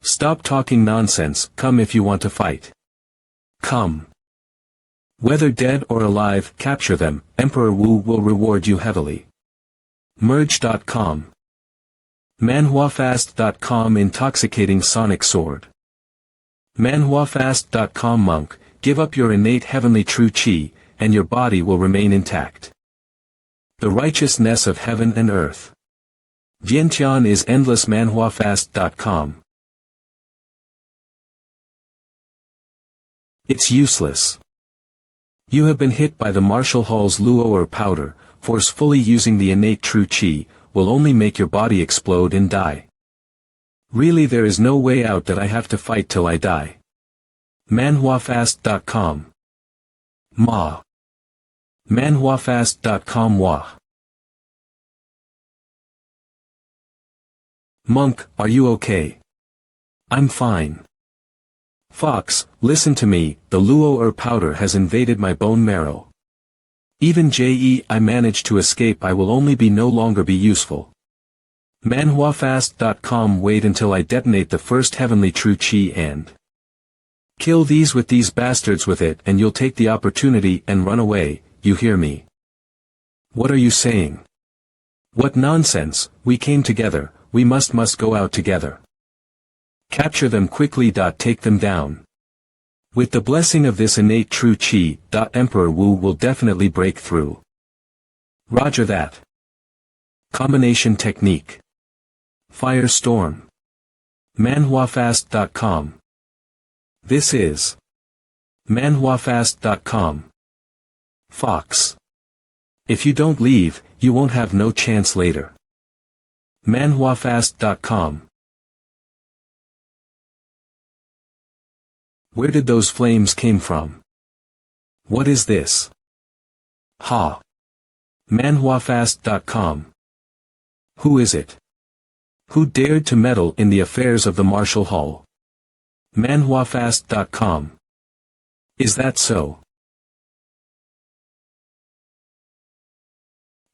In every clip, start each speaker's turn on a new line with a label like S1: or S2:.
S1: Stop talking nonsense, come if you want to fight. Come. Whether dead or alive, capture them, Emperor Wu will reward you heavily. Merge.com. MANHWAfast.com Intoxicating Sonic Sword. MANHWAfast.com Monk, give up your innate heavenly true chi, and your body will remain intact. The righteousness of heaven and earth. Vientiane is endless. MANHWAfast.com. It's useless. You have been hit by the Marshall Hall's luo or powder. Forcefully using the innate true chi will only make your body explode and die. Really, there is no way out that I have to fight till I die. MANHWAfast.com. Ma. MANHWAfast.com. Wa. Monk, are you okay? I'm fine. Fox, listen to me, the luo or powder has invaded my bone marrow. Even I managed to escape. I will only be no longer be useful. MANHWAfast.com. Wait until I detonate the first heavenly true chi and kill these bastards with it, and you'll take the opportunity and run away, you hear me? What are you saying? What nonsense, we came together, we must go out together. Capture them quickly. Take them down. With the blessing of this innate true chi, Emperor Wu will definitely break through. Roger that. Combination technique. Firestorm. MANHWAfast.com. This is MANHWAfast.com. Fox. If you don't leave, you won't have no chance later. MANHWAfast.com. Where did those flames came from? What is this? Ha. MANHWAfast.com. Who is it? Who dared to meddle in the affairs of the Marshall Hall? MANHWAfast.com. Is that so?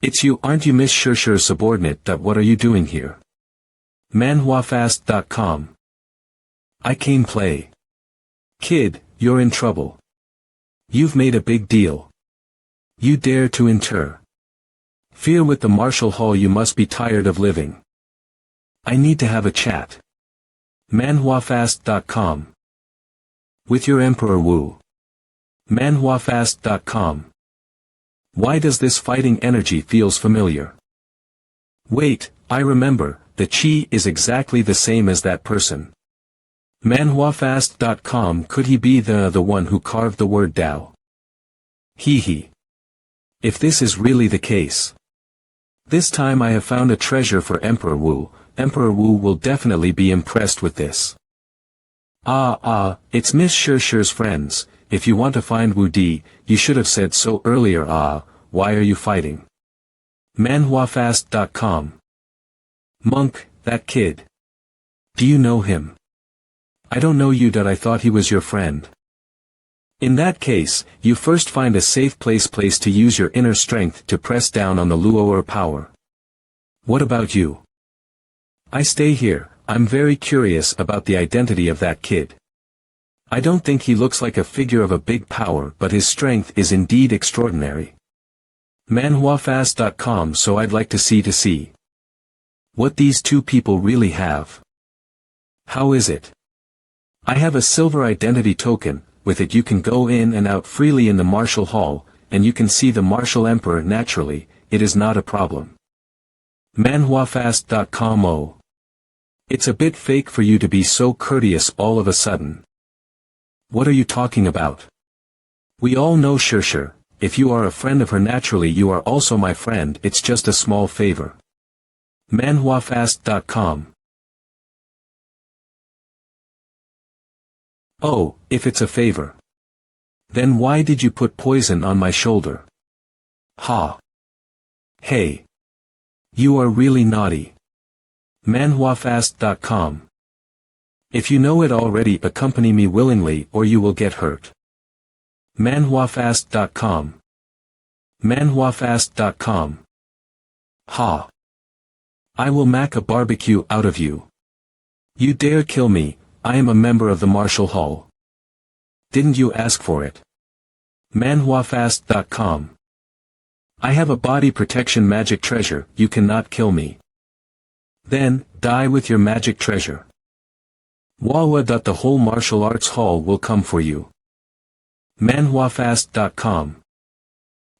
S1: It's you, aren't you, Miss Shershur's subordinate? What are you doing here? MANHWAfast.com. I came play. Kid, you're in trouble. You've made a big deal. You dare to interfere with the Marshall Hall. You must be tired of living. I need to have a chat. MANHWAfast.com. With your Emperor Wu. MANHWAfast.com. Why does this fighting energy feels familiar? Wait, I remember, the chi is exactly the same as that person. MANHWAfast.com. Could he be the one who carved the word Tao? He. If this is really the case. This time I have found a treasure for Emperor Wu. Emperor Wu will definitely be impressed with this. It's Miss Shershur's friends. If you want to find Wu Di, you should have said so earlier. Why are you fighting? MANHWAfast.com. Monk, that kid. Do you know him? I don't know you. I thought he was your friend. In that case, you first find a safe place to use your inner strength to press down on the luo or power. What about you? I stay here. I'm very curious about the identity of that kid. I don't think he looks like a figure of a big power, but his strength is indeed extraordinary. MANHWAfast.com. So I'd like to see what these two people really have. How is it? I have a silver identity token. With it you can go in and out freely in the Marshall Hall, and you can see the Marshall Emperor naturally. It is not a problem. MANHWAfast.com. Oh. It's a bit fake for you to be so courteous all of a sudden. What are you talking about? We all know Shershur. If you are a friend of her naturally you are also my friend. It's just a small favor. MANHWAfast.com. Oh, if it's a favor. Then why did you put poison on my shoulder? Ha. Hey. You are really naughty. MANHWAfast.com. If you know it already, accompany me willingly or you will get hurt. MANHWAfast.com. MANHWAfast.com. Ha. I will make a barbecue out of you. You dare kill me, I am a member of the Martial Hall. Didn't you ask for it? manhwafast.com. I have a body protection magic treasure, you cannot kill me. Then, die with your magic treasure. MANHWA. The whole martial arts hall will come for you. manhwafast.com.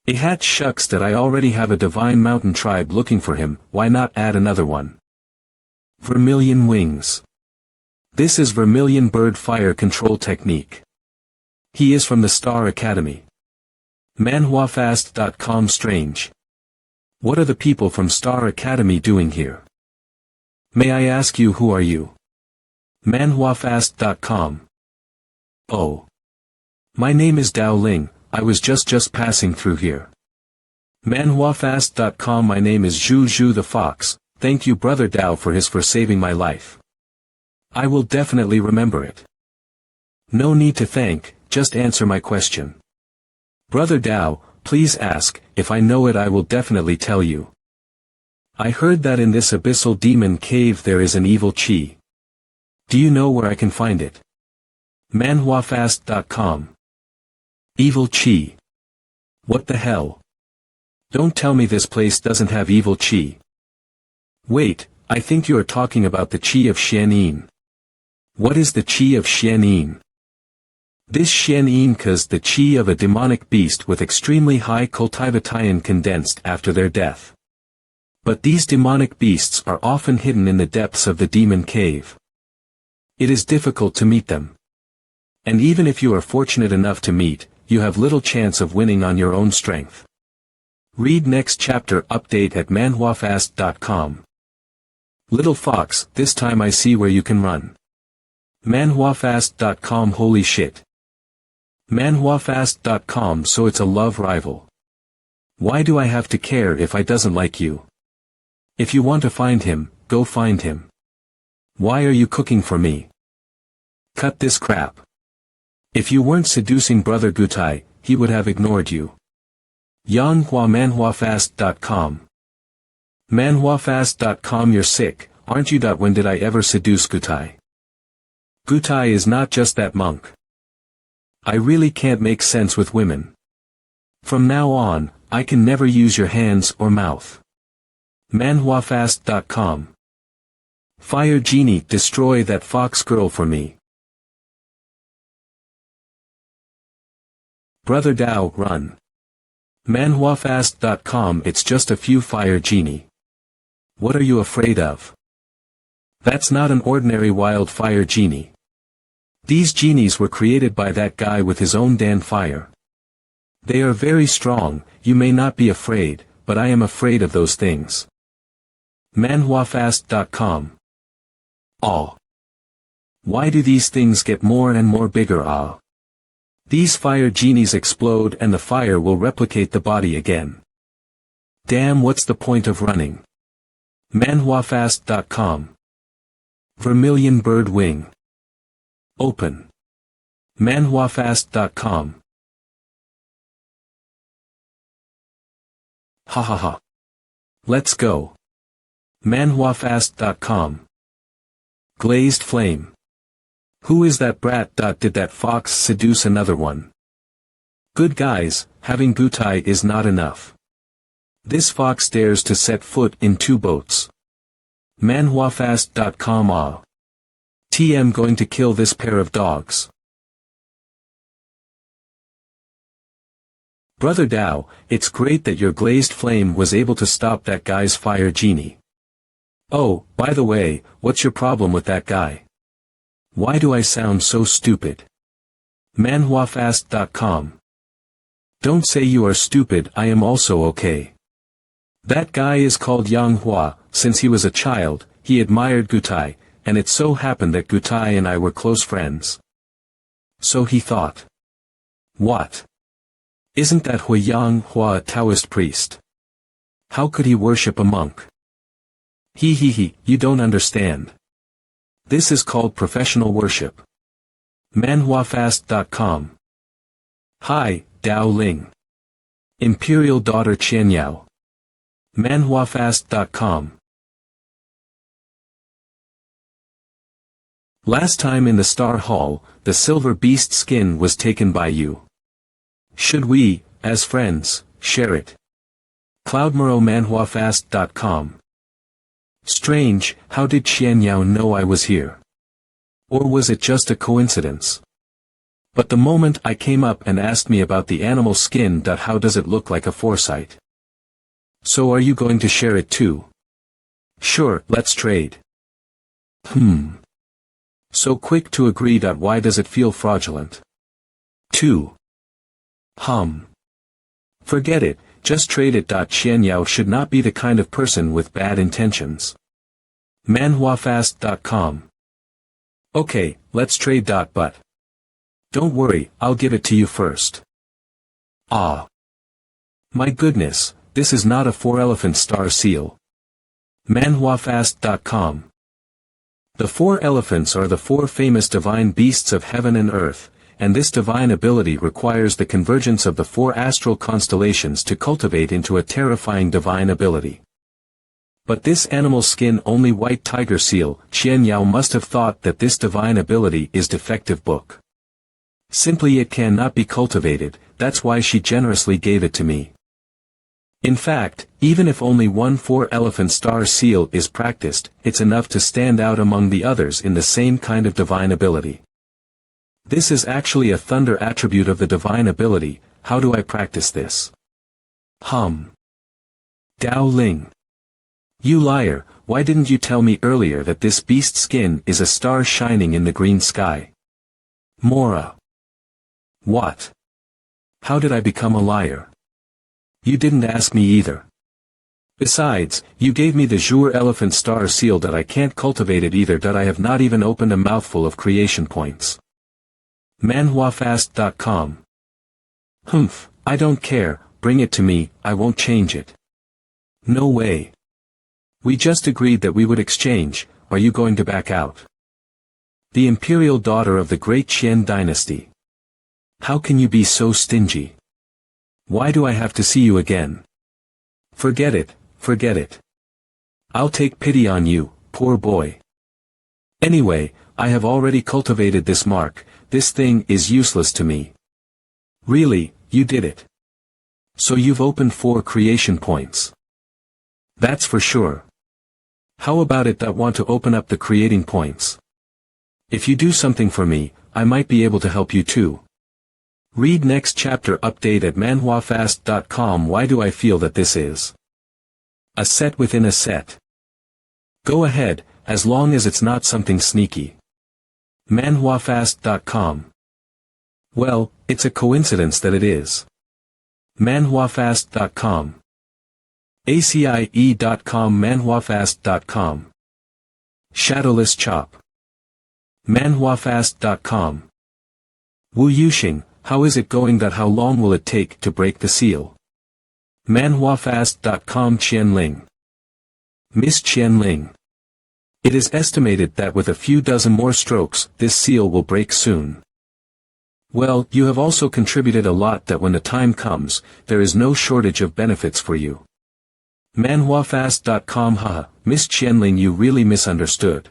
S1: Hat shucks that I already have a divine mountain tribe looking for him, why not add another one? Vermilion wings. This is Vermilion bird fire control technique. He is from the Star Academy. manhwafast.com. Strange. What are the people from Star Academy doing here? May I ask you, who are you? manhwafast.com. Oh. My name is Dao Ling, I was just passing through here. manhwafast.com. My name is Zhu the Fox, thank you Brother Dao for saving my life. I will definitely remember it. No need to thank, just answer my question. Brother Dao, please ask, if I know it I will definitely tell you. I heard that in this abyssal demon cave there is an evil chi. Do you know where I can find it? manhwafast.com. Evil chi. What the hell? Don't tell me this place doesn't have evil chi. Wait, I think you are talking about the chi of Xianyin. What is the chi of Xianyin? This Xianyin is the chi of a demonic beast with extremely high cultivatation condensed after their death. But these demonic beasts are often hidden in the depths of the demon cave. It is difficult to meet them. And even if you are fortunate enough to meet, you have little chance of winning on your own strength. Read next chapter update at manhwafast.com. Little fox, this time I see where you can run. manhwafast.com. Holy shit. manhwafast.com. So it's a love rival. Why do I have to care if I doesn't like you? If you want to find him, go find him. Why are you cooking for me? Cut this crap. If you weren't seducing Brother Gutai, he would have ignored you. Yanhua. manhwafast.com. manhwafast.com. You're sick, aren't you? When did I ever seduce Gutai? Gutai is not just that monk. I really can't make sense with women. From now on, I can never use your hands or mouth. manhwafast.com. Fire genie, destroy that fox girl for me. Brother Dao, run. manhwafast.com. It's just a few fire genie. What are you afraid of? That's not an ordinary wildfire genie. These genies were created by that guy with his own damn fire. They are very strong, you may not be afraid, but I am afraid of those things. manhwafast.com. Aw. Why do these things get more and more bigger? Ah. These fire genies explode and the fire will replicate the body again. Damn, what's the point of running? manhwafast.com. Vermilion bird wing. Open. manhwafast.com. Ha ha ha. Let's go. manhwafast.com. Glazed flame. Who is that brat? Did that fox seduce another one? Good guys, having Gutai is not enough. This fox dares to set foot in 2 boats. manhwafast.com. Ah. TM going to kill this pair of dogs. Brother Dao, it's great that your glazed flame was able to stop that guy's fire genie. Oh, by the way, what's your problem with that guy? Why do I sound so stupid? manhwafast.com. Don't say you are stupid, I am also okay. That guy is called Yang Hua. Since he was a child, he admired Gutai, and it so happened that Gutai and I were close friends. So he thought. What? Isn't that Yang Hua a Taoist priest? How could he worship a monk? He, you don't understand. This is called professional worship. manhwafast.com. Hi, Dao Ling. Imperial daughter Qianyao. manhwafast.com. Last time in the Star Hall, the silver beast skin was taken by you. Should we, as friends, share it? Cloudmuro manhwafast.com. Strange, how did Qian Yao know I was here? Or was it just a coincidence? But the moment I came up and asked me about the animal skin. How does it look like a foresight? So are you going to share it too? Sure, let's trade. So quick to agree. Why does it feel fraudulent? 2. Forget it, just trade it. Qian Yao should not be the kind of person with bad intentions. manhwafast.com. Okay, let's trade. But don't worry, I'll give it to you first. Ah. My goodness, this is not a 4-elephant star seal. manhwafast.com. The 4 elephants are the 4 famous divine beasts of heaven and earth, and this divine ability requires the convergence of the 4 astral constellations to cultivate into a terrifying divine ability. But this animal skin only white tiger seal, Qian Yao must have thought that this divine ability is defective book. Simply it cannot be cultivated, that's why she generously gave it to me. In fact, even if only one 4-elephant star seal is practiced, it's enough to stand out among the others in the same kind of divine ability. This is actually a thunder attribute of the divine ability. How do I practice this? Dao Ling. You liar, why didn't you tell me earlier that this beast skin is a star shining in the green sky? Mora. What? How did I become a liar? You didn't ask me either. Besides, you gave me the Jour elephant star seal. I can't cultivate it either. I have not even opened a mouthful of creation points. manhwafast.com. I don't care, bring it to me, I won't change it. No way. We just agreed that we would exchange, are you going to back out? The imperial daughter of the great Qian dynasty. How can you be so stingy? Why do I have to see you again? Forget it, forget it. I'll take pity on you, poor boy. Anyway, I have already cultivated this mark, this thing is useless to me. Really, you did it. So you've opened 4 creation points. That's for sure. How about it? Want to open up the creating points? If you do something for me, I might be able to help you too. Read next chapter. Update at manhwafast.com. Why do I feel that this is a set within a set? Go ahead, as long as it's not something sneaky. manhwafast.com. Well, it's a coincidence that it is. manhwafast.com. ACIE.com. manhwafast.com. Shadowless Chop. manhwafast.com. Wu Yuxing, how is it going? How long will it take to break the seal? manhwafast.com. Qianling. Miss Qianling. It is estimated that with a few dozen more strokes, this seal will break soon. Well, you have also contributed a lot. When the time comes, there is no shortage of benefits for you. manhwafast.com. Haha, Miss Qianling, you really misunderstood.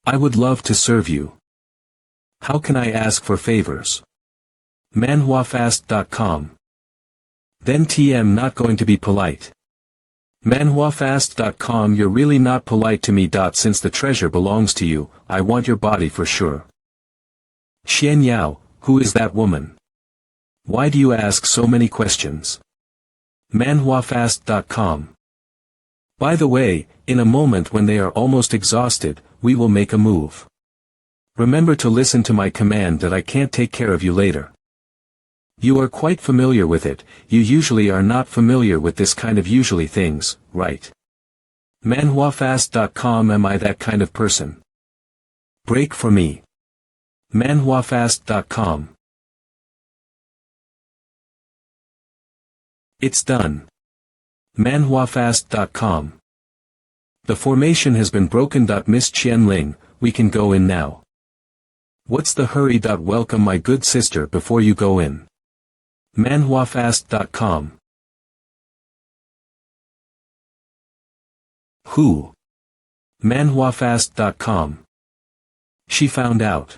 S1: I would love to serve you. How can I ask for favors? manhwafast.com. Then TM not going to be polite. manhwafast.com. You're really not polite to me. Since the treasure belongs to you, I want your body for sure. Qian Yao, who is that woman? Why do you ask so many questions? manhwafast.com. By the way, in a moment when they are almost exhausted, we will make a move. Remember to listen to my command that I can't take care of you later. You are quite familiar with it, you usually are not familiar with this kind of usually things, right? manhwafast.com. Am I that kind of person? Break for me. manhwafast.com. It's done. manhwafast.com. The formation has been broken. Miss Qianling, we can go in now. What's the hurry? Welcome my good sister before you go in. manhwafast.com. Who? manhwafast.com. She found out.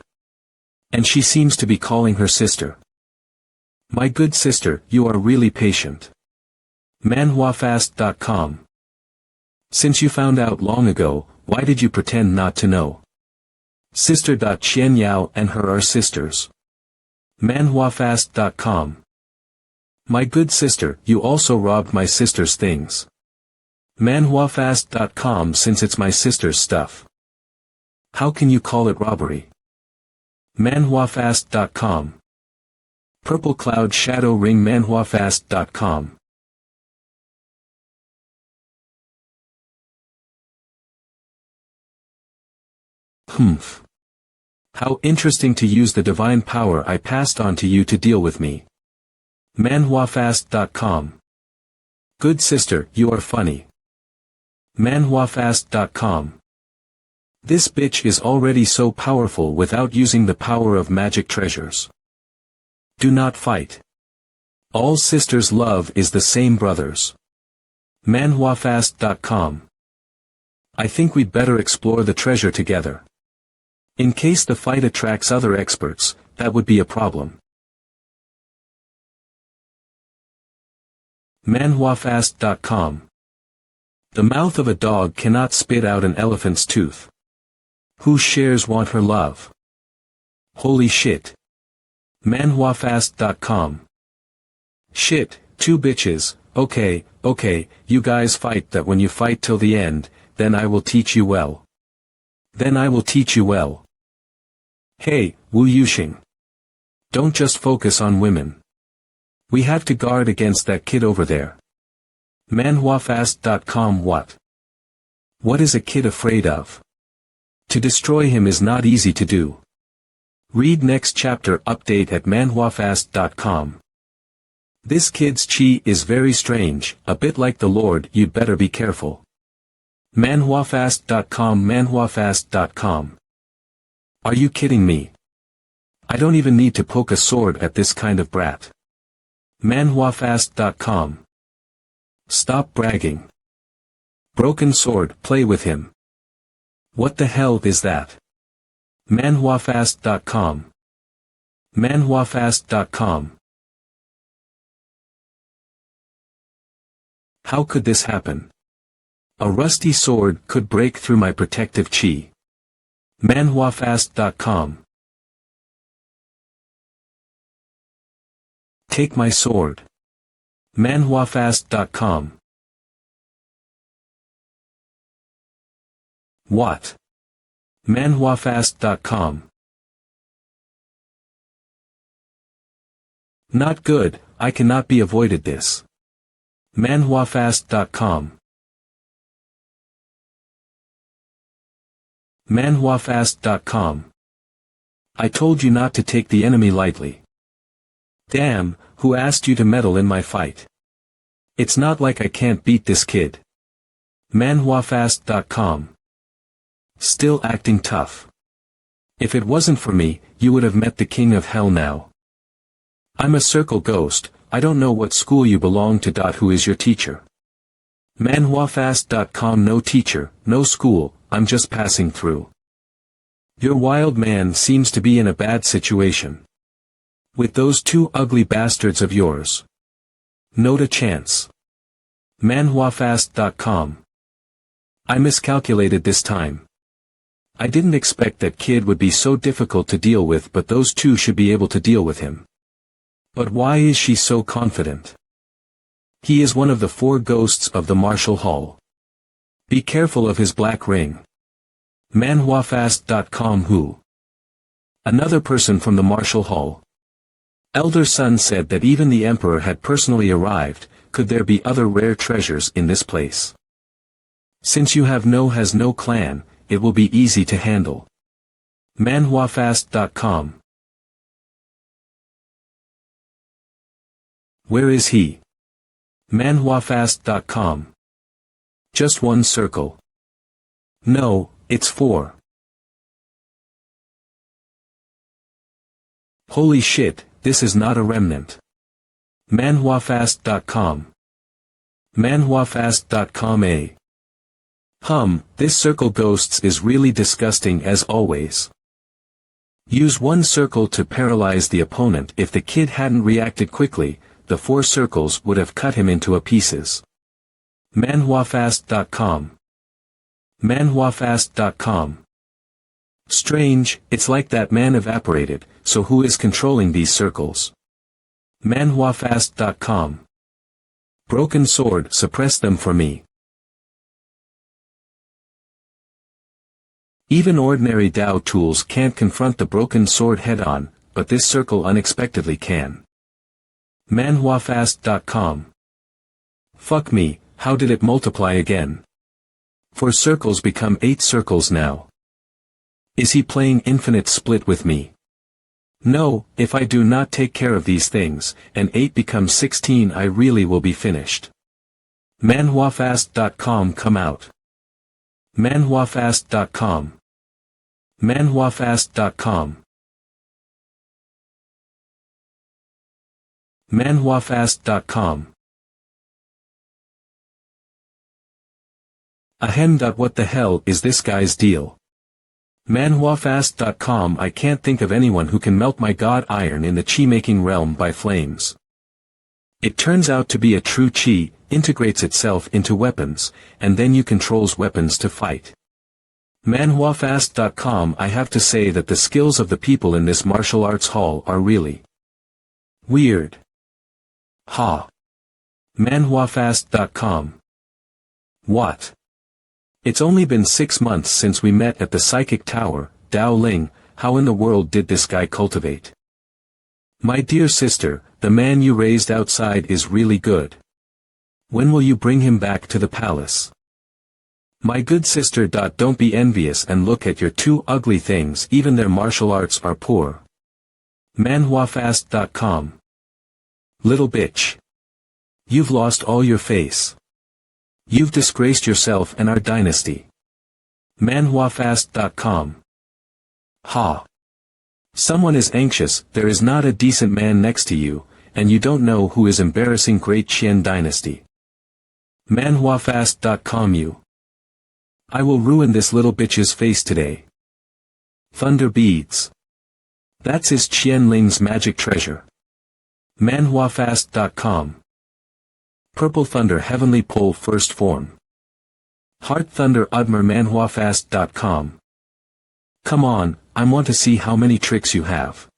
S1: And she seems to be calling her sister. My good sister, you are really patient. MANHWAfast.com. Since you found out long ago, why did you pretend not to know? Sister. Xian Yao and her are sisters. MANHWAfast.com. My good sister, you also robbed my sister's things. MANHWAfast.com. Since it's my sister's stuff. How can you call it robbery? MANHWAfast.com. Purple Cloud Shadow Ring. MANHWAfast.com. Humph. How interesting to use the divine power I passed on to you to deal with me. MANHWAfast.com. Good sister, you are funny. MANHWAfast.com. This bitch is already so powerful without using the power of magic treasures. Do not fight. All sisters' love is the same brothers. MANHWAfast.com. I think we'd better explore the treasure together. In case the fight attracts other experts, that would be a problem. MANHWAfast.com. The mouth of a dog cannot spit out an elephant's tooth. Whose shares want her love? Holy shit. MANHWAfast.com. Shit, two bitches, okay, you guys fight that. When you fight till the end, then I will teach you well. Then I will teach you well. Hey, Wu Yuxing. Don't just focus on women. We have to guard against that kid over there. MANHWAfast.com. What is a kid afraid of? To destroy him is not easy to do. Read next chapter update at manhwafast.com. This kid's chi is very strange, a bit like the Lord. You'd better be careful. MANHWAfast.com. MANHWAfast.com. Are you kidding me? I don't even need to poke a sword at this kind of brat. MANHWAfast.com. Stop bragging. Broken sword, play with him. What the hell is that? MANHWAfast.com. MANHWAfast.com. How could this happen? A rusty sword could break through my protective chi. MANHWAfast.com. Take my sword. MANHWAfast.com. What? MANHWAfast.com. Not good, I cannot be avoided this. MANHWAfast.com. MANHWAfast.com. I told you not to take the enemy lightly. Damn, who asked you to meddle in my fight? It's not like I can't beat this kid. MANHWAfast.com. Still acting tough. If it wasn't for me, you would have met the king of hell now. I'm a circle ghost, I don't know what school you belong to. Who is your teacher? MANHWAfast.com. No teacher, no school, I'm just passing through. Your wild man seems to be in a bad situation. With those two ugly bastards of yours. Not a chance. MANHWAfast.com. I miscalculated this time. I didn't expect that kid would be so difficult to deal with, but those two should be able to deal with him. But why is she so confident? He is one of the 4 ghosts of the Martial Hall. Be careful of his black ring. MANHWAfast.com. Who? Another person from the Martial Hall. Elder Sun said that even the Emperor had personally arrived. Could there be other rare treasures in this place? Since you has no clan, it will be easy to handle. MANHWAfast.com. Where is he? MANHWAfast.com. Just 1 circle. No, it's 4. Holy shit, this is not a remnant. MANHWAfast.com. MANHWAfast.com. This circle ghosts is really disgusting as always. Use one circle to paralyze the opponent. If the kid hadn't reacted quickly, the 4 circles would have cut him into pieces. manhwafast.com. manhwafast.com. Strange, it's like that man evaporated, so who is controlling these circles? manhwafast.com. Broken sword, suppress them for me. Even ordinary Tao tools can't confront the broken sword head-on, but this circle unexpectedly can. manhwafast.com. Fuck me, how did it multiply again? 4 circles become 8 circles now. Is he playing infinite split with me? No, if I do not take care of these things, and 8 becomes 16, I really will be finished. manhwafast.com. Come out. manhwafast.com. manhwafast.com. manhwafast.com. Ahem. What the hell is this guy's deal? manhwafast.com. I can't think of anyone who can melt my god iron in the chi-making realm by flames. It turns out to be a true chi, integrates itself into weapons, and then you controls weapons to fight. manhwafast.com. I have to say that the skills of the people in this martial arts hall are really weird. Ha. manhwafast.com. What? It's only been 6 months since we met at the Psychic Tower, Dao Ling. How in the world did this guy cultivate? My dear sister, the man you raised outside is really good. When will you bring him back to the palace? My good sister. Don't be envious and look at your 2 ugly things. Even their martial arts are poor. manhwafast.com. Little bitch. You've lost all your face. You've disgraced yourself and our dynasty. manhwafast.com. Ha. Someone is anxious. There is not a decent man next to you, and you don't know who is embarrassing great Qian dynasty. manhwafast.com. You. I will ruin this little bitch's face today. Thunder beads. That's his Qian Ling's magic treasure. manhwafast.com. Purple thunder heavenly pole first form. Heart thunder Udmer. manhwafast.com. Come on, I want to see how many tricks you have.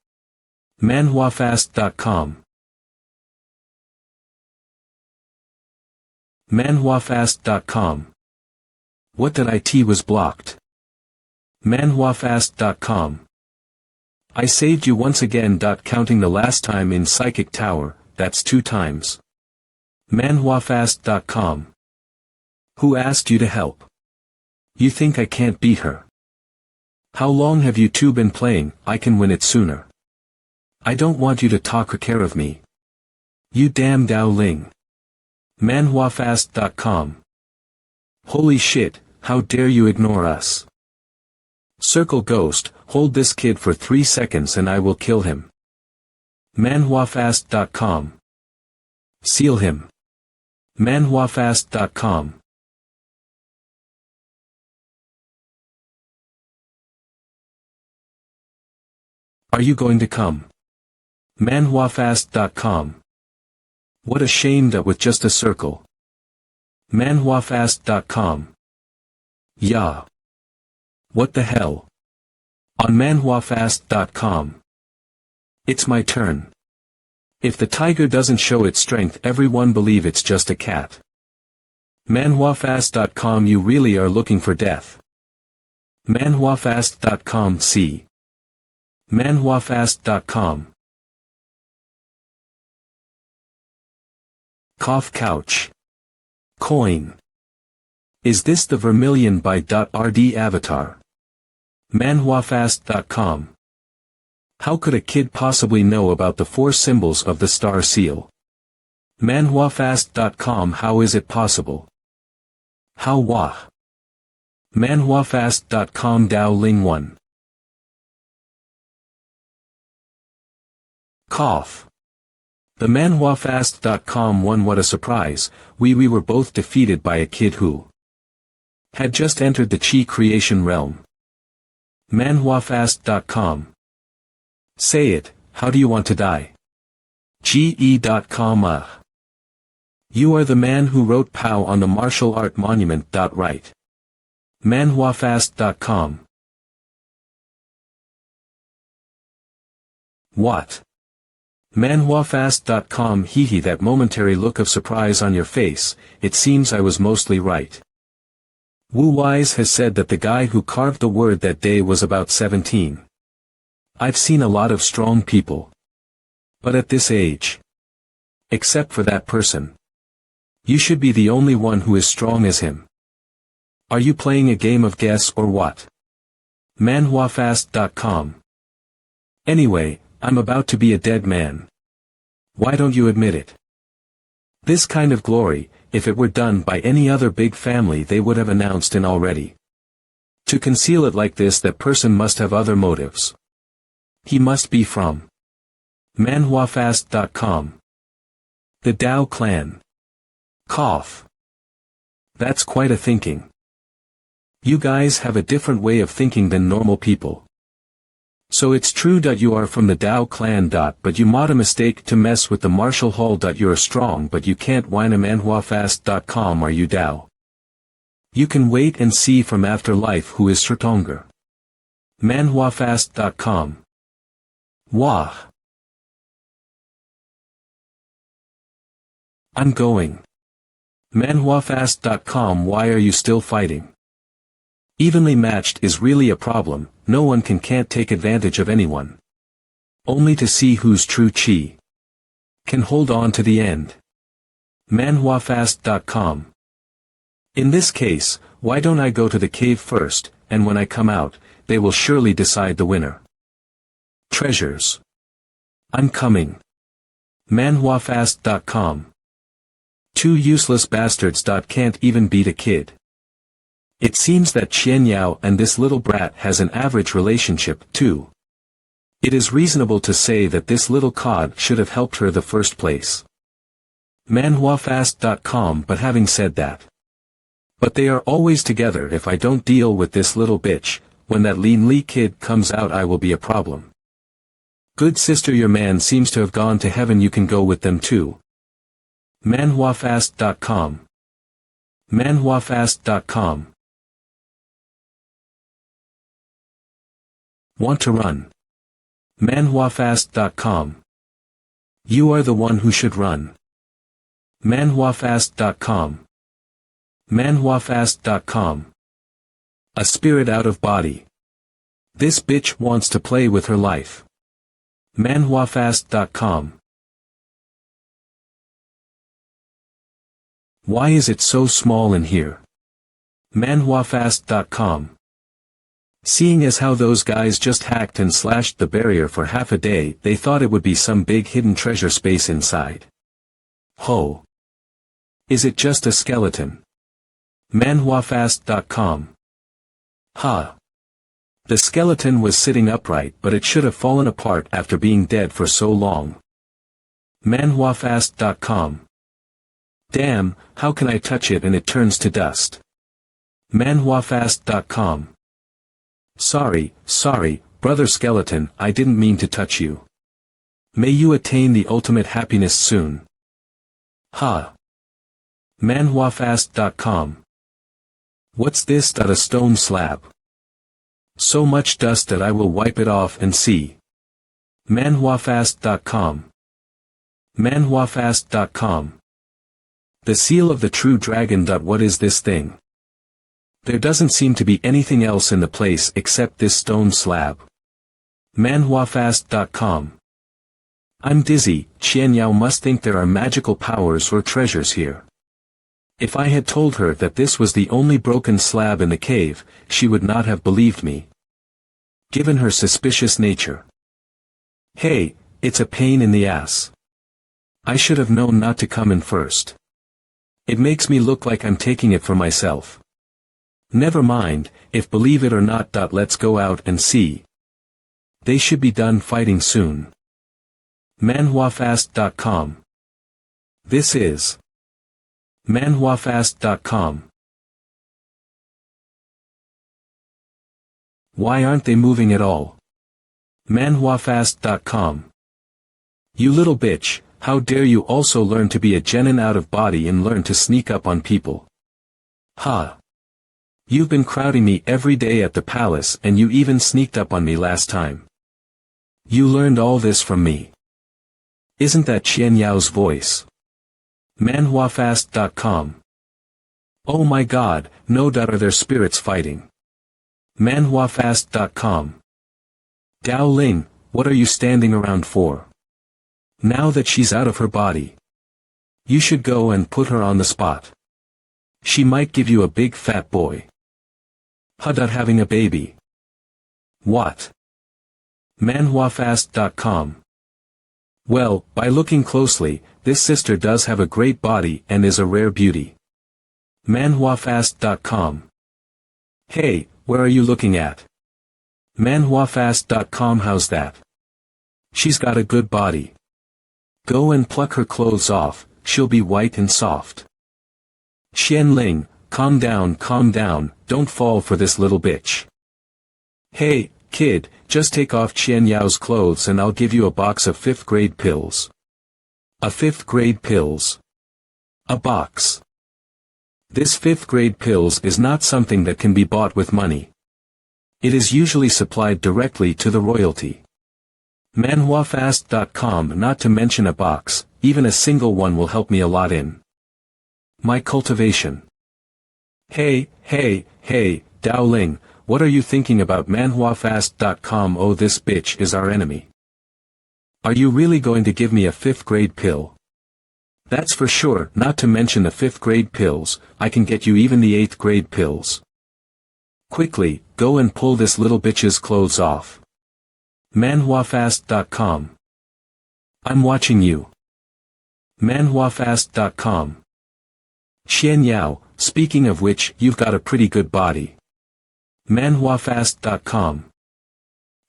S1: manhwafast.com. manhwafast.com. What did IT was blocked? manhwafast.com. I saved you once again. Counting the last time in Psychic Tower, that's 2 times. manhwafast.com. Who asked you to help? You think I can't beat her? How long have you 2 been playing? I can win it sooner. I don't want you to talk care of me. You damn Dao Ling. manhwafast.com. Holy shit, how dare you ignore us? Circle Ghost, hold this kid for 3 seconds and I will kill him. manhwafast.com. Seal him. manhwafast.com. Are you going to come? manhwafast.com. What a shame that with just a circle. manhwafast.com. Yeah. What the hell? On manhwafast.com. It's my turn. If the tiger doesn't show its strength, everyone believe it's just a cat. manhwafast.com. You really are looking for death. manhwafast.com. See. manhwafast.com. Cough couch. Coin. Is this the Vermilion by .rd avatar? manhwafast.com. How could a kid possibly know about the 4 symbols of the star seal? manhwafast.com. How is it possible? How wah? manhwafast.com. Dao Ling 1. Cough. The manhwafast.com one. What a surprise, we were both defeated by a kid who had just entered the chi creation realm. manhwafast.com. Say it, how do you want to die? ge.com. You are the man who wrote POW on the martial art monument. Right. manhwafast.com. What? manhwafast.com. Hehe, that momentary look of surprise on your face, it seems I was mostly right. Wu Wise has said that the guy who carved the word that day was about 17. I've seen a lot of strong people. But at this age. Except for that person. You should be the only one who is strong as him. Are you playing a game of guess or what? manhwafast.com. Anyway, I'm about to be a dead man. Why don't you admit it? This kind of glory, if it were done by any other big family, they would have announced it already. To conceal it like this, that person must have other motives. He must be from manhwafast.com. The Tao clan. Cough. That's quite a thinking. You guys have a different way of thinking than normal people. So it's true that you are from the Tao clan. But you made a mistake to mess with the martial hall. You're strong, but you can't whine a manhwafast.com. Are you Tao? You can wait and see from afterlife who is stronger. manhwafast.com. Wah. I'm going. manhwafast.com. Why are you still fighting? Evenly matched is really a problem. No one can't take advantage of anyone. Only to see whose true chi can hold on to the end. manhwafast.com. In this case, why don't I go to the cave first, and when I come out, they will surely decide the winner. Treasures. I'm coming. manhwafast.com. Two useless bastards. Can't even beat a kid. It seems that Qian Yao and this little brat has an average relationship, too. It is reasonable to say that this little cod should have helped her the first place. manhwafast.com. But having said that. But they are always together. If I don't deal with this little bitch, when that Lin Li kid comes out, I will be a problem. Good sister, your man seems to have gone to heaven. You can go with them too. manhwafast.com. manhwafast.com. Want to run? manhwafast.com. You are the one who should run. manhwafast.com. manhwafast.com. A spirit out of body. This bitch wants to play with her life. manhwafast.com. Why is it so small in here? manhwafast.com. Seeing as how those guys just hacked and slashed the barrier for half a day, they thought it would be some big hidden treasure space inside. Ho! Is it just a skeleton? manhwafast.com. Ha! The skeleton was sitting upright, but it should have fallen apart after being dead for so long. manhwafast.com. Damn, how can I touch it and it turns to dust? manhwafast.com. Sorry, brother skeleton, I didn't mean to touch you. May you attain the ultimate happiness soon. Ha! manhwafast.com. What's this? A stone slab. So much dust that I will wipe it off and see. manhwafast.com. manhwafast.com. The seal of the true dragon. What is this thing? There doesn't seem to be anything else in the place except this stone slab. manhwafast.com. I'm dizzy. Qian Yao must think there are magical powers or treasures here. If I had told her that this was the only broken slab in the cave, she would not have believed me. Given her suspicious nature. Hey, it's a pain in the ass. I should have known not to come in first. It makes me look like I'm taking it for myself. Never mind, if believe it or not. Let's go out and see. They should be done fighting soon. manhwafast.com. This is manhwafast.com. Why aren't they moving at all? manhwafast.com. You little bitch, how dare you also learn to be a genin out of body and learn to sneak up on people. Ha! You've been crowding me every day at the palace and you even sneaked up on me last time. You learned all this from me. Isn't that Qian Yao's voice? manhwafast.com. Oh my god, no doubt are their spirits fighting. manhwafast.com. Dao Ling, what are you standing around for? Now that she's out of her body, you should go and put her on the spot. She might give you a big fat boy. Hudat having a baby. What? manhwafast.com. Well, by looking closely, this sister does have a great body and is a rare beauty. manhwafast.com. Hey, where are you looking at? manhwafast.com. How's that? She's got a good body. Go and pluck her clothes off, she'll be white and soft. Qian Ling, calm down, don't fall for this little bitch. Hey, kid, just take off Qian Yao's clothes and I'll give you a box of 5th grade pills. A 5th grade pills. A box. This 5th grade pills is not something that can be bought with money. It is usually supplied directly to the royalty. manhwafast.com. Not to mention a box, even a single one will help me a lot in my cultivation. Hey, Dao Ling, what are you thinking about manhwafast.com? Oh, this bitch is our enemy. Are you really going to give me a 5th grade pill? That's for sure. Not to mention the 5th grade pills, I can get you even the 8th grade pills. Quickly, go and pull this little bitch's clothes off. manhwafast.com. I'm watching you. manhwafast.com. Qian Yao, speaking of which, you've got a pretty good body. manhwafast.com.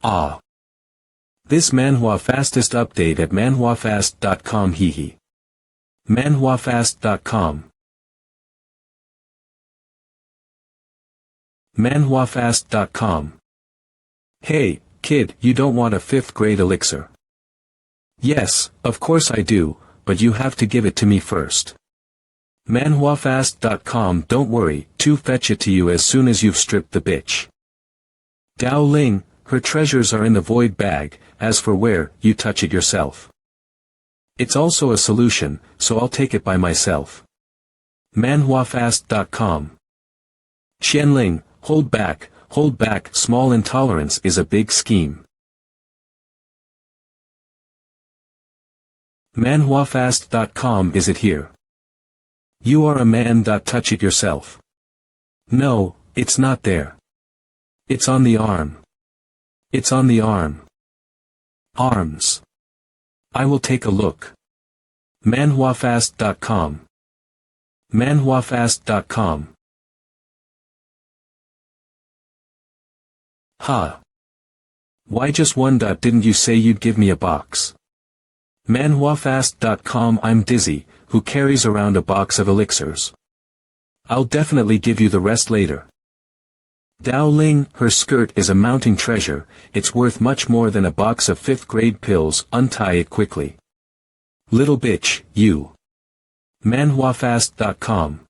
S1: Ah. This manhwa fastest update at manhwafast.com. Hehe. manhwafast.com. manhwafast.com. Hey, kid, you don't want a 5th grade elixir? Yes, of course I do, but you have to give it to me first. manhwafast.com. Don't worry, to fetch it to you as soon as you've stripped the bitch. Dao Ling, her treasures are in the void bag, as for where, you touch it yourself. It's also a solution, so I'll take it by myself. manhwafast.com. Qian Ling, hold back, small intolerance is a big scheme. manhwafast.com. Is it here? You are a man. Touch it yourself. No, it's not there. It's on the arm. It's on the arm. Arms. I will take a look. manhwafast.com. manhwafast.com. Ha. Why just one? Didn't you say you'd give me a box? manhwafast.com. I'm dizzy, who carries around a box of elixirs. I'll definitely give you the rest later. Dao Ling, her skirt is a mounting treasure, it's worth much more than a box of 5th grade pills. Untie it quickly. Little bitch, you. manhwafast.com.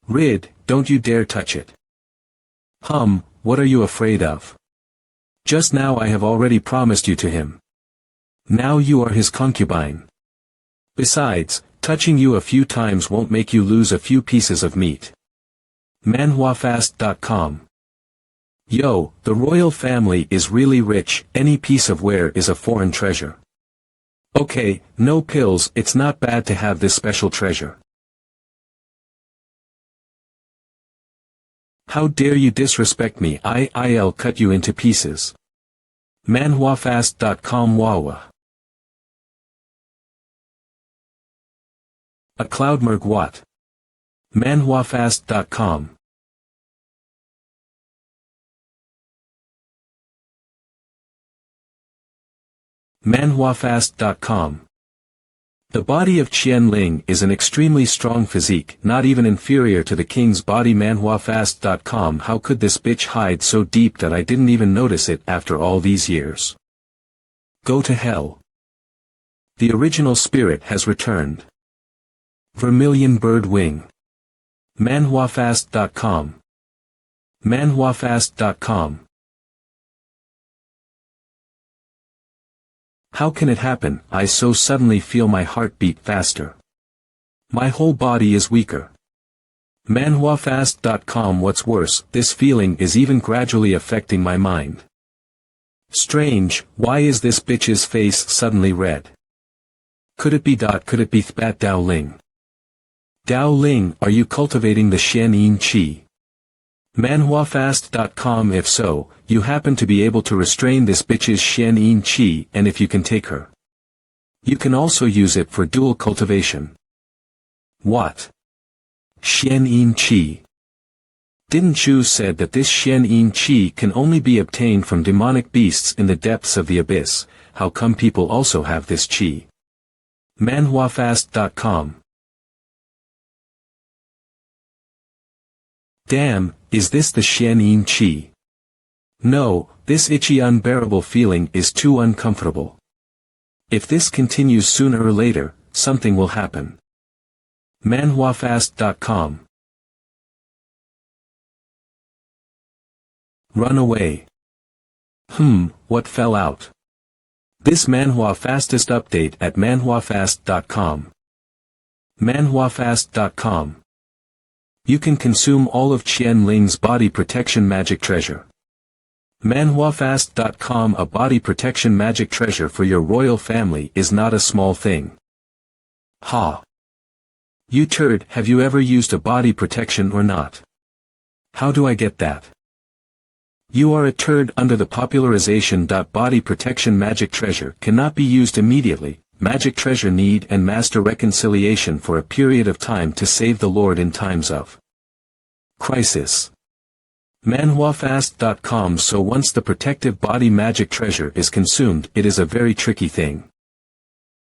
S1: Rid, don't you dare touch it. What are you afraid of? Just now I have already promised you to him. Now you are his concubine. Besides, touching you a few times won't make you lose a few pieces of meat. manhwafast.com. Yo, the royal family is really rich, any piece of ware is a foreign treasure. Okay, no pills, it's not bad to have this special treasure. How dare you disrespect me? I'll cut you into pieces. manhwafast.com. Wawa. A cloudmerg what? manhwafast.com. manhwafast.com. The body of Qian Ling is an extremely strong physique, not even inferior to the king's body. manhwafast.com. How could this bitch hide so deep that I didn't even notice it after all these years? Go to hell. The original spirit has returned. Vermilion bird wing. manhwafast.com. manhwafast.com. How can it happen? I so suddenly feel my heart beat faster. My whole body is weaker. manhwafast.com. What's worse, this feeling is even gradually affecting my mind. Strange, why is this bitch's face suddenly red? Could it be Thbat Dao Ling? Dao Ling, are you cultivating the Xian Yin Qi? manhwafast.com. If so, you happen to be able to restrain this bitch's Xian Yin Qi, and if you can take her, you can also use it for dual cultivation. What? Xian Yin Qi. Didn't Chu said that this Xian Yin Qi can only be obtained from demonic beasts in the depths of the abyss? How come people also have this Qi? manhwafast.com. Damn, is this the Xian Yin Qi? No, this itchy unbearable feeling is too uncomfortable. If this continues sooner or later, something will happen. manhwafast.com. Run away. What fell out? This Manhwa fastest update at manhwafast.com. manhwafast.com. You can consume all of Qian Ling's body protection magic treasure. manhwafast.com. A body protection magic treasure for your royal family is not a small thing. Ha! You turd, have you ever used a body protection or not? How do I get that? You are a turd. Under the popularization. Body protection magic treasure cannot be used immediately. Magic treasure need and master reconciliation for a period of time to save the Lord in times of crisis. manhwafast.com. So once the protective body magic treasure is consumed, it is a very tricky thing.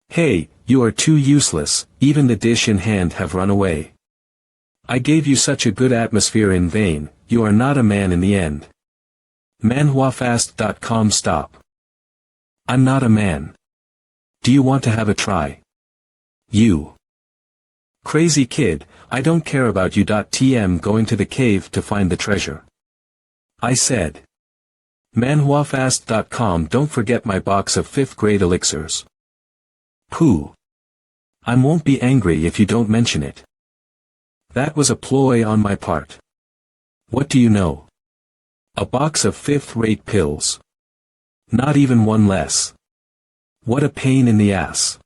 S1: Hey, you are too useless, even the dish in hand have run away. I gave you such a good atmosphere in vain, you are not a man in the end. manhwafast.com. Stop. I'm not a man. Do you want to have a try? You crazy kid, I don't care about you. Tm going to the cave to find the treasure. I said. manhwafast.com. Don't forget my box of 5th grade elixirs. Pooh. I won't be angry if you don't mention it. That was a ploy on my part. What do you know? A box of 5th-rate pills. Not even one less. What a pain in the ass.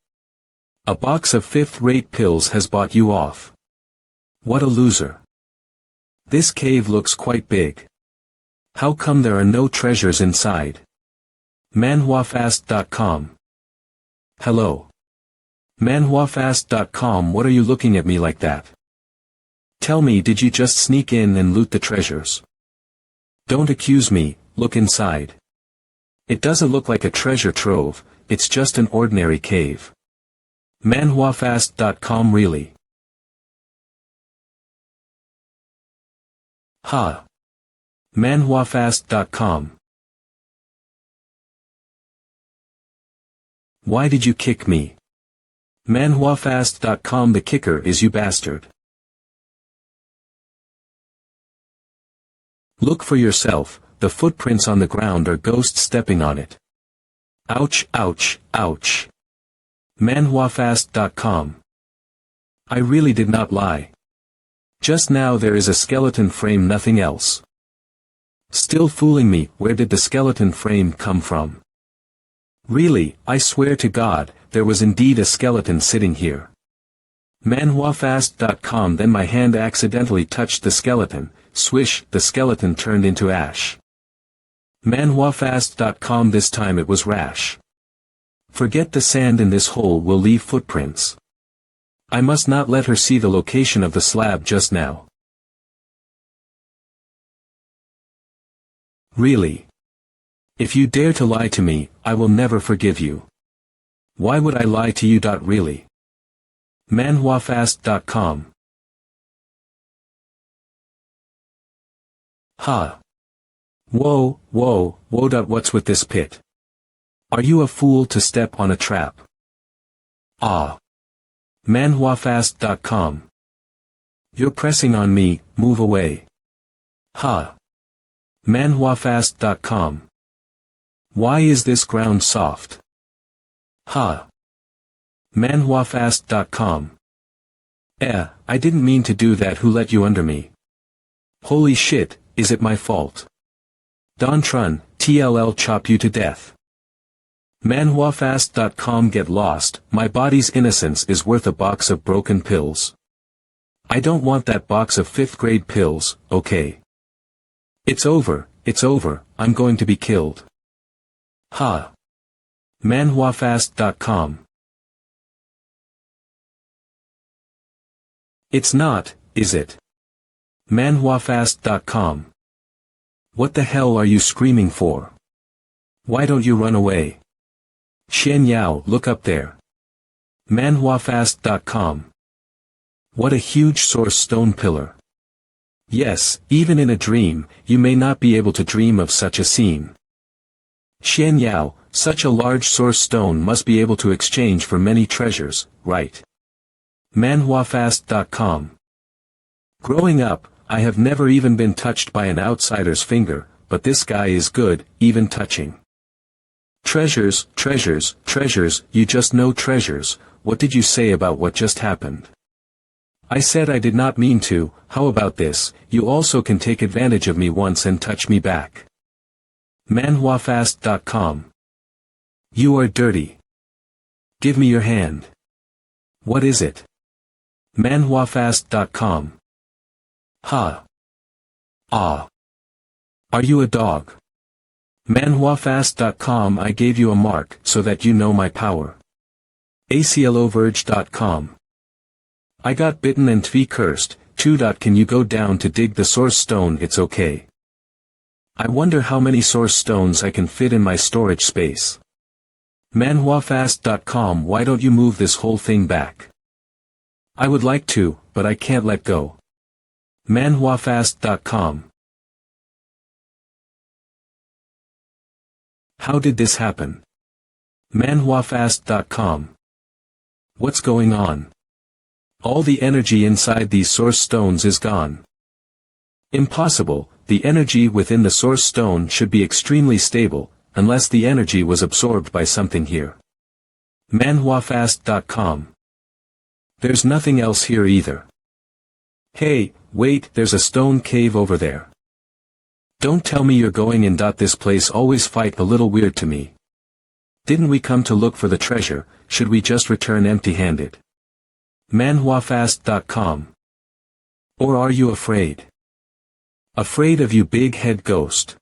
S1: A box of 5th-rate pills has bought you off. What a loser. This cave looks quite big. How come there are no treasures inside? manhwafast.com. Hello. manhwafast.com. What are you looking at me like that? Tell me, did you just sneak in and loot the treasures? Don't accuse me, look inside. It doesn't look like a treasure trove, it's just an ordinary cave. manhwafast.com. Really? Ha. manhwafast.com. Why did you kick me? manhwafast.com. The kicker is you bastard. Look for yourself, the footprints on the ground are ghosts stepping on it. Ouch, ouch, ouch. manhwafast.com. I really did not lie. Just now there is a skeleton frame, nothing else. Still fooling me, where did the skeleton frame come from? Really, I swear to God, there was indeed a skeleton sitting here. manhwafast.com. Then my hand accidentally touched the skeleton, swish, the skeleton turned into ash. manhwafast.com. This time it was rash. Forget the sand in this hole will leave footprints. I must not let her see the location of the slab just now. Really? If you dare to lie to me, I will never forgive you. Why would I lie to you? Really? manhwafast.com. Ha. Whoa, whoa, whoa. What's with this pit? Are you a fool to step on a trap? Ah. manhwafast.com. You're pressing on me, move away. Ha. manhwafast.com. Why is this ground soft? Ha. manhwafast.com. I didn't mean to do that. Who let you under me? Holy shit, is it my fault? Don Trun, TLL chop you to death. manhwafast.com. Get lost, my body's innocence is worth a box of broken pills. I don't want that box of 5th grade pills, okay? It's over, I'm going to be killed. Ha. manhwafast.com. It's not, is it? manhwafast.com. What the hell are you screaming for? Why don't you run away? Xian Yao, look up there. manhwafast.com. What a huge source stone pillar. Yes, even in a dream, you may not be able to dream of such a scene. Xian Yao, such a large source stone must be able to exchange for many treasures, right? manhwafast.com. Growing up, I have never even been touched by an outsider's finger, but this guy is good, even touching. Treasures, treasures, treasures, you just know treasures. What did you say about what just happened? I said I did not mean to. How about this, you also can take advantage of me once and touch me back. manhwafast.com. You are dirty. Give me your hand. What is it? manhwafast.com. Ha. Ah. Are you a dog? manhwafast.com. I gave you a mark so that you know my power. acloverge.com. I got bitten and tvi cursed. Can you go down to dig the source stone? It's okay. I wonder how many source stones I can fit in my storage space. manhwafast.com. Why don't you move this whole thing back? I would like to, but I can't let go. manhwafast.com. How did this happen? manhwafast.com. What's going on? All the energy inside these source stones is gone. Impossible, the energy within the source stone should be extremely stable, unless the energy was absorbed by something here. manhwafast.com. There's nothing else here either. Hey, wait, there's a stone cave over there. Don't tell me you're going in. This place always felt a little weird to me. Didn't we come to look for the treasure? Should we just return empty-handed? manhwafast.com. Or are you afraid? Afraid of you, big head ghost.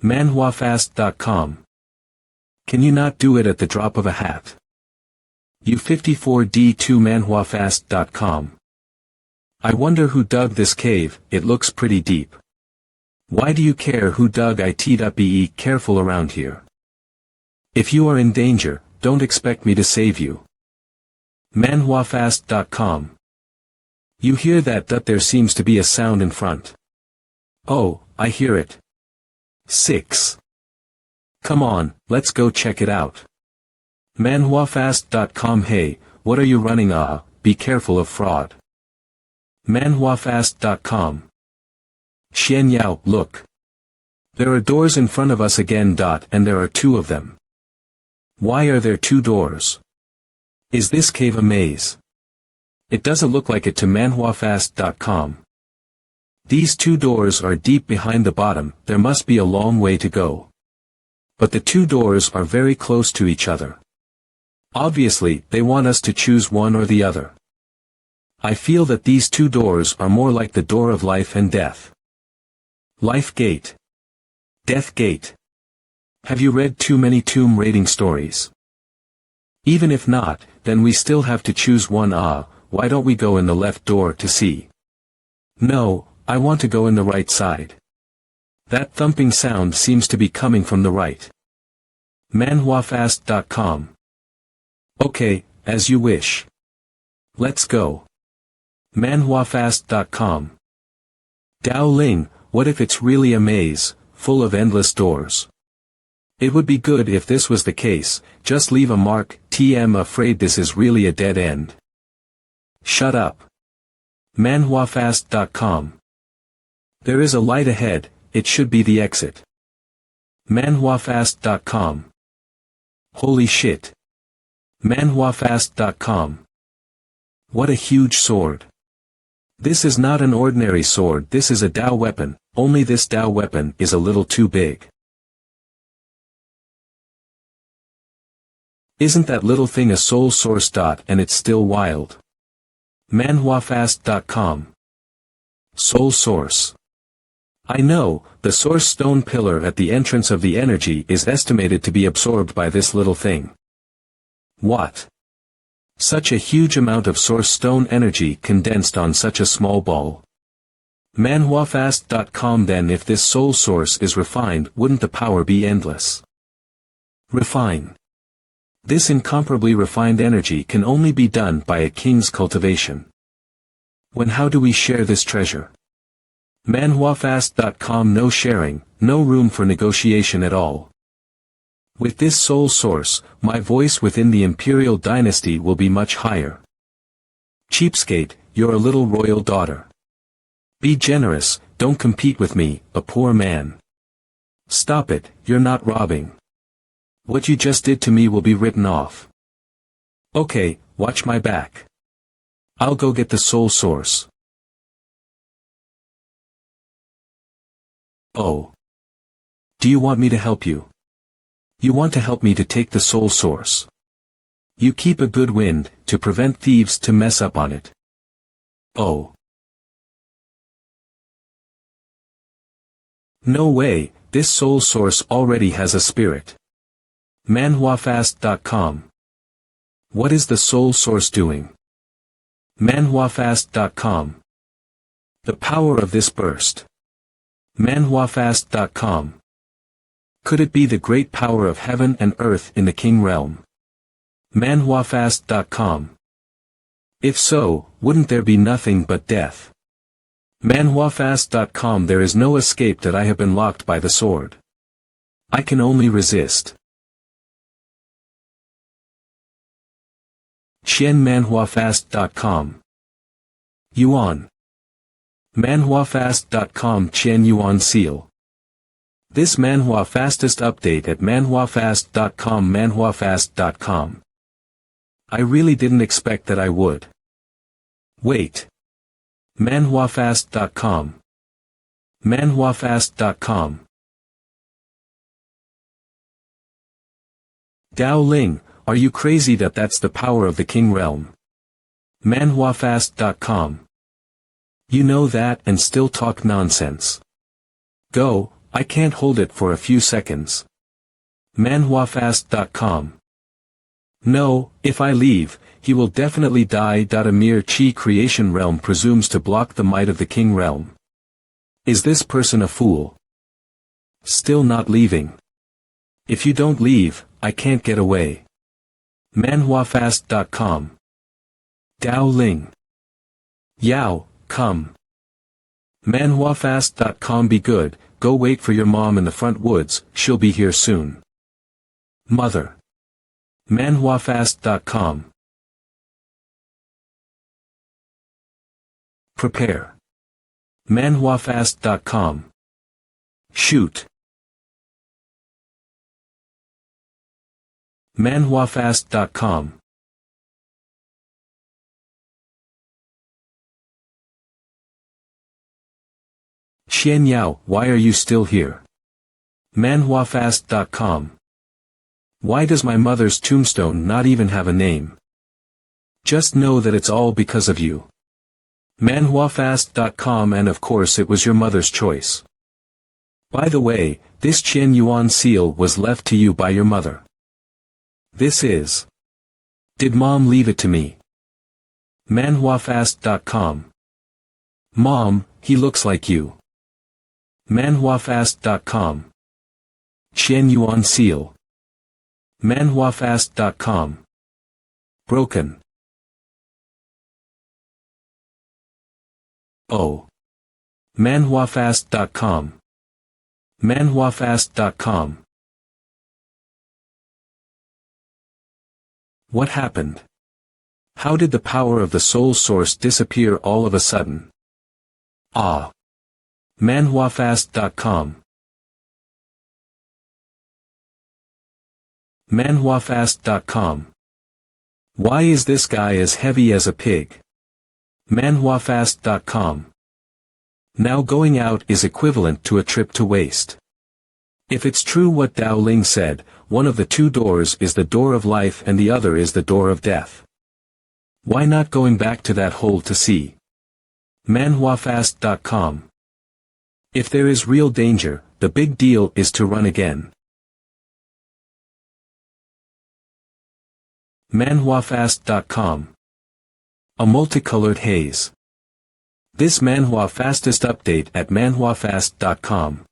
S1: manhwafast.com. Can you not do it at the drop of a hat? U54D2 manhwafast.com. I wonder who dug this cave. It looks pretty deep. Why do you care who dug it? Be careful around here. If you are in danger, don't expect me to save you. manhwafast.com. You hear that? There seems to be a sound in front. Oh, I hear it. 6. Come on, let's go check it out. manhwafast.com. Hey, what are you running? Be careful of fraud. manhwafast.com. Xian Yao, look. There are doors in front of us again. And there are 2 of them. Why are there 2 doors? Is this cave a maze? It doesn't look like it to manhwafast.com. These 2 doors are deep behind the bottom. There must be a long way to go. But the 2 doors are very close to each other. Obviously, they want us to choose one or the other. I feel that these 2 doors are more like the door of life and death. Life Gate. Death Gate. Have you read too many tomb raiding stories? Even if not, then we still have to choose one. Why don't we go in the left door to see? No, I want to go in the right side. That thumping sound seems to be coming from the right. manhwafast.com. Okay, as you wish. Let's go. manhwafast.com. Dao Ling, what if it's really a maze, full of endless doors? It would be good if this was the case, just leave a mark. TM afraid this is really a dead end. Shut up. manhwafast.com. There is a light ahead, it should be the exit. manhwafast.com. Holy shit. manhwafast.com. What a huge sword. This is not an ordinary sword, this is a Tao weapon, only this Tao weapon is a little too big. Isn't that little thing a soul source? And it's still wild. manhwafast.com. Soul source. I know, the source stone pillar at the entrance of the energy is estimated to be absorbed by this little thing. What? Such a huge amount of source stone energy condensed on such a small ball. manhwafast.com. Then if this soul source is refined, wouldn't the power be endless? Refine. This incomparably refined energy can only be done by a king's cultivation. How do we share this treasure? manhwafast.com. No sharing, no room for negotiation at all. With this soul source, my voice within the imperial dynasty will be much higher. Cheapskate, you're a little royal daughter. Be generous, don't compete with me, a poor man. Stop it, you're not robbing. What you just did to me will be written off. Okay, watch my back. I'll go get the soul source. Oh. Do you want me to help you? You want to help me to take the soul source. You keep a good wind, to prevent thieves to mess up on it. Oh. No way, this soul source already has a spirit. manhwafast.com. What is the soul source doing? manhwafast.com. The power of this burst. manhwafast.com. Could it be the great power of heaven and earth in the king realm? manhwafast.com. If so, wouldn't there be nothing but death? manhwafast.com. There is no escape that I have been locked by the sword. I can only resist. manhwafast.com. Yuan. manhwafast.com. Chen Yuan Seal. This Manhwa fastest update at manhwafast.com. manhwafast.com. I really didn't expect that I would. Wait. manhwafast.com. manhwafast.com. Dao Ling, are you crazy? That's the power of the king realm. manhwafast.com. You know that and still talk nonsense. Go, I can't hold it for a few seconds. manhwafast.com. No, if I leave, he will definitely die. A mere chi creation realm presumes to block the might of the king realm. Is this person a fool? Still not leaving. If you don't leave, I can't get away. manhwafast.com. Dao Ling. Yao, come. manhwafast.com. Be good, go wait for your mom in the front woods, she'll be here soon. Mother. manhwafast.com. Prepare. manhwafast.com. Shoot. manhwafast.com. Xian Yao, why are you still here? manhwafast.com. Why does my mother's tombstone not even have a name? Just know that it's all because of you. manhwafast.com. And of course it was your mother's choice. By the way, this Qian Yuan seal was left to you by your mother. This is. Did mom leave it to me? manhwafast.com. Mom, he looks like you. manhwafast.com. Qian Yuan seal. manhwafast.com. Broken. Oh. manhwafast.com. manhwafast.com. What happened? How did the power of the soul source disappear all of a sudden? Ah. manhwafast.com. manhwafast.com. Why is this guy as heavy as a pig? manhwafast.com. Now going out is equivalent to a trip to waste. If it's true what Dao Ling said, one of the two doors is the door of life and the other is the door of death. Why not going back to that hole to see? manhwafast.com. If there is real danger, the big deal is to run again. manhwafast.com. A multicolored haze. This manhwa fastest update at manhwafast.com.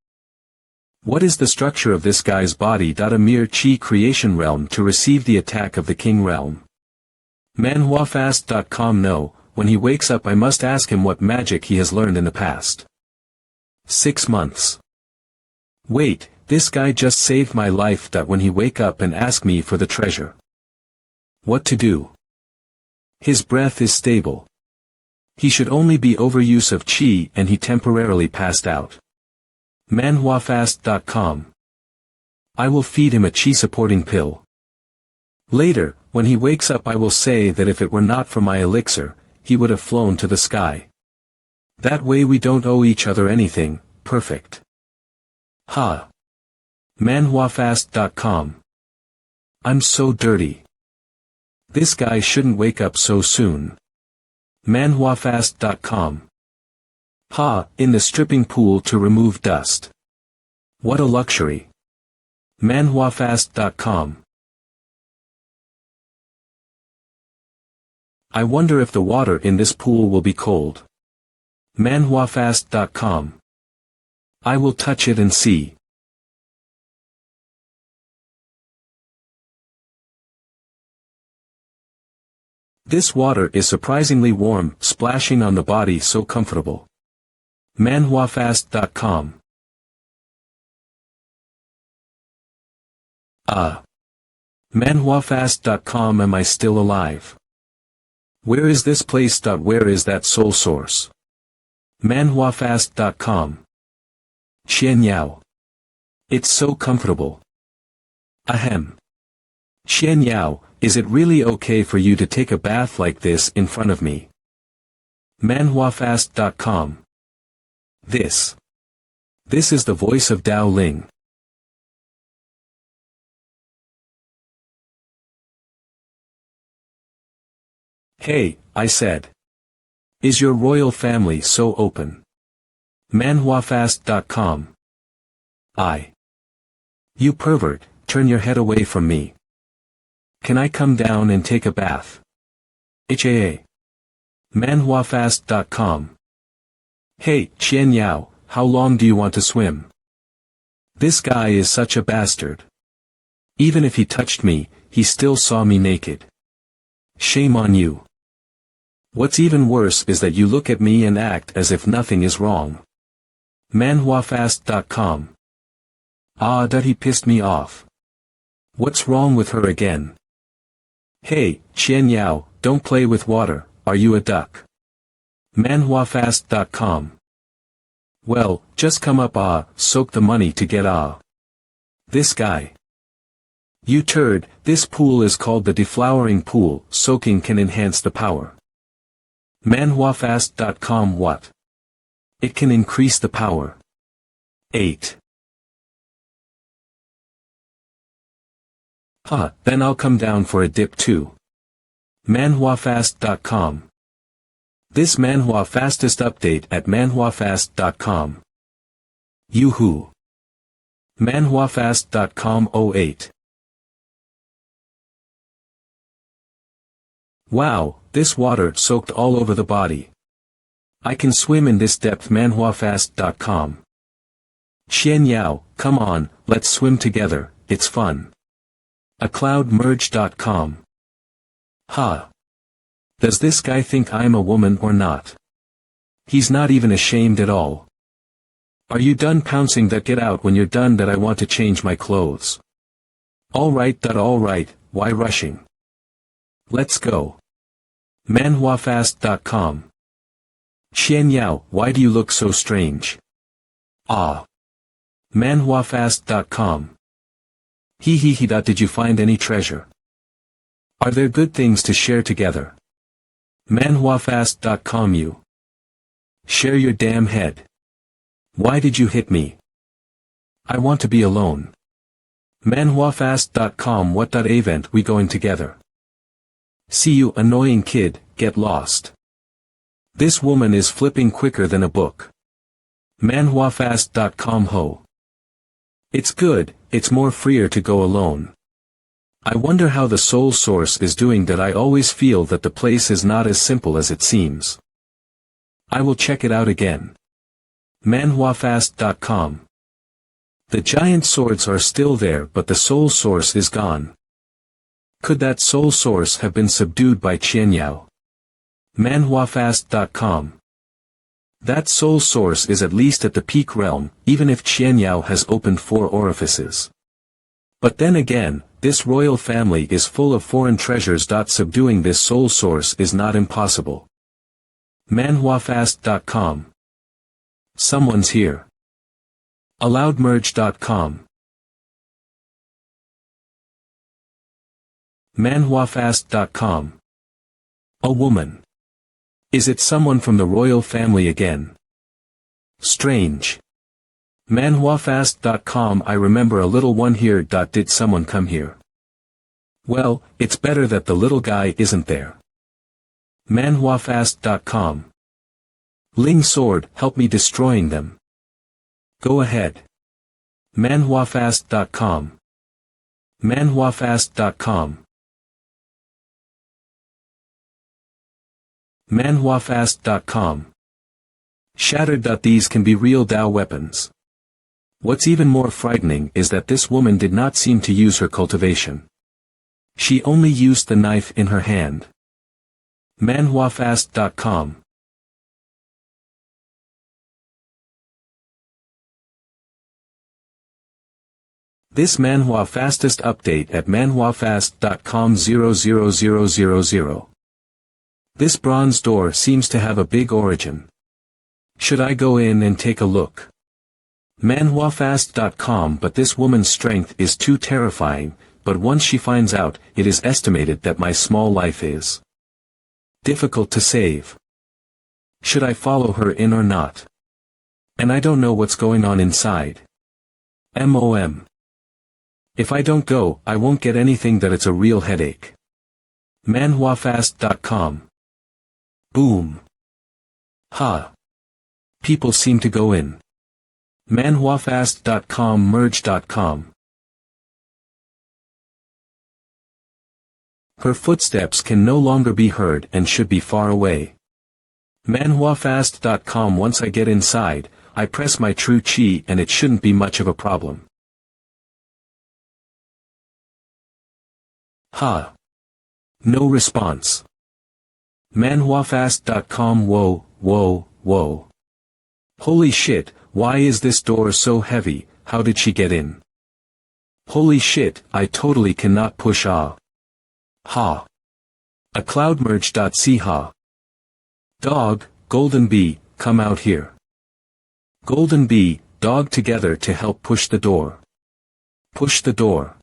S1: What is the structure of this guy's body? A mere chi creation realm to receive the attack of the king realm. manhwafast.com. No, when he wakes up I must ask him what magic he has learned in the past 6 months. Wait, this guy just saved my life. When he wake up and ask me for the treasure. What to do? His breath is stable. He should only be overuse of chi and he temporarily passed out. manhwafast.com. I will feed him a chi supporting pill. Later, when he wakes up I will say that if it were not for my elixir, he would have flown to the sky. That way we don't owe each other anything. Perfect. Ha. manhwafast.com. I'm so dirty. This guy shouldn't wake up so soon. manhwafast.com. Ha, in the stripping pool to remove dust. What a luxury. manhwafast.com. I wonder if the water in this pool will be cold. manhwafast.com. I will touch it and see. This water is surprisingly warm, splashing on the body so comfortable. manhwafast.com. manhwafast.com. Am I still alive? Where is this place? Where is that soul source? manhwafast.com. Xianyao. It's so comfortable. Ahem. Xianyao, is it really okay for you to take a bath like this in front of me? manhwafast.com. This is the voice of Dao Ling. Hey, I said. Is your royal family so open? manhwafast.com. You pervert, turn your head away from me. Can I come down and take a bath? HAA. manhwafast.com. Hey, Xianyao, how long do you want to swim? This guy is such a bastard. Even if he touched me, he still saw me naked. Shame on you. What's even worse is that you look at me and act as if nothing is wrong. manhwafast.com. That he pissed me off. What's wrong with her again? Hey, Xianyao, don't play with water, are you a duck? manhwafast.com. Well, just come up soak the money to get This guy. You turd, this pool is called the deflowering pool, soaking can enhance the power. manhwafast.com. What? It can increase the power. 8. Then I'll come down for a dip too. manhwafast.com. This manhwa fastest update at manhwafast.com. Yoo-hoo. manhwafast.com 08. Wow, this water soaked all over the body. I can swim in this depth. manhwafast.com. Xianyao, come on, let's swim together, it's fun. acloudmerge.com. Does this guy think I'm a woman or not? He's not even ashamed at all. Are you done pouncing? Get out when you're done. I want to change my clothes. Alright, why rushing? Let's go. manhwafast.com. Xian Yao, why do you look so strange? Ah. manhwafast.com. He. Did you find any treasure? Are there good things to share together? manhwafast.com. You. Share your damn head. Why did you hit me? I want to be alone. manhwafast.com. What event we going together? See you annoying kid, get lost. This woman is flipping quicker than a book. manhwafast.com. Ho. It's good, it's more freer to go alone. I wonder how the soul source is doing that. I always feel that the place is not as simple as it seems. I will check it out again. manhwafast.com. The giant swords are still there, but the soul source is gone. Could that soul source have been subdued by Qian Yao? manhwafast.com. That soul source is at least at the peak realm, even if Qian Yao has opened 4 orifices. But then again, this royal family is full of foreign treasures. Subduing this soul source is not impossible. manhwafast.com. Someone's here. Allowedmerge.com. manhwafast.com. A woman. Is it someone from the royal family again? Strange. manhwafast.com. I remember a little one here. Did someone come here? Well, it's better that the little guy isn't there. manhwafast.com. Ling sword, help me destroying them. Go ahead. manhwafast.com. manhwafast.com. manhwafast.com. Shattered. These can be real Dao weapons. What's even more frightening is that this woman did not seem to use her cultivation. She only used the knife in her hand. manhwafast.com. This manhwa fastest update at manhwafast.com 00000. This bronze door seems to have a big origin. Should I go in and take a look? manhwafast.com. But this woman's strength is too terrifying, but once she finds out, it is estimated that my small life is difficult to save. Should I follow her in or not? And I don't know what's going on inside. MOM. If I don't go, I won't get anything. That it's a real headache. manhwafast.com. Boom. Ha. People seem to go in. manhwafast.com merge.com. Her footsteps can no longer be heard and should be far away. manhwafast.com. Once I get inside, I press my true chi and it shouldn't be much of a problem. Ha. No response. manhwafast.com. Whoa. Holy shit, why is this door so heavy? How did she get in? Holy shit, I totally cannot push. Ha. A cloudmerge.c. Ha. Dog, Golden Bee, come out here. Golden Bee, dog together to help push the door. Push the door.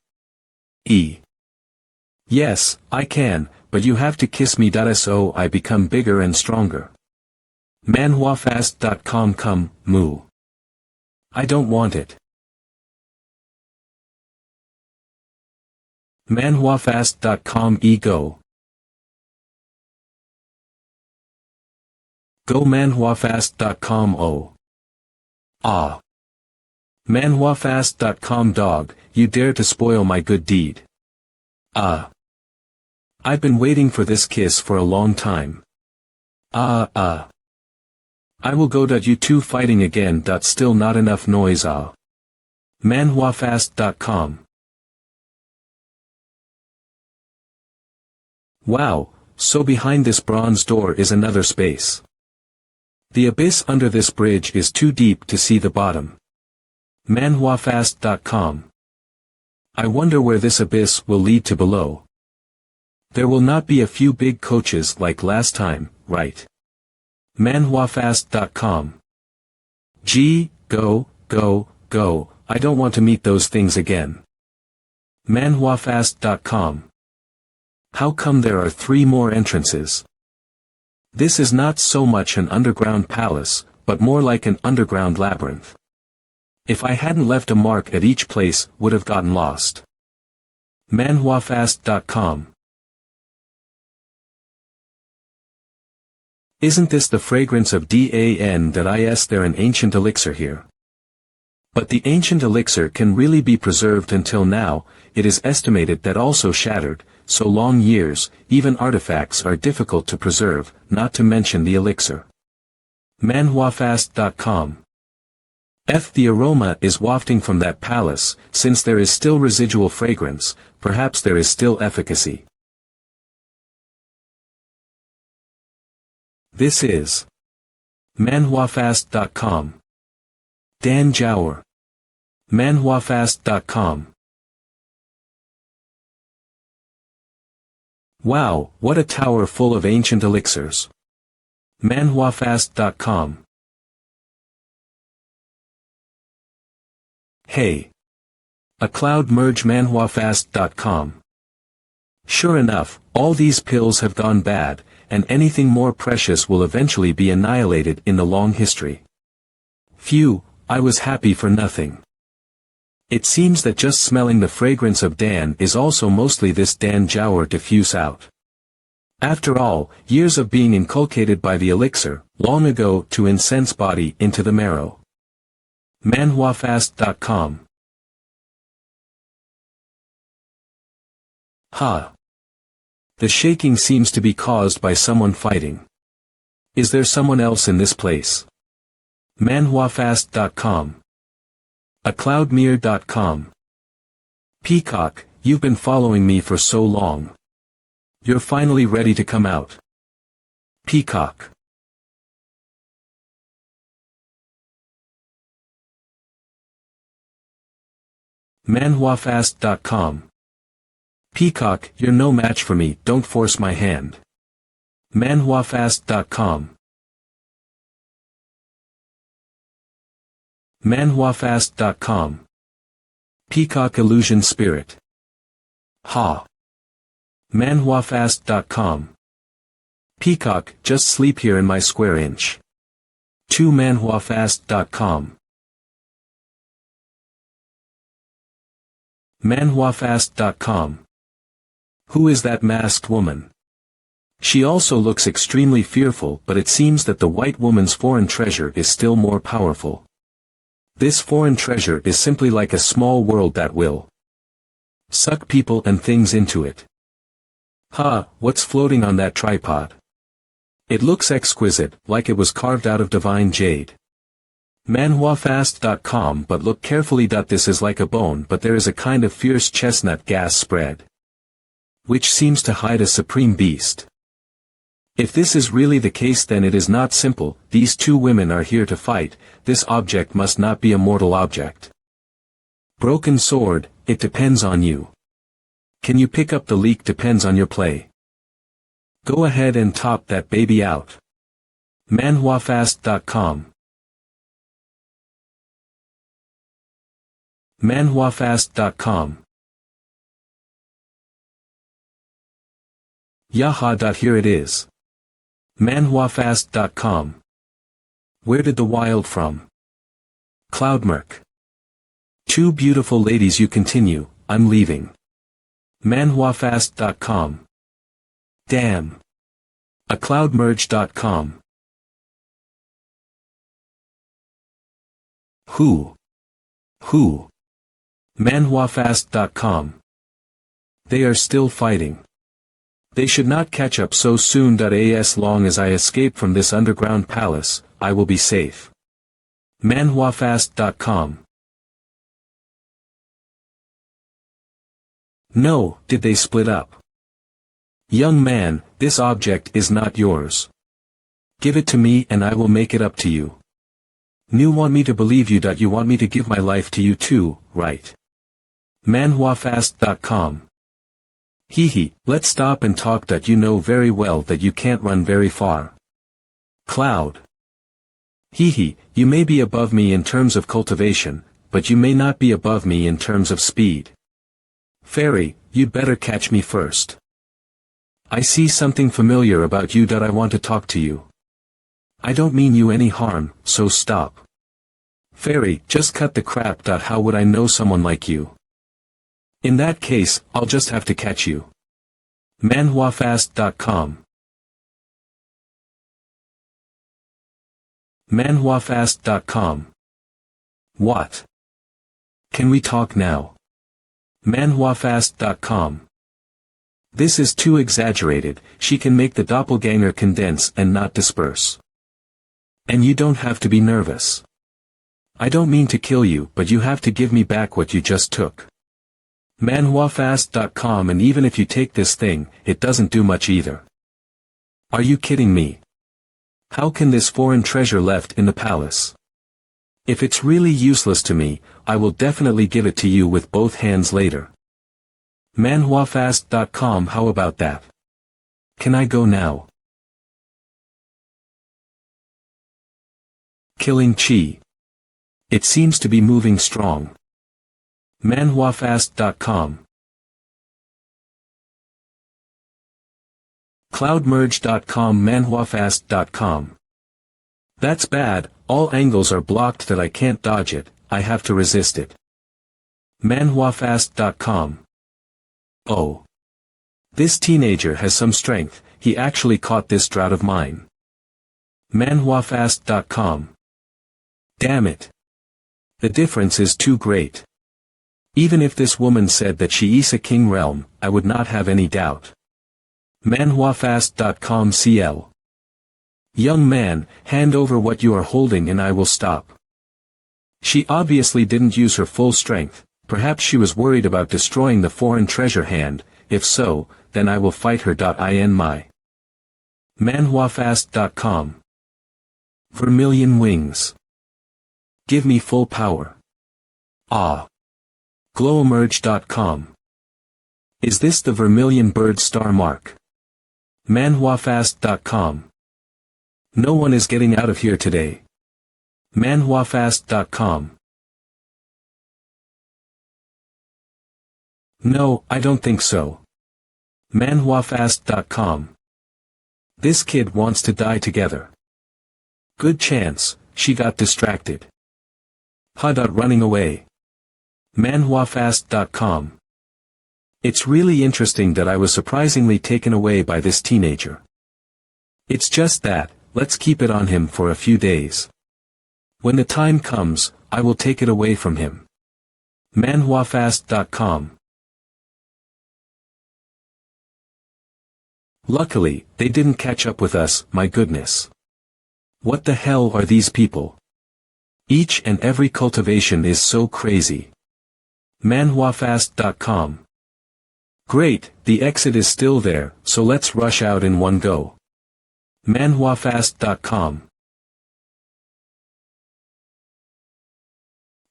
S1: Yes, I can, but you have to kiss me. So I become bigger and stronger. manhwafast.com. Come, moo. I don't want it. manhwafast.com. Go. Go manhwafast.com. Oh. Ah. manhwafast.com. Dog, you dare to spoil my good deed. I've been waiting for this kiss for a long time. I will go. You two fighting again. Still not enough noise. manhwafast.com. Wow, so behind this bronze door is another space. The abyss under this bridge is too deep to see the bottom. manhwafast.com. I wonder where this abyss will lead to below. There will not be a few big coaches like last time, right? manhwafast.com. Gee, go, I don't want to meet those things again. manhwafast.com. How come there are 3 more entrances? This is not so much an underground palace, but more like an underground labyrinth. If I hadn't left a mark at each place, would have gotten lost. manhwafast.com. Isn't this the fragrance of Dan that is there an ancient elixir here? But the ancient elixir can really be preserved until now, it is estimated that also shattered, so long years, even artifacts are difficult to preserve, not to mention the elixir. manhwafast.com. The aroma is wafting from that palace, since there is still residual fragrance, perhaps there is still efficacy. This is manhwafast.com. Dan Jower. manhwafast.com. Wow, what a tower full of ancient elixirs. manhwafast.com. Hey. A cloud merge manhwafast.com. Sure enough, all these pills have gone bad, and anything more precious will eventually be annihilated in the long history. Phew, I was happy for nothing. It seems that just smelling the fragrance of Dan is also mostly this Dan Jower diffuse out. After all, years of being inculcated by the elixir, long ago to incense body into the marrow. manhwafast.com. Ha! The shaking seems to be caused by someone fighting. Is there someone else in this place? manhwafast.com. acloudmere.com. Peacock, you've been following me for so long. You're finally ready to come out. Peacock. manhwafast.com. Peacock, you're no match for me, don't force my hand. manhwafast.com. manhwafast.com. Peacock illusion spirit. Ha. manhwafast.com. Peacock, just sleep here in my square inch. To manhwafast.com. manhwafast.com. Who is that masked woman? She also looks extremely fearful, but it seems that the white woman's foreign treasure is still more powerful. This foreign treasure is simply like a small world that will suck people and things into it. Ha, what's floating on that tripod? It looks exquisite, like it was carved out of divine jade. manhwafast.com. But look carefully. This is like a bone, but there is a kind of fierce chestnut gas spread, which seems to hide a supreme beast. If this is really the case, then it is not simple. These 2 women are here to fight. This object must not be a mortal object. Broken sword, it depends on you. Can you pick up the leak? Depends on your play. Go ahead and top that baby out. manhwafast.com. manhwafast.com. Yaha. Here it is. manhwafast.com. Where did the wild from? Cloudmerc. 2 beautiful ladies. You continue, I'm leaving. manhwafast.com. Damn. acloudmerge.com. Who? manhwafast.com. They are still fighting. They should not catch up so soon. As long as I escape from this underground palace, I will be safe. manhwafast.com. No, did they split up? Young man, this object is not yours. Give it to me and I will make it up to you. You want me to believe you. You want me to give my life to you too, right? manhwafast.com. Hee hee, let's stop and talk. You know very well that you can't run very far. Cloud. Hee hee, you may be above me in terms of cultivation, but you may not be above me in terms of speed. Fairy, you'd better catch me first. I see something familiar about you. I want to talk to you. I don't mean you any harm, so stop. Fairy, just cut the crap. How would I know someone like you? In that case, I'll just have to catch you. manhwafast.com. manhwafast.com. What? Can we talk now? manhwafast.com. This is too exaggerated. She can make the doppelganger condense and not disperse. And you don't have to be nervous. I don't mean to kill you, but you have to give me back what you just took. manhwafast.com. And even if you take this thing, it doesn't do much either. Are you kidding me? How can this foreign treasure left in the palace? If it's really useless to me, I will definitely give it to you with both hands later. manhwafast.com. How about that? Can I go now? Killing Chi. It seems to be moving strong. manhwafast.com. cloudmerge.com. manhwafast.com. That's bad, all angles are blocked. That I can't dodge it, I have to resist it. manhwafast.com. Oh. This teenager has some strength, he actually caught this drought of mine. manhwafast.com. Damn it. The difference is too great. Even if this woman said that she is a king realm, I would not have any doubt. manhwafast.com. CL. Young man, hand over what you are holding and I will stop. She obviously didn't use her full strength, perhaps she was worried about destroying the foreign treasure hand. If so, then I will fight her. In my. manhwafast.com. Vermilion wings. Give me full power. Ah. Glowemerge.com. Is this the vermilion bird star mark? manhwafast.com. No one is getting out of here today. manhwafast.com. No, I don't think so. manhwafast.com. This kid wants to die together. Good chance, she got distracted. Running away. manhwafast.com. It's really interesting that I was surprisingly taken away by this teenager. It's just that, let's keep it on him for a few days. When the time comes, I will take it away from him. manhwafast.com. Luckily, they didn't catch up with us. My goodness. What the hell are these people? Each and every cultivation is so crazy. manhwafast.com. Great, the exit is still there, so let's rush out in one go. manhwafast.com.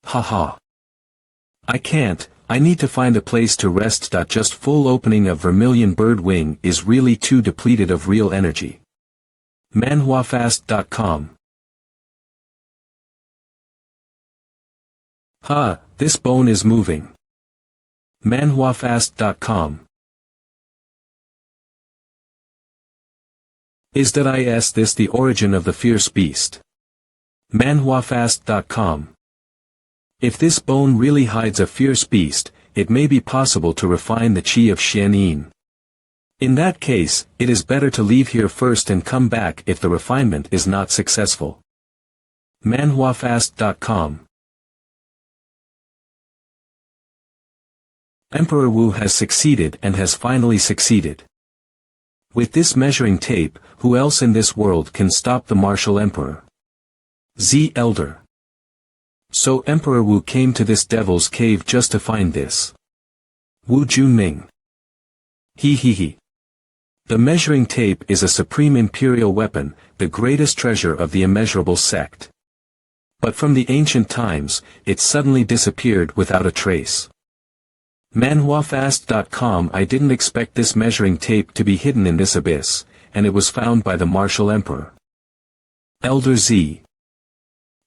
S1: Haha. I can't, I need to find a place to rest. Just full opening of vermilion bird wing is really too depleted of real energy. manhwafast.com. Ha, this bone is moving. manhwafast.com. Is this the origin of the fierce beast? manhwafast.com. If this bone really hides a fierce beast, it may be possible to refine the chi of Xianyin. In that case, it is better to leave here first and come back if the refinement is not successful. manhwafast.com. Emperor Wu has succeeded and has finally succeeded. With this measuring tape, who else in this world can stop the martial emperor? Z Elder. So Emperor Wu came to this devil's cave just to find this. Wu Junming. He. The measuring tape is a supreme imperial weapon, the greatest treasure of the immeasurable sect. But from the ancient times, it suddenly disappeared without a trace. MANHWAfast.com. I didn't expect this measuring tape to be hidden in this abyss, and it was found by the martial emperor. Elder Z.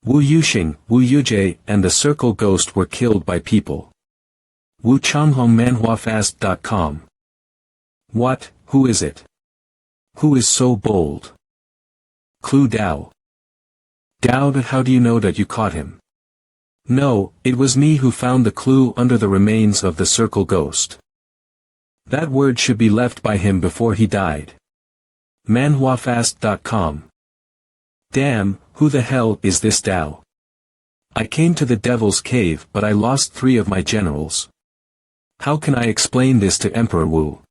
S1: Wu Yuxing, Wu Yujie, and the Circle Ghost were killed by people. Wu Changhong. MANHWAfast.com. What? Who is it? Who is so bold? Clue Dao. Dao, how do you know that you caught him? No, it was me who found the clue under the remains of the Circle Ghost. That word should be left by him before he died. MANHWAfast.com. Damn, who the hell is this Dao? I came to the Devil's Cave but I lost 3 of my generals. How can I explain this to Emperor Wu?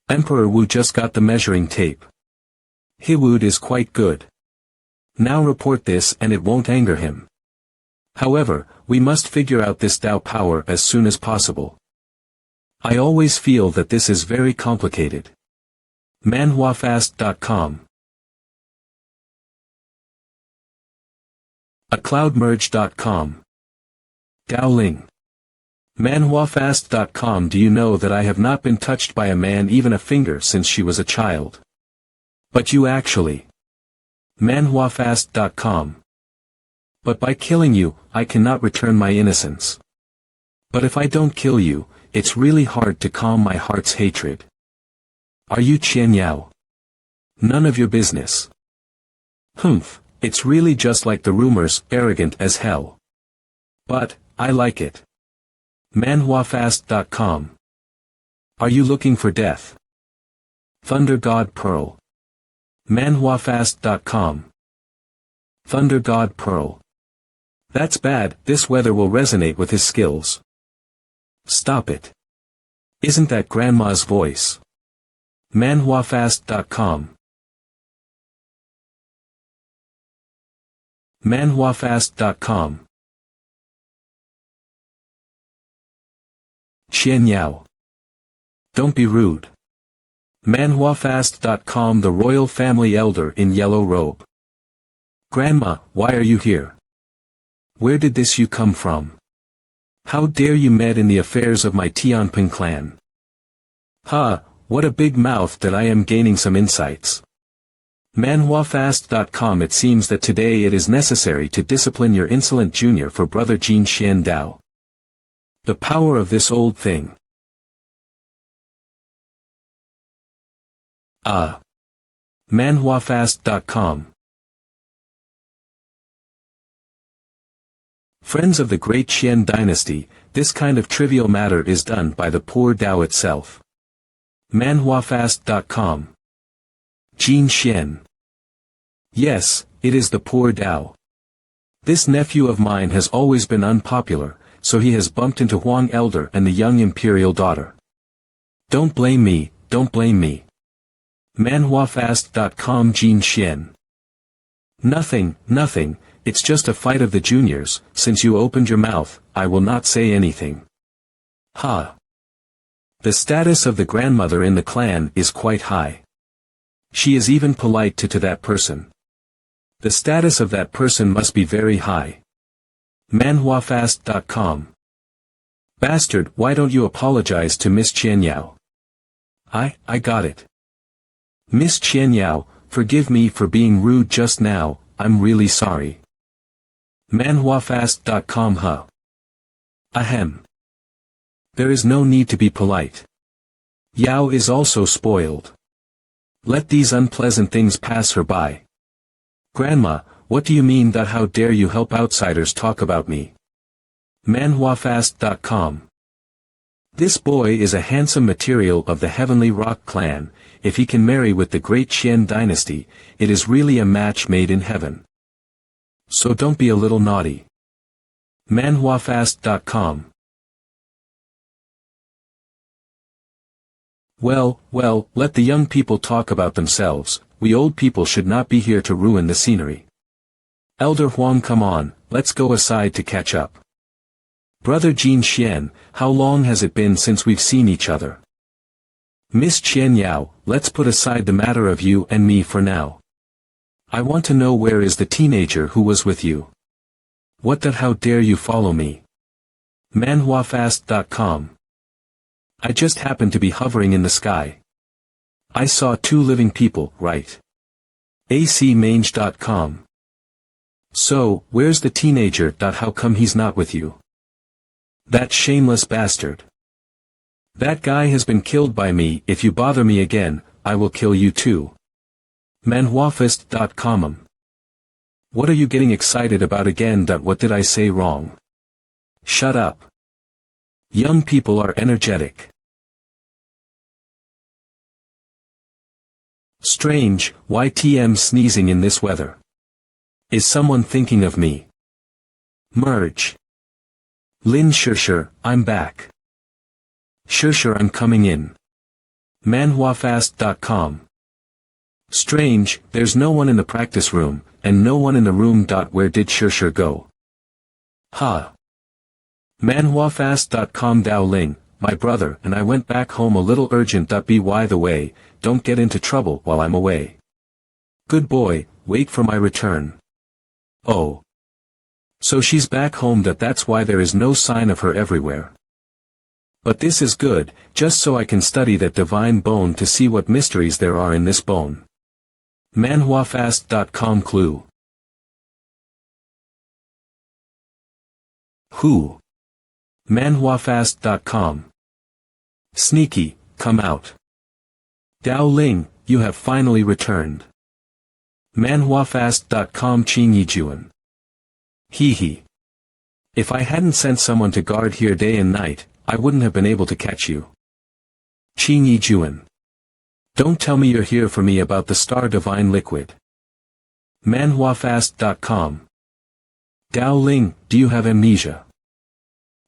S1: Emperor Wu just got the measuring tape. Hiwood is quite good. Now report this and it won't anger him. However, we must figure out this Dao power as soon as possible. I always feel that this is very complicated. MANHWAfast.com. acloudmerge.com. Daoling. MANHWAfast.com. Do you know that I have not been touched by a man even a finger since she was a child? But you actually. MANHWAfast.com. But by killing you, I cannot return my innocence. But if I don't kill you, it's really hard to calm my heart's hatred. Are you Qian Yao? None of your business. Humph, it's really just like the rumors, arrogant as hell. But, I like it. MANHWAfast.com. Are you looking for death? Thunder God Pearl. MANHWAfast.com. Thunder God Pearl. That's bad, this weather will resonate with his skills. Stop it. Isn't that Grandma's voice? MANHWAfast.com. MANHWAfast.com. Qian Yao. Don't be rude. MANHWAfast.com. The royal family elder in yellow robe. Grandma, why are you here? Where did this you come from? How dare you meddle in the affairs of my Tianping clan? Ha, what a big mouth that I am gaining some insights. MANHWAfast.com. It seems that today it is necessary to discipline your insolent junior for brother Jin Xian Dao. The power of this old thing. MANHWAfast.com. Friends of the great Qian dynasty, this kind of trivial matter is done by the poor Dao itself. MANHWAfast.com. Jin Xian. Yes, it is the poor Dao. This nephew of mine has always been unpopular, so he has bumped into Huang Elder and the young imperial daughter. Don't blame me, don't blame me. MANHWAfast.com. Jin Xian. Nothing, nothing. It's just a fight of the juniors. Since you opened your mouth, I will not say anything. Ha. The status of the grandmother in the clan is quite high. She is even polite to that person. The status of that person must be very high. MANHWAfast.com. Bastard, why don't you apologize to Miss Qian Yao? I got it. Miss Qian Yao, forgive me for being rude just now, I'm really sorry. MANHWAfast.com. Huh. Ahem. There is no need to be polite. Yao is also spoiled. Let these unpleasant things pass her by. Grandma, what do you mean that how dare you help outsiders talk about me? MANHWAfast.com. This boy is a handsome material of the Heavenly Rock clan. If he can marry with the great Qian dynasty, it is really a match made in heaven. So don't be a little naughty. MANHWAfast.com. Well, let the young people talk about themselves, we old people should not be here to ruin the scenery. Elder Huang, come on, let's go aside to catch up. Brother Jin Xian, how long has it been since we've seen each other? Miss Qian Yao, let's put aside the matter of you and me for now. I want to know where is the teenager who was with you. What that how dare you follow me? MANHWAfast.com. I just happened to be hovering in the sky. I saw two living people, right? acmange.com. So, where's the teenager? How come he's not with you? That shameless bastard. That guy has been killed by me. If you bother me again, I will kill you too. manhwafist.com. What are you getting excited about again? What did I say wrong? Shut up. Young people are energetic. Strange, YTM sneezing in this weather. Is someone thinking of me? Merge. Lin Sure, I'm back. Sure, I'm coming in. manhwafast.com. Strange, there's no one in the practice room, and no one in the room. Where did Sure go? Ha. manhwafast.com. Dao Ling, my brother and I went back home a little urgent. By the way, don't get into trouble while I'm away. Good boy, wait for my return. Oh. So she's back home. That's why there is no sign of her everywhere. But this is good, just so I can study that divine bone to see what mysteries there are in this bone. manhwafast.com. Clue. Who? manhwafast.com. Sneaky, come out. Dao Ling, you have finally returned. manhwafast.com. Qingyijuan. Hee hee. If I hadn't sent someone to guard here day and night, I wouldn't have been able to catch you. Qingyijuan. Don't tell me you're here for me about the star divine liquid. manhwafast.com. Dao Ling, do you have amnesia?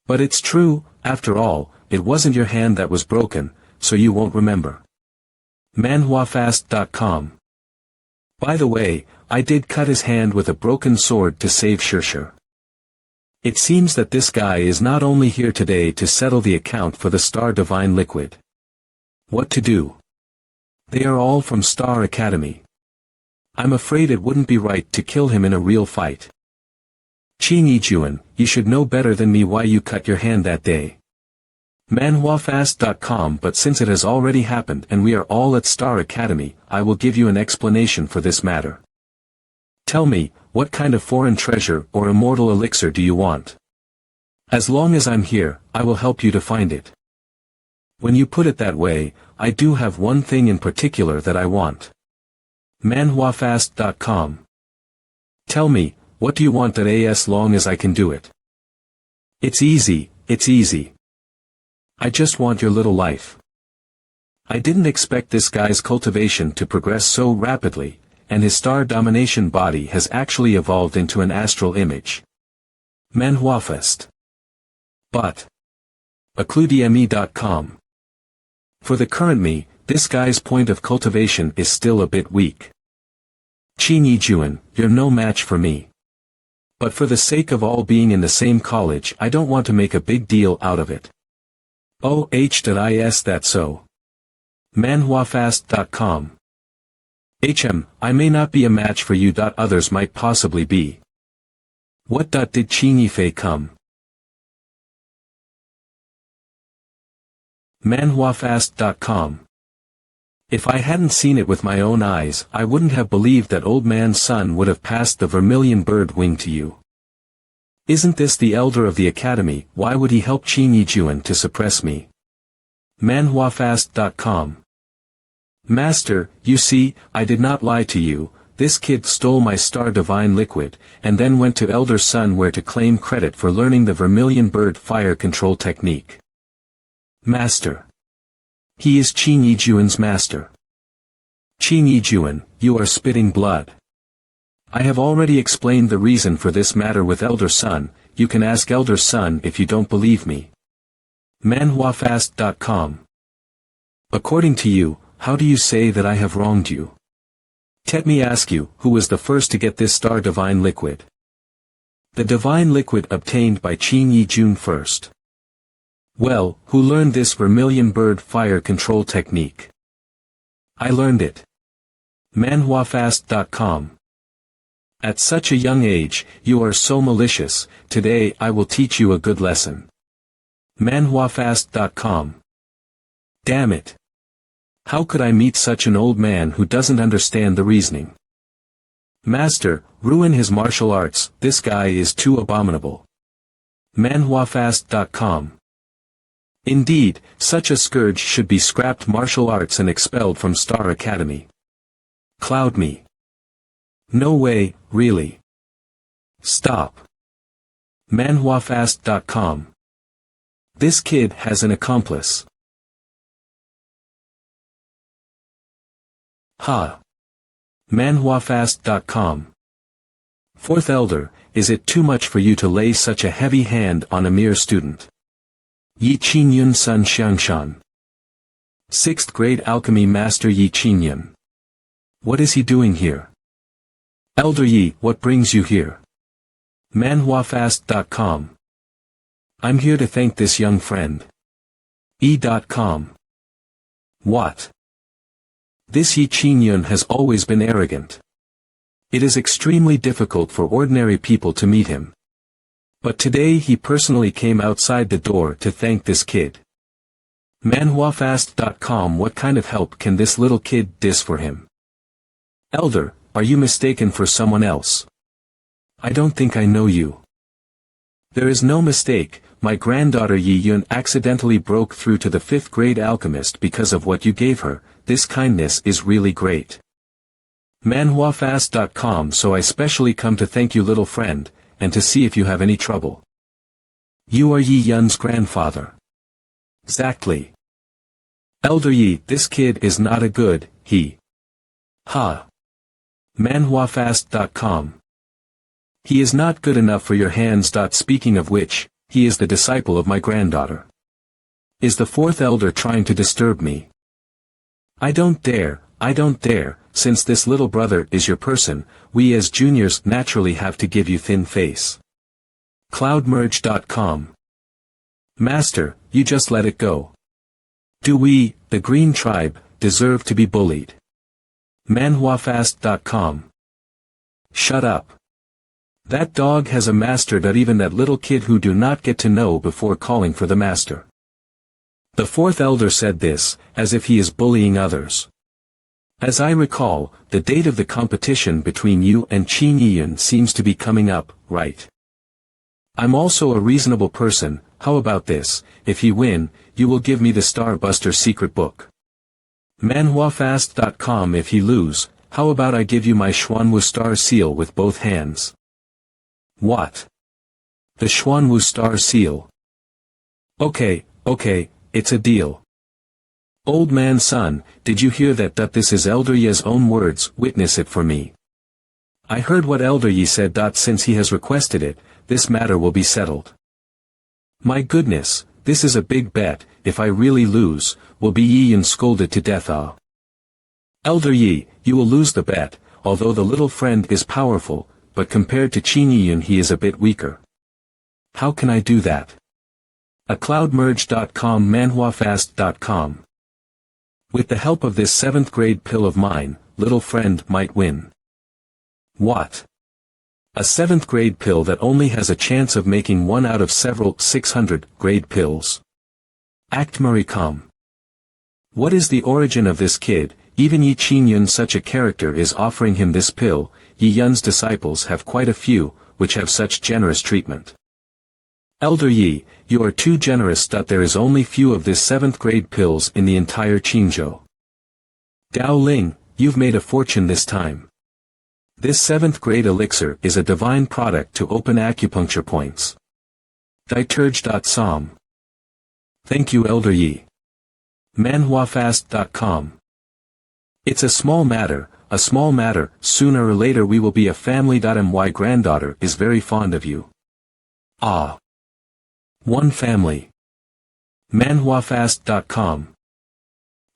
S1: But it's true, after all, it wasn't your hand that was broken, so you won't remember. manhwafast.com. By the way, I did cut his hand with a broken sword to save Sure. It seems that this guy is not only here today to settle the account for the Star Divine Liquid. What to do? They are all from Star Academy. I'm afraid it wouldn't be right to kill him in a real fight. Qingyijuan, you should know better than me why you cut your hand that day. manhwafast.com. But since it has already happened and we are all at Star Academy, I will give you an explanation for this matter. Tell me, what kind of foreign treasure or immortal elixir do you want? As long as I'm here, I will help you to find it. When you put it that way, I do have one thing in particular that I want. manhwafast.com. Tell me, what do you want? As long as I can do it. It's easy, it's easy. I just want your little life. I didn't expect this guy's cultivation to progress so rapidly, and his star domination body has actually evolved into an astral image. MANHWAfest. But. Occludeme.com. For the current me, this guy's point of cultivation is still a bit weak. Qingyijuan, you're no match for me. But for the sake of all being in the same college, I don't want to make a big deal out of it. Is that so? manhwafast.com. I may not be a match for you. Others might possibly be. What? Did Qingyifei come? manhwafast.com. If I hadn't seen it with my own eyes, I wouldn't have believed that old man's son would have passed the vermilion bird wing to you. Isn't this the elder of the academy? Why would he help Qingyijuan to suppress me? manhwafast.com. Master, you see, I did not lie to you. This kid stole my star divine liquid, and then went to elder son where to claim credit for learning the vermilion bird fire control technique. Master. He is Qingyijuan's master. Qingyijuan, you are spitting blood. I have already explained the reason for this matter with elder son. You can ask elder son if you don't believe me. manhwafast.com. According to you, how do you say that I have wronged you? Let me ask you, who was the first to get this star divine liquid? The divine liquid obtained by Qingyijuan first. Well, who learned this vermilion bird fire control technique? I learned it. manhwafast.com. At such a young age, you are so malicious. Today I will teach you a good lesson. manhwafast.com. Damn it. How could I meet such an old man who doesn't understand the reasoning? Master, ruin his martial arts, this guy is too abominable. MANHWAfast.com. Indeed, such a scourge should be scrapped martial arts and expelled from Star Academy. Cloud me. No way, really. Stop. MANHWAfast.com. This kid has an accomplice. Ha. MANHWAfast.com. Fourth Elder, is it too much for you to lay such a heavy hand on a mere student? Yi Qingyun Sun Xiangshan. 6th grade alchemy master Yi Qingyun. What is he doing here? Elder Yi, what brings you here? MANHWAfast.com. I'm here to thank this young friend. E.com. What? This Yi Qingyun has always been arrogant. It is extremely difficult for ordinary people to meet him. But today he personally came outside the door to thank this kid. MANHWAfast.com. What kind of help can this little kid diss for him? Elder, are you mistaken for someone else? I don't think I know you. There is no mistake, my granddaughter Yi Yun accidentally broke through to the 5th grade alchemist because of what you gave her. This kindness is really great. MANHWAfast.com. So I specially come to thank you, little friend, and to see if you have any trouble. You are Yi Yun's grandfather. Exactly. Elder Yi, this kid is not a good, he. Ha. MANHWAfast.com. He is not good enough for your hands. Speaking of which, he is the disciple of my granddaughter. Is the 4th elder trying to disturb me? I don't dare, since this little brother is your person, we as juniors naturally have to give you thin face. Cloudmerge.com. Master, you just let it go. Do we, the Green Tribe, deserve to be bullied? MANHWAfast.com. Shut up. That dog has a master. Even that little kid who do not get to know before calling for the master. The 4th elder said this, as if he is bullying others. As I recall, the date of the competition between you and Qin Yiyun seems to be coming up, right? I'm also a reasonable person. How about this? If he win, you will give me the Starbuster secret book. MANHWAfast.com. If he lose, how about I give you my Xuanwu star seal with both hands? What? The Xuanwu star seal. Okay, it's a deal. Old man son, did you hear that? This is Elder Yi's own words, witness it for me. I heard what Elder Yi said. Since he has requested it, this matter will be settled. My goodness, this is a big bet. If I really lose, will be Yi Yun scolded to death. Elder Yi, you will lose the bet, although the little friend is powerful, but compared to Qin Yiyun he is a bit weaker. How can I do that? Cloudmerge.com. MANHWAfast.com. With the help of this 7th grade pill of mine, little friend might win. What? A 7th grade pill that only has a chance of making one out of several 600 grade pills. Actmaricom. What is the origin of this kid? Even Yi Qingyun, such a character, is offering him this pill. Yi Yun's disciples have quite a few, which have such generous treatment. Elder Yi, you are too generous. There is only few of this 7th grade pills in the entire Qingzhou. Dao Ling, you've made a fortune this time. This 7th grade elixir is a divine product to open acupuncture points. Diturge.som. Thank you, Elder Yi. MANHWAfast.com. It's a small matter, sooner or later we will be a family. My granddaughter is very fond of you. Ah. One family. MANHWAfast.com.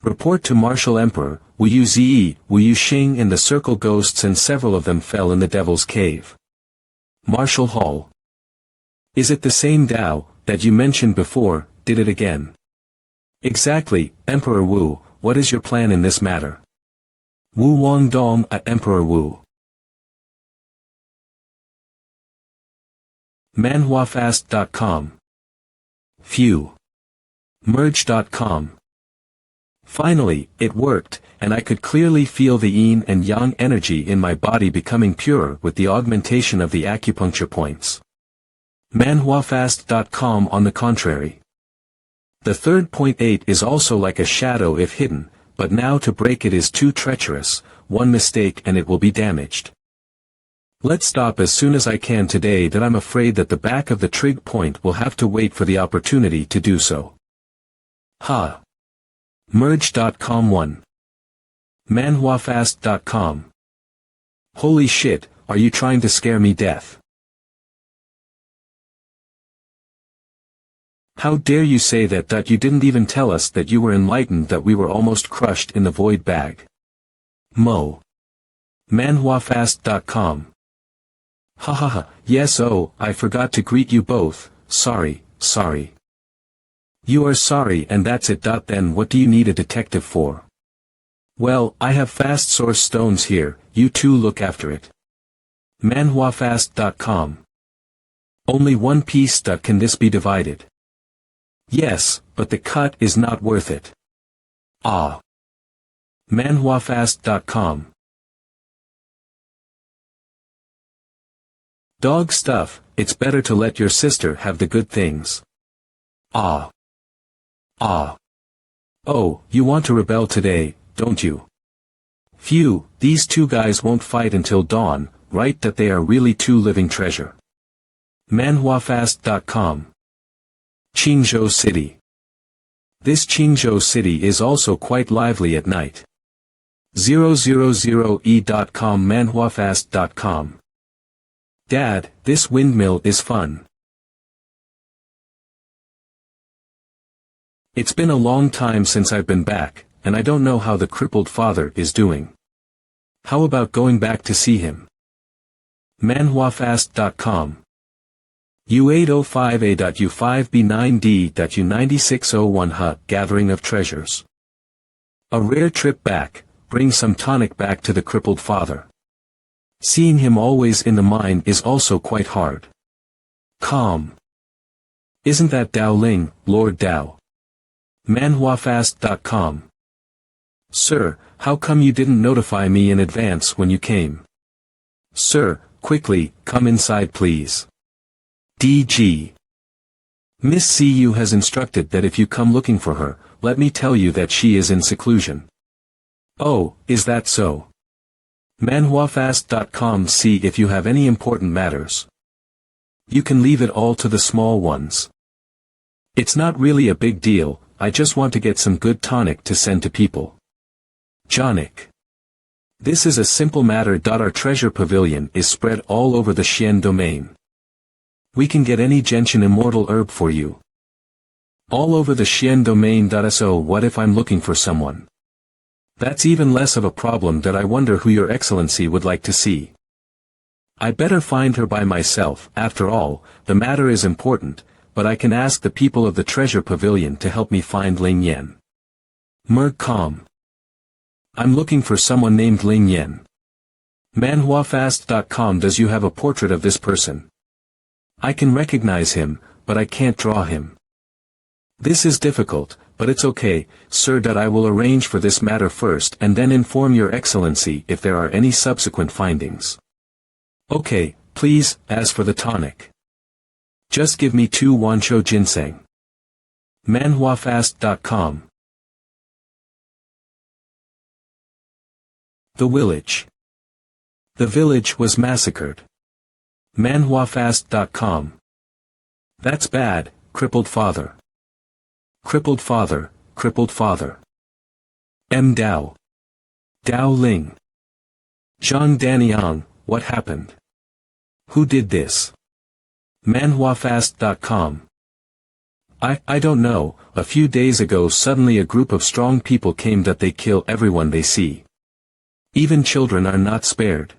S1: Report to Martial Emperor, Wu Yu Zi, Wu Yu Xing and the Circle Ghosts, and several of them fell in the Devil's Cave. Martial Hall. Is it the same Dao that you mentioned before? Did it again? Exactly, Emperor Wu, what is your plan in this matter? Wu Wang Dong at Emperor Wu. MANHWAfast.com. Phew. Merge.com. Finally, it worked, and I could clearly feel the yin and yang energy in my body becoming purer with the augmentation of the acupuncture points. MANHWAfast.com on the contrary. The third point 8 is also like a shadow if hidden, but now to break it is too treacherous, one mistake and it will be damaged. Let's stop as soon as I can today that I'm afraid that the back of the trig point will have to wait for the opportunity to do so. Ha! Merge.com 1. MANHWAfast.com. Holy shit, are you trying to scare me death? How dare you say that you didn't even tell us that you were enlightened, that we were almost crushed in the void bag. Mo. MANHWAfast.com. Hahaha, yes, oh, I forgot to greet you both, sorry. You are sorry and that's it. Then what do you need a detective for? Well, I have fast source stones here, you two look after it. MANHWAfast.com. Only one piece. Can this be divided? Yes, but the cut is not worth it. Ah. MANHWAfast.com. Dog stuff, it's better to let your sister have the good things. Ah. Ah. Oh, you want to rebel today, don't you? Phew, these two guys won't fight until dawn, right? That they are really two living treasure. MANHWAfast.com. Qingzhou City. This Qingzhou City is also quite lively at night. 000e.com. MANHWAfast.com. Dad, this windmill is fun. It's been a long time since I've been back, and I don't know how the crippled father is doing. How about going back to see him? MANHWAfast.com. U805A.U5B9D.U9601 Gathering of Treasures. A rare trip back, bring some tonic back to the crippled father. Seeing him always in the mind is also quite hard. Calm. Isn't that Dao Ling, Lord Dao? MANHWAfast.com. Sir, how come you didn't notify me in advance when you came? Sir, quickly, come inside please. DG. Miss CU has instructed that if you come looking for her, let me tell you that she is in seclusion. Oh, is that so? MANHWAfast.com. See if you have any important matters. You can leave it all to the small ones. It's not really a big deal, I just want to get some good tonic to send to people. Jonic. This is a simple matter. Our treasure pavilion is spread all over the Xian domain. We can get any gentian immortal herb for you. All over the Xian domain. So what if I'm looking for someone? That's even less of a problem. I wonder who your excellency would like to see. I better find her by myself. After all, the matter is important, but I can ask the people of the treasure pavilion to help me find Ling Yen. Mercom. I'm looking for someone named Ling Yen. MANHWAfast.com. Does you have a portrait of this person? I can recognize him, but I can't draw him. This is difficult, but it's okay, sir. I will arrange for this matter first and then inform your excellency if there are any subsequent findings. Okay, please. As for the tonic, just give me 2 wancho ginseng. MANHWAfast.com. The village. The village was massacred. MANHWAfast.com. That's bad, crippled father. Crippled father, crippled father. M. Dao. Dao Ling. Zhang Daniang, what happened? Who did this? MANHWAfast.com. I don't know. A few days ago suddenly a group of strong people came that they kill everyone they see. Even children are not spared.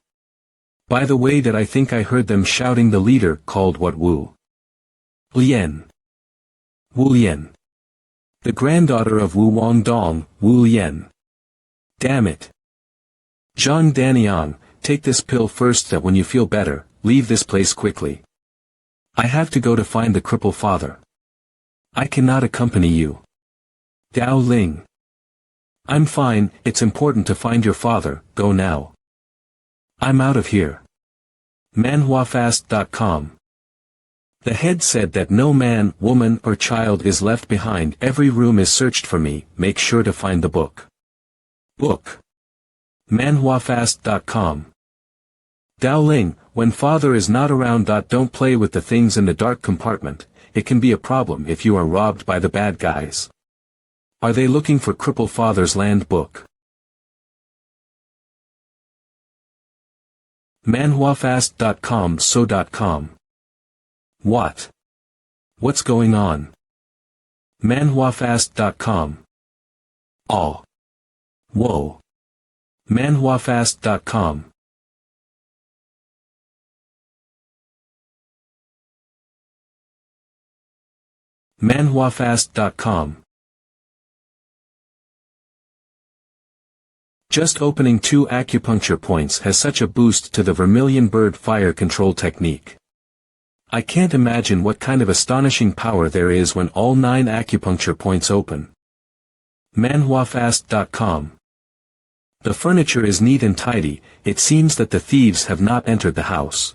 S1: By the way, I think I heard them shouting the leader called what Wu Lian. Wu Lian. The granddaughter of Wu Wangdong, Wu Lian. Damn it. Zhang Daniang, take this pill first. That when you feel better, leave this place quickly. I have to go to find the crippled father. I cannot accompany you. Dao Ling. I'm fine, it's important to find your father, go now. I'm out of here. MANHWAfast.com. The head said that no man, woman, or child is left behind. Every room is searched for me. Make sure to find the book. Book. MANHWAfast.com. Dowling, when father is not around. Don't play with the things in the dark compartment. It can be a problem if you are robbed by the bad guys. Are they looking for cripple father's land book? MANHWAfast.com. So.com. What? What's going on? MANHWAfast.com. Oh. Whoa. MANHWAfast.com. MANHWAfast.com. Just opening 2 acupuncture points has such a boost to the vermilion bird fire control technique. I can't imagine what kind of astonishing power there is when all 9 acupuncture points open. MANHWAfast.com. The furniture is neat and tidy. It seems that the thieves have not entered the house.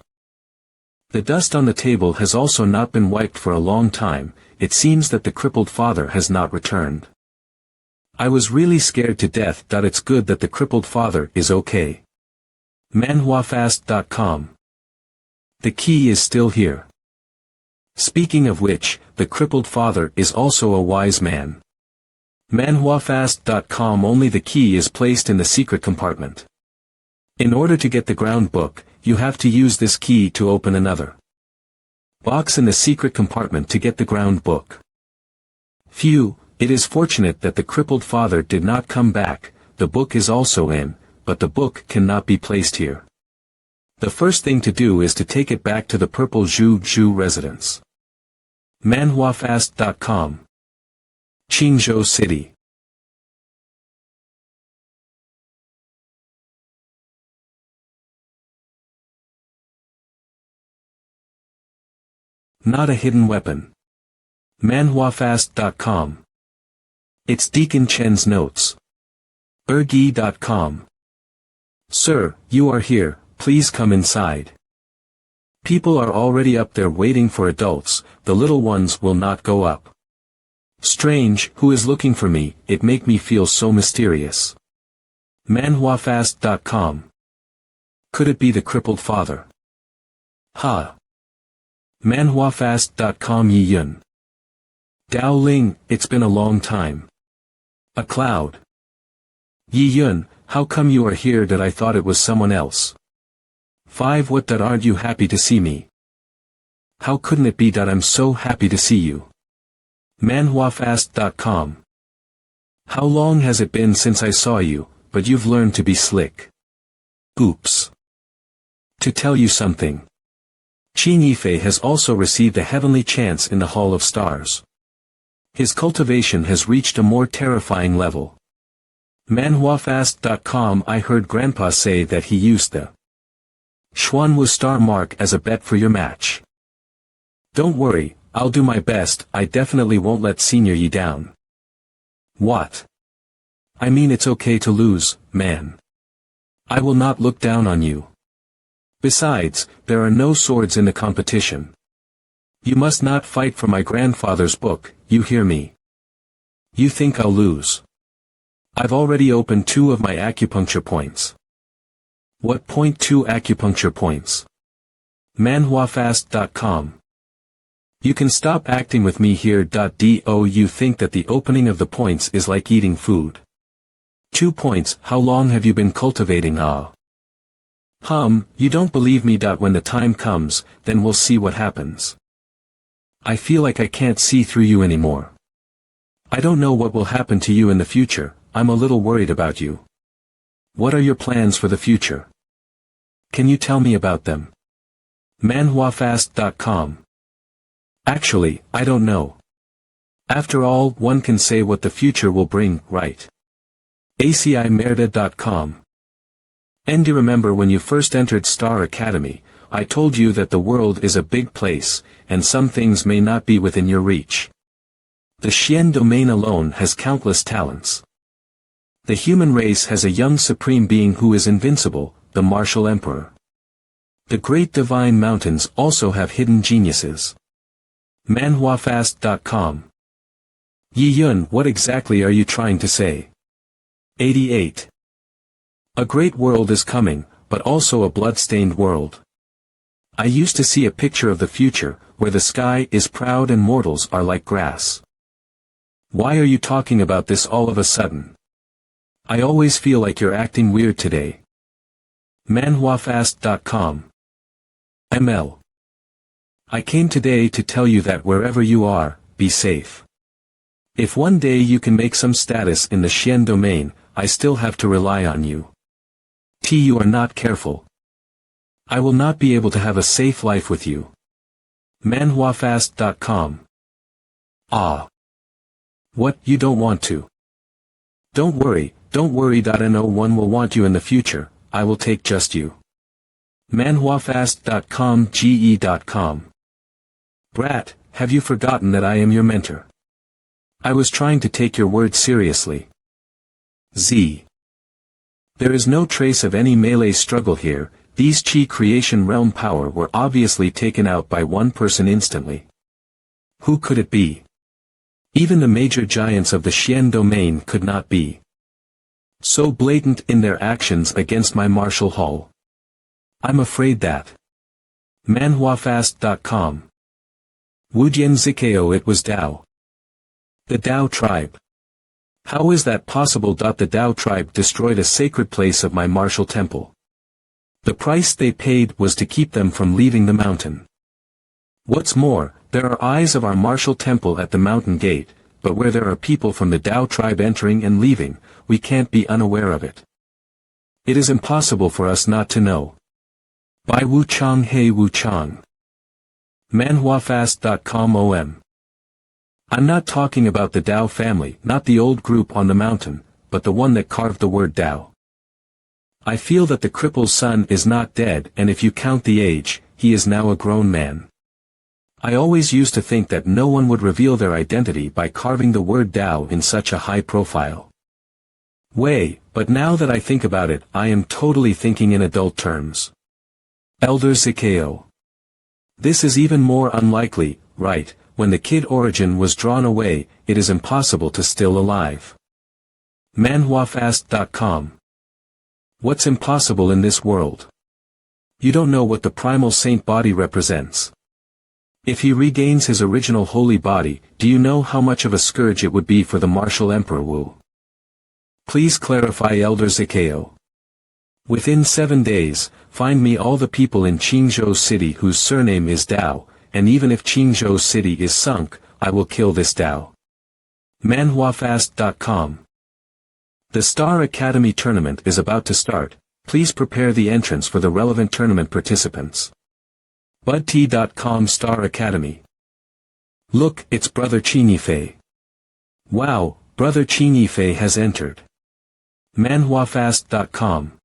S1: The dust on the table has also not been wiped for a long time. It seems that the crippled father has not returned. I was really scared to death. It's good that the crippled father is okay. MANHWAfast.com. The key is still here. Speaking of which, the crippled father is also a wise man. MANHWAfast.com. Only the key is placed in the secret compartment. In order to get the ground book, you have to use this key to open another box in the secret compartment to get the ground book. Phew, it is fortunate that the crippled father did not come back. The book is also in, but the book cannot be placed here. The first thing to do is to take it back to the Purple Zhu residence. MANHWAfast.com. Qingzhou City. Not a hidden weapon. MANHWAfast.com. It's Deacon Chen's notes. Ergi.com. Sir, you are here, please come inside. People are already up there waiting for adults, the little ones will not go up. Strange, who is looking for me? It make me feel so mysterious. MANHWAfast.com. Could it be the crippled father? Ha. MANHWAfast.com. Yi Yun. Dao Ling, it's been a long time. A cloud. Yi Yun, how come you are here? I thought it was someone else. 5. What? Aren't you happy to see me? How couldn't it be? I'm so happy to see you. MANHWAfast.com. How long has it been since I saw you, but you've learned to be slick. Oops. To tell you something. Qin Yifei has also received a heavenly chance in the Hall of Stars. His cultivation has reached a more terrifying level. MANHWAfast.com. I heard Grandpa say that he used the Xuanwu star mark as a bet for your match. Don't worry, I'll do my best. I definitely won't let Senior Yi down. What? I mean, it's okay to lose, man. I will not look down on you. Besides, there are no swords in the competition. You must not fight for my grandfather's book, you hear me? You think I'll lose? I've already opened 2 of my acupuncture points. What point? 2 acupuncture points? MANHWAfast.com. You can stop acting with me here. Do you think that the opening of the points is like eating food? 2 points. How long have you been cultivating? You don't believe me. When the time comes, then we'll see what happens. I feel like I can't see through you anymore. I don't know what will happen to you in the future. I'm a little worried about you. What are your plans for the future? Can you tell me about them? MANHWAfast.com. Actually, I don't know. After all, one can say what the future will bring, right? ACImerda.com. And do you remember when you first entered Star Academy, I told you that the world is a big place, and some things may not be within your reach. The Xian domain alone has countless talents. The human race has a young supreme being who is invincible, the martial emperor. The great divine mountains also have hidden geniuses. MANHWAfast.com. Yi Yun, what exactly are you trying to say? 88. A great world is coming, but also a blood-stained world. I used to see a picture of the future, where the sky is proud and mortals are like grass. Why are you talking about this all of a sudden? I always feel like you're acting weird today. MANHWAfast.com. ML. I came today to tell you that wherever you are, be safe. If one day you can make some status in the Xian domain, I still have to rely on you. You are not careful. I will not be able to have a safe life with you. MANHWAfast.com. Ah. What, you don't want to? Don't worry. No one will want you in the future, I will take just you. MANHWAfast.com ge.com. Brat, have you forgotten that I am your mentor? I was trying to take your words seriously. Z. There is no trace of any melee struggle here, these Qi creation realm power were obviously taken out by one person instantly. Who could it be? Even the major giants of the Xian domain could not be so blatant in their actions against my martial hall. I'm afraid that. MANHWAfast.com. Wujian Zikao, it was Dao. The Dao tribe. How is that possible? The Dao tribe destroyed a sacred place of my martial temple. The price they paid was to keep them from leaving the mountain. What's more, there are eyes of our martial temple at the mountain gate, but where there are people from the Dao tribe entering and leaving, we can't be unaware of it. It is impossible for us not to know. By Wu Chang He Wu Chang. MANHWAfast.com OM. I'm not talking about the Dao family, not the old group on the mountain, but the one that carved the word Dao. I feel that the cripple's son is not dead, and if you count the age, he is now a grown man. I always used to think that no one would reveal their identity by carving the word Dao in such a high profile way, but now that I think about it, I am totally thinking in adult terms. Elder Zikao. This is even more unlikely, right? When the kid origin was drawn away, it is impossible to still alive. MANHWAfast.com. What's impossible in this world? You don't know what the primal saint body represents. If he regains his original holy body, do you know how much of a scourge it would be for the martial emperor Wu? Please clarify, Elder Zikao. Within 7 days, find me all the people in Qingzhou City whose surname is Dao, and even if Qingzhou City is sunk, I will kill this Dao. MANHWAfast.com. The Star Academy tournament is about to start, please prepare the entrance for the relevant tournament participants. BudT.com Star Academy. Look, it's Brother Qingyifei. Wow, Brother Qingyifei has entered. MANHWAfast.com.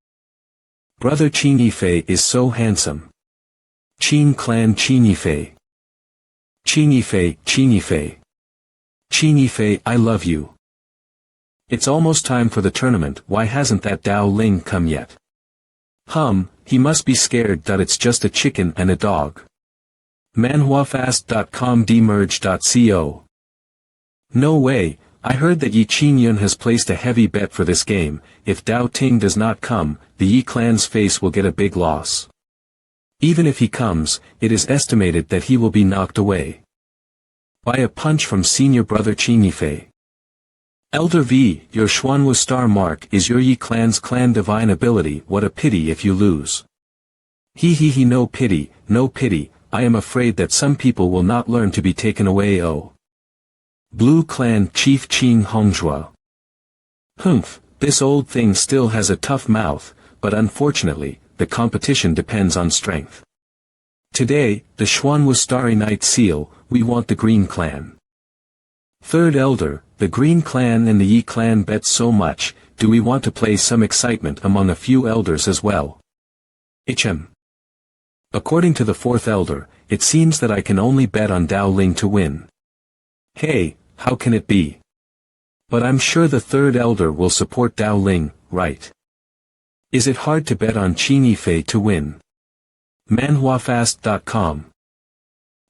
S1: Brother Qingyifei is so handsome. Qin Clan Qingyifei. Qingyifei, Qingyifei. Qingyifei, I love you. It's almost time for the tournament, why hasn't that Dao Ling come yet? He must be scared that it's just a chicken and a dog. MANHWAfast.com demerge.co. No way, I heard that Yi Qingyun has placed a heavy bet for this game, if Dao Ting does not come, the Yi clan's face will get a big loss. Even if he comes, it is estimated that he will be knocked away by a punch from senior brother Qingyifei. Elder V, your Xuanwu star mark is your Yi clan's clan divine ability, what a pity if you lose. He no pity, I am afraid that some people will not learn to be taken away. Oh. Blue Clan Chief Qing Hongjua. This old thing still has a tough mouth, but unfortunately, the competition depends on strength. Today, the Xuanwu Starry Night Seal, we want the Green Clan. Third Elder, the Green Clan and the Yi Clan bet so much, do we want to play some excitement among a few elders as well? According to the fourth Elder, it seems that I can only bet on Dao Ling to win. Hey, how can it be? But I'm sure the third elder will support Dao Ling, right? Is it hard to bet on Qin Yifei to win? manhwafast.com.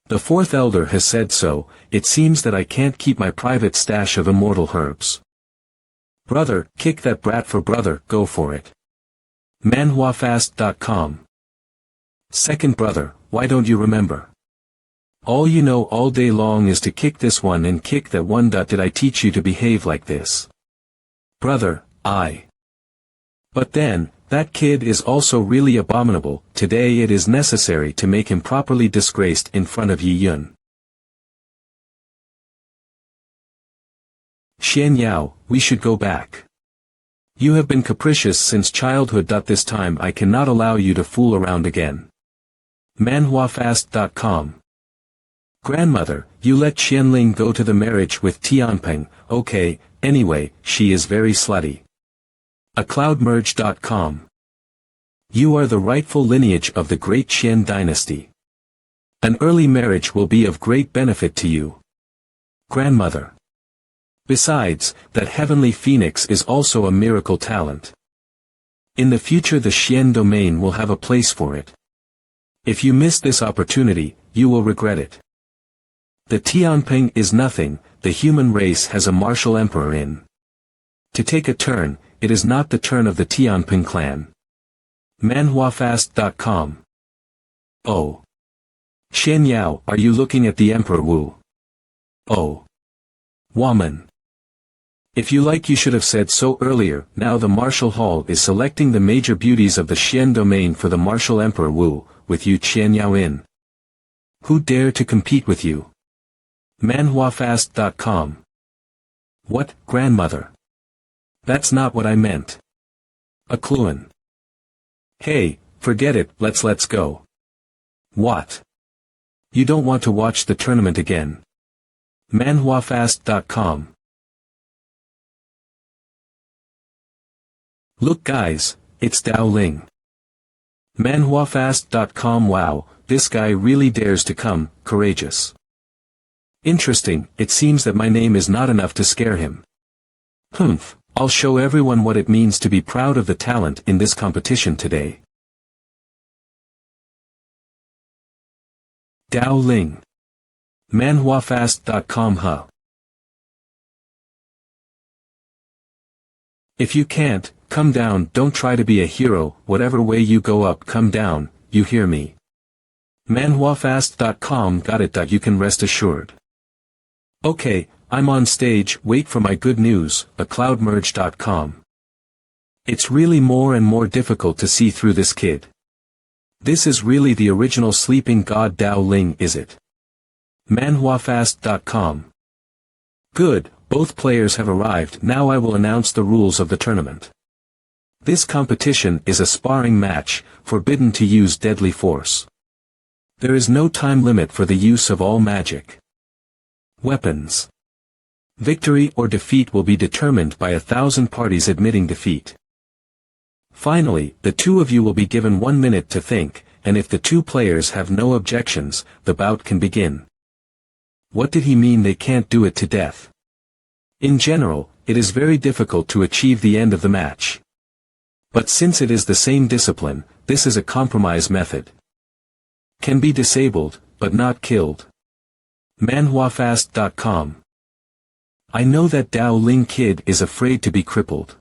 S1: The fourth elder has said so. It seems that I can't keep my private stash of immortal herbs. Brother, kick that brat for brother, go for it. manhwafast.com. Second brother, why don't you remember? All you know all day long is to kick this one and kick that one. Did I teach you to behave like this? Brother, But then, that kid is also really abominable. Today it is necessary to make him properly disgraced in front of Yi Yun. Xian Yao, we should go back. You have been capricious since childhood. This time I cannot allow you to fool around again. manhwafast.com. Grandmother, you let Qianling go to the marriage with Tianping. Okay, anyway, she is very slutty. acloudmerge.com. You are the rightful lineage of the great Qian dynasty. An early marriage will be of great benefit to you. Grandmother. Besides, that heavenly phoenix is also a miracle talent. In the future the Xian domain will have a place for it. If you miss this opportunity, you will regret it. The Tianping is nothing. The human race has a martial emperor in. To take a turn, it is not the turn of the Tianping clan. manhwafast.com. Oh. Xian Yao, are you looking at the Emperor Wu? Oh. Woman. If you like, you should have said so earlier. Now the Martial Hall is selecting the major beauties of the Xian domain for the Martial Emperor Wu, with you Qian Yao in. Who dare to compete with you? manhwafast.com. What, grandmother? That's not what I meant. Akluan. Hey, forget it, let's go. What? You don't want to watch the tournament again? manhwafast.com. Look guys, it's Dao Ling. manhwafast.com. Wow, this guy really dares to come, courageous. Interesting, it seems that my name is not enough to scare him. Humph, I'll show everyone what it means to be proud of the talent in this competition today. Dao Ling. manhwafast.com. If you can't, come down. Don't try to be a hero. Whatever way you go up, come down, you hear me? manhwafast.com. Got it. You can rest assured. Okay, I'm on stage. Wait for my good news. acloudmerge.com. It's really more and more difficult to see through this kid. This is really the original sleeping god Dao Ling, is it? manhwafast.com. Good, both players have arrived. Now I will announce the rules of the tournament. This competition is a sparring match, forbidden to use deadly force. There is no time limit for the use of all magic. Weapons. Victory or defeat will be determined by 1,000 parties admitting defeat. Finally, the two of you will be given 1 minute to think, and if the two players have no objections, the bout can begin. What did he mean they can't do it to death? In general, it is very difficult to achieve the end of the match. But since it is the same discipline, this is a compromise method. Can be disabled, but not killed. manhwafast.com. I know that Dao Ling kid is afraid to be crippled.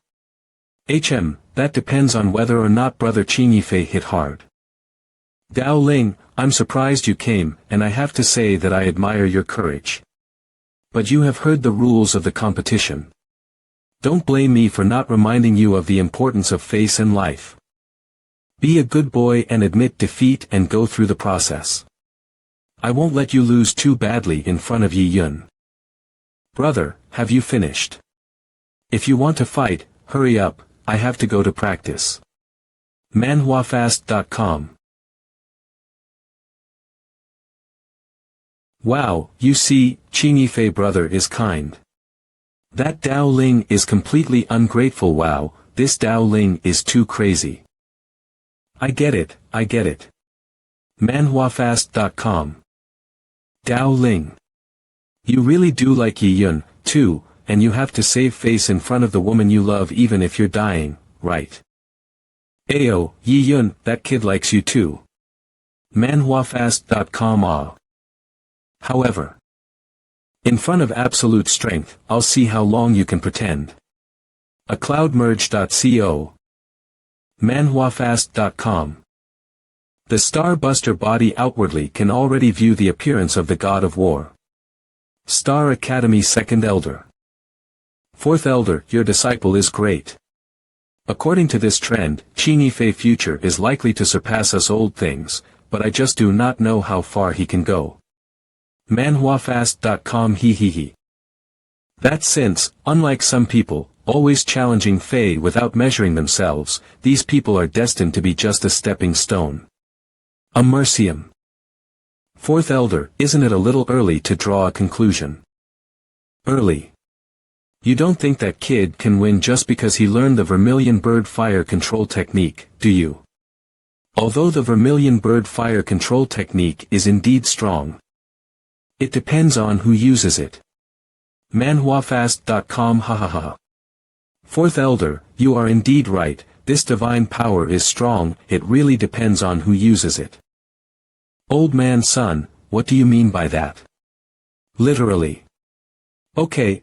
S1: That depends on whether or not brother Qin Yifei hit hard. Dao Ling, I'm surprised you came, and I have to say that I admire your courage. But you have heard the rules of the competition. Don't blame me for not reminding you of the importance of face and life. Be a good boy and admit defeat and go through the process. I won't let you lose too badly in front of Yi Yun. Brother, have you finished? If you want to fight, hurry up, I have to go to practice. manhwafast.com. Wow, you see, Qin Yifei brother is kind. That Dao Ling is completely ungrateful. Wow, this Dao Ling is too crazy. I get it. manhwafast.com. Dao Ling. You really do like Yi Yun, too, and you have to save face in front of the woman you love even if you're dying, right? Ayo, Yi Yun, that kid likes you too. manhwafast.com. However, in front of absolute strength, I'll see how long you can pretend. A cloudmerge.co. manhwafast.com. The Starbuster body outwardly can already view the appearance of the god of war. Star Academy 2nd Elder. 4th Elder, your disciple is great. According to this trend, Qi future is likely to surpass us old things, but I just do not know how far he can go. manhwafast.com. That's since, unlike some people, always challenging Fae without measuring themselves, these people are destined to be just a stepping stone. A mercium. 4th Elder, isn't it a little early to draw a conclusion? Early. You don't think that kid can win just because he learned the Vermilion Bird fire control technique, do you? Although the Vermilion Bird fire control technique is indeed strong, it depends on who uses it. manhwafast.com. 4th Elder, you are indeed right, this divine power is strong, it really depends on who uses it. Old man son, what do you mean by that? Literally. Okay,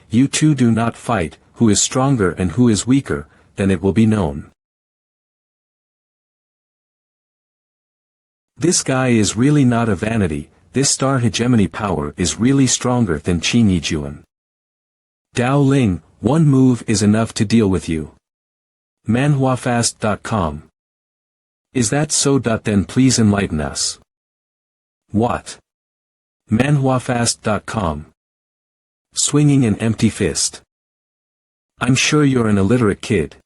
S1: you two do not fight, who is stronger and who is weaker, then it will be known. This guy is really not a vanity, this star hegemony power is really stronger than Qi Juan. Dao Ling, one move is enough to deal with you. manhwafast.com. Is that so? Then please enlighten us. What? manhwafast.com. Swinging an empty fist. I'm sure you're an illiterate kid.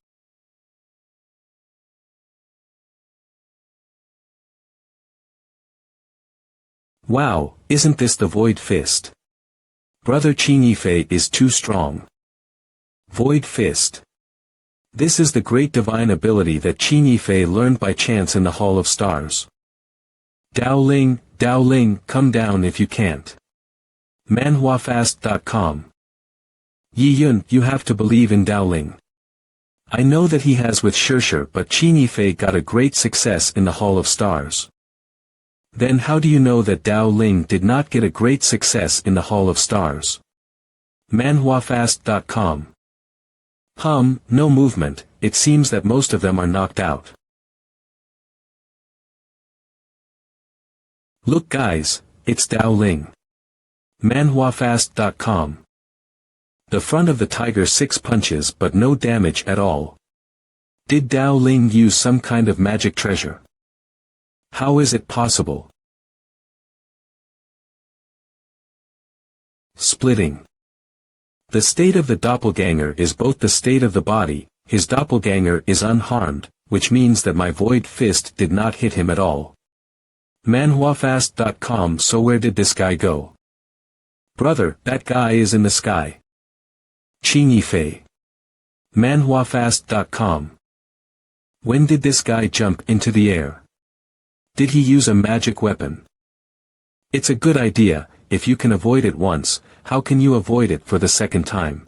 S1: Wow, isn't this the void fist? Brother Qi is too strong. Void fist. This is the great divine ability that Qi learned by chance in the Hall of Stars. Dao Ling, come down if you can't. manhwafast.com. Yi Yun, you have to believe in Dao Ling. I know that he has with Shirshir, but Qi got a great success in the Hall of Stars. Then how do you know that Dao Ling did not get a great success in the Hall of Stars? manhwafast.com. No movement, it seems that most of them are knocked out. Look guys, it's Dao Ling. manhwafast.com. The front of the tiger 6 punches but no damage at all. Did Dao Ling use some kind of magic treasure? How is it possible? Splitting. The state of the doppelganger is both the state of the body, his doppelganger is unharmed, which means that my void fist did not hit him at all. manhwafast.com. So where did this guy go? Brother, that guy is in the sky. Qi. manhwafast.com. When did this guy jump into the air? Did he use a magic weapon? It's a good idea, if you can avoid it once, how can you avoid it for the second time?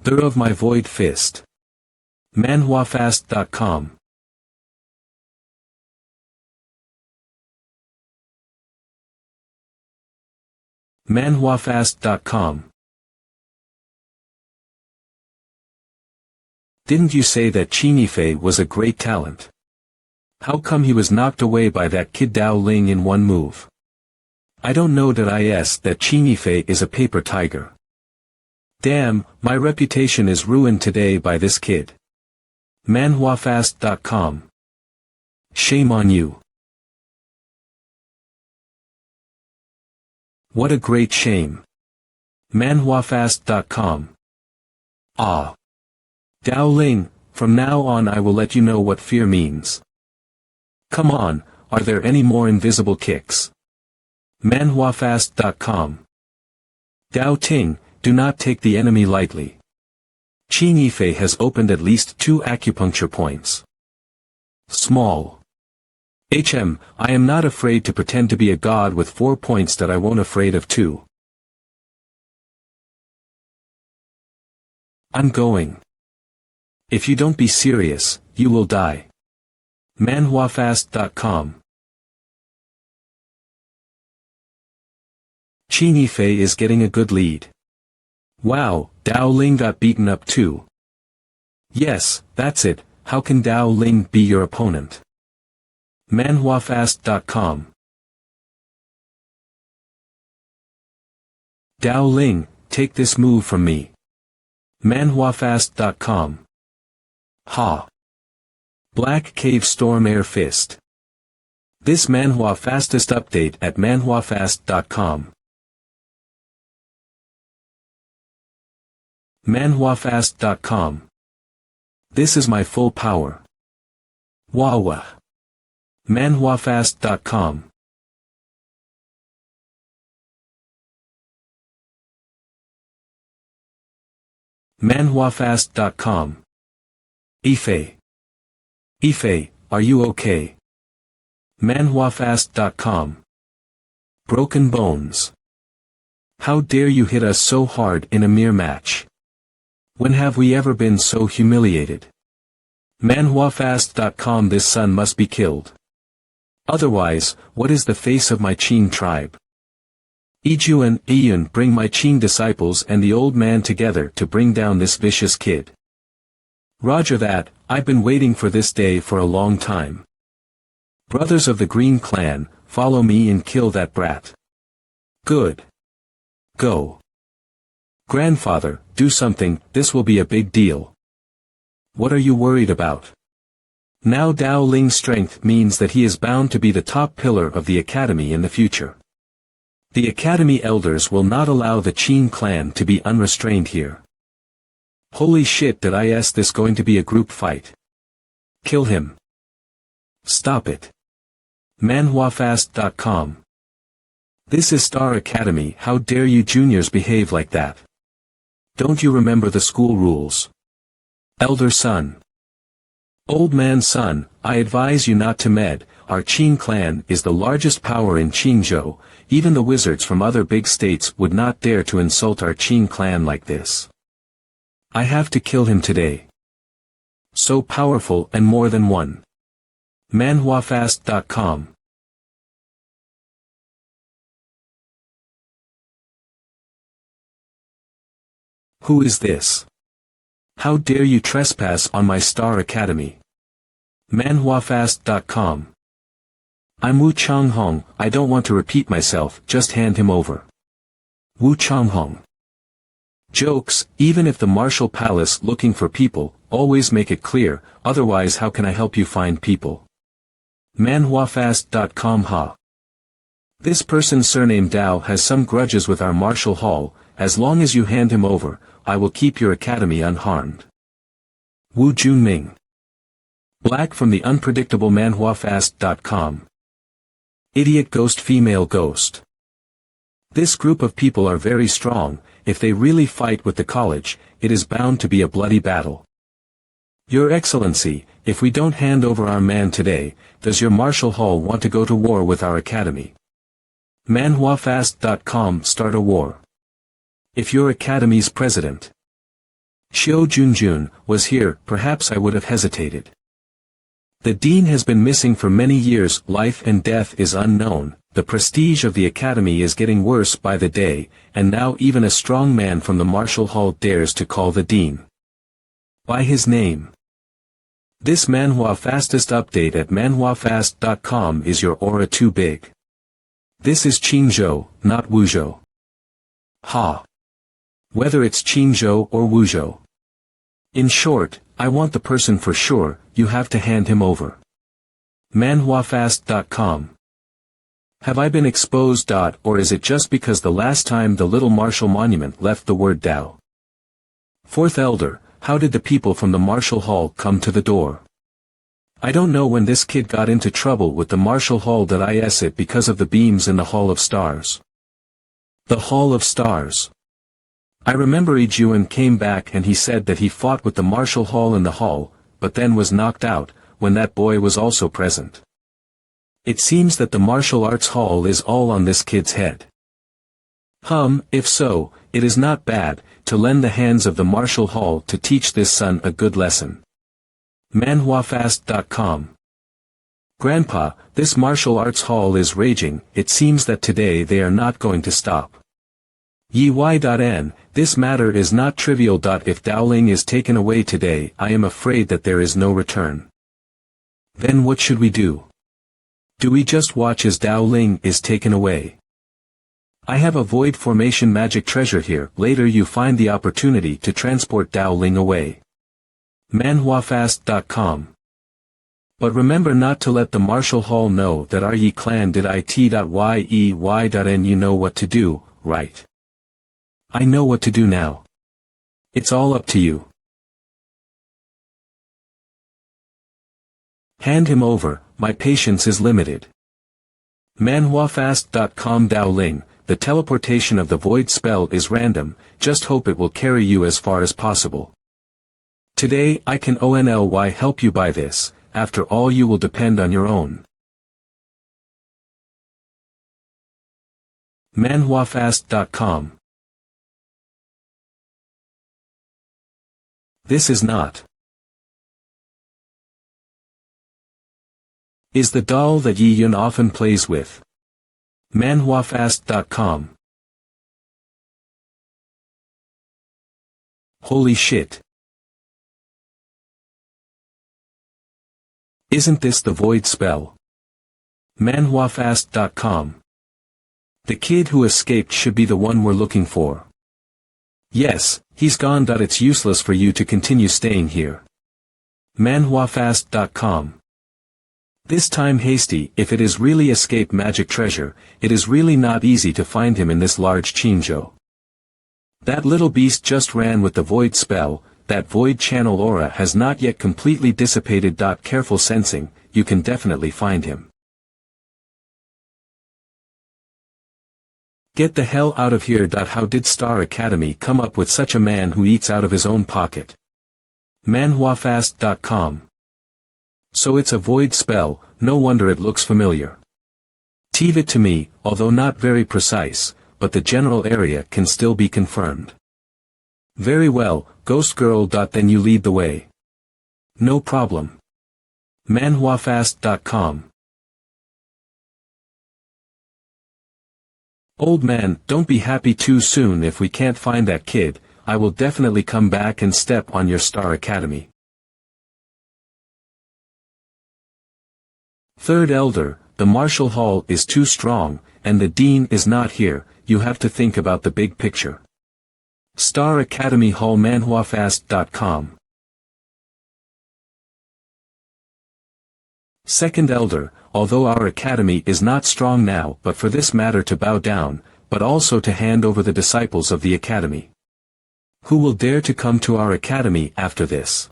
S1: Thereof my void fist. manhwafast.com. manhwafast.com. Didn't you say that Qi was a great talent? How come he was knocked away by that kid Dao Ling in one move? I don't know that Qi is a paper tiger. Damn, my reputation is ruined today by this kid. manhwafast.com. Shame on you. What a great shame. manhwafast.com. Ah. Dao Ling, from now on I will let you know what fear means. Come on, are there any more invisible kicks? manhwafast.com. Dao Ting, do not take the enemy lightly. Qi has opened at least 2 acupuncture points. Small. I am not afraid to pretend to be a god with 4 points that I won't afraid of too. I'm going. If you don't be serious, you will die. manhwafast.com. Qin Yifei is getting a good lead. Wow, Dao Ling got beaten up too. Yes, that's it, how can Dao Ling be your opponent? manhwafast.com. Dao Ling, take this move from me. manhwafast.com. Ha! Black Cave Storm Air Fist. This Manhwa fastest update at manhwafast.com. manhwafast.com. This is my full power. Wawa. manhwafast.com. manhwafast.com. Yifei. Yifei, are you okay? manhwafast.com. Broken bones. How dare you hit us so hard in a mere match? When have we ever been so humiliated? manhwafast.com. This son must be killed. Otherwise, what is the face of my Qing tribe? Iju and Iyun, bring my Qing disciples and the old man together to bring down this vicious kid. Roger that, I've been waiting for this day for a long time. Brothers of the Green Clan, follow me and kill that brat. Good. Go. Grandfather, do something, this will be a big deal. What are you worried about? Now Dao Ling's strength means that he is bound to be the top pillar of the academy in the future. The academy elders will not allow the Qin clan to be unrestrained here. Holy shit, that is this going to be a group fight? Kill him. Stop it. manhwafast.com. This is Star Academy, how dare you juniors behave like that? Don't you remember the school rules? Elder son. Old man son, I advise you not to med, our Qin clan is the largest power in Qingzhou, even the wizards from other big states would not dare to insult our Qin clan like this. I have to kill him today. So powerful and more than one. manhwafast.com. Who is this? How dare you trespass on my Star Academy? manhwafast.com. I'm Wu Changhong, I don't want to repeat myself, just hand him over. Wu Changhong. Jokes, even if the martial palace looking for people, always make it clear, otherwise how can I help you find people? manhwafast.com. Ha. This person's surname Dao has some grudges with our martial hall, as long as you hand him over, I will keep your academy unharmed. Wu Junming. Black from the unpredictable manhwafast.com. Idiot ghost female ghost. This group of people are very strong, if they really fight with the college, it is bound to be a bloody battle. Your Excellency, if we don't hand over our man today, does your martial hall want to go to war with our academy? manhwafast.com. Start a war. If your academy's president Xiao Junjun was here, perhaps I would have hesitated. The dean has been missing for many years, life and death is unknown, the prestige of the academy is getting worse by the day, and now even a strong man from the martial hall dares to call the dean by his name. This Manhwa fastest update at manhwafast.com. Is your aura too big? This is Qingzhou, not Wuzhou. Ha. Whether it's Qingzhou or Wuzhou. In short, I want the person for sure, you have to hand him over. manhwafast.com. Have I been exposed? Or is it just because the last time the little martial monument left the word Dao? Fourth Elder, how did the people from the martial hall come to the door? I don't know when this kid got into trouble with the martial hall. Is it because of the beams in the Hall of Stars? The Hall of Stars. I remember Ijuan came back and he said that he fought with the martial hall in the hall, but then was knocked out, when that boy was also present. It seems that the martial arts hall is all on this kid's head. If so, it is not bad, to lend the hands of the martial hall to teach this son a good lesson. MANHWAfast.com. Grandpa, this martial arts hall is raging, it seems that today they are not going to stop. Yi.N, this matter is not trivial. If Dowling is taken away today, I am afraid that there is no return. Then what should we do? Do we just watch as Dowling is taken away? I have a void formation magic treasure here. Later you find the opportunity to transport Dowling away. MANHWAfast.com. But remember not to let the martial hall know that our Yi clan did it.yey.n. You know what to do, right? I know what to do now. It's all up to you. Hand him over, my patience is limited. MANHWAfast.com. Dowling, the teleportation of the void spell is random, just hope it will carry you as far as possible. Today I can only help you by this, after all you will depend on your own. MANHWAfast.com. This is not. Is the doll that Yi Yun often plays with. MANHWAfast.com. Holy shit. Isn't this the void spell? MANHWAfast.com. The kid who escaped should be the one we're looking for. Yes, he's gone. It's useless for you to continue staying here. MANHWAfast.com. This time hasty. If it is really escape magic treasure, it is really not easy to find him in this large Chinjo. That little beast just ran with the void spell, that void channel aura has not yet completely dissipated. Careful sensing, you can definitely find him. Get the hell out of here. How did Star Academy come up with such a man who eats out of his own pocket? MANHWAfast.com. So it's a void spell, no wonder it looks familiar. Teave it to me, although not very precise, but the general area can still be confirmed. Very well, Ghost Girl. Then you lead the way. No problem. MANHWAfast.com. Old man, don't be happy too soon. If we can't find that kid, I will definitely come back and step on your Star Academy. Third Elder, the martial hall is too strong, and the dean is not here. You have to think about the big picture. Star Academy Hall. MANHWAfast.com. Second Elder, although our academy is not strong now, but for this matter to bow down, but also to hand over the disciples of the academy. Who will dare to come to our academy after this?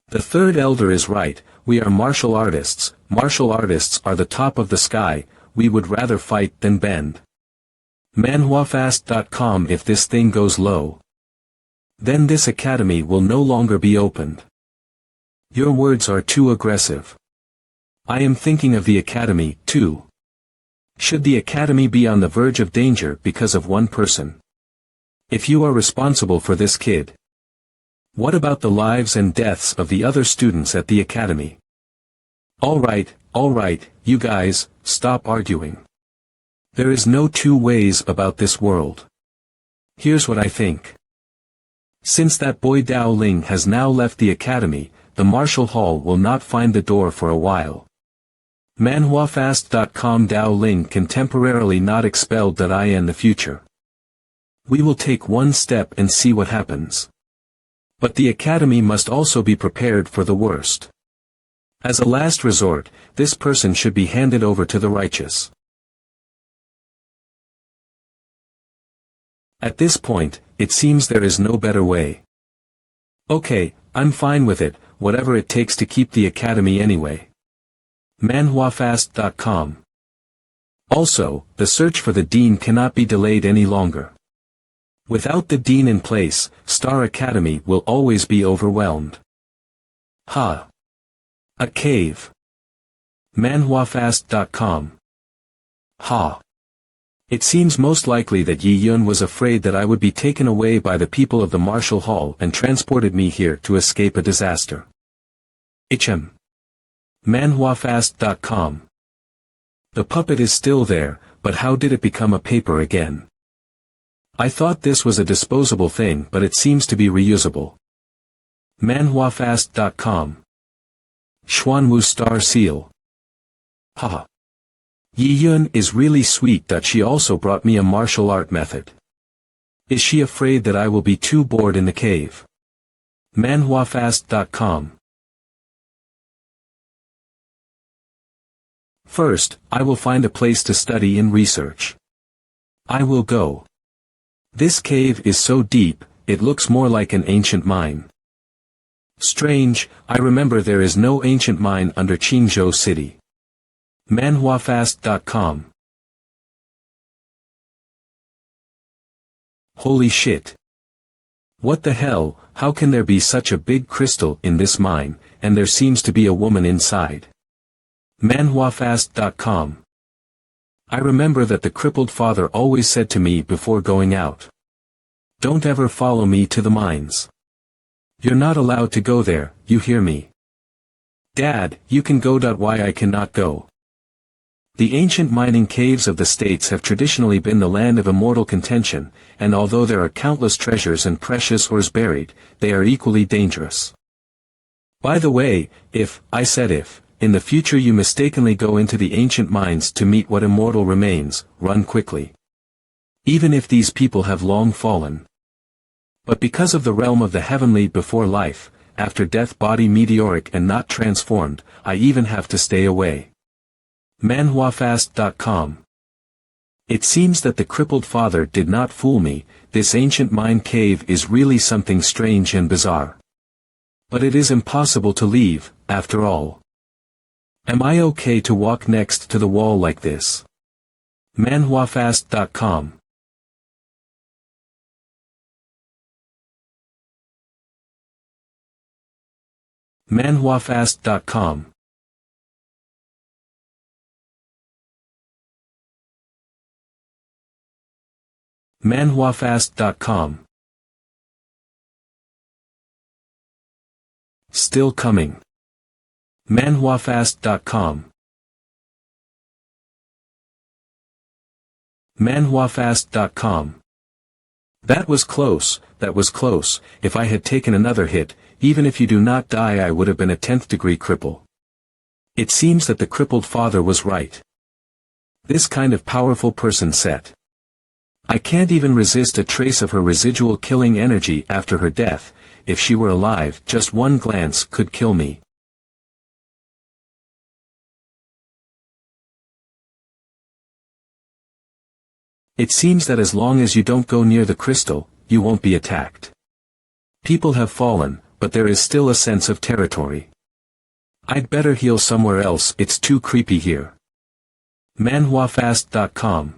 S1: The third elder is right, we are martial artists are the top of the sky, we would rather fight than bend. MANHWAfast.com. If this thing goes low, then this academy will no longer be opened. Your words are too aggressive. I am thinking of the academy, too. Should the academy be on the verge of danger because of one person? If you are responsible for this kid, what about the lives and deaths of the other students at the academy? All right, you guys, stop arguing. There is no two ways about this world. Here's what I think. Since that boy Dowling has now left the academy, the martial hall will not find the door for a while. MANHWAfast.com. Dowling can temporarily not expelled in the future. We will take one step and see what happens. But the academy must also be prepared for the worst. As a last resort, this person should be handed over to the righteous. At this point, it seems there is no better way. Okay, I'm fine with it, whatever it takes to keep the academy anyway. MANHWAfast.com. Also, the search for the dean cannot be delayed any longer. Without the dean in place, Star Academy will always be overwhelmed. Ha! A cave. MANHWAfast.com. Ha! It seems most likely that Yi Yun was afraid that I would be taken away by the people of the Martial Hall and transported me here to escape a disaster. MANHWAfast.com. The puppet is still there, but how did it become a paper again? I thought this was a disposable thing, but it seems to be reusable. MANHWAfast.com. Xuanwu Star Seal. Haha. Yi Yun is really sweet that she also brought me a martial art method. Is she afraid that I will be too bored in the cave? MANHWAfast.com. First, I will find a place to study and research. I will go. This cave is so deep, it looks more like an ancient mine. Strange, I remember there is no ancient mine under Qingzhou City. MANHWAfast.com. Holy shit. What the hell, how can there be such a big crystal in this mine, and there seems to be a woman inside? MANHWAfast.com. I remember that the crippled father always said to me before going out. Don't ever follow me to the mines. You're not allowed to go there, you hear me? Dad, you can go. Why I cannot go? The ancient mining caves of the states have traditionally been the land of immortal contention, and although there are countless treasures and precious ores buried, they are equally dangerous. By the way, if in the future you mistakenly go into the ancient mines to meet what immortal remains, run quickly. Even if these people have long fallen. But because of the realm of the heavenly before life, after death body meteoric and not transformed, I even have to stay away. MANHWAfast.com. It seems that the crippled father did not fool me, this ancient mine cave is really something strange and bizarre. But it is impossible to leave, after all. Am I okay to walk next to the wall like this? MANHWAfast.com. MANHWAfast.com. MANHWAfast.com. Still coming. MANHWAfast.com. MANHWAfast.com. That was close, if I had taken another hit, even if you do not die I would have been a 10th degree cripple. It seems that the crippled father was right. This kind of powerful person set. I can't even resist a trace of her residual killing energy after her death. If she were alive, just one glance could kill me. It seems that as long as you don't go near the crystal, you won't be attacked. People have fallen, but there is still a sense of territory. I'd better heal somewhere else, it's too creepy here. MANHWAfast.com.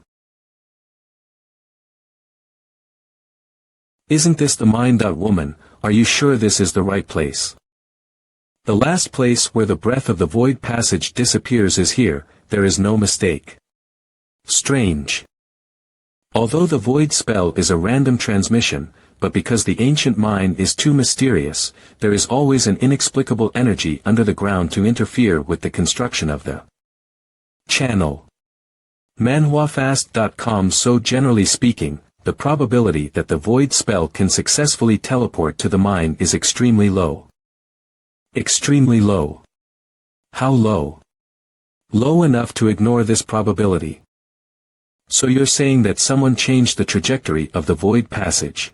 S1: Isn't this the mind.woman, are you sure this is the right place? The last place where the breath of the void passage disappears is here, there is no mistake. Strange. Although the void spell is a random transmission, but because the ancient mine is too mysterious, there is always an inexplicable energy under the ground to interfere with the construction of the channel. MANHWAfast.com. So generally speaking, the probability that the void spell can successfully teleport to the mine is extremely low. Extremely low. How low? Low enough to ignore this probability. So you're saying that someone changed the trajectory of the void passage.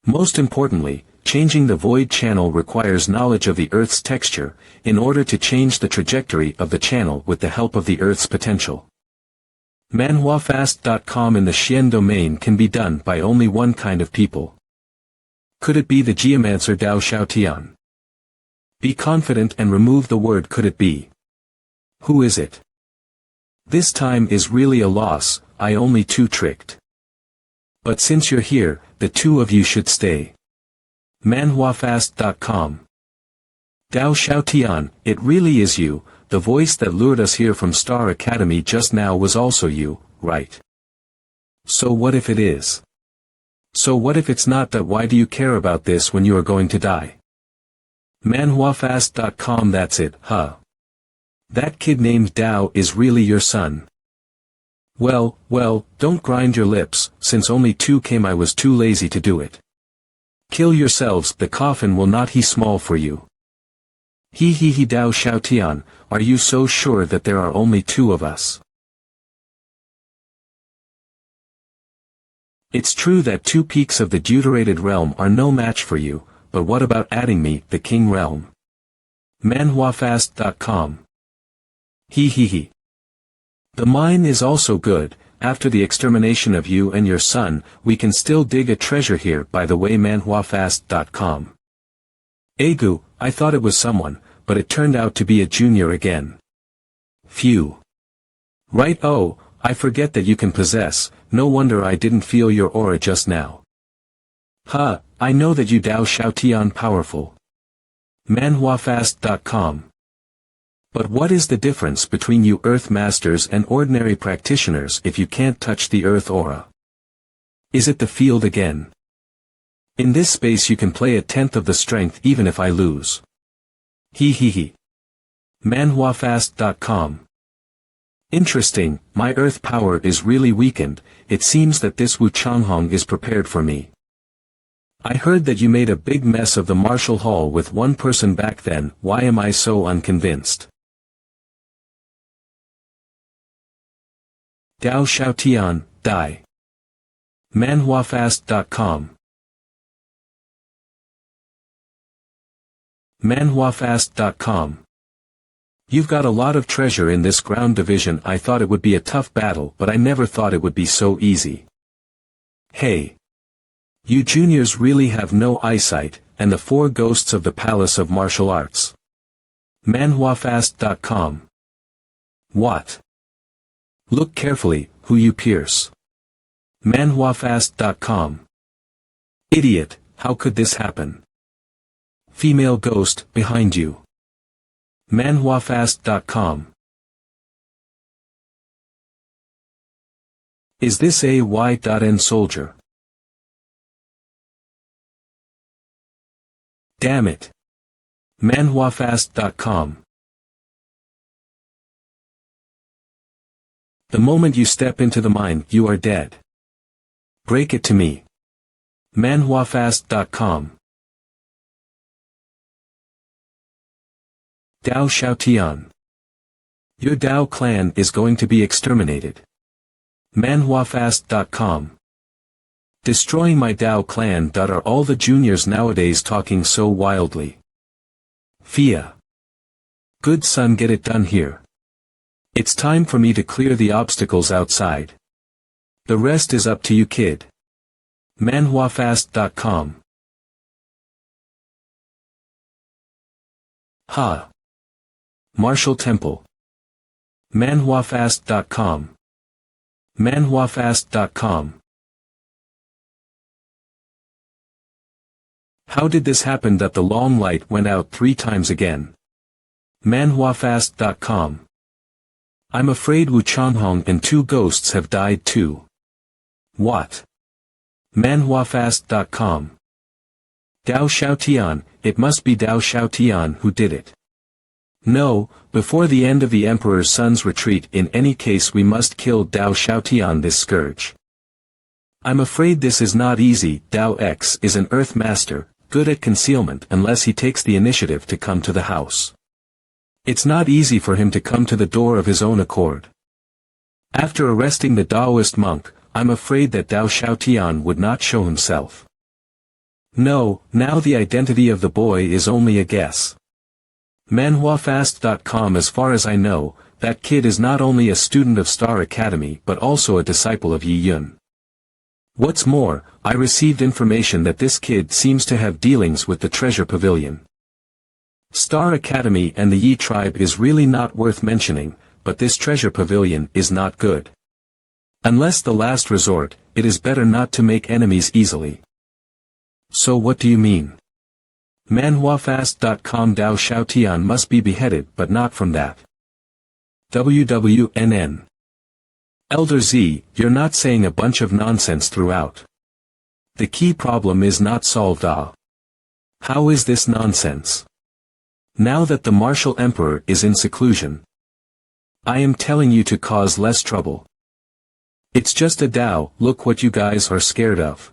S1: Most importantly, changing the void channel requires knowledge of the Earth's texture, in order to change the trajectory of the channel with the help of the Earth's potential. MANHWAfast.com. In the Xian domain can be done by only one kind of people. Could it be the geomancer Dao Xiaotian? Be confident and remove the word could it be. Who is it? This time is really a loss, I only too tricked. But since you're here, the two of you should stay. MANHWAfast.com. Dao Xiaotian, it really is you, the voice that lured us here from Star Academy just now was also you, right? So what if it is? So what if it's not that? Why do you care about this when you are going to die? manhwafast.com. That's it, huh? That kid named Dao is really your son. Well, don't grind your lips, since only 2 came. I was too lazy to do it. Kill yourselves, the coffin will not be small for you. He Dao Xiaotian, are you so sure that there are only 2 of us? It's true that 2 peaks of the deuterated realm are no match for you, but what about adding me, the king realm? manhwafast.com. He. The mine is also good. After the extermination of you and your son, we can still dig a treasure here. By the way, manhwafast.com. Egu, I thought it was someone, but it turned out to be a junior again. Phew. Right. Oh, I forget that you can possess. No wonder I didn't feel your aura just now. Huh, I know that you Dao Xiaotian powerful. manhwafast.com. But what is the difference between you Earth Masters and ordinary practitioners if you can't touch the Earth aura? Is it the field again? In this space you can play 1/10 of the strength even if I lose. He. manhwafast.com. Interesting, my Earth power is really weakened. It seems that this Wu Changhong is prepared for me. I heard that you made a big mess of the Marshall Hall with 1 person back then. Why am I so unconvinced? Dao Xiaotian, die. manhwafast.com. manhwafast.com. You've got a lot of treasure in this ground division. I thought it would be a tough battle, but I never thought it would be so easy. Hey. You juniors really have no eyesight, and the 4 ghosts of the Palace of Martial Arts. manhwafast.com. What? Look carefully, who you pierce. manhwafast.com. Idiot, how could this happen? Female ghost, behind you. manhwafast.com. Is this a Y.N soldier? Damn it. manhwafast.com. The moment you step into the mine, you are dead. Break it to me. manhwafast.com. Dao Xiaotian. Your Dao clan is going to be exterminated. manhwafast.com. Destroying my Dao clan. Are all the juniors nowadays talking so wildly? Fia. Good son, get it done here. It's time for me to clear the obstacles outside. The rest is up to you, kid. manhwafast.com. Ha. Martial Temple. manhwafast.com. manhwafast.com. How did this happen that the long light went out 3 times again? manhwafast.com. I'm afraid Wu Changhong and 2 ghosts have died too. What? manhwafast.com. Dao Xiaotian, it must be Dao Xiaotian who did it. No, before the end of the Emperor's son's retreat. In any case we must kill Dao Xiaotian, this scourge. I'm afraid this is not easy. Dao X is an Earth Master, good at concealment unless he takes the initiative to come to the house. It's not easy for him to come to the door of his own accord. After arresting the Taoist monk, I'm afraid that Dao Xiaotian would not show himself. No, now the identity of the boy is only a guess. manhwafast.com. As far as I know, that kid is not only a student of Star Academy but also a disciple of Yi Yun. What's more, I received information that this kid seems to have dealings with the Treasure Pavilion. Star Academy and the Yi tribe is really not worth mentioning, but this Treasure Pavilion is not good. Unless the last resort, it is better not to make enemies easily. So what do you mean? manhwafast.com. Dao Xiaotian must be beheaded, but not from that. WWNN. Elder Z, you're not saying a bunch of nonsense throughout. The key problem is not solved. How is this nonsense? Now that the martial emperor is in seclusion, I am telling you to cause less trouble. It's just a Tao. Look what you guys are scared of.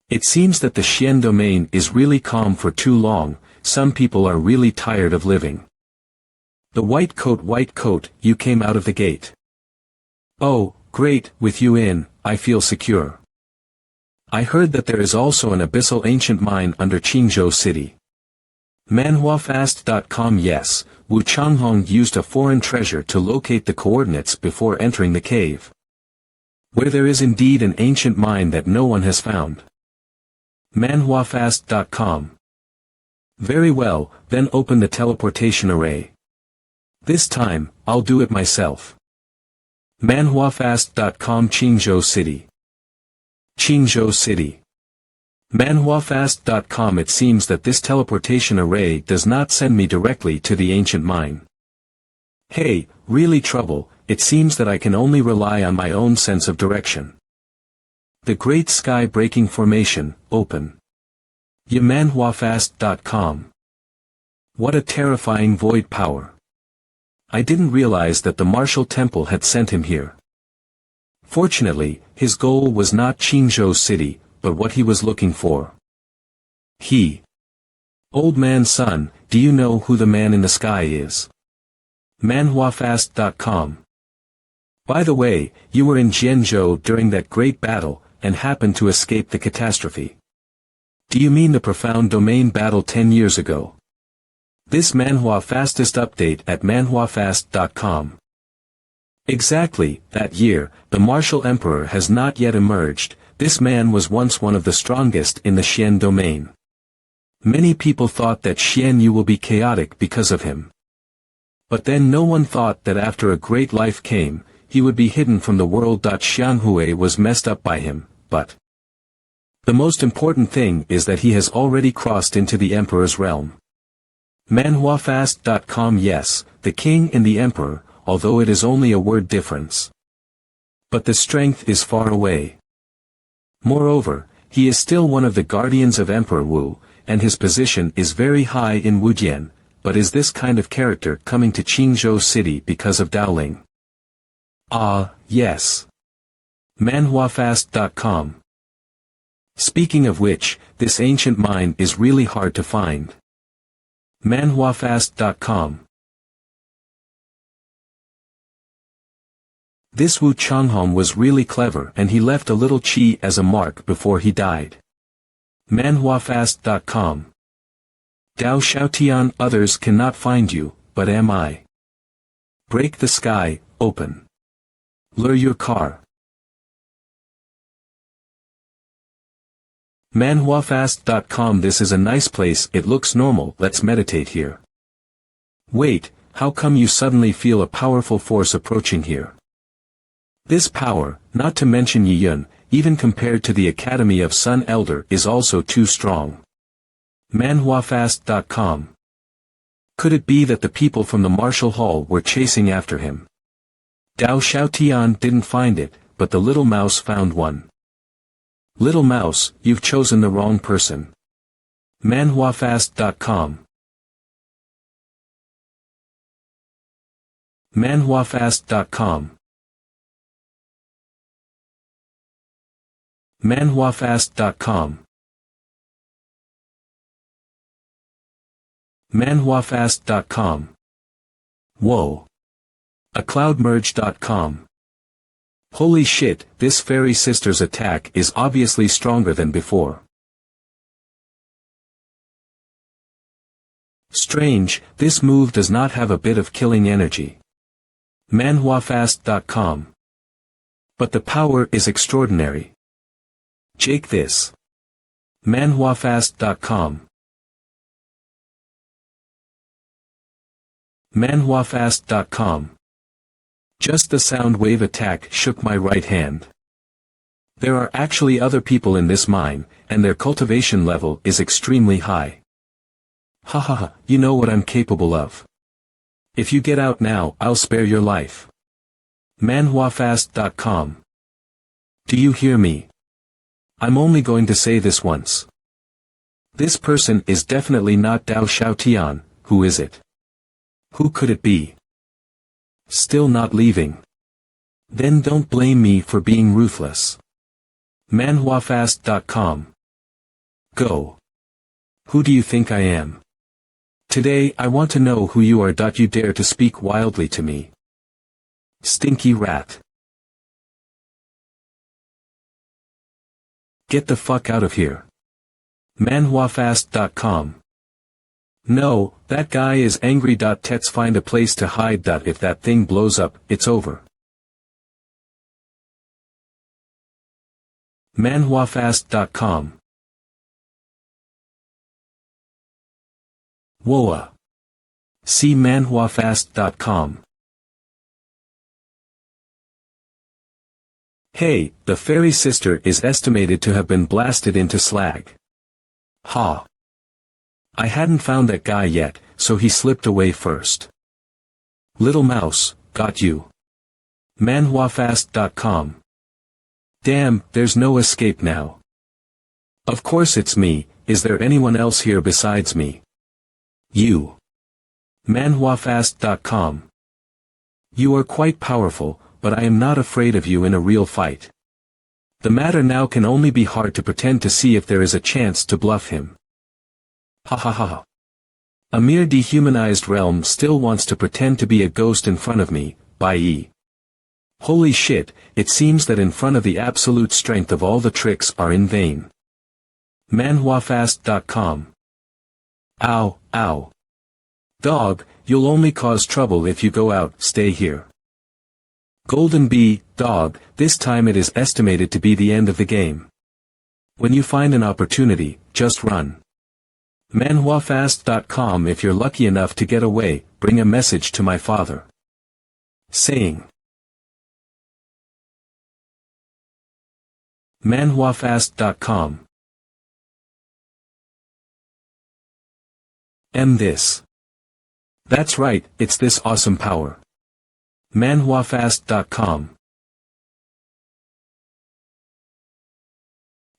S1: It seems that the Xian domain is really calm for too long. Some people are really tired of living. The white coat, you came out of the gate. Oh, great, with you in, I feel secure. I heard that there is also an abyssal ancient mine under Qingzhou City. MANHWAfast.com. Yes, Wu Changhong used a foreign treasure to locate the coordinates before entering the cave, where there is indeed an ancient mine that no one has found. MANHWAfast.com. Very well, then open the teleportation array. This time, I'll do it myself. MANHWAfast.com. Qingzhou City. Qingzhou City. MANHWAfast.com. It seems that this teleportation array does not send me directly to the ancient mine. Hey, really trouble, it seems that I can only rely on my own sense of direction. The Great Sky-Breaking Formation, open. MANHWAfast.com. What a terrifying void power. I didn't realize that the martial temple had sent him here. Fortunately, his goal was not Qingzhou City, but what he was looking for. Old man's son, do you know who the man in the sky is? MANHWAfast.com. By the way, you were in Jianzhou during that great battle, and happened to escape the catastrophe. Do you mean the profound domain battle 10 years ago? This Manhwa fastest update at manhwafast.com. Exactly, that year, the martial emperor has not yet emerged. This man was once one of the strongest in the Xian domain. Many people thought that Xian Yu will be chaotic because of him. But then no one thought that after a great life came, he would be hidden from the world. Xianhui was messed up by him, but the most important thing is that he has already crossed into the emperor's realm. MANHWAfast.com. Yes, the king and the emperor, although it is only a word difference. But the strength is far away. Moreover, he is still one of the guardians of Emperor Wu, and his position is very high in Wujian. But is this kind of character coming to Qingzhou City because of Daoling? Yes. MANHWAfast.com. Speaking of which, this ancient mine is really hard to find. MANHWAfast.com. This Wu Changhong was really clever and he left a little qi as a mark before he died. MANHWAfast.com. Dao Xiaotian. Others cannot find you, but am I. Break the sky, open. Lure your car. MANHWAfast.com. This is a nice place. It looks normal. Let's meditate here. Wait, how come you suddenly feel a powerful force approaching here? This power, not to mention Yiyun, even compared to the Academy of Sun Elder, is also too strong. MANHWAfast.com. Could it be that the people from the martial hall were chasing after him? Dao Xiaotian didn't find it, but the little mouse found one. Little mouse, you've chosen the wrong person. MANHWAfast.com. MANHWAfast.com. MANHWAfast.com. MANHWAfast.com. Whoa. ACloudmerge.com. Holy shit, this fairy sister's attack is obviously stronger than before. Strange, this move does not have a bit of killing energy. MANHWAfast.com. But the power is extraordinary. Jake this. MANHWAfast.com. MANHWAfast.com. Just the sound wave attack shook my right hand. There are actually other people in this mine, and their cultivation level is extremely high. Hahaha, you know what I'm capable of. If you get out now, I'll spare your life. manhwafast.com. Do you hear me? I'm only going to say this once. This person is definitely not Dao Xiaotian. Who is it? Who could it be? Still not leaving? Then don't blame me for being ruthless. manhwafast.com. Go. Who do you think I am? Today I want to know who you are. You dare to speak wildly to me. Stinky rat. Get the fuck out of here. manhwafast.com. No, that guy is angry. Let's find a place to hide. If that thing blows up, it's over. manhwafast.com. Woa. See manhwafast.com. Hey, the fairy sister is estimated to have been blasted into slag. Ha. I hadn't found that guy yet, so he slipped away first. Little mouse, got you. manhwafast.com. Damn, there's no escape now. Of course it's me. Is there anyone else here besides me? You. manhwafast.com. You are quite powerful, but I am not afraid of you in a real fight. The matter now can only be hard to pretend to see if there is a chance to bluff him. Ha ha ha. A mere dehumanized realm still wants to pretend to be a ghost in front of me, i.e. Holy shit, it seems that in front of the absolute strength of all the tricks are in vain. manhwafast.com. Ow, ow. Dog, you'll only cause trouble if you go out. Stay here. Golden Bee, dog, this time it is estimated to be the end of the game. When you find an opportunity, just run. manhwafast.com. If you're lucky enough to get away, bring a message to my father. Saying. manhwafast.com. This. That's right, it's this awesome power. manhwafast.com.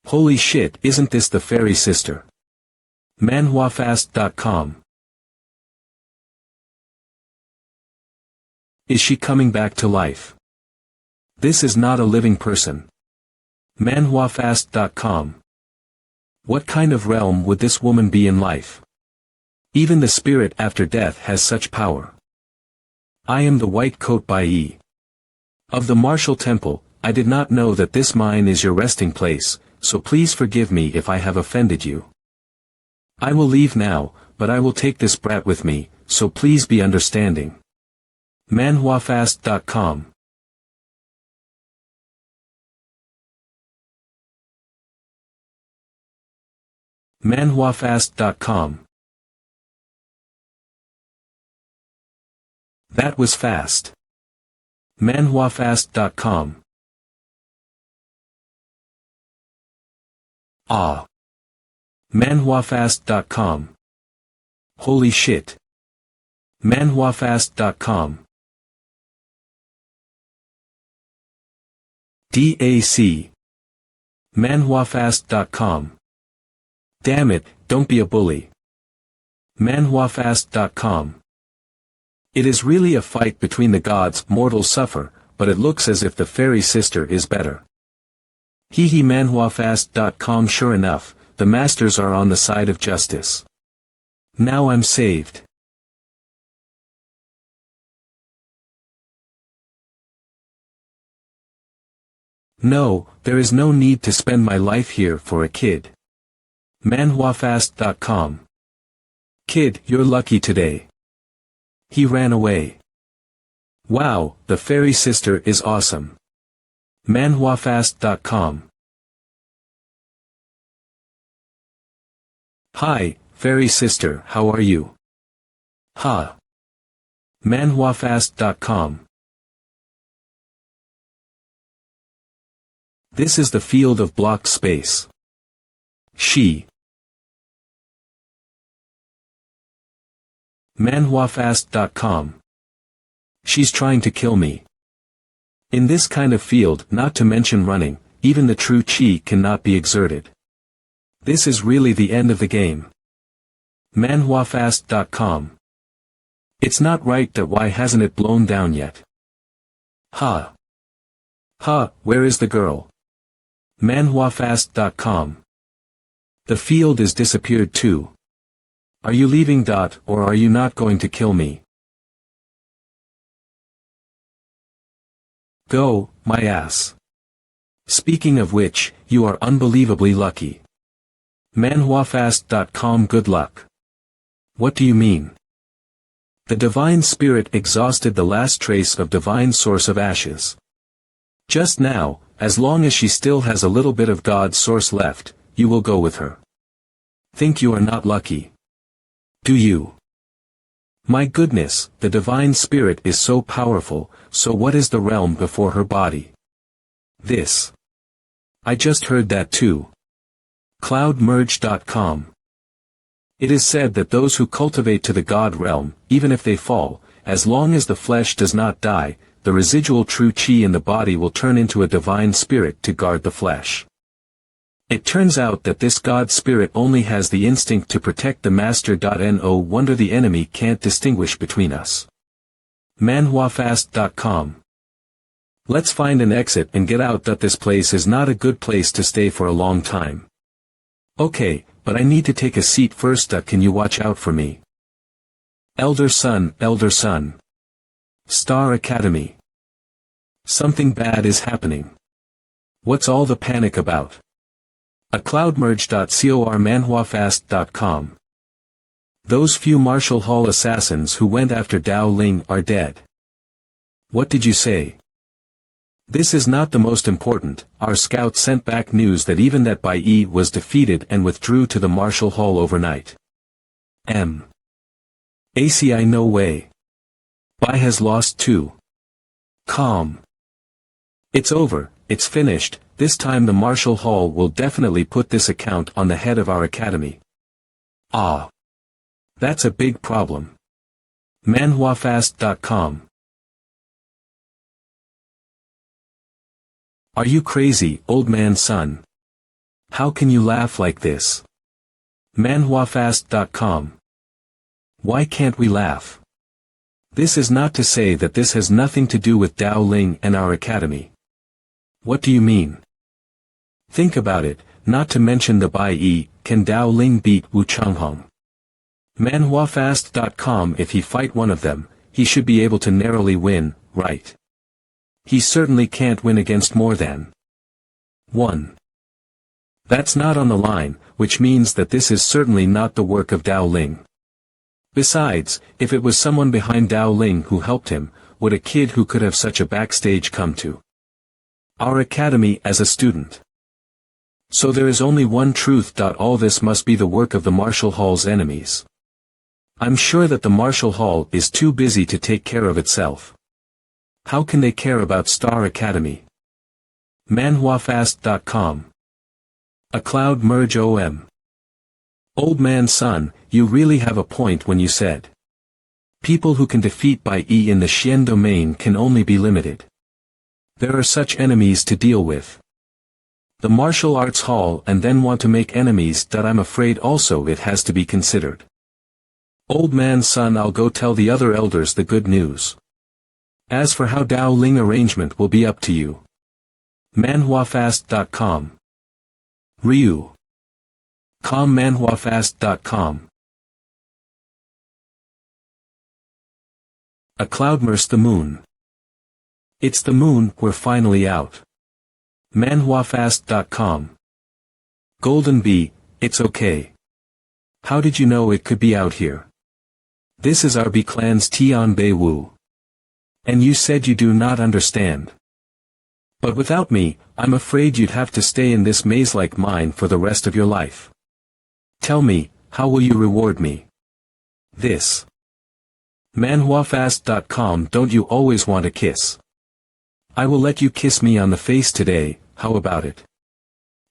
S1: Holy shit, isn't this the fairy sister? manhwafast.com. Is she coming back to life? This is not a living person. manhwafast.com. What kind of realm would this woman be in life? Even the spirit after death has such power. I am the white coat by E. Of the martial temple. I did not know that this mine is your resting place, so please forgive me if I have offended you. I will leave now, but I will take this brat with me, so please be understanding. manhwafast.com. manhwafast.com. That was fast. manhwafast.com. Ah. manhwafast.com. Holy shit. manhwafast.com. DAC. manhwafast.com. Damn it, don't be a bully. manhwafast.com. It is really a fight between the gods. Mortals suffer, but it looks as if the fairy sister is better. Hehe. manhwafast.com. Sure enough, the masters are on the side of justice. Now I'm saved. No, there is no need to spend my life here for a kid. manhwafast.com. Kid, you're lucky today. He ran away. Wow, the fairy sister is awesome. manhwafast.com. Hi, fairy sister, how are you? Ha. manhwafast.com. This is the field of blocked space. She. manhwafast.com. She's trying to kill me. In this kind of field, not to mention running, even the true chi cannot be exerted. This is really the end of the game. MANHWAfast.com. It's not right that why hasn't it blown down yet? Ha. Ha, where is the girl? MANHWAfast.com. The field is disappeared too. Are you leaving? Or are you not going to kill me? Go, my ass. Speaking of which, you are unbelievably lucky. MANHWAfast.com. Good luck. What do you mean? The divine spirit exhausted the last trace of divine source of ashes. Just now, as long as she still has a little bit of God's source left, you will go with her. Think you are not lucky? Do you? My goodness, the divine spirit is so powerful, so what is the realm before her body? This. I just heard that too. Cloudmerge.com. It is said that those who cultivate to the God realm, even if they fall, as long as the flesh does not die, the residual true chi in the body will turn into a divine spirit to guard the flesh. It turns out that this God spirit only has the instinct to protect the master. No wonder the enemy can't distinguish between us. MANHWAfast.com. Let's find an exit and get out. This place is not a good place to stay for a long time. Okay, but I need to take a seat first. Can you watch out for me? Elder Son, Elder Son. Star Academy. Something bad is happening. What's all the panic about? A cloudmerge.cor. manhwafast.com. Those few Marshall Hall assassins who went after Dao Ling are dead. What did you say? This is not the most important. Our scouts sent back news that even that Bai Yi was defeated and withdrew to the Marshall Hall overnight. ACI. No way. Bai has lost too. Calm. It's over, it's finished. This time the Marshall Hall will definitely put this account on the head of our academy. Ah. That's a big problem. MANHWAfast.com. Are you crazy, old man son? How can you laugh like this? MANHWAfast.com. Why can't we laugh? This is not to say that this has nothing to do with Dao Ling and our academy. What do you mean? Think about it, not to mention the Bai Yi. Can Dao Ling beat Wu Changhong? MANHWAfast.com. If he fight one of them, he should be able to narrowly win, right? He certainly can't win against more than 1. That's not on the line, which means that this is certainly not the work of Dao Ling. Besides, if it was someone behind Dao Ling who helped him, would a kid who could have such a backstage come to our academy as a student? So there is only one truth. All this must be the work of the Marshall Hall's enemies. I'm sure that the Marshall Hall is too busy to take care of itself. How can they care about Star Academy? MANHWAfast.com. A cloud merge. Old man son, you really have a point when you said people who can defeat Bai Yi in the Xian domain can only be limited. There are such enemies to deal with. The martial arts hall and then want to make enemies. I'm afraid also it has to be considered. Old man son, I'll go tell the other elders the good news. As for how Dao Ling arrangement will be up to you. MANHWAfast.com. Ryu. MANHWAfast.com. A cloudmerce. The moon. It's the moon, we're finally out. MANHWAfast.com. Golden Bee, it's okay. How did you know it could be out here? This is our B clan's Tianbei Wu. And you said you do not understand. But without me, I'm afraid you'd have to stay in this maze like mine for the rest of your life. Tell me, how will you reward me? This. MANHWAfast.com. Don't you always want a kiss? I will let you kiss me on the face today, how about it?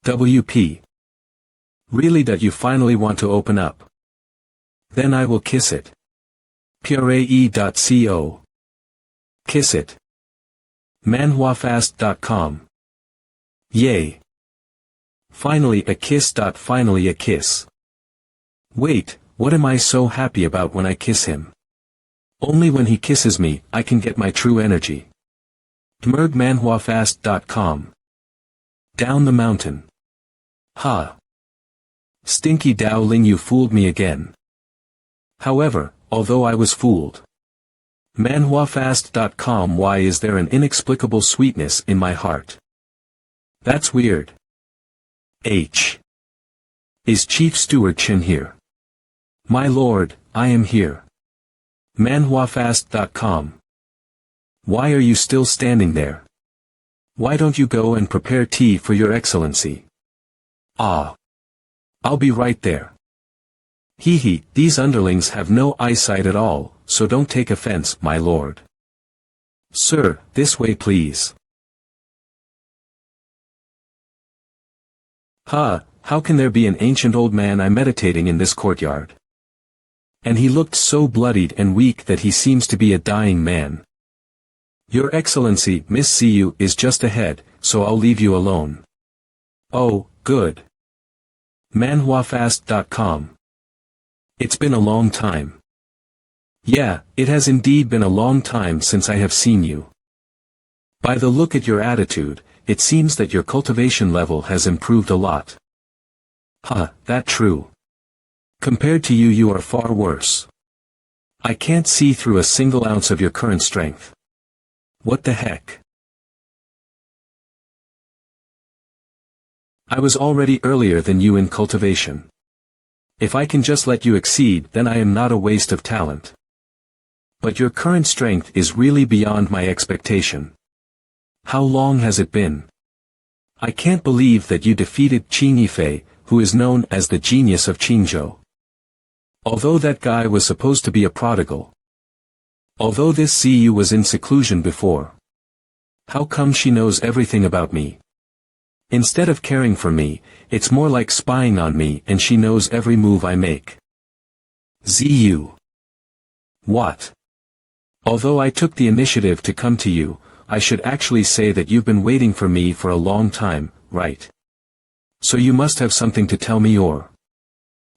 S1: WP. Really, that you finally want to open up? Then I will kiss it. Pure.co. Kiss it. manhwafast.com. Yay. Finally a kiss. Finally a kiss. Wait, what am I so happy about when I kiss him? Only when he kisses me, I can get my true energy. manhwafast.com. Down the mountain. Ha. Stinky Dao Ling, you fooled me again. However, although I was fooled. manhwafast.com. Why is there an inexplicable sweetness in my heart? That's weird. H. Is Chief Steward Chin here? My lord, I am here. manhwafast.com. Why are you still standing there? Why don't you go and prepare tea for your excellency? Ah. I'll be right there. Hee hee, these underlings have no eyesight at all, so don't take offense, my lord. Sir, this way please. Ha, how can there be an ancient old man meditating in this courtyard? And he looked so bloodied and weak that he seems to be a dying man. Your Excellency, Miss Siyu is just ahead, so I'll leave you alone. Oh, good. manhwafast.com. It's been a long time. Yeah, it has indeed been a long time since I have seen you. By the look at your attitude, it seems that your cultivation level has improved a lot. Huh, that true. Compared to you, you are far worse. I can't see through a single ounce of your current strength. What the heck? I was already earlier than you in cultivation. If I can just let you exceed, then I am not a waste of talent. But your current strength is really beyond my expectation. How long has it been? I can't believe that you defeated Qing Yifei, who is known as the genius of Qingzhou. Although that guy was supposed to be a prodigal. Although this CU was in seclusion before. How come she knows everything about me? Instead of caring for me, it's more like spying on me, and she knows every move I make. ZU. What? Although I took the initiative to come to you, I should actually say that you've been waiting for me for a long time, right? So you must have something to tell me or...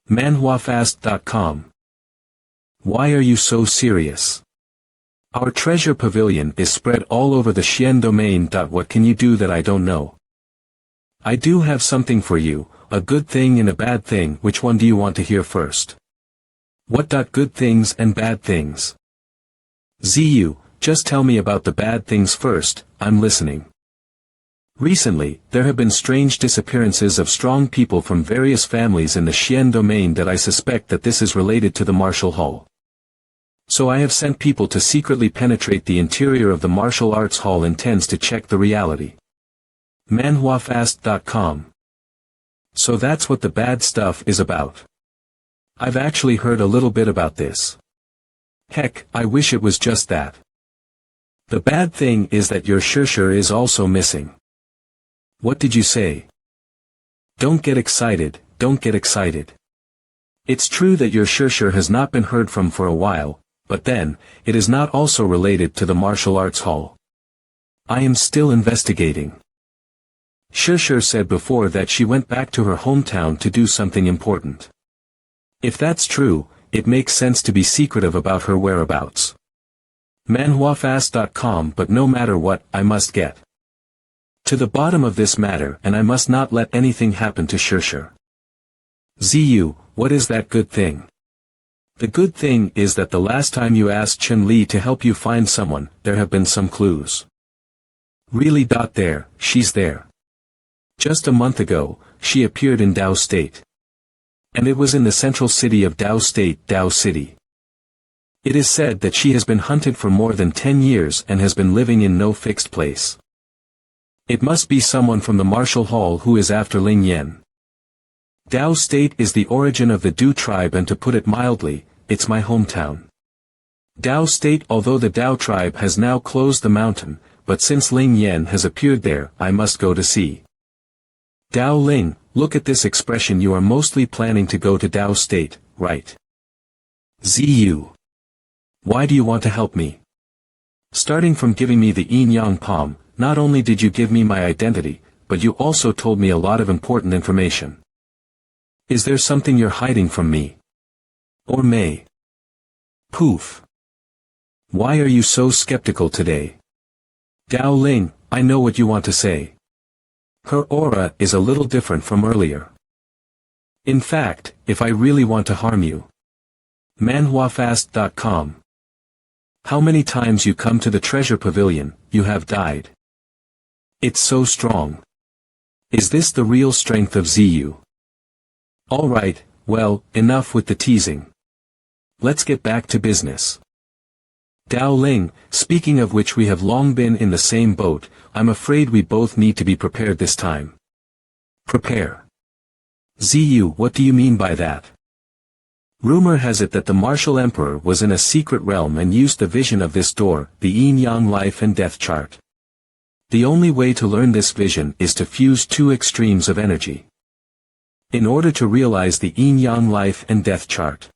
S1: manhwafast.com. Why are you so serious? Our treasure pavilion is spread all over the Xian domain. What can you do that I don't know? I do have something for you, a good thing and a bad thing. Which one do you want to hear first? What? Good things and bad things. ZU, just tell me about the bad things first, I'm listening. Recently, there have been strange disappearances of strong people from various families in the Xian domain that I suspect that this is related to the martial hall. So I have sent people to secretly penetrate the interior of the martial arts hall, intends to check the reality. manhwafast.com. So that's what the bad stuff is about. I've actually heard a little bit about this. Heck, I wish it was just that. The bad thing is that your Shishir is also missing. What did you say? Don't get excited, don't get excited. It's true that your Shishir has not been heard from for a while, but then, it is not also related to the martial arts hall. I am still investigating. Shishir said before that she went back to her hometown to do something important. If that's true, it makes sense to be secretive about her whereabouts. manhwafast.com. But no matter what, I must get to the bottom of this matter, and I must not let anything happen to Shishir. ZU, what is that good thing? The good thing is that the last time you asked Chen Li to help you find someone, there have been some clues. Really? There, she's there. Just a month ago, she appeared in Dao State. And it was in the central city of Dao State, Dao City. It is said that she has been hunted for more than 10 years and has been living in no fixed place. It must be someone from the martial hall who is after Ling Yan. Dao State is the origin of the Du tribe, and to put it mildly, it's my hometown. Dao State. Although the Dao tribe has now closed the mountain, but since Ling Yan has appeared there, I must go to see. Dao Ling, look at this expression. You are mostly planning to go to Dao State, right? ZU. Why do you want to help me? Starting from giving me the yin-yang palm, not only did you give me my identity, but you also told me a lot of important information. Is there something you're hiding from me? Or may? Poof. Why are you so skeptical today? Dao Ling, I know what you want to say. Her aura is a little different from earlier. In fact, if I really want to harm you. manhwafast.com. How many times you come to the treasure pavilion, you have died. It's so strong. Is this the real strength of ZU? Alright, well, enough with the teasing. Let's get back to business. Dao Ling, speaking of which we have long been in the same boat, I'm afraid we both need to be prepared this time. Prepare. ZU, what do you mean by that? Rumor has it that the martial emperor was in a secret realm and used the vision of this door, the yin-yang life and death chart. The only way to learn this vision is to fuse two extremes of energy. In order to realize the yin-yang life and death chart.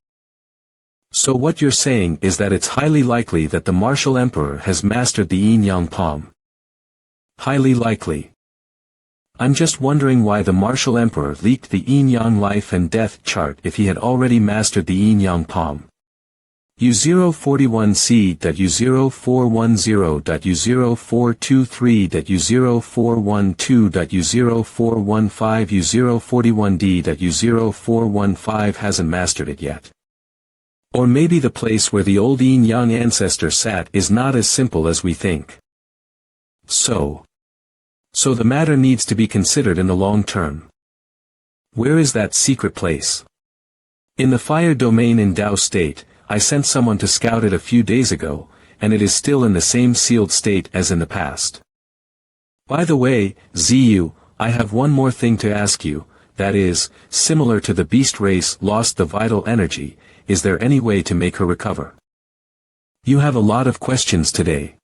S1: So what you're saying is that it's highly likely that the martial emperor has mastered the yin-yang palm. Highly likely. I'm just wondering why the martial emperor leaked the yin-yang life and death chart if he had already mastered the yin-yang palm. U0412.U0412.U0415U0415U0415 hasn't mastered it yet. Or maybe the place where the old yin-yang ancestor sat is not as simple as we think. So the matter needs to be considered in the long term. Where is that secret place? In the fire domain in Tao State, I sent someone to scout it a few days ago, and it is still in the same sealed state as in the past. By the way, ZU, I have one more thing to ask you, that is, similar to the beast race lost the vital energy, is there any way to make her recover? You have a lot of questions today.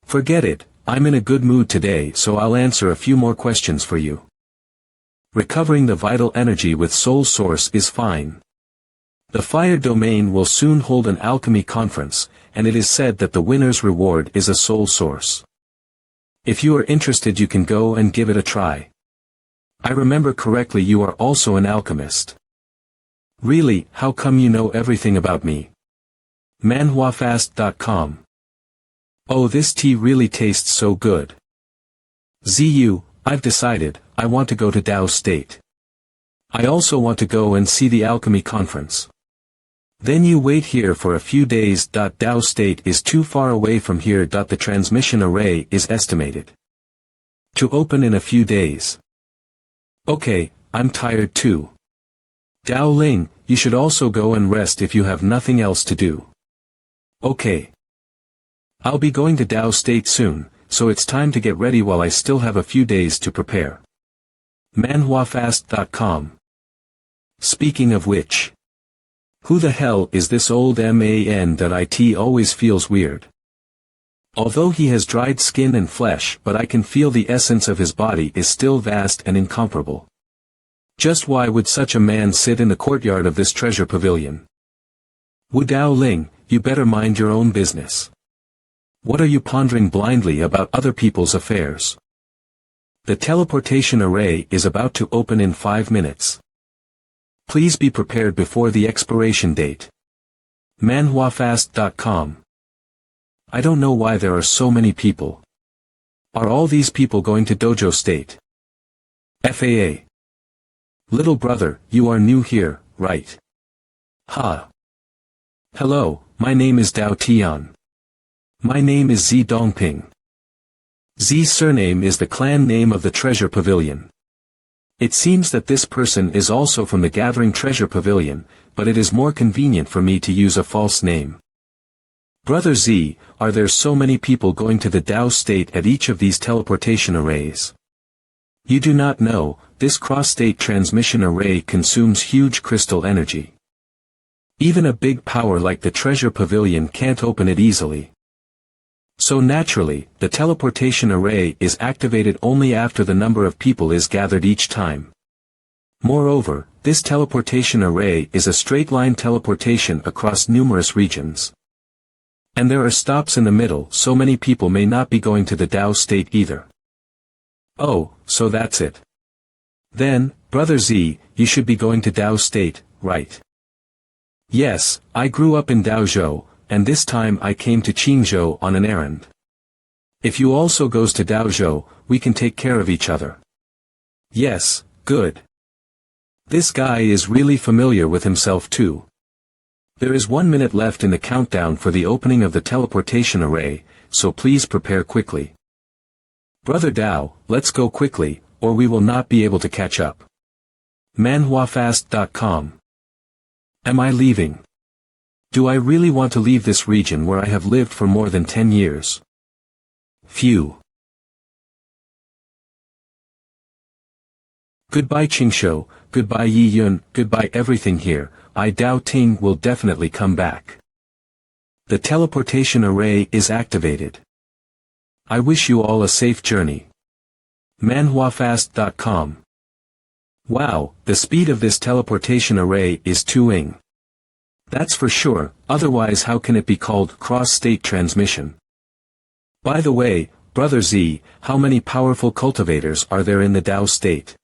S1: Forget it. I'm in a good mood today, so I'll answer a few more questions for you. Recovering the vital energy with Soul Source is fine. The fire domain will soon hold an alchemy conference, and it is said that the winner's reward is a Soul Source. If you are interested, you can go and give it a try. I remember correctly, you are also an alchemist. Really, how come you know everything about me? manhwafast.com. Oh, this tea really tastes so good. ZU, I've decided, I want to go to Tao State. I also want to go and see the alchemy conference. Then you wait here for a few days. Tao State is too far away from here. The transmission array is estimated to open in a few days. Okay, I'm tired too. Dao Ling, you should also go and rest if you have nothing else to do. Okay. I'll be going to Tao State soon, so it's time to get ready while I still have a few days to prepare. manhwafast.com. Speaking of which, who the hell is this old man? It always feels weird. Although he has dried skin and flesh, but I can feel the essence of his body is still vast and incomparable. Just why would such a man sit in the courtyard of this treasure pavilion? Wu Dao Ling, you better mind your own business. What are you pondering blindly about other people's affairs? The teleportation array is about to open in 5 minutes. Please be prepared before the expiration date. manhwafast.com. I don't know why there are so many people. Are all these people going to Dojo State? FAA. Little brother, you are new here, right? Ha. Hello, my name is Dao Tian. My name is Z Dongping. Z's surname is the clan name of the treasure pavilion. It seems that this person is also from the gathering treasure pavilion, but it is more convenient for me to use a false name. Brother Z, are there so many people going to the Tao State at each of these teleportation arrays? You do not know, this cross-state transmission array consumes huge crystal energy. Even a big power like the treasure pavilion can't open it easily. So naturally, the teleportation array is activated only after the number of people is gathered each time. Moreover, this teleportation array is a straight-line teleportation across numerous regions. And there are stops in the middle, so many people may not be going to the Tao state either. Oh, so that's it. Then, Brother Z, you should be going to Tao state, right? Yes, I grew up in Daozhou, and this time I came to Qingzhou on an errand. If you also goes to Daozhou, we can take care of each other. Yes, good. This guy is really familiar with himself too. There is 1 minute left in the countdown for the opening of the teleportation array, so please prepare quickly. Brother Dao, let's go quickly, or we will not be able to catch up. manhwafast.com. Am I leaving? Do I really want to leave this region where I have lived for more than 10 years? Phew. Goodbye Qingshou, goodbye Yi Yun, goodbye everything here. I Dao Ting will definitely come back. The teleportation array is activated. I wish you all a safe journey. manhwafast.com. Wow, the speed of this teleportation array is 2ing. That's for sure, otherwise how can it be called cross-state transmission? By the way, Brother Z, how many powerful cultivators are there in the Tao state?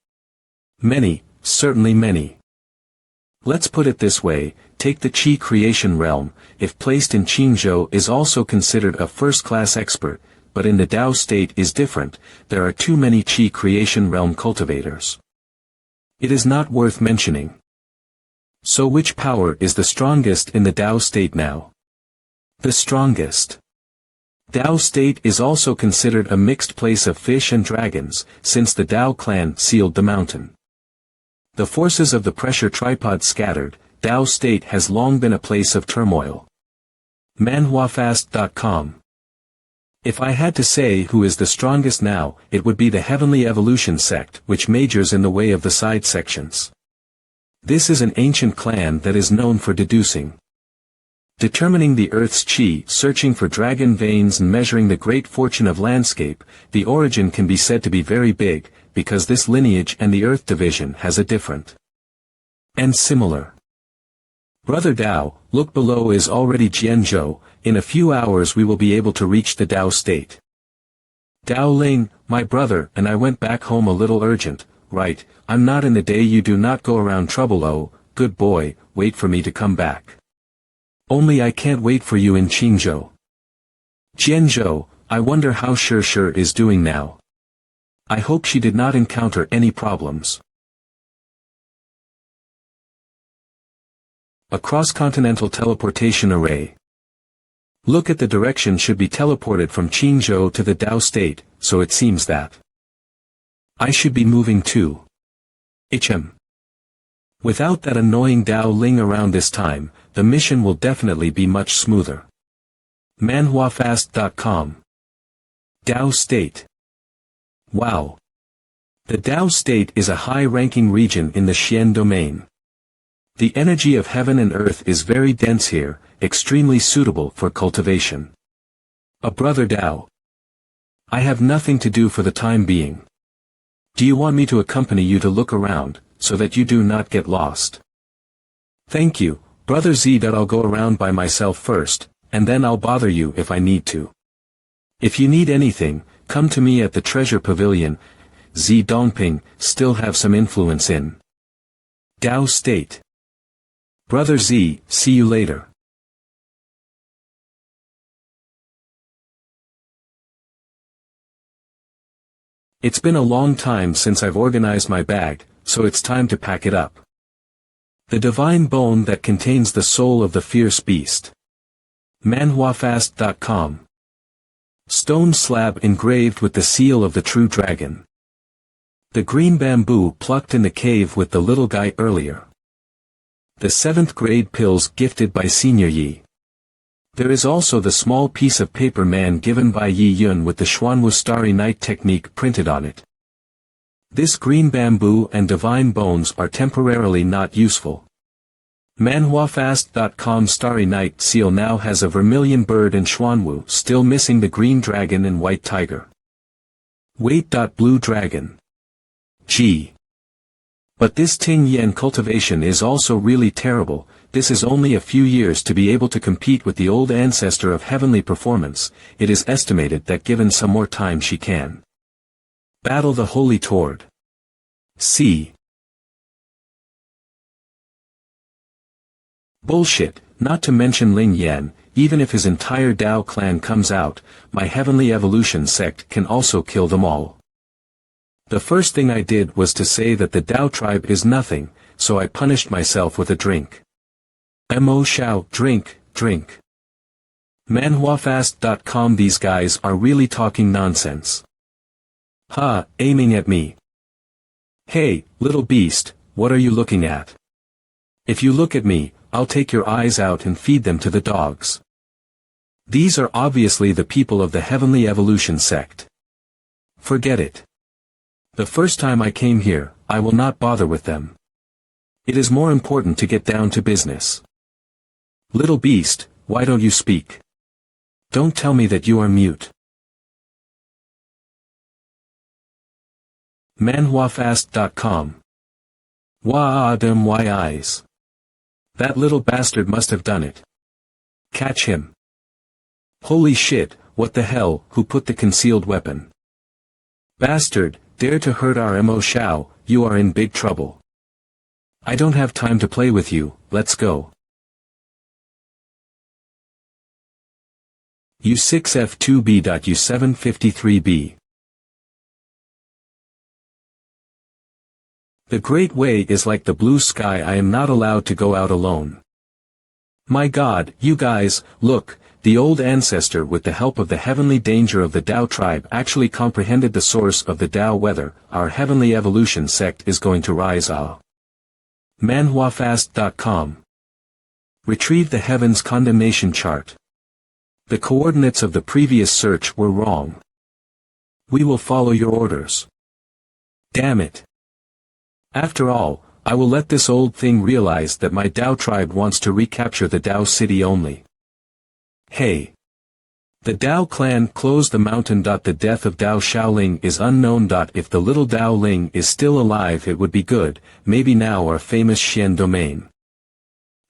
S1: Many, certainly many. Let's put it this way, take the Qi creation realm, if placed in Qingzhou is also considered a first-class expert, but in the Tao state is different, there are too many Qi creation realm cultivators. It is not worth mentioning. So which power is the strongest in the Tao state now? The strongest. Tao state is also considered a mixed place of fish and dragons, since the Tao clan sealed the mountain. The forces of the pressure tripod scattered, Tao state has long been a place of turmoil. manhwafast.com. If I had to say who is the strongest now, it would be the Heavenly Evolution sect, which majors in the way of the side sections. This is an ancient clan that is known for deducing. Determining the Earth's Qi, searching for dragon veins and measuring the great fortune of landscape, the origin can be said to be very big, because this lineage and the Earth division has a different and similar. Brother Dao, look below is already Jianzhou, in a few hours we will be able to reach the Tao state. Dao Ling, my brother, and I went back home a little urgent, right, I'm not in the day you do not go around trouble oh, good boy, wait for me to come back. Only I can't wait for you in Qingzhou. Jianzhou, I wonder how Shir is doing now. I hope she did not encounter any problems. A cross-continental teleportation array. Look at the direction should be teleported from Qingzhou to the Tao state, so it seems that I should be moving too. Without that annoying Dao Ling around this time, the mission will definitely be much smoother. manhwafast.com. Tao state. Wow. The Tao state is a high-ranking region in the Xian domain. The energy of heaven and earth is very dense here, extremely suitable for cultivation. A brother Dao. I have nothing to do for the time being. Do you want me to accompany you to look around, so that you do not get lost? Thank you, Brother Z. That I'll go around by myself first, and then I'll bother you if I need to. If you need anything, come to me at the Treasure Pavilion. Z Dongping, still have some influence in Tao state. Brother Z, see you later. It's been a long time since I've organized my bag, so it's time to pack it up. The divine bone that contains the soul of the fierce beast. manhwafast.com. Stone slab engraved with the seal of the true dragon. The green bamboo plucked in the cave with the little guy earlier. The 7th grade pills gifted by Senior Yi. There is also the small piece of paper man given by Yi Yun with the Xuanwu Starry Night technique printed on it. This green bamboo and divine bones are temporarily not useful. manhwafast.com. Starry Night seal now has a vermilion bird and Xuanwu, still missing the green dragon and white tiger. Wait. Blue dragon. Gee. But this Ting Yen cultivation is also really terrible. this is only a few years to be able to compete with the old ancestor of heavenly performance. It is estimated that given some more time she can battle the holy toward C. Bullshit, not to mention Ling Yan. Even if his entire Dao clan comes out, my heavenly evolution sect can also kill them all. The first thing I did was to say that the Dao tribe is nothing, so I punished myself with a drink. Mo Shao, drink, drink. MANHWAfast.com. These guys are really talking nonsense. Ha, aiming at me. Hey, little beast, what are you looking at? If you look at me, I'll take your eyes out and feed them to the dogs. These are obviously the people of the Heavenly Evolution sect. Forget it. The first time I came here, I will not bother with them. It is more important to get down to business. Little beast, why don't you speak? Don't tell me that you are mute. MANHWAfast.com. Wah them why eyes. That little bastard must have done it. Catch him. Holy shit, what the hell, who put the concealed weapon? Bastard, dare to hurt our Mo Shao, you are in big trouble. I don't have time to play with you, let's go. U6F2B.U753B. The Great Way is like the blue sky. I am not allowed to go out alone. My God, you guys, look, the old ancestor with the help of the heavenly danger of the Dao tribe actually comprehended the source of the Dao weather. Our heavenly evolution sect is going to rise. MANHWAfast.com. Retrieve the heavens condemnation chart. The coordinates of the previous search were wrong. We will follow your orders. Damn it. After all, I will let this old thing realize that my Dao tribe wants to recapture the Dao city only. Hey. The Dao clan closed the mountain. The death of Dao Shaoling is unknown. If the little Dao Ling is still alive, it would be good, maybe now our famous Xian domain.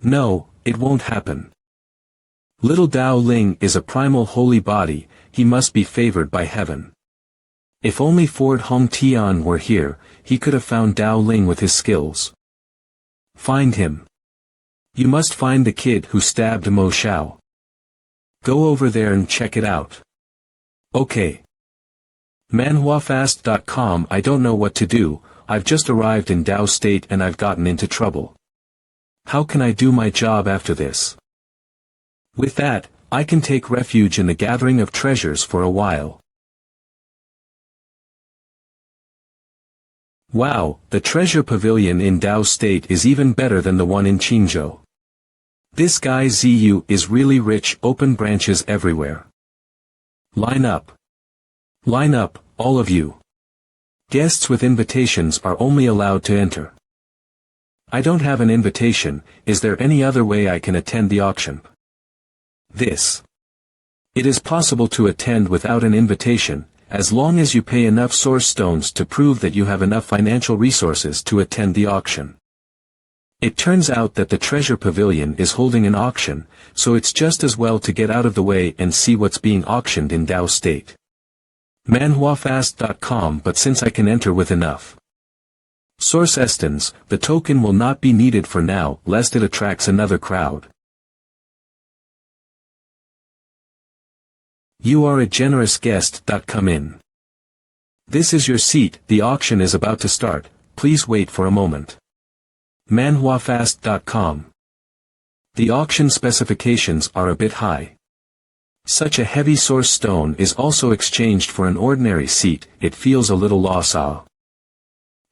S1: No, it won't happen. Little Dao Ling is a primal holy body, he must be favored by heaven. If only Ford Hong Tian were here, he could have found Dao Ling with his skills. Find him. You must find the kid who stabbed Mo Shao. Go over there and check it out. Okay. MANHWAfast.com. I don't know what to do, I've just arrived in Dao State and I've gotten into trouble. How can I do my job after this? With that, I can take refuge in the gathering of treasures for a while. Wow, the treasure pavilion in Dao State is even better than the one in Qingzhou. This guy Ziyu is really rich. Open branches everywhere. Line up. Line up, all of you. Guests with invitations are only allowed to enter. I don't have an invitation. Is there any other way I can attend the auction? This. It is possible to attend without an invitation, as long as you pay enough source stones to prove that you have enough financial resources to attend the auction. It turns out that the treasure pavilion is holding an auction, so it's just as well to get out of the way and see what's being auctioned in Dao State. MANHWAfast.com. But since I can enter with enough source estons, the token will not be needed for now, lest it attracts another crowd. You are a generous guest. Come in. This is your seat. The auction is about to start, please wait for a moment. MANHWAfast.com. The auction specifications are a bit high. Such a heavy source stone is also exchanged for an ordinary seat. It feels a little lost.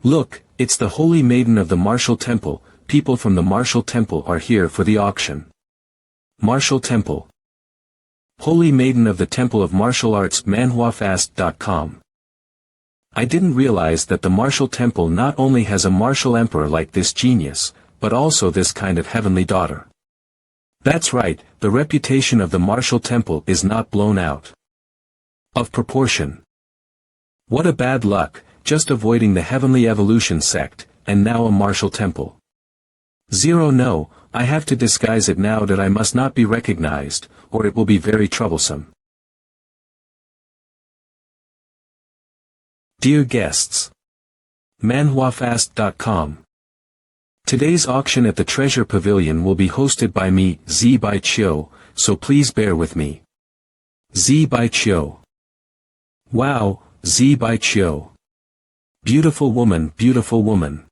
S1: Look, it's the Holy Maiden of the Martial Temple. People from the Martial Temple are here for the auction. Martial Temple. Holy Maiden of the Temple of Martial Arts. MANHWAfast.com. I didn't realize that the Martial Temple not only has a martial emperor like this genius, but also this kind of heavenly daughter. That's right, the reputation of the Martial Temple is not blown out of proportion. What a bad luck, just avoiding the Heavenly Evolution sect, and now a Martial Temple. No, I have to disguise it now that I must not be recognized, or it will be very troublesome. Dear guests. MANHWAfast.com. Today's auction at the Treasure Pavilion will be hosted by me, Z by Chio, so please bear with me. Z by Chio. Wow, Z by Chio. Beautiful woman, beautiful woman.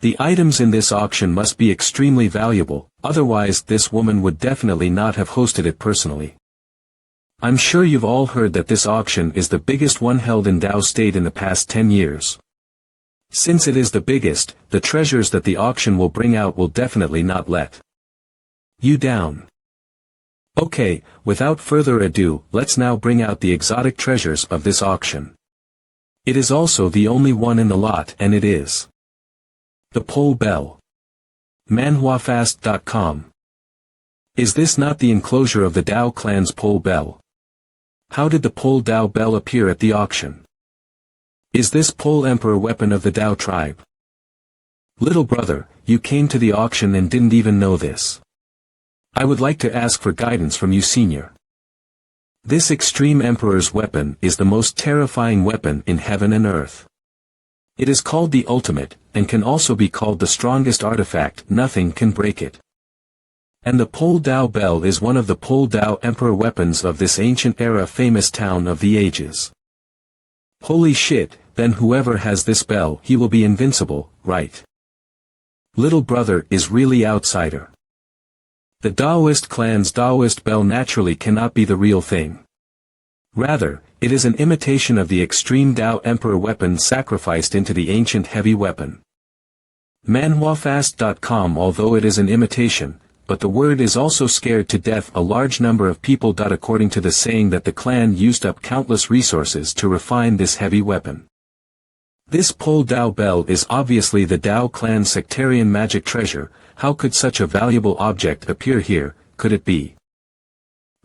S1: The items in this auction must be extremely valuable, otherwise this woman would definitely not have hosted it personally. I'm sure you've all heard that this auction is the biggest one held in Tao State in the past 10 years. Since it is the biggest, the treasures that the auction will bring out will definitely not let you down. Okay, without further ado, let's now bring out the exotic treasures of this auction. It is also the only one in the lot, and it is the pole bell. MANHWAfast.com. Is this not the enclosure of the Tao clan's pole bell? How did the pole Tao bell appear at the auction? Is this pole emperor weapon of the Tao tribe? Little brother, you came to the auction and didn't even know this. I would like to ask for guidance from you, senior. This extreme emperor's weapon is the most terrifying weapon in heaven and earth. It is called the ultimate, and can also be called the strongest artifact. Nothing can break it. And the pole Tao bell is one of the pole Tao emperor weapons of this ancient era famous town of the ages. Holy shit, then whoever has this bell, he will be invincible, right? Little brother is really outsider. The Taoist clan's Taoist bell naturally cannot be the real thing. Rather, it is an imitation of the extreme Tao emperor weapon sacrificed into the ancient heavy weapon. MANHWAfast.com. Although it is an imitation, but the word is also scared to death a large number of people. According to the saying that the clan used up countless resources to refine this heavy weapon. This pole Tao bell is obviously the Tao clan's sectarian magic treasure. How could such a valuable object appear here? Could it be?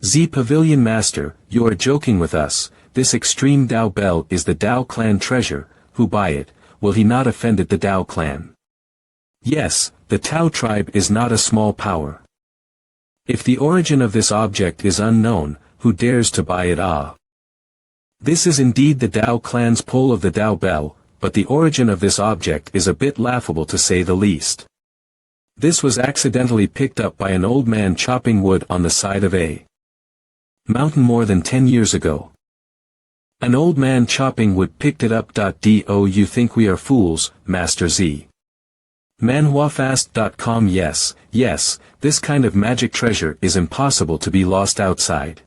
S1: Z Pavilion Master, you are joking with us. This extreme Tao bell is the Tao clan treasure. Who buy it? Will he not offend the Tao clan? Yes, the Tao tribe is not a small power. If the origin of this object is unknown, who dares to buy it? Ah. This is indeed the Tao clan's pole of the Tao bell, but the origin of this object is a bit laughable to say the least. This was accidentally picked up by an old man chopping wood on the side of a mountain more than 10 years ago. An old man chopping wood picked it up. Do you think we are fools, Master Z? MANHWAfast.com. Yes, this kind of magic treasure is impossible to be lost outside.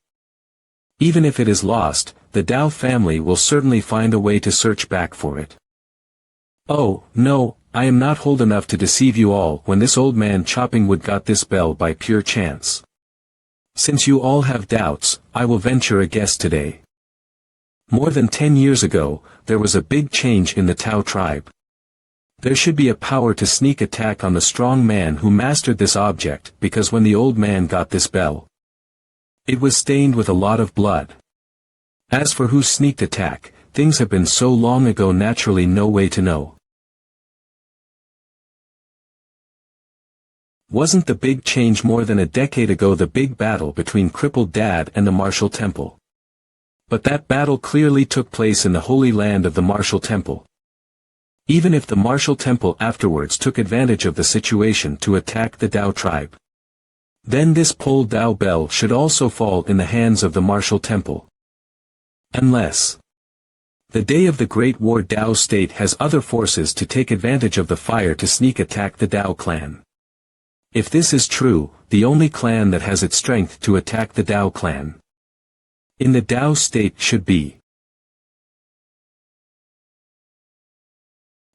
S1: Even if it is lost, the Tao family will certainly find a way to search back for it. Oh, no, I am not old enough to deceive you all. When this old man chopping wood got this bell by pure chance. Since you all have doubts, I will venture a guess today. More than 10 years ago, there was a big change in the Tao tribe. There should be a power to sneak attack on the strong man who mastered this object, because when the old man got this bell, it was stained with a lot of blood. As for who sneaked attack, things have been so long ago, naturally no way to know. Wasn't the big change more than a decade ago the big battle between crippled Dad and the Martial Temple? But that battle clearly took place in the holy land of the Martial Temple. Even if the Martial Temple afterwards took advantage of the situation to attack the Tao tribe, then this pole Tao bell should also fall in the hands of the Martial Temple. Unless the day of the Great War Tao state has other forces to take advantage of the fire to sneak attack the Tao clan. If this is true, the only clan that has its strength to attack the Tao clan in the Tao state should be.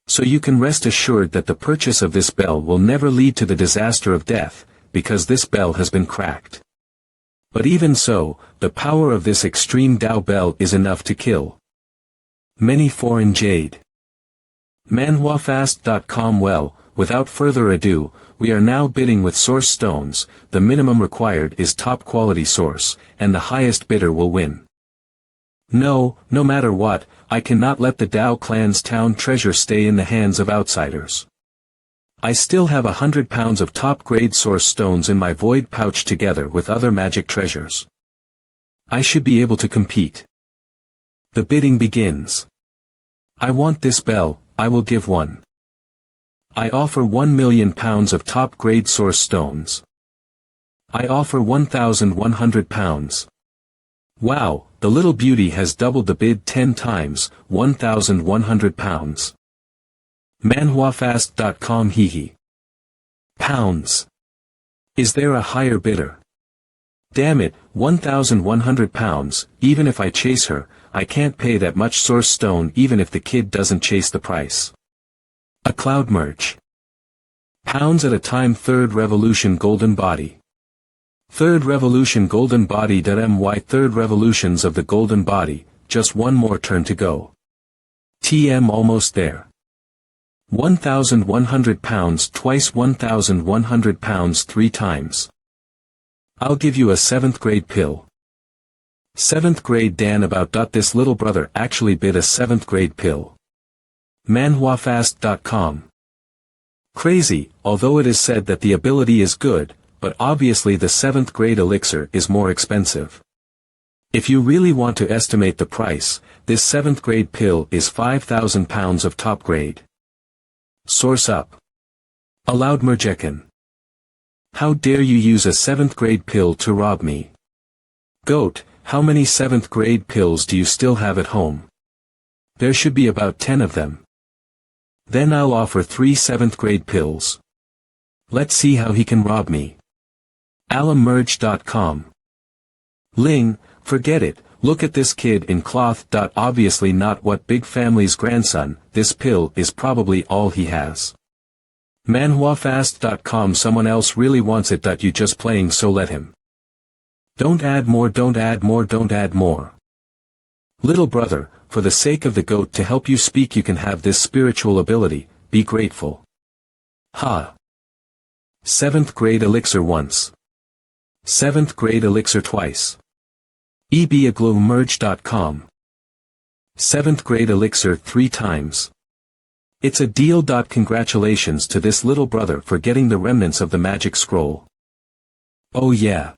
S1: So you can rest assured that the purchase of this bell will never lead to the disaster of death, because this bell has been cracked. But even so, the power of this extreme Tao bell is enough to kill many foreign jade. MANHWAfast.com. Well, without further ado, we are now bidding with source stones. The minimum required is top quality source, and the highest bidder will win. No matter what, I cannot let the Tao clan's town treasure stay in the hands of outsiders. I still have 100 pounds of top-grade source stones in my void pouch together with other magic treasures. I should be able to compete. The bidding begins. I want this bell, I will give one. I offer 1 million pounds of top-grade source stones. I offer 1,100 pounds. Wow, the little beauty has doubled the bid 10 times, 1,100 pounds. MANHWAfast.com Hehe. Pounds. Is there a higher bidder? Damn it, 1,100 pounds, even if I chase her, I can't pay that much source stone even if the kid doesn't chase the price. A cloud merge. Pounds at a time. Third revolution golden body. Third revolution golden body. My third revolutions of the golden body, just one more turn to go. TM almost there. 1,100 pounds twice, 1,100 pounds 3 times. I'll give you a 7th grade pill. 7th grade Dan about. This little brother actually bid a 7th grade pill. MANHWAfast.com. Crazy, although it is said that the ability is good, but obviously the 7th grade elixir is more expensive. If you really want to estimate the price, this 7th grade pill is 5,000 pounds of top grade. Source up. Allowed Merjekin. How dare you use a 7th grade pill to rob me? Goat, how many 7th grade pills do you still have at home? There should be about 10 of them. Then I'll offer 3 7th grade pills. Let's see how he can rob me. alammerge.com. Ling, forget it, look at this kid in cloth. Obviously not what big family's grandson, this pill is probably all he has. MANHWAfast.com. Someone else really wants it. You just playing, so let him. Don't add more, don't add more, don't add more. Little brother, for the sake of the goat to help you speak, you can have this spiritual ability, be grateful. Ha. 7th grade elixir once. 7th grade elixir twice. ebaglowmerge.com. 7th grade elixir 3 times. It's a deal. Congratulations to this little brother for getting the remnants of the magic scroll. Oh yeah.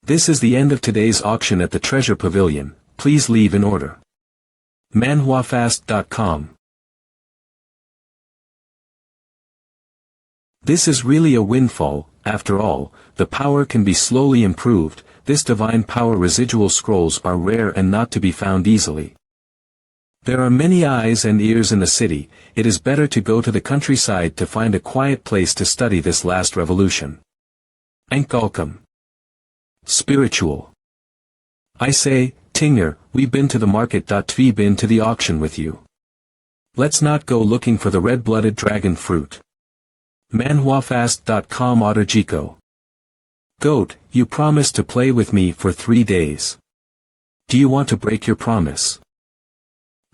S1: This is the end of today's auction at the treasure pavilion, please leave in order. MANHWAfast.com. This is really a windfall. After all, the power can be slowly improved. This divine power residual scrolls are rare and not to be found easily. There are many eyes and ears in the city. It is better to go to the countryside to find a quiet place to study this last revolution. Enkalkum. Spiritual. I say, Tingner, we've been to the market. We've been to the auction with you. Let's not go looking for the red-blooded dragon fruit. MANHWAfast.com. Otterjiko. Goat, you promised to play with me for 3 days. Do you want to break your promise?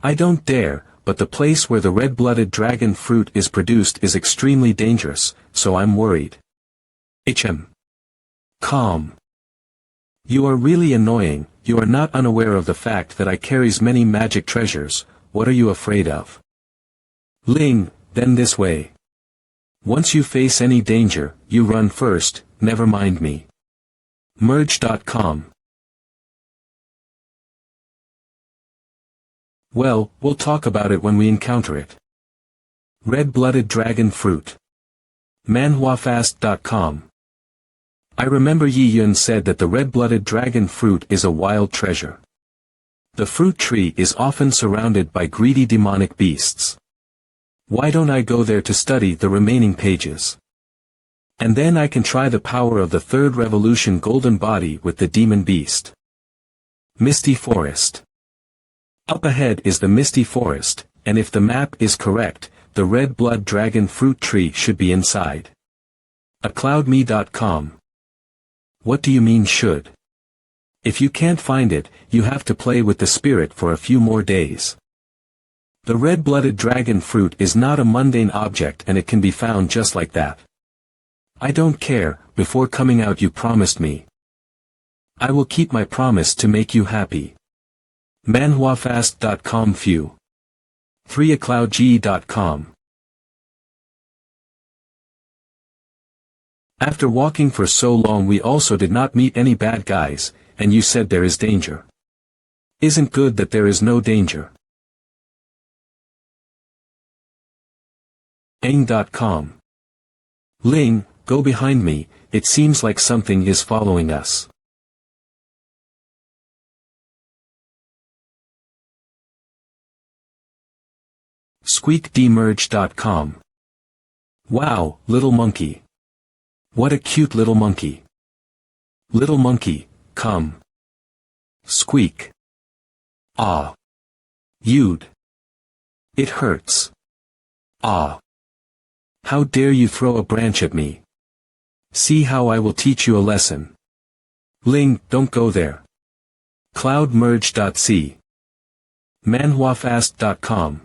S1: I don't dare, but the place where the red-blooded dragon fruit is produced is extremely dangerous, so I'm worried. Calm. You are really annoying. You are not unaware of the fact that I carries many magic treasures. What are you afraid of? Ling, then this way. Once you face any danger, you run first, never mind me. Merge.com. Well, we'll talk about it when we encounter it. Red-blooded dragon fruit. MANHWAfast.com. I remember Yi Yun said that the red-blooded dragon fruit is a wild treasure. The fruit tree is often surrounded by greedy demonic beasts. Why don't I go there to study the remaining pages? And then I can try the power of the third revolution golden body with the demon beast. Misty Forest. Up ahead is the Misty Forest, and if the map is correct, the red blood dragon fruit tree should be inside. acloudme.com. What do you mean should? If you can't find it, you have to play with the spirit for a few more days. The red-blooded dragon fruit is not a mundane object and it can be found just like that. I don't care, before coming out you promised me. I will keep my promise to make you happy. MANHWAfast.com. 3acloudge.com After walking for so long we also did not meet any bad guys, and you said there is danger. Isn't good that there is no danger. Aang.com. Ling, go behind me, it seems like something is following us. SqueakDemerge.com. Wow, little monkey. What a cute little monkey. Little monkey, come. Squeak. Ah. You'd. It hurts. Ah. How dare you throw a branch at me? See how I will teach you a lesson. Ling, don't go there. CloudMerge.c. MANHWAfast.com.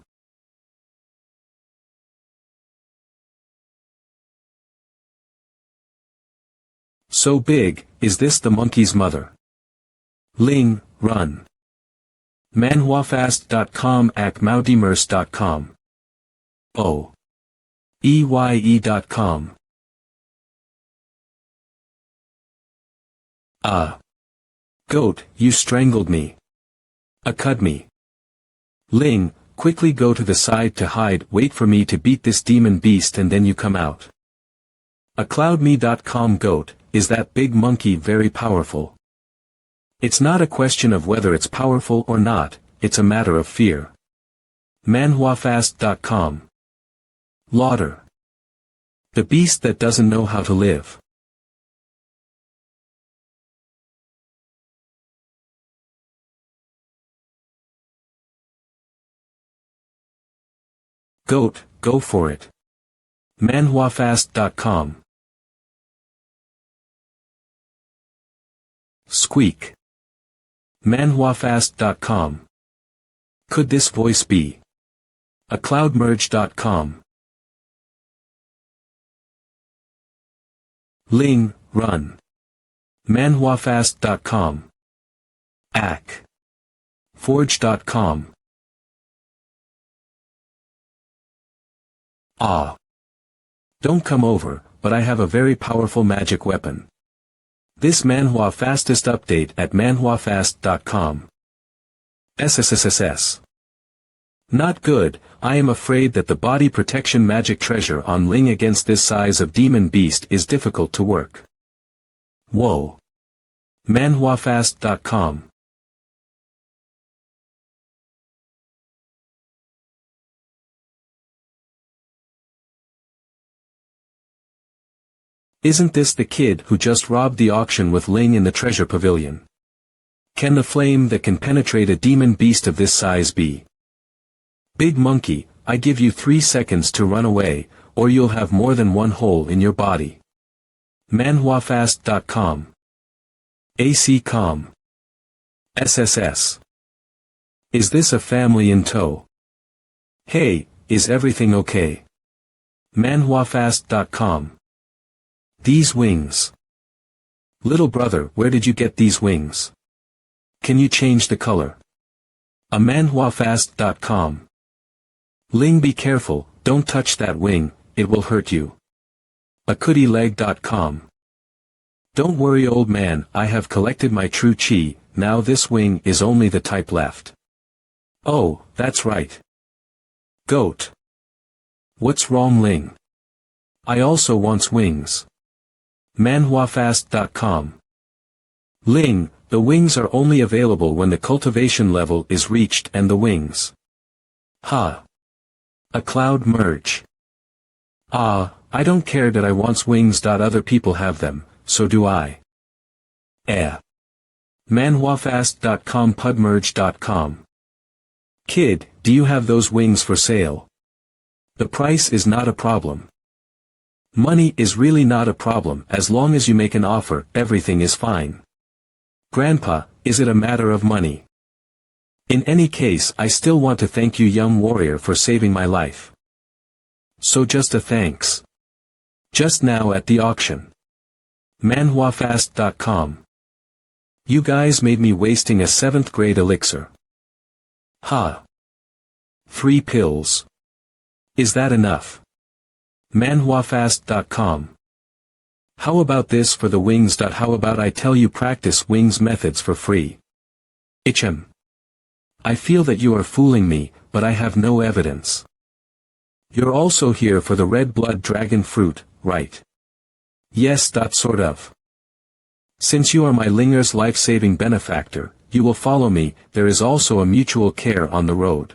S1: So big, is this the monkey's mother? Ling, run. MANHWAfast.com @MauDemers.com. Oh. EYE.com. Goat, you strangled me. Cut me. Ling, quickly go to the side to hide, wait for me to beat this demon beast and then you come out. CloudMe.com. Goat, is that big monkey very powerful? It's not a question of whether it's powerful or not, it's a matter of fear. MANHWAfast.com. Lauder. The beast that doesn't know how to live. Goat, go for it. MANHWAfast.com. Squeak. MANHWAfast.com. Could this voice be? CloudMerge.com. Ling, run. MANHWAfast.com. Ack. Forge.com. Ah. Don't come over, but I have a very powerful magic weapon. This manhwa fastest update at manhwafast.com. SSSSS. Not good, I am afraid that the body protection magic treasure on Ling against this size of demon beast is difficult to work. Whoa. manhwafast.com. Isn't this the kid who just robbed the auction with Ling in the treasure pavilion? Can the flame that can penetrate a demon beast of this size be? Big monkey, I give you 3 seconds to run away, or you'll have more than one hole in your body. manhwafast.com. AC.com. SSS. Is this a family in tow? Hey, is everything okay? manhwafast.com. These wings. Little brother, where did you get these wings? Can you change the color? manhwafast.com. Ling, be careful, don't touch that wing, it will hurt you. Akutileg.com. Don't worry old man, I have collected my true chi, now this wing is only the type left. Oh, that's right. Goat. What's wrong Ling? I also wants wings. manhwafast.com. Ling, the wings are only available when the cultivation level is reached and the wings. Ha. A cloud merge. Ah, I don't care that I wants wings. Other people have them, so do I. manhwafast.com. pudmerge.com. Kid, do you have those wings for sale? The price is not a problem. Money is really not a problem, as long as you make an offer, everything is fine. Grandpa, is it a matter of money? In any case, I still want to thank you young warrior for saving my life. So just a thanks. Just now at the auction. manhwafast.com. You guys made me wasting a 7th grade elixir. Ha. 3 pills. Is that enough? manhwafast.com. How about this for the wings? How about I tell you practice wings methods for free? Ichem. I feel that you are fooling me, but I have no evidence. You're also here for the red blood dragon fruit, right? Yes, sort of. Since you are my Linger's life-saving benefactor, you will follow me. There is also a mutual care on the road.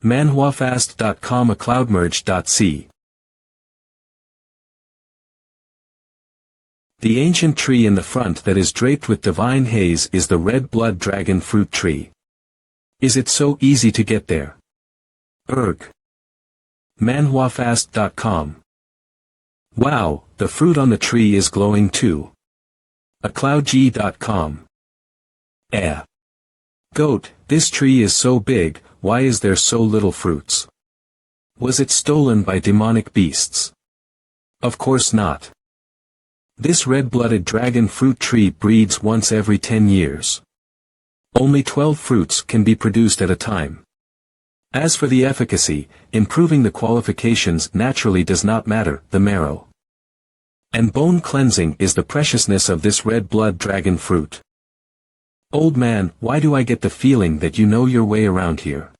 S1: manhwafast.com, a cloudmerge.c. The ancient tree in the front that is draped with divine haze is the red blood dragon fruit tree. Is it so easy to get there? manhwafast.com. Wow, the fruit on the tree is glowing too. acloudg.com. Goat, this tree is so big, why is there so little fruits? Was it stolen by demonic beasts? Of course not. This red-blooded dragon fruit tree breeds once every 10 years. Only 12 fruits can be produced at a time. As for the efficacy, improving the qualifications naturally does not matter, the marrow and bone cleansing is the preciousness of this red blood dragon fruit. Old man, why do I get the feeling that you know your way around here?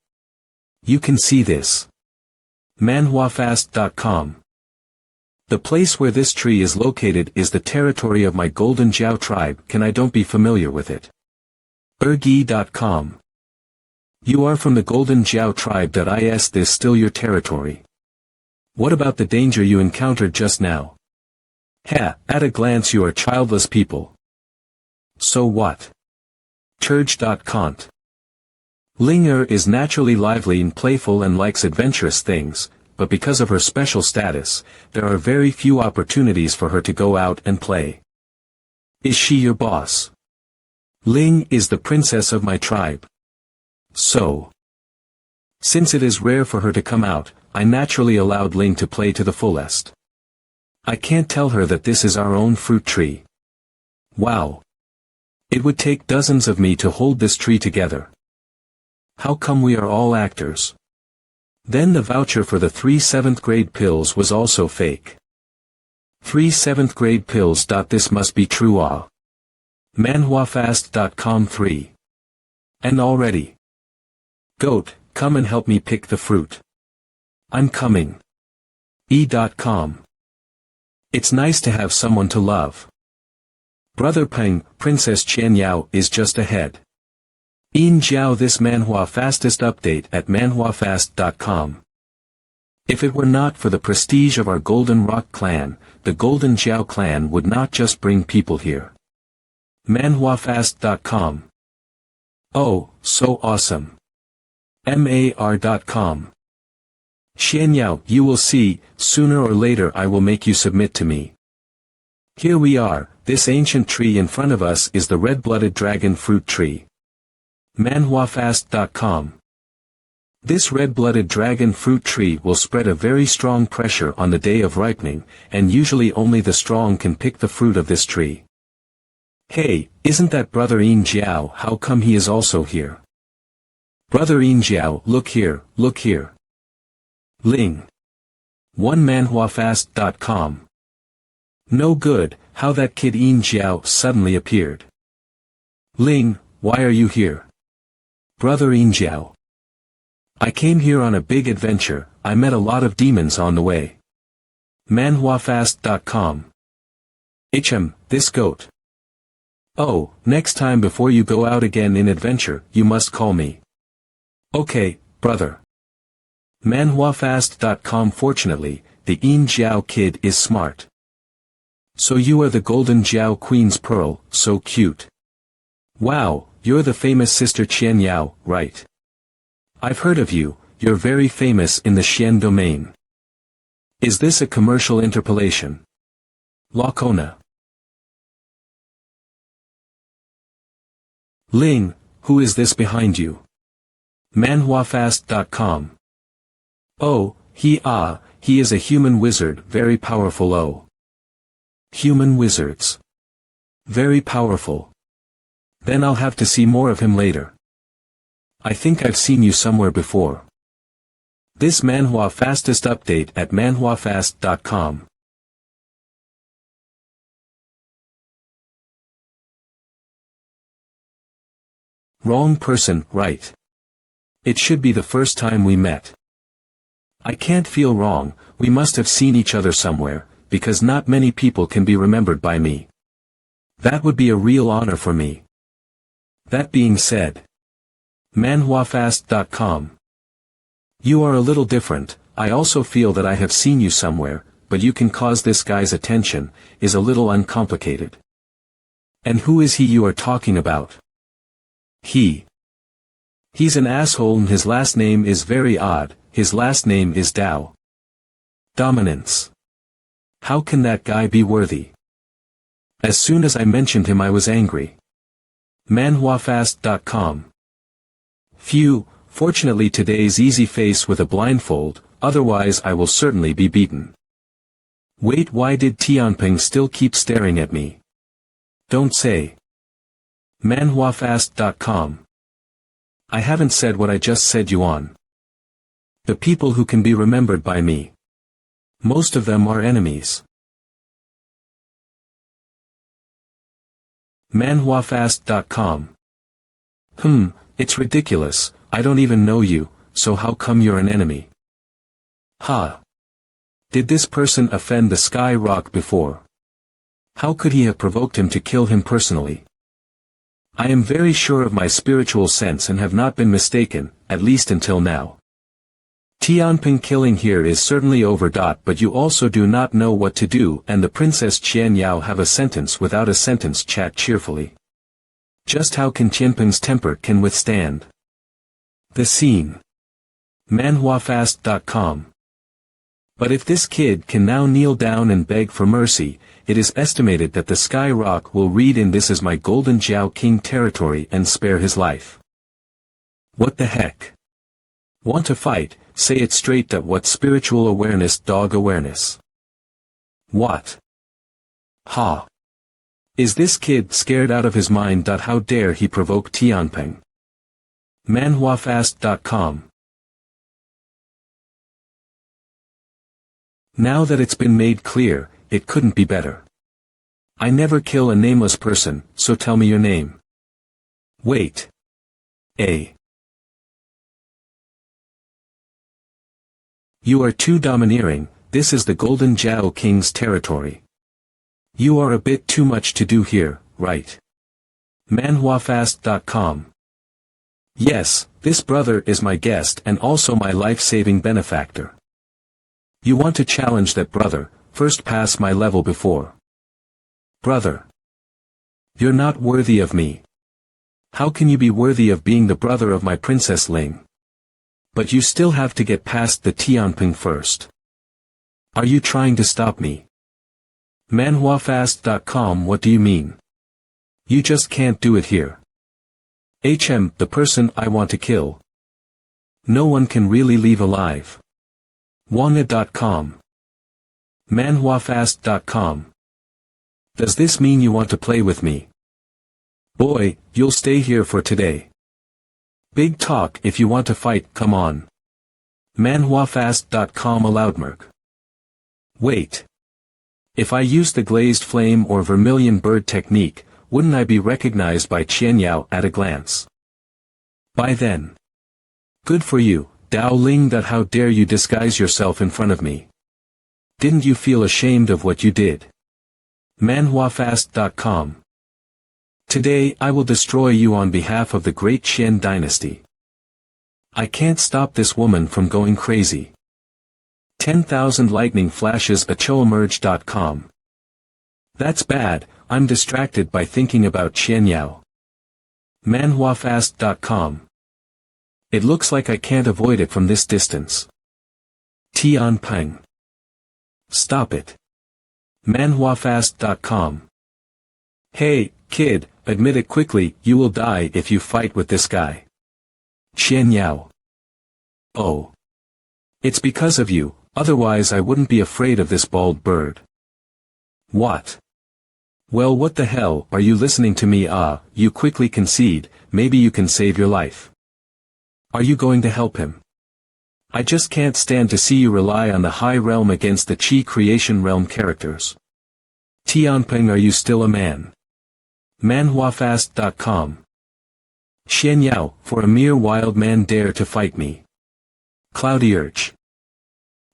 S1: You can see this. manhwafast.com. The place where this tree is located is the territory of my Golden Jiao tribe. Can I don't be familiar with it? ergi.com. You are from the Golden Jiao tribe. Is this still your territory? What about the danger you encountered just now? At a glance you are childless people. So what? Church.cont. Linger is naturally lively and playful and likes adventurous things, but because of her special status, there are very few opportunities for her to go out and play. Is she your boss? Ling is the princess of my tribe. So, since it is rare for her to come out, I naturally allowed Ling to play to the fullest. I can't tell her that this is our own fruit tree. Wow. It would take dozens of me to hold this tree together. How come we are all actors? Then the voucher for the 3 7th grade pills was also fake. 3 7th grade pills. This must be true. manhwafast.com 3. And already. Goat, come and help me pick the fruit. I'm coming. e.com. It's nice to have someone to love. Brother Peng, Princess Qian Yao is just ahead. In Jiao. This manhwa fastest update at manhwafast.com. If it were not for the prestige of our Golden Rock clan, the Golden Jiao clan would not just bring people here. manhwafast.com. Oh, so awesome. mar.com. Xianyao, you will see, sooner or later I will make you submit to me. Here we are, this ancient tree in front of us is the red-blooded dragon fruit tree. manhwafast.com. This red-blooded dragon fruit tree will spread a very strong pressure on the day of ripening, and usually only the strong can pick the fruit of this tree. Hey, isn't that Brother Yin Jiao? How come he is also here? Brother Yin Jiao, look here, look here. Ling. 1manhwafast.com. No good, how that kid Yin Jiao suddenly appeared. Ling, why are you here? Brother Yin Jiao. I came here on a big adventure, I met a lot of demons on the way. manhwafast.com. This goat. Oh, next time before you go out again in adventure, you must call me. Okay, brother. manhwafast.com. Fortunately, the Yin Jiao kid is smart. So you are the Golden Jiao Queen's Pearl, so cute. Wow, you're the famous Sister Qian Yao, right? I've heard of you, you're very famous in the Xian domain. Is this a commercial interpolation? Lacona. Ling, who is this behind you? manhwafast.com. Oh, he is a human wizard, very powerful. Oh. Human wizards. Very powerful. Then I'll have to see more of him later. I think I've seen you somewhere before. This manhwa fastest update at manhwafast.com. Wrong person, right? It should be the first time we met. I can't feel wrong, we must have seen each other somewhere, because not many people can be remembered by me. That would be a real honor for me. That being said, manhwafast.com. You are a little different. I also feel that I have seen you somewhere, but you can cause this guy's attention, is a little uncomplicated. And who is he you are talking about? He's an asshole and his last name is very odd, his last name is Dao. Dominance. How can that guy be worthy? As soon as I mentioned him I was angry. manhwafast.com. Phew, fortunately today's easy face with a blindfold, otherwise I will certainly be beaten. Wait, why did Tianping still keep staring at me? Don't say. manhwafast.com. I haven't said what I just said you on. The people who can be remembered by me. Most of them are enemies. manhwafast.com. It's ridiculous, I don't even know you, so how come you're an enemy? Ha! Did this person offend the Sky Rock before? How could he have provoked him to kill him personally? I am very sure of my spiritual sense and have not been mistaken, at least until now. Tianping killing here is certainly overdot, but you also do not know what to do, and the Princess Qian Yao have a sentence without a sentence chat cheerfully. Just how can Tianping's temper can withstand the scene? manhwafast.com. But if this kid can now kneel down and beg for mercy, it is estimated that the Sky Rock will read in this as my Golden Jiao King territory and spare his life. What the heck? Want to fight? Say it straight. What spiritual awareness, dog awareness? What? Ha! Is this kid scared out of his mind? How dare he provoke Tianping? manhwafast.com. Now that it's been made clear, it couldn't be better. I never kill a nameless person, so tell me your name. Wait. You are too domineering, this is the Golden Jiao King's territory. You are a bit too much to do here, right? manhwafast.com. Yes, this brother is my guest and also my life-saving benefactor. You want to challenge that brother, first pass my level before. Brother. You're not worthy of me. How can you be worthy of being the brother of my Princess Ling? But you still have to get past the Tianping first. Are you trying to stop me? manhwafast.com. What do you mean? You just can't do it here. The person I want to kill. No one can really leave alive. Wanga.com. manhwafast.com. Does this mean you want to play with me? Boy, you'll stay here for today. Big talk. If you want to fight, come on. manhwafast.com. Aloudmerk. Wait. If I use the glazed flame or vermilion bird technique, wouldn't I be recognized by Qian Yao at a glance? By then. Good for you, Dao Ling. How dare you disguise yourself in front of me? Didn't you feel ashamed of what you did? manhwafast.com. Today I will destroy you on behalf of the great Qian dynasty. I can't stop this woman from going crazy. 10,000 lightning flashes. achoemerge.com. That's bad, I'm distracted by thinking about Qian Yao. manhwafast.com. It looks like I can't avoid it from this distance. Tianping. Stop it. manhwafast.com. Hey, kid, admit it quickly, you will die if you fight with this guy. Qian Yao. Oh. It's because of you, otherwise I wouldn't be afraid of this bald bird. What? Well, what the hell, are you listening to me? You quickly concede, maybe you can save your life. Are you going to help him? I just can't stand to see you rely on the high realm against the Qi creation realm characters. Tianping, are you still a man? manhwafast.com. Xianyao, for a mere wild man dare to fight me. Cloudy Urge.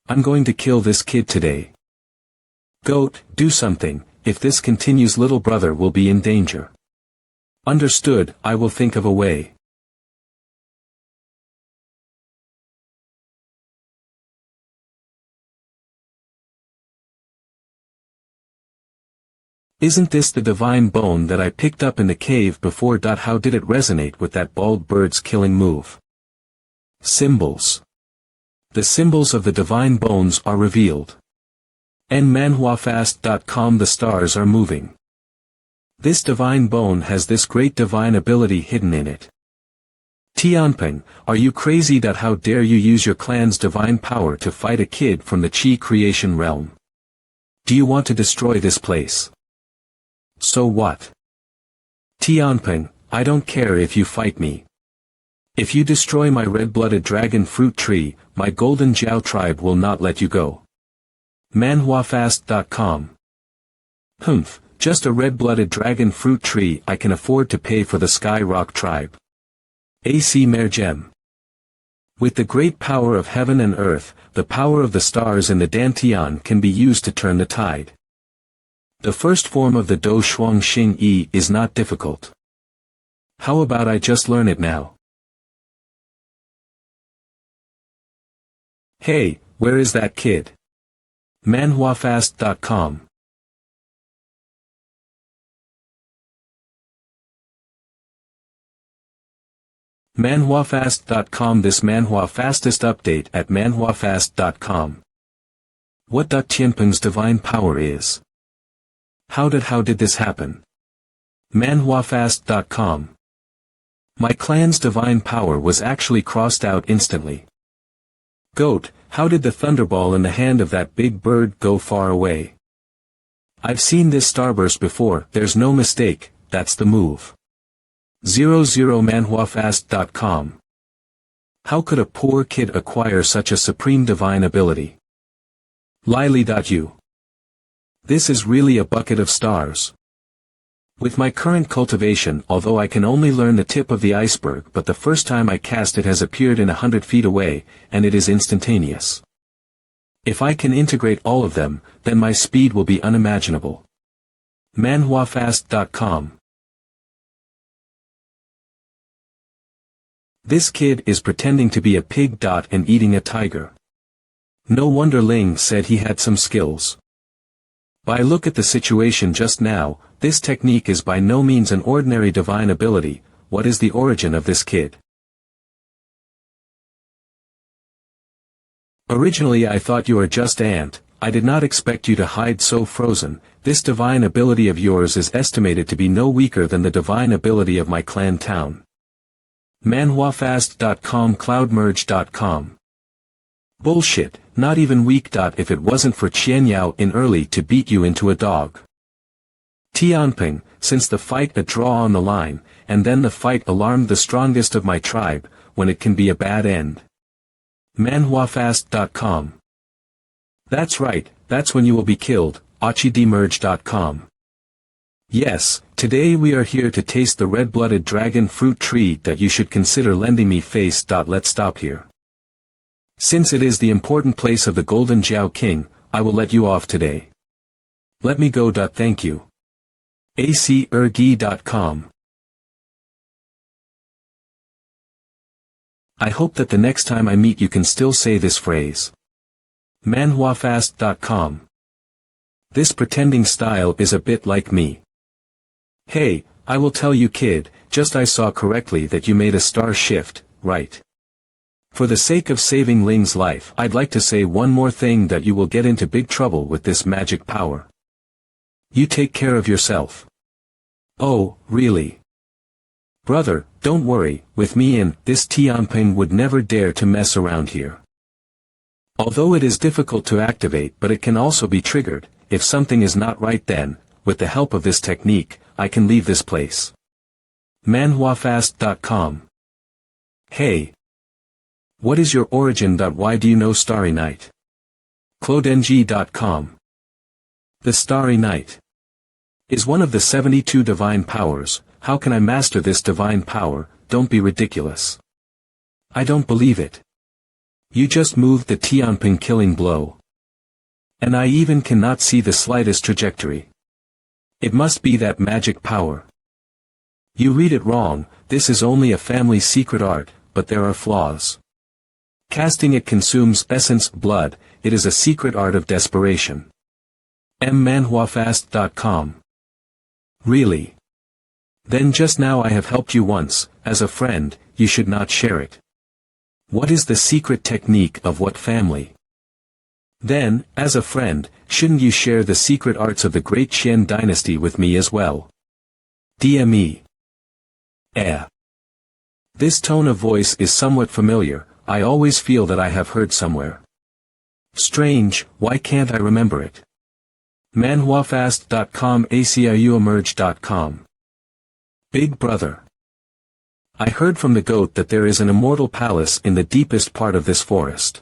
S1: I'm going to kill this kid today. Goat, do something, if this continues little brother will be in danger. Understood, I will think of a way. Isn't this the divine bone that I picked up in the cave before? How did it resonate with that bald bird's killing move? Symbols. The symbols of the divine bones are revealed. manhwafast.com. The stars are moving. This divine bone has this great divine ability hidden in it. Tianping, are you crazy? How dare you use your clan's divine power to fight a kid from the Qi creation realm? Do you want to destroy this place? So what? Tianping, I don't care if you fight me. If you destroy my red-blooded dragon fruit tree, my golden Jiao tribe will not let you go. manhwafast.com. Humph, just a red-blooded dragon fruit tree I can afford to pay for the Sky Rock tribe. AC Mergem. With the great power of heaven and earth, the power of the stars in the Dantian can be used to turn the tide. The first form of the Do Shuang Xing Yi is not difficult. How about I just learn it now? Hey, where is that kid? manhwafast.com. manhwafast.com. This Manhwa fastest update at manhwafast.com. What Tianping's divine power is. How did this happen? manhwafast.com. My clan's divine power was actually crossed out instantly. Goat, how did the thunderball in the hand of that big bird go far away? I've seen this starburst before, there's no mistake, that's the move. 00 manhwafast.com. How could a poor kid acquire such a supreme divine ability? Lily.u. This is really a bucket of stars. With my current cultivation, although I can only learn the tip of the iceberg, but the first time I cast it has appeared in 100 feet away, and it is instantaneous. If I can integrate all of them, then my speed will be unimaginable. manhwafast.com. This kid is pretending to be a pig. And eating a tiger. No wonder Ling said he had some skills. By look at the situation just now, this technique is by no means an ordinary divine ability. What is the origin of this kid? Originally I thought you were just ant, I did not expect you to hide so frozen. This divine ability of yours is estimated to be no weaker than the divine ability of my clan town. manhwafast.com. cloudmerge.com. Bullshit, not even weak. If it wasn't for Qianyao in early to beat you into a dog. Tianping, since the fight a draw on the line, and then the fight alarmed the strongest of my tribe, when it can be a bad end. manhwafast.com. That's right, that's when you will be killed, achidemerge.com. Yes, today we are here to taste the red-blooded dragon fruit tree that you should consider lending me face. Let's stop here. Since it is the important place of the Golden Jiao King, I will let you off today. Let me go. Thank you. acergi.com. I hope that the next time I meet you can still say this phrase. manhwafast.com. This pretending style is a bit like me. Hey, I will tell you kid, just I saw correctly that you made a star shift, right? For the sake of saving Ling's life, I'd like to say one more thing, that you will get into big trouble with this magic power. You take care of yourself. Oh, really? Brother, don't worry, with me in, this Tianping would never dare to mess around here. Although it is difficult to activate, but it can also be triggered. If something is not right, then, with the help of this technique, I can leave this place. manhwafast.com. Hey. What is your origin? Why do you know Starry Night? clodeng.com. The Starry Night is one of the 72 divine powers. How can I master this divine power? don't be ridiculous. I don't believe it. You just moved the Tianping killing blow. And I even cannot see the slightest trajectory. It must be that magic power. You read it wrong, this is only a family secret art, but there are flaws. Casting it consumes essence, blood, it is a secret art of desperation. manhwafast.com. Really? Then just now I have helped you once, as a friend, you should not share it. What is the secret technique of what family? Then, as a friend, shouldn't you share the secret arts of the great Qian dynasty with me as well? DME. This tone of voice is somewhat familiar, I always feel that I have heard somewhere. Strange, why can't I remember it? manhwafast.com aciuemerge.com. Big Brother. I heard from the goat that there is an immortal palace in the deepest part of this forest.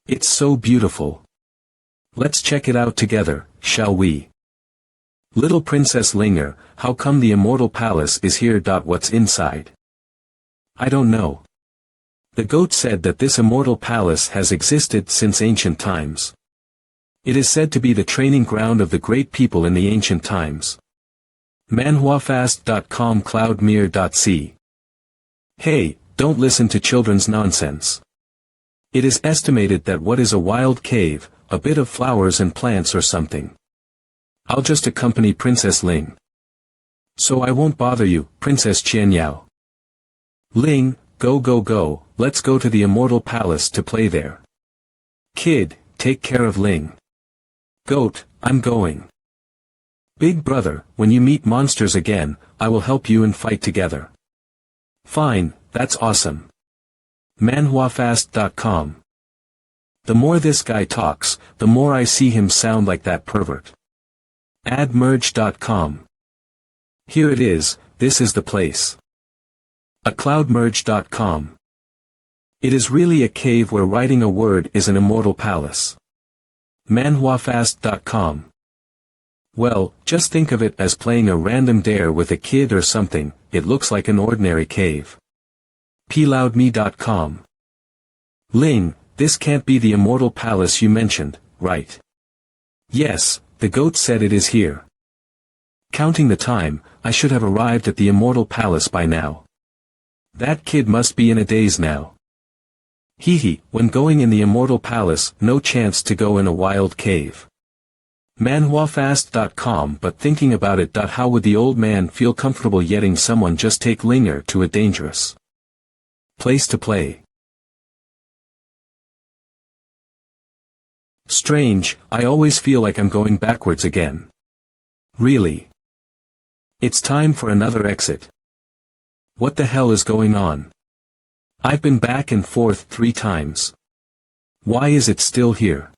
S1: It's so beautiful. Let's check it out together, shall we? Little Princess Linger, how come the immortal palace is here? What's inside? I don't know. The goat said that this immortal palace has existed since ancient times. It is said to be the training ground of the great people in the ancient times. manhwafast.com cloudmere.c. Hey, don't listen to children's nonsense. It is estimated that what is a wild cave, a bit of flowers and plants or something. I'll just accompany Princess Ling. So I won't bother you, Princess Qianyao. Ling, go, let's go to the immortal palace to play there. Kid, take care of Ling. Goat, I'm going. Big Brother, when you meet monsters again, I will help you and fight together. Fine, that's awesome. manhwafast.com. The more this guy talks, the more I see him sound like that pervert. admerge.com. Here it is, this is the place. acloudmerge.com. It is really a cave where writing a word is an immortal palace. manhwafast.com. Well, just think of it as playing a random dare with a kid or something, it looks like an ordinary cave. ploudme.com. Ling, this can't be the immortal palace you mentioned, right? Yes, the goat said it is here. Counting the time, I should have arrived at the immortal palace by now. That kid must be in a daze now. Hee, when going in the immortal palace, no chance to go in a wild cave. manhwafast.com. But thinking about it. How would the old man feel comfortable letting someone just take Linger to a dangerous place to play? Strange, I always feel like I'm going backwards again. Really? It's time for another exit. What the hell is going on? I've been back and forth 3 times. Why is it still here?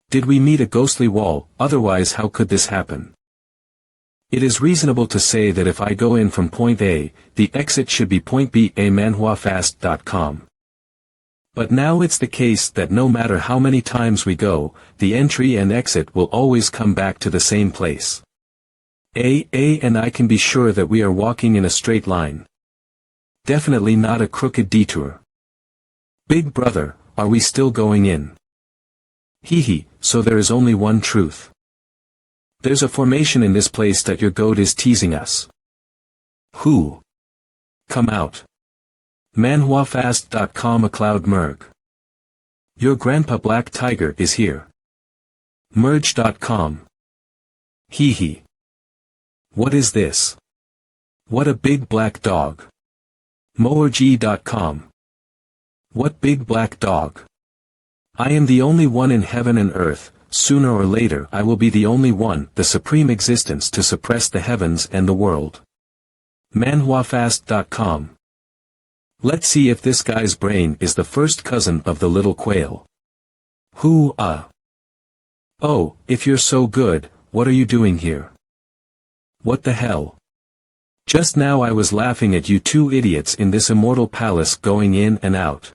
S1: Did we meet a ghostly wall? Otherwise how could this happen? It is reasonable to say that if I go in from point A, the exit should be point B. manhwafast.com. But now it's the case that no matter how many times we go, the entry and exit will always come back to the same place. And I can be sure that we are walking in a straight line. Definitely not a crooked detour. Big Brother, are we still going in? Hee, so there is only one truth. There's a formation in this place that your goat is teasing us. Who? Come out. manhwafast.com acloudmerg. Your grandpa Black Tiger is here. merge.com. Hee. What is this? What a big black dog. moerg.com. What big black dog? I am the only one in heaven and earth, sooner or later I will be the only one, the supreme existence to suppress the heavens and the world. manhwafast.com. Let's see if this guy's brain is the first cousin of the little quail. Who, Oh, if you're so good, what are you doing here? What the hell? Just now I was laughing at you 2 idiots in this immortal palace going in and out.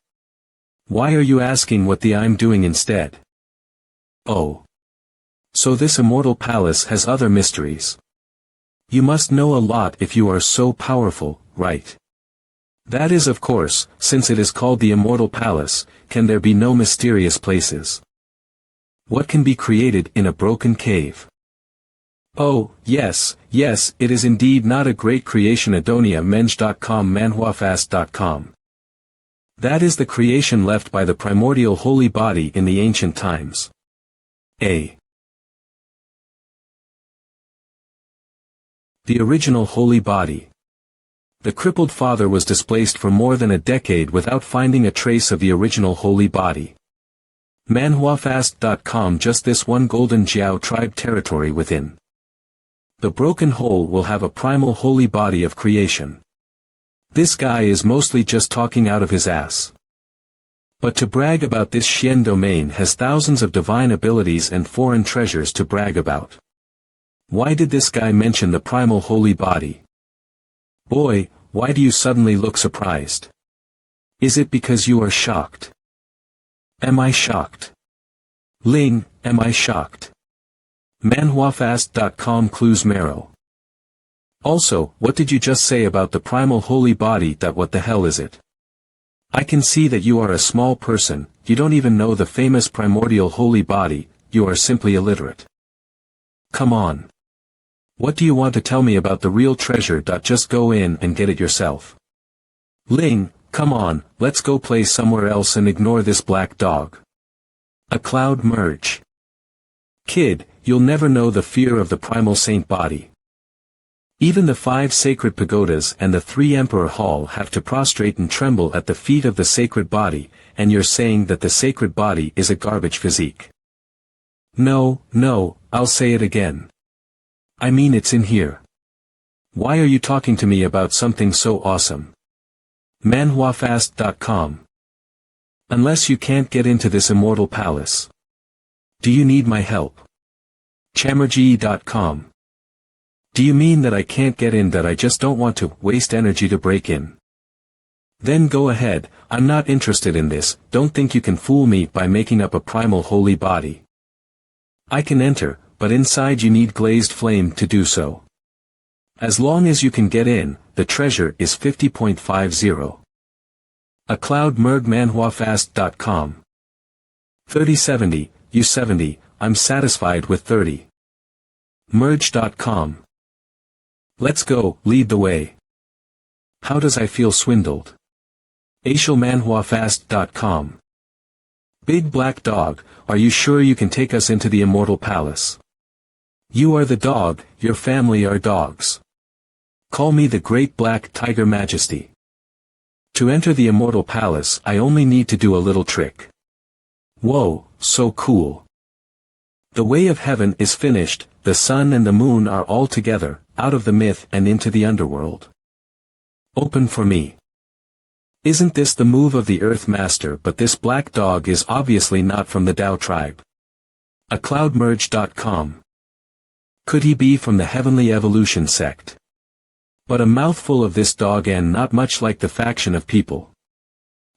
S1: Why are you asking what I'm doing instead? Oh. So this immortal palace has other mysteries. You must know a lot if you are so powerful, right? That is of course, since it is called the Immortal Palace, can there be no mysterious places? What can be created in a broken cave? Oh, yes, it is indeed not a great creation. Adonia Menj.com manhwafast.com. That is the creation left by the primordial holy body in the ancient times. The original holy body. The crippled father was displaced for more than a decade without finding a trace of the original holy body. manhwafast.com. Just this one golden Jiao tribe territory within the broken hole will have a primal holy body of creation. This guy is mostly just talking out of his ass. But to brag about this Xian domain has thousands of divine abilities and foreign treasures to brag about. Why did this guy mention the primal holy body? Boy, why do you suddenly look surprised? Is it because you are shocked? Am I shocked? Ling, am I shocked? manhwafast.com clues marrow. Also, what did you just say about the primal holy body? That what the hell is it? I can see that you are a small person, you don't even know the famous primordial holy body, you are simply illiterate. Come on. What do you want to tell me about the real treasure? Just go in and get it yourself. Ling, come on, let's go play somewhere else and ignore this black dog. A cloud merge. Kid, you'll never know the fear of the primal saint body. Even the 5 sacred pagodas and the 3 emperor hall have to prostrate and tremble at the feet of the sacred body, and you're saying that the sacred body is a garbage physique. No, I'll say it again. I mean it's in here. Why are you talking to me about something so awesome? manhwafast.com. Unless you can't get into this immortal palace. Do you need my help? chamergy.com. Do you mean that I can't get in, that I just don't want to waste energy to break in? Then go ahead, I'm not interested in this. Don't think you can fool me by making up a primal holy body. I can enter, but inside you need glazed flame to do so. As long as you can get in, the treasure is 50.50. A cloud merg manhwafast.com. 3070, U70, I'm satisfied with 30. Merge.com. Let's go, lead the way. How does I feel swindled? ashalmanhwafast.com. Big black dog, are you sure you can take us into the immortal palace? You are the dog, your family are dogs. Call me the great black tiger majesty. To enter the immortal palace I only need to do a little trick. Whoa, so cool. The way of heaven is finished, the sun and the moon are all together, out of the myth and into the underworld. Open for me. Isn't this the move of the Earth Master? But this black dog is obviously not from the Tao tribe. A cloudmerge.com. Could he be from the Heavenly Evolution sect? But a mouthful of this dog and not much like the faction of people.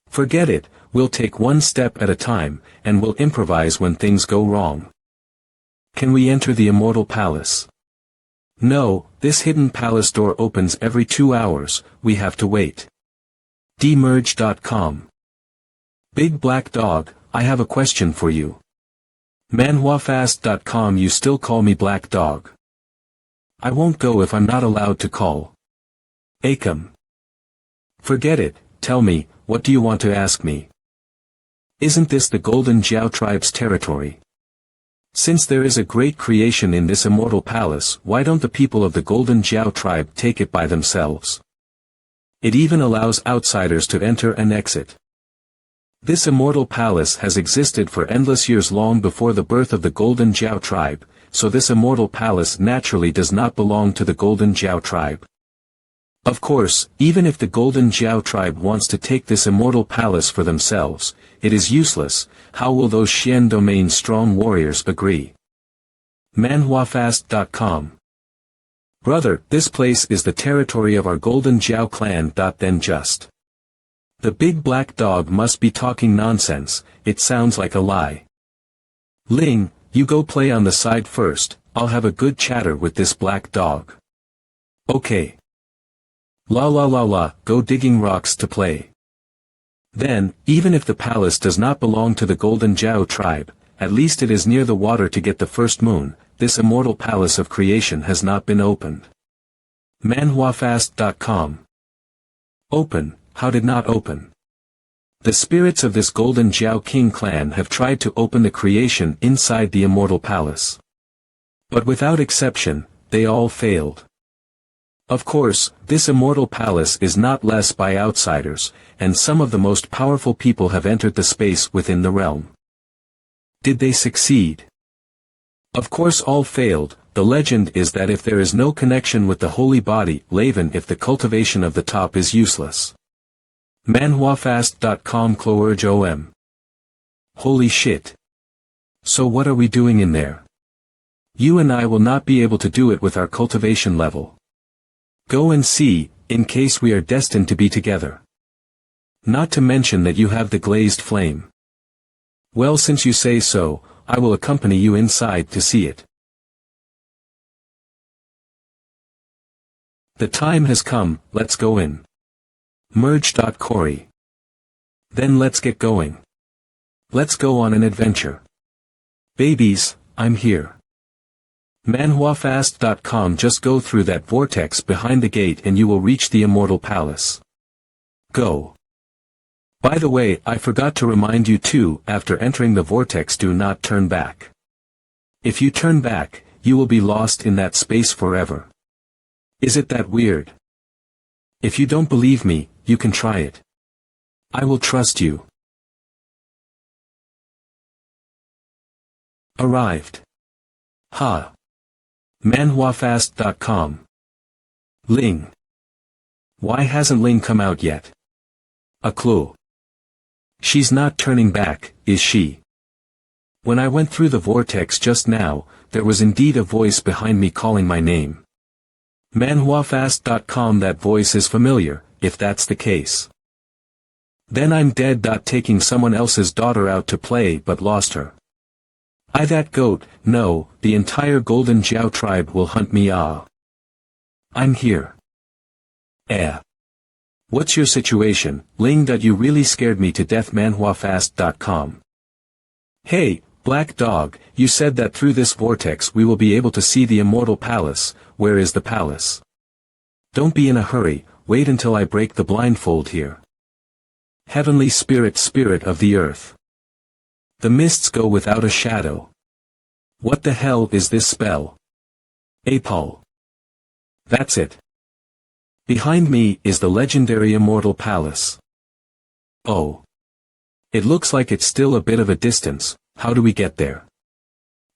S1: Forget it, we'll take one step at a time, and we'll improvise when things go wrong. Can we enter the immortal palace? No, this hidden palace door opens every 2 hours, we have to wait. Demerge.com. Big black dog, I have a question for you. manhwafast.com. You still call me black dog. I won't go if I'm not allowed to call. Acom. Forget it, tell me, what do you want to ask me? Isn't this the Golden Jiao tribe's territory? Since there is a great creation in this immortal palace, why don't the people of the Golden Jiao tribe take it by themselves? It even allows outsiders to enter and exit. This immortal palace has existed for endless years, long before the birth of the Golden Jiao tribe, so this immortal palace naturally does not belong to the Golden Jiao tribe. Of course, even if the Golden Jiao tribe wants to take this immortal palace for themselves, it is useless. How will those Xian domain strong warriors agree? manhwafast.com. Brother, this place is the territory of our Golden Jiao clan. Then just. The big black dog must be talking nonsense, it sounds like a lie. Ling, you go play on the side first, I'll have a good chatter with this black dog. Okay. La la la la, go digging rocks to play. Then, even if the palace does not belong to the Golden Jiao tribe, at least it is near the water to get the first moon. This immortal palace of creation has not been opened. MANHWAfast.com. Open, how did not open? The spirits of this Golden Jiao King clan have tried to open the creation inside the immortal palace. But without exception, they all failed. Of course, this immortal palace is not less by outsiders, and some of the most powerful people have entered the space within the realm. Did they succeed? Of course all failed. The legend is that if there is no connection with the holy body, even if the cultivation of the top is useless. MANHWAfast.com Clourge OM. Holy shit. So what are we doing in there? You and I will not be able to do it with our cultivation level. Go and see, in case we are destined to be together. Not to mention that you have the glazed flame. Well, since you say so, I will accompany you inside to see it. The time has come, let's go in. Merge.Cory. Then let's get going. Let's go on an adventure. Babies, I'm here. MANHWAfast.com. Just go through that vortex behind the gate and you will reach the immortal palace. Go. By the way, I forgot to remind you too, after entering the vortex, do not turn back. If you turn back, you will be lost in that space forever. Is it that weird? If you don't believe me, you can try it. I will trust you. Arrived. Ha. MANHWAfast.com. Ling. Why hasn't Ling come out yet? A clue. She's not turning back, is she? When I went through the vortex just now, there was indeed a voice behind me calling my name. MANHWAfast.com. That voice is familiar, if that's the case. Then I'm dead. Taking someone else's daughter out to play but lost her. I that goat, no, the entire Golden Jiao tribe will hunt me. I'm here. What's your situation, Ling? You really scared me to death. MANHWAfast.com. Hey, Black Dog, you said that through this vortex we will be able to see the immortal palace. Where is the palace? Don't be in a hurry, wait until I break the blindfold here. Heavenly Spirit, Spirit of the earth. The mists go without a shadow. What the hell is this spell? Apol. That's it. Behind me is the legendary immortal palace. Oh. It looks like it's still a bit of a distance. How do we get there?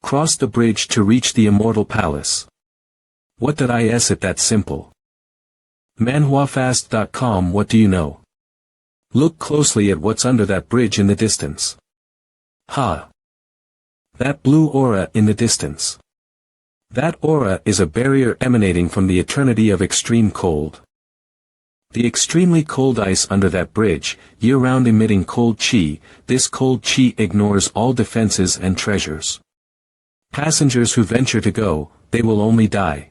S1: Cross the bridge to reach the immortal palace. What did I s it that simple? MANHWAfast.com. What do you know? Look closely at what's under that bridge in the distance. Ha! That blue aura in the distance. That aura is a barrier emanating from the eternity of extreme cold. The extremely cold ice under that bridge, year-round emitting cold chi. This cold chi ignores all defenses and treasures. Passengers who venture to go, they will only die.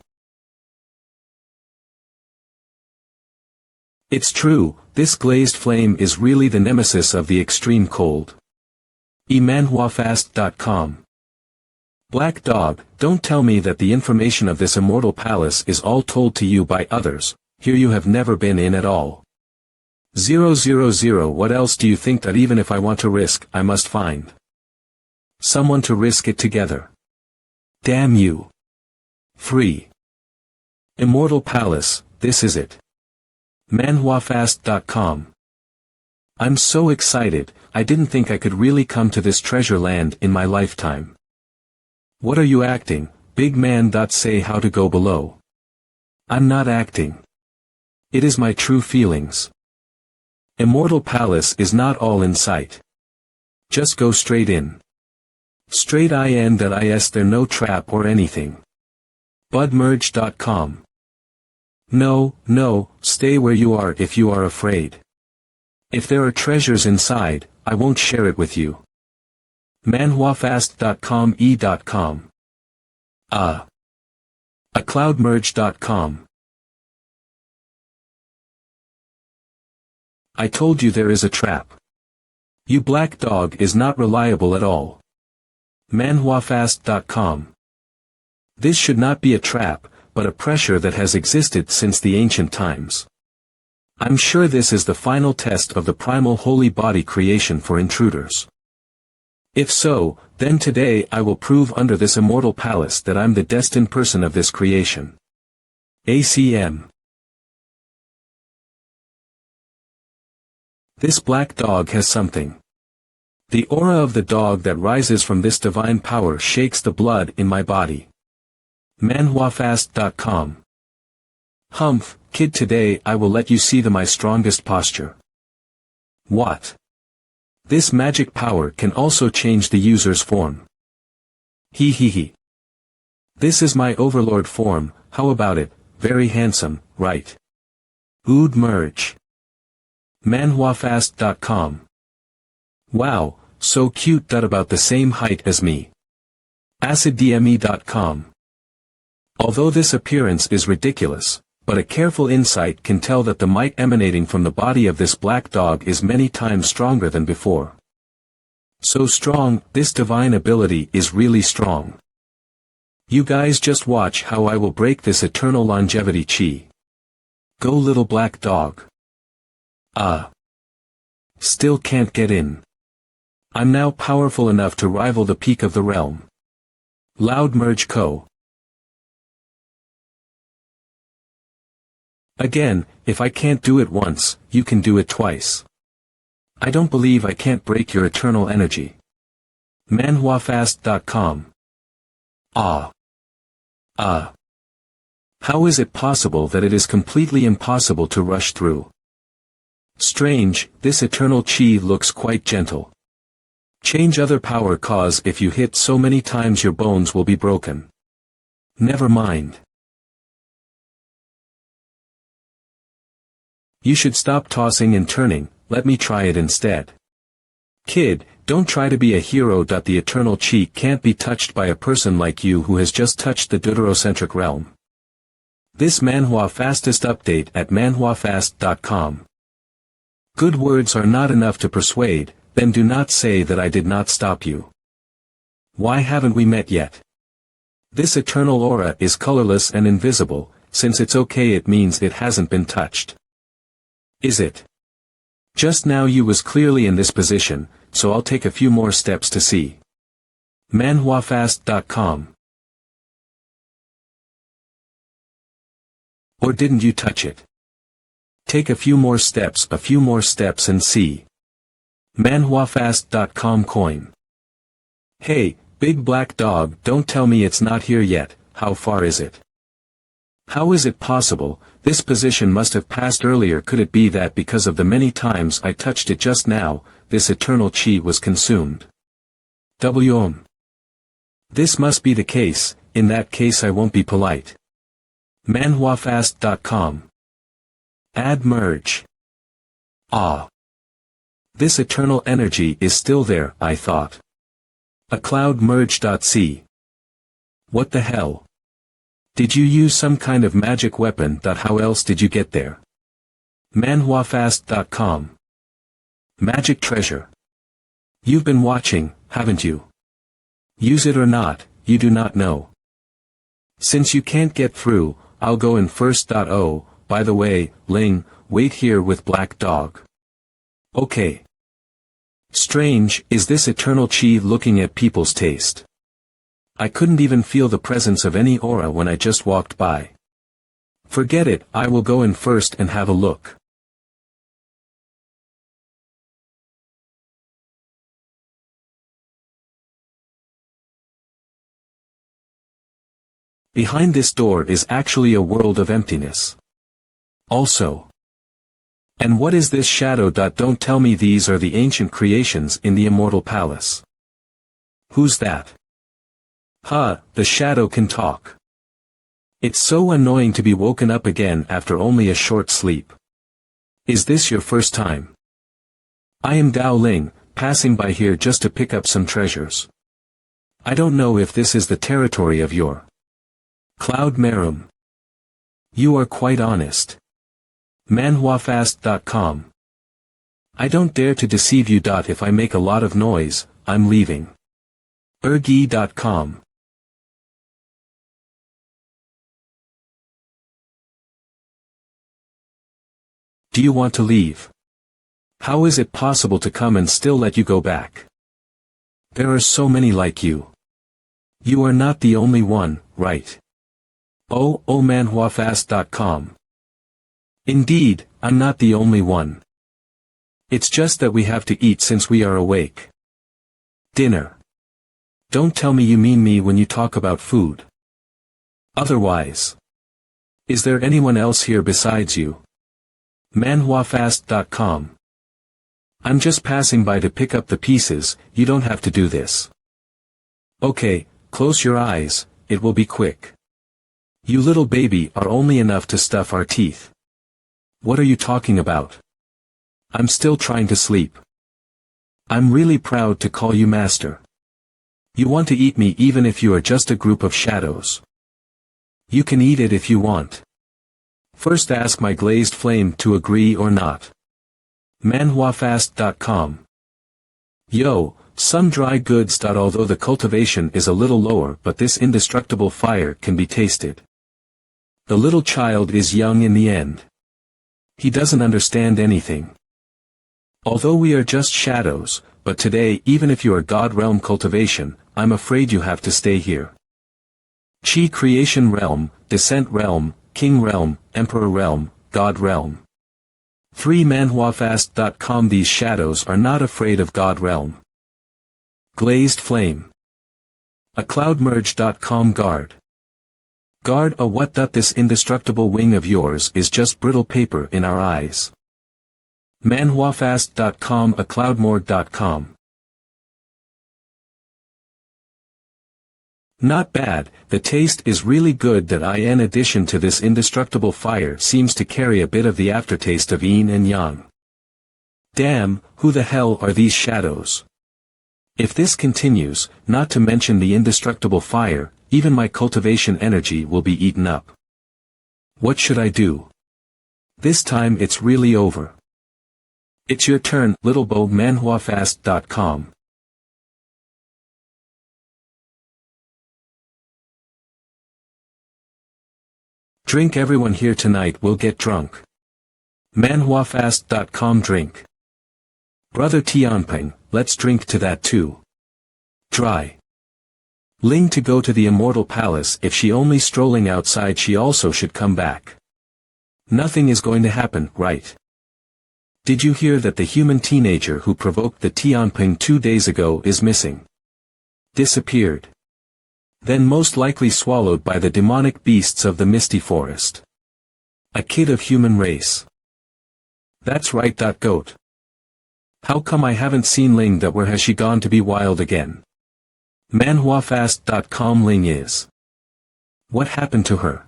S1: It's true, this glazed flame is really the nemesis of the extreme cold. MANHWAfast.com. Black Dog, don't tell me that the information of this immortal palace is all told to you by others. Here you have never been in at all. 000. What else do you think? That even if I want to risk, I must find someone to risk it together. Damn you. Free. Immortal Palace, this is it. MANHWAfast.com. I'm so excited, I didn't think I could really come to this treasure land in my lifetime. What are you acting, big man? Say how to go below. I'm not acting. It is my true feelings. Immortal Palace is not all in sight. Just go straight in. Straight in. Is there no trap or anything? Budmerge.com. No, stay where you are if you are afraid. If there are treasures inside, I won't share it with you. MANHWAfast.com e.com. A cloudmerge.com. I told you there is a trap. You black dog is not reliable at all. manhwafast.com. This should not be a trap, but a pressure that has existed since the ancient times. I'm sure this is the final test of the primal holy body creation for intruders. If so, then today I will prove under this immortal palace that I'm the destined person of this creation. ACM. This black dog has something. The aura of the dog that rises from this divine power shakes the blood in my body. manhwafast.com. Humph, kid, today I will let you see my strongest posture. What? This magic power can also change the user's form. Hee hee hee. This is my overlord form, how about it? Very handsome, right? Ood merge. manhwafast.com. Wow, so cute, that about the same height as me. aciddme.com. Although this appearance is ridiculous, but a careful insight can tell that the might emanating from the body of this black dog is many times stronger than before. So strong, this divine ability is really strong. You guys just watch how I will break this eternal longevity chi. Go little black dog. Still can't get in. I'm now powerful enough to rival the peak of the realm. Loud Merge Co. Again, if I can't do it once, you can do it twice. I don't believe I can't break your eternal energy. manhwafast.com. How is it possible that it is completely impossible to rush through? Strange, this eternal chi looks quite gentle. Change other power cause if you hit so many times your bones will be broken. Never mind. You should stop tossing and turning, let me try it instead. Kid, don't try to be a hero. The eternal chi can't be touched by a person like you who has just touched the deuterocentric realm. This manhwa fastest update at manhwafast.com. Good words are not enough to persuade, then do not say that I did not stop you. Why haven't we met yet? This eternal aura is colorless and invisible, since it's okay it means it hasn't been touched. Is it? Just now you was clearly in this position, so I'll take a few more steps to see. manhwafast.com. Or didn't you touch it? Take a few more steps and see. manhwafast.com coin. Hey, big black dog, don't tell me it's not here yet. How far is it? How is it possible? This position must have passed earlier. Could it be that because of the many times I touched it just now, this eternal chi was consumed? This must be the case. In that case I won't be polite. manhwafast.com. Add merge. This eternal energy is still there, I thought. A cloud merge.c. What the hell? Did you use some kind of magic weapon? How else did you get there? manhwafast.com. Magic treasure. You've been watching, haven't you? Use it or not, you do not know. Since you can't get through, I'll go in first. Oh, by the way, Ling, wait here with black dog. Okay. Strange, is this eternal chi looking at people's taste? I couldn't even feel the presence of any aura when I just walked by. Forget it, I will go in first and have a look. Behind this door is actually a world of emptiness. Also. And what is this shadow? Don't tell me these are the ancient creations in the immortal palace. Who's that? The shadow can talk. It's so annoying to be woken up again after only a short sleep. Is this your first time? I am Dao Ling, passing by here just to pick up some treasures. I don't know if this is the territory of your Cloud Merum. You are quite honest. manhwafast.com. I don't dare to deceive you. If I make a lot of noise, I'm leaving. Ergi.com. Do you want to leave? How is it possible to come and still let you go back? There are so many like you. You are not the only one, right? Oh, manhwafast.com. Indeed, I'm not the only one. It's just that we have to eat since we are awake. Dinner. Don't tell me you mean me when you talk about food. Otherwise. Is there anyone else here besides you? manhwafast.com. I'm just passing by to pick up the pieces, you don't have to do this. Okay, close your eyes, it will be quick. You little baby are only enough to stuff our teeth. What are you talking about? I'm still trying to sleep. I'm really proud to call you master. You want to eat me even if you are just a group of shadows. You can eat it if you want. First ask my glazed flame to agree or not. manhwafast.com. Yo, some dry goods. Although the cultivation is a little lower, but this indestructible fire can be tasted. The little child is young in the end. He doesn't understand anything. Although we are just shadows, but today even if you are God realm cultivation, I'm afraid you have to stay here. Chi creation realm, descent realm, king realm, emperor realm, God realm. 3 manhwafast.com. These shadows are not afraid of God realm. Glazed flame. A cloudmerge.com. Guard. Guard a what? This indestructible wing of yours is just brittle paper in our eyes. manhwafast.com. A cloudmorgue.com. Not bad, the taste is really good. In addition to this indestructible fire seems to carry a bit of the aftertaste of yin and yang. Damn, who the hell are these shadows? If this continues, not to mention the indestructible fire, even my cultivation energy will be eaten up. What should I do? This time it's really over. It's your turn, little Bo. manhwafast.com. Drink. Everyone here tonight will get drunk. manhwafast.com. Drink. Brother Tianping, let's drink to that too. Dry. Ling to go to the immortal palace. If she only strolling outside, she also should come back. Nothing is going to happen, right? Did you hear that the human teenager who provoked the Tianping 2 days ago is missing? Disappeared. Then most likely swallowed by the demonic beasts of the misty forest. A kid of human race. That's right. Goat. How come I haven't seen Ling? Where has she gone to be wild again? manhwafast.com. Ling is. What happened to her?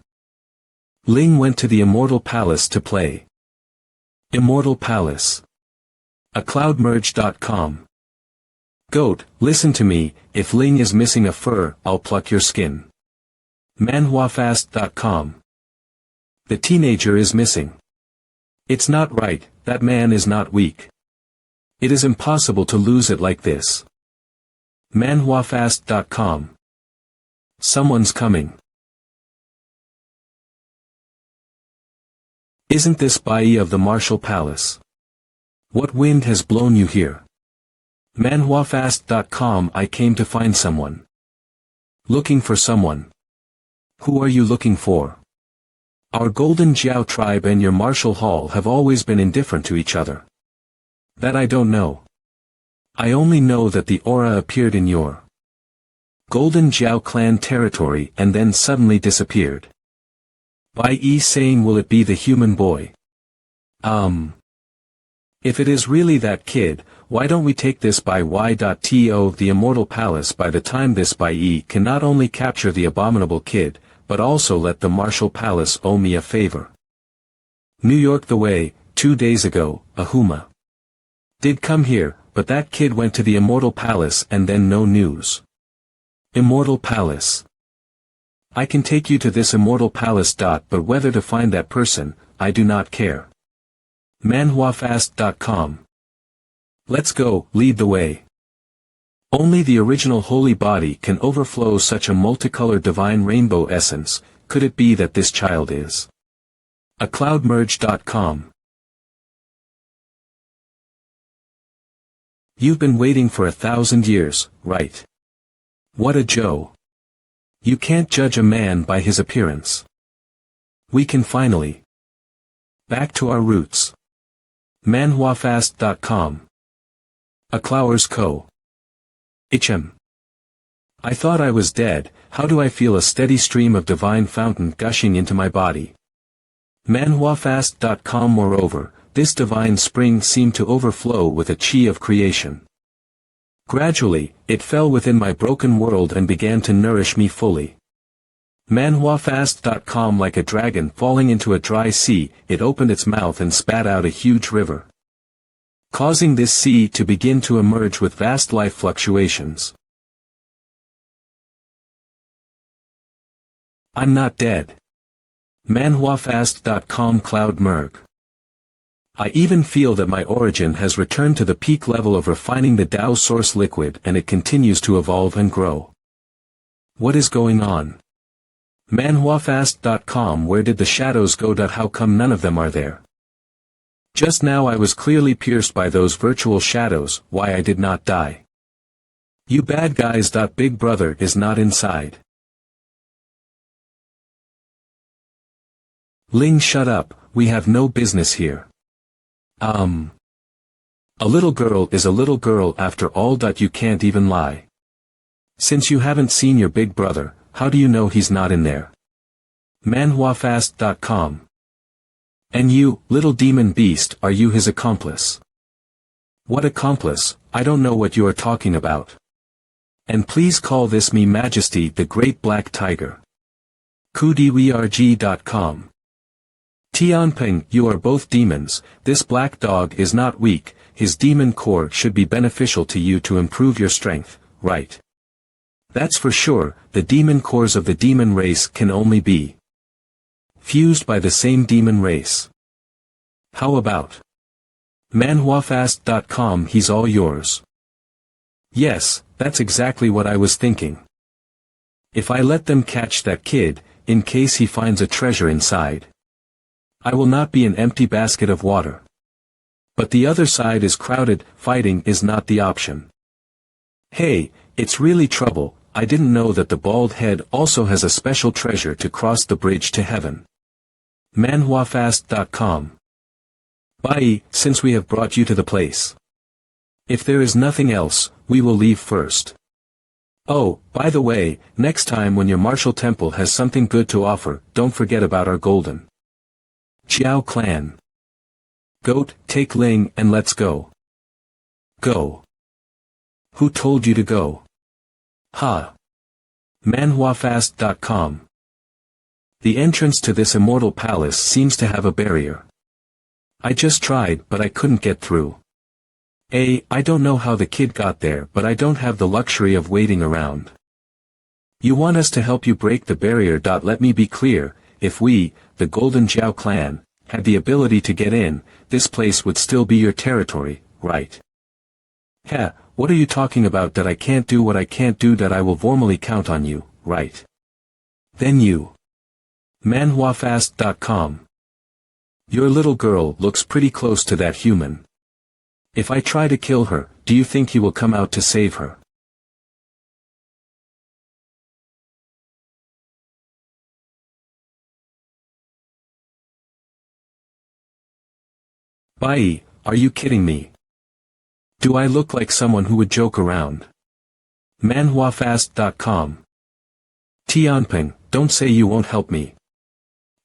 S1: Ling went to the immortal palace to play. Immortal palace. A cloudmerge.com. Goat, listen to me, if Ling is missing a fur, I'll pluck your skin. manhwafast.com. The teenager is missing. It's not right, that man is not weak. It is impossible to lose it like this. manhwafast.com. Someone's coming. Isn't this Bai of the Martial Palace? What wind has blown you here? manhwafast.com. I came to find someone. Looking for someone. Who are you looking for? Our Golden Jiao tribe and your martial hall have always been indifferent to each other. That I don't know. I only know that the aura appeared in your Golden Jiao clan territory and then suddenly disappeared. Bai saying, will it be the human boy? If it is really that kid, why don't we take this by y.to the immortal palace? By the time this Bai can not only capture the abominable kid, but also let the martial palace owe me a favor. New York. The way, 2 days ago, Ahuma did come here, but that kid went to the immortal palace and then no news. Immortal palace. I can take you to this immortal palace. But whether to find that person, I do not care. manhwafast.com. Let's go, lead the way. Only the original holy body can overflow such a multicolored divine rainbow essence. Could it be that this child is a cloudmerge.com? You've been waiting for 1,000 years, right? What a Joe. You can't judge a man by his appearance. We can finally back to our roots. MANHWAfast.com. A Clowers Co. I thought I was dead. How do I feel a steady stream of divine fountain gushing into my body? MANHWAfast.com. Moreover, this divine spring seemed to overflow with a chi of creation. Gradually, it fell within my broken world and began to nourish me fully. MANHWAfast.com. Like a dragon falling into a dry sea, it opened its mouth and spat out a huge river, causing this sea to begin to emerge with vast life fluctuations. I'm not dead. MANHWAfast.com. Cloud Merg. I even feel that my origin has returned to the peak level of refining the Tao source liquid, and it continues to evolve and grow. What is going on? MANHWAfast.com. Where did the shadows go? How come none of them are there? Just now I was clearly pierced by those virtual shadows. Why I did not die? You bad guys. Big Brother is not inside. Ling, shut up, we have no business here. A little girl is a little girl after all. You can't even lie. Since you haven't seen your big brother, how do you know he's not in there? MANHWAfast.com. And you, little demon beast, are you his accomplice? What accomplice? I don't know what you are talking about. And please call this me Majesty the Great Black Tiger. KuDiWRG.com. Tianping, you are both demons. This black dog is not weak. His demon core should be beneficial to you to improve your strength, right? That's for sure. The demon cores of the demon race can only be fused by the same demon race. How about MANHWAfast.com? He's all yours. Yes, that's exactly what I was thinking. If I let them catch that kid, in case he finds a treasure inside, I will not be an empty basket of water. But the other side is crowded. Fighting is not the option. Hey, it's really trouble. I didn't know that the bald head also has a special treasure to cross the bridge to heaven. MANHWAfast.com. Bye, since we have brought you to the place. If there is nothing else, we will leave first. Oh, by the way, next time when your martial temple has something good to offer, don't forget about our golden Jiao clan. Goat, take Ling and let's go. Go. Who told you to go? Ha. MANHWAfast.com. The entrance to this immortal palace seems to have a barrier. I just tried, but I couldn't get through. I don't know how the kid got there, but I don't have the luxury of waiting around. You want us to help you break the barrier. Let me be clear, if we, the Golden Jiao clan, had the ability to get in, this place would still be your territory, right? Heh, what are you talking about? That I can't do what I can't do? That I will formally count on you, right? Then you. MANHWAfast.com. Your little girl looks pretty close to that human. If I try to kill her, do you think he will come out to save her? Bai, are you kidding me? Do I look like someone who would joke around? MANHWAfast.com. Tianping, don't say you won't help me.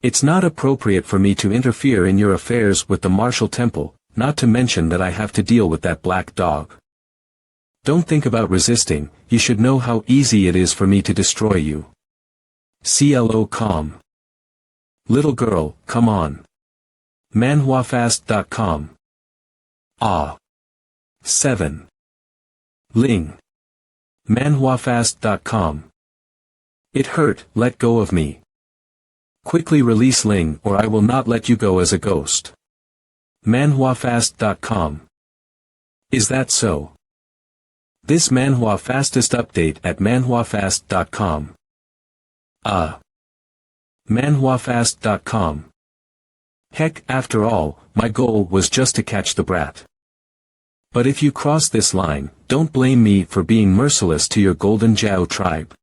S1: It's not appropriate for me to interfere in your affairs with the martial temple, not to mention that I have to deal with that black dog. Don't think about resisting, you should know how easy it is for me to destroy you. CLO calm. Little girl, come on. MANHWAfast.com. 7. Ling. MANHWAfast.com. It hurt, let go of me. Quickly release Ling or I will not let you go as a ghost. MANHWAfast.com. Is that so? This manhwa fastest update at manhwafast.com. manhwafast.com. Heck, after all, my goal was just to catch the brat. But if you cross this line, don't blame me for being merciless to your Golden Jiao tribe.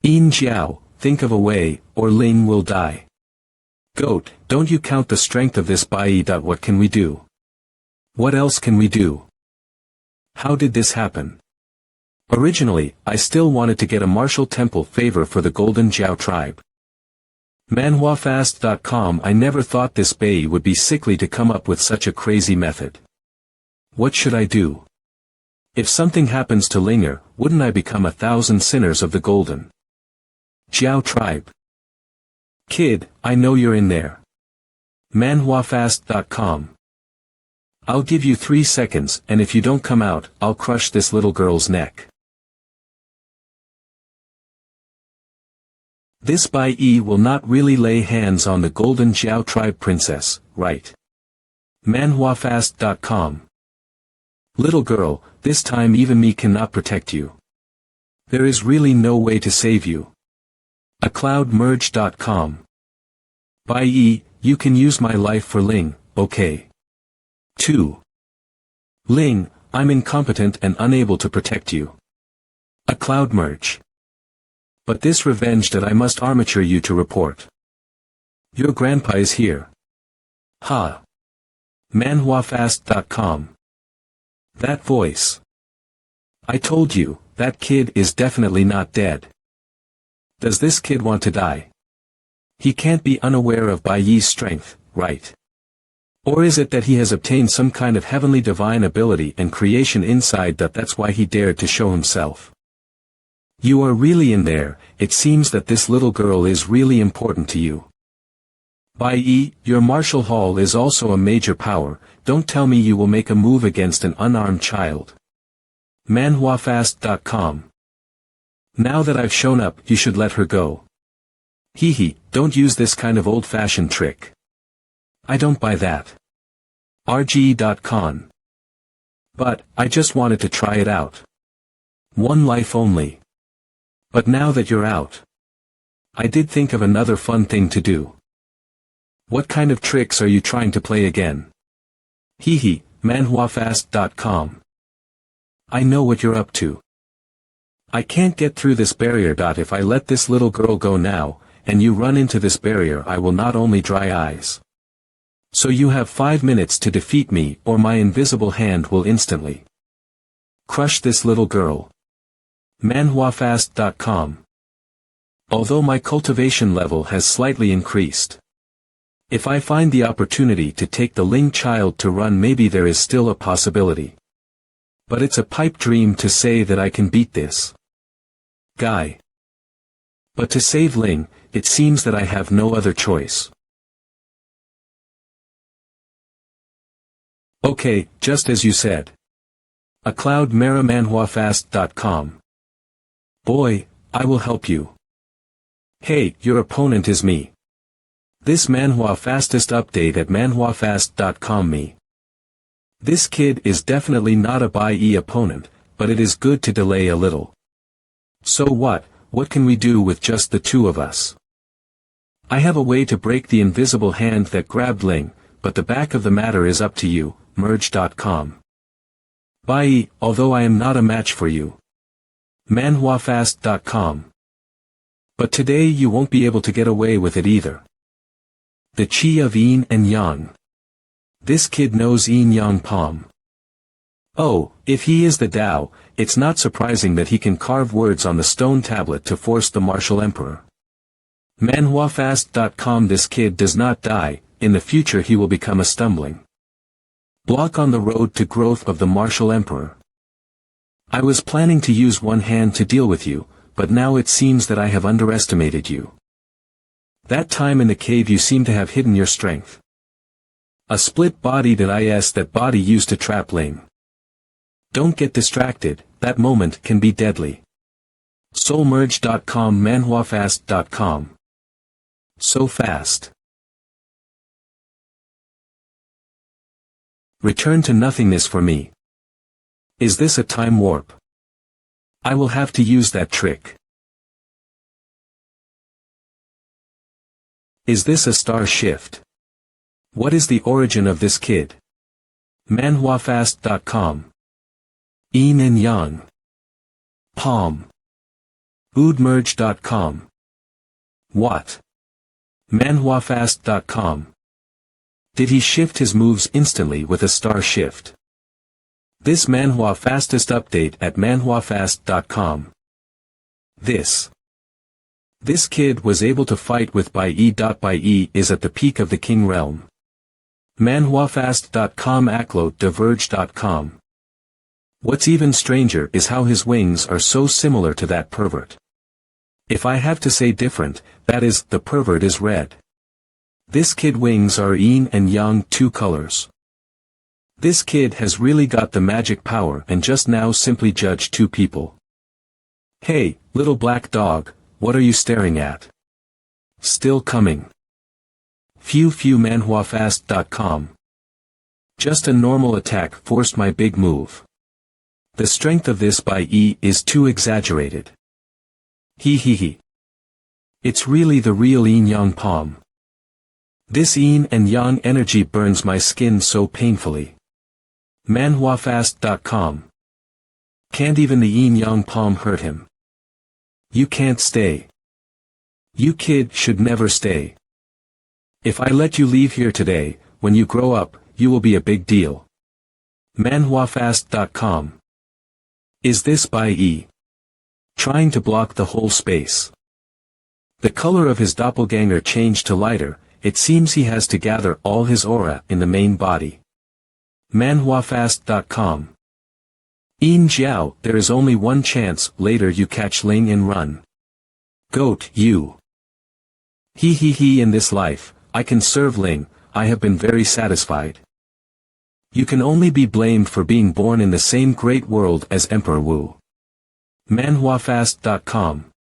S1: Yin Jiao, think of a way, or Ling will die. Goat, don't you count the strength of this bai. What can we do? What else can we do? How did this happen? Originally, I still wanted to get a martial temple favor for the Golden Jiao tribe. manhwafast.com. I never thought this bai would be sickly to come up with such a crazy method. What should I do? If something happens to Linger, wouldn't I become 1,000 sinners of the Golden Jiao tribe? Kid, I know you're in there. manhwafast.com. I'll give you 3 seconds, and if you don't come out, I'll crush this little girl's neck. This bai will not really lay hands on the Golden Jiao tribe princess, right? manhwafast.com. Little girl, this time even me cannot protect you. There is really no way to save you. acloudmerge.com. Bai, you can use my life for Ling, okay? 2. Ling, I'm incompetent and unable to protect you. acloudmerge. But this revenge that I must armature you to report. Your grandpa is here. Ha. manhwafast.com. That voice. I told you, that kid is definitely not dead. Does this kid want to die? He can't be unaware of Bai Yi's strength, right? Or is it that he has obtained some kind of heavenly divine ability and creation inside that's why he dared to show himself? You are really in there. It seems that this little girl is really important to you. Bai Yi, your martial hall is also a major power. Don't tell me you will make a move against an unarmed child. manhwafast.com. Now that I've shown up, you should let her go. Hee, don't use this kind of old-fashioned trick. I don't buy that. rge.con. But, I just wanted to try it out. One life only. But now that you're out, I did think of another fun thing to do. What kind of tricks are you trying to play again? Hee, manhwafast.com. I know what you're up to. I can't get through this barrier. If I let this little girl go now, and you run into this barrier, I will not only dry eyes. So you have 5 minutes to defeat me, or my invisible hand will instantly crush this little girl. manhwafast.com. Although my cultivation level has slightly increased, if I find the opportunity to take the Ling child to run, maybe there is still a possibility. But it's a pipe dream to say that I can beat this guy. But to save Ling, it seems that I have no other choice. Okay, just as you said. acloudmerah.manhwafast.com. Boy, I will help you. Hey, your opponent is me. This manhwa fastest update at manhwafast.com. Me. This kid is definitely not a Bai Yi opponent, but it is good to delay a little. So what can we do with just the two of us? I have a way to break the invisible hand that grabbed Ling, but the back of the matter is up to you, merge.com. Bai Yi, although I am not a match for you. manhwafast.com. But today you won't be able to get away with it either. The chi of yin and yang. This kid knows yin yang palm. Oh, if he is the Tao, it's not surprising that he can carve words on the stone tablet to force the martial emperor. manhwafast.com. This kid does not die, in the future he will become a stumbling block on the road to growth of the martial emperor. I was planning to use one hand to deal with you, but now it seems that I have underestimated you. That time in the cave you seem to have hidden your strength. A split body that body used to trap Ling. Don't get distracted, that moment can be deadly. soulmerge.com. manhwafast.com. So fast. Return to nothingness for me. Is this a time warp? I will have to use that trick. Is this a star shift? What is the origin of this kid? MANHWAfast.com. Yin and Yang. Palm. Oodmerge.com. What? MANHWAfast.com. Did he shift his moves instantly with a star shift? This MANHWA fastest update at MANHWAfast.com. This kid was able to fight with by E. Is at the peak of the king realm. MANHWAfast.com. AcloDiverge.com. What's even stranger is how his wings are so similar to that pervert. If I have to say different, that is, the pervert is red. This kid wings are yin and yang, two colors. This kid has really got the magic power and just now simply judged two people. Hey, little black dog, what are you staring at? Still coming. Phew MANHWAfast.com. Just a normal attack forced my big move. The strength of this by E is too exaggerated. He. It's really the real yin-yang palm. This yin and yang energy burns my skin so painfully. MANHWAfast.com. Can't even the yin-yang palm hurt him. You can't stay. You kid should never stay. If I let you leave here today, when you grow up, you will be a big deal. MANHWAfast.com. Is this by E? Trying to block the whole space. The color of his doppelganger changed to lighter. It seems he has to gather all his aura in the main body. MANHWAfast.com. Yin Jiao, there is only one chance, later you catch Ling and run. Goat, you. He in this life, I can serve Ling, I have been very satisfied. You can only be blamed for being born in the same great world as Emperor Wu. MANHWAfast.com.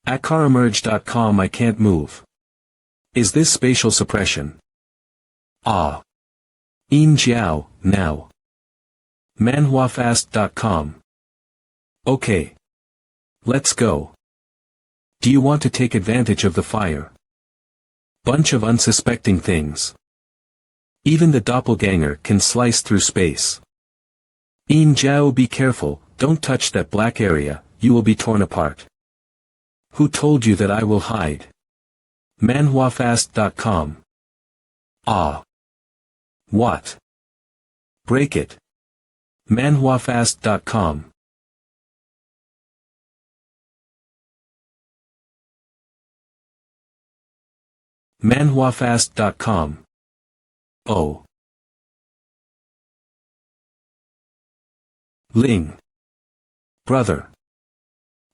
S1: AkaraMerge.com. I can't move. Is this spatial suppression? Ah. Yin Jiao, now. MANHWAfast.com. Okay. Let's go. Do you want to take advantage of the fire? Bunch of unsuspecting things. Even the doppelganger can slice through space. Yin Jiao, be careful, don't touch that black area, you will be torn apart. Who told you that I will hide? MANHWAfast.com. Ah. What? Break it. MANHWAfast.com. MANHWAfast.com. Oh. Ling. Brother.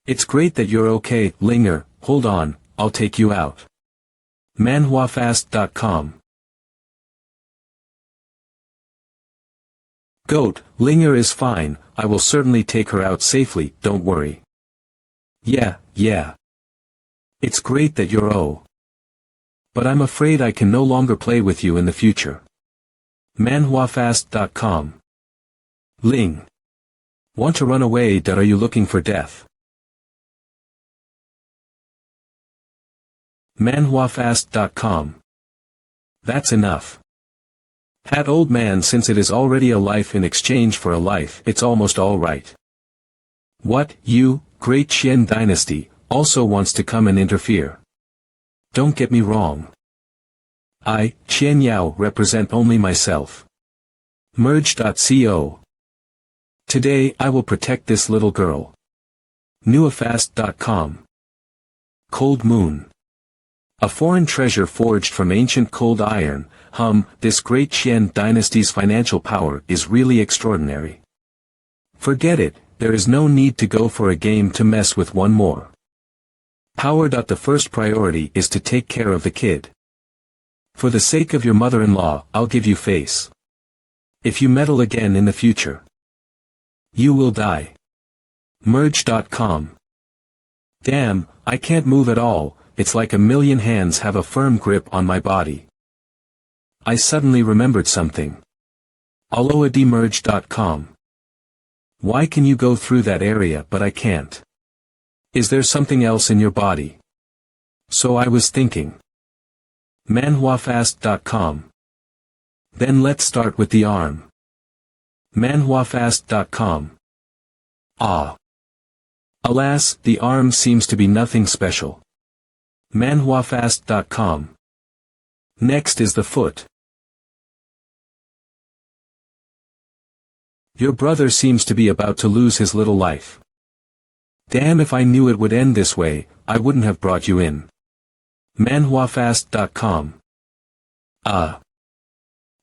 S1: It's great that you're okay, Linger, hold on, I'll take you out. MANHWAfast.com. Goat, Linger is fine, I will certainly take her out safely, don't worry. Yeah. It's great that you're oh. But I'm afraid I can no longer play with you in the future. MANHWAfast.com. Ling. Want to run away? Are you looking for death? MANHWAfast.com. That's enough. Hat old man, since it is already a life in exchange for a life, it's almost all right. What, you, great Qian dynasty, also wants to come and interfere? Don't get me wrong. I, Qian Yao, represent only myself. Merge.co. Today I will protect this little girl. Nuafast.com. Cold Moon. A foreign treasure forged from ancient cold iron. This great Qian dynasty's financial power is really extraordinary. Forget it, there is no need to go for a game to mess with one more. Power. The first priority is to take care of the kid. For the sake of your mother-in-law, I'll give you face. If you meddle again in the future, you will die. Merge.com. Damn, I can't move at all, it's like a million hands have a firm grip on my body. I suddenly remembered something. aloademerge.com. Why can you go through that area but I can't? Is there something else in your body? So I was thinking. manhwafast.com. Then let's start with the arm. manhwafast.com. Ah. Alas, the arm seems to be nothing special. manhwafast.com. Next is the foot. Your brother seems to be about to lose his little life. Damn, if I knew it would end this way, I wouldn't have brought you in. manhwafast.com.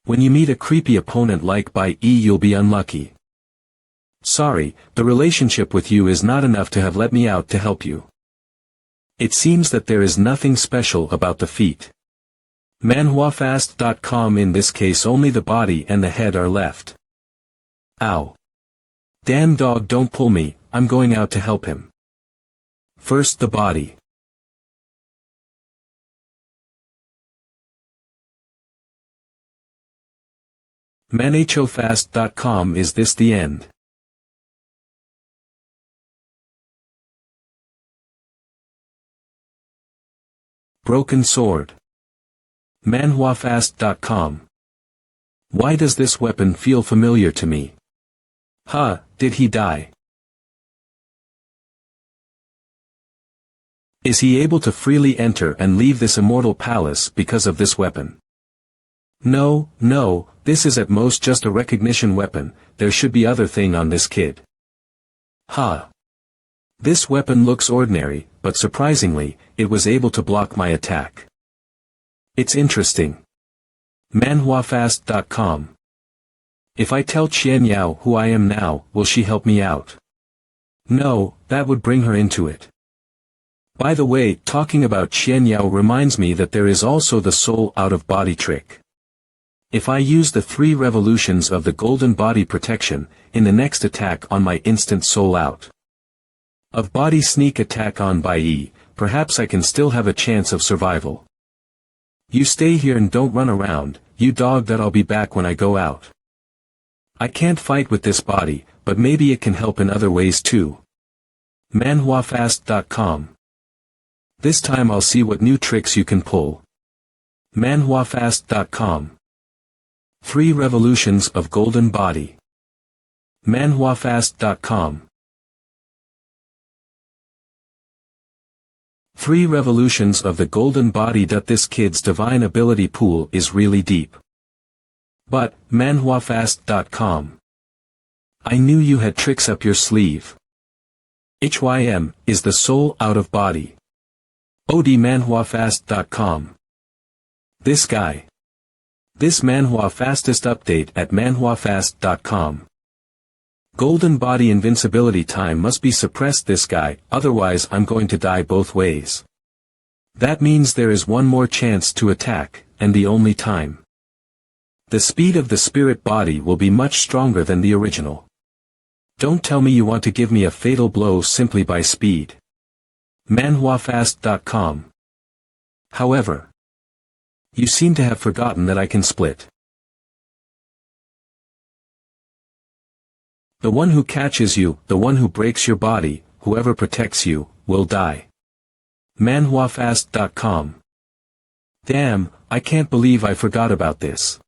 S1: When you meet a creepy opponent like by you'll be unlucky. Sorry, the relationship with you is not enough to have let me out to help you. It seems that there is nothing special about the feet. manhwafast.com. In this case only the body and the head are left. Ow. Damn dog, don't pull me, I'm going out to help him. First the body. manhwafast.com. Is this the end? Broken sword. manhwafast.com. Why does this weapon feel familiar to me? Huh, did he die? Is he able to freely enter and leave this immortal palace because of this weapon? No, this is at most just a recognition weapon, there should be other thing on this kid. Huh. This weapon looks ordinary, but surprisingly, it was able to block my attack. It's interesting. manhwafast.com. If I tell Qian Yao who I am now, will she help me out? No, that would bring her into it. By the way, talking about Qian Yao reminds me that there is also the soul out-of-body trick. If I use the 3 revolutions of the golden body protection, in the next attack on my instant soul out of body sneak attack on by perhaps I can still have a chance of survival. You stay here and don't run around, you dog, that I'll be back when I go out. I can't fight with this body, but maybe it can help in other ways too. manhwafast.com. This time I'll see what new tricks you can pull. manhwafast.com. 3 revolutions of golden body. manhwafast.com. 3 revolutions of the golden body. This kid's divine ability pool is really deep. But, manhwafast.com. I knew you had tricks up your sleeve. HYM, is the soul out of body. OD manhwafast.com. This guy. This manhwa fastest update at manhwafast.com. Golden body invincibility time must be suppressed this guy, otherwise I'm going to die both ways. That means there is one more chance to attack, and the only time. The speed of the spirit body will be much stronger than the original. Don't tell me you want to give me a fatal blow simply by speed. manhwafast.com. However, you seem to have forgotten that I can split. The one who catches you, the one who breaks your body, whoever protects you, will die. manhwafast.com. Damn, I can't believe I forgot about this.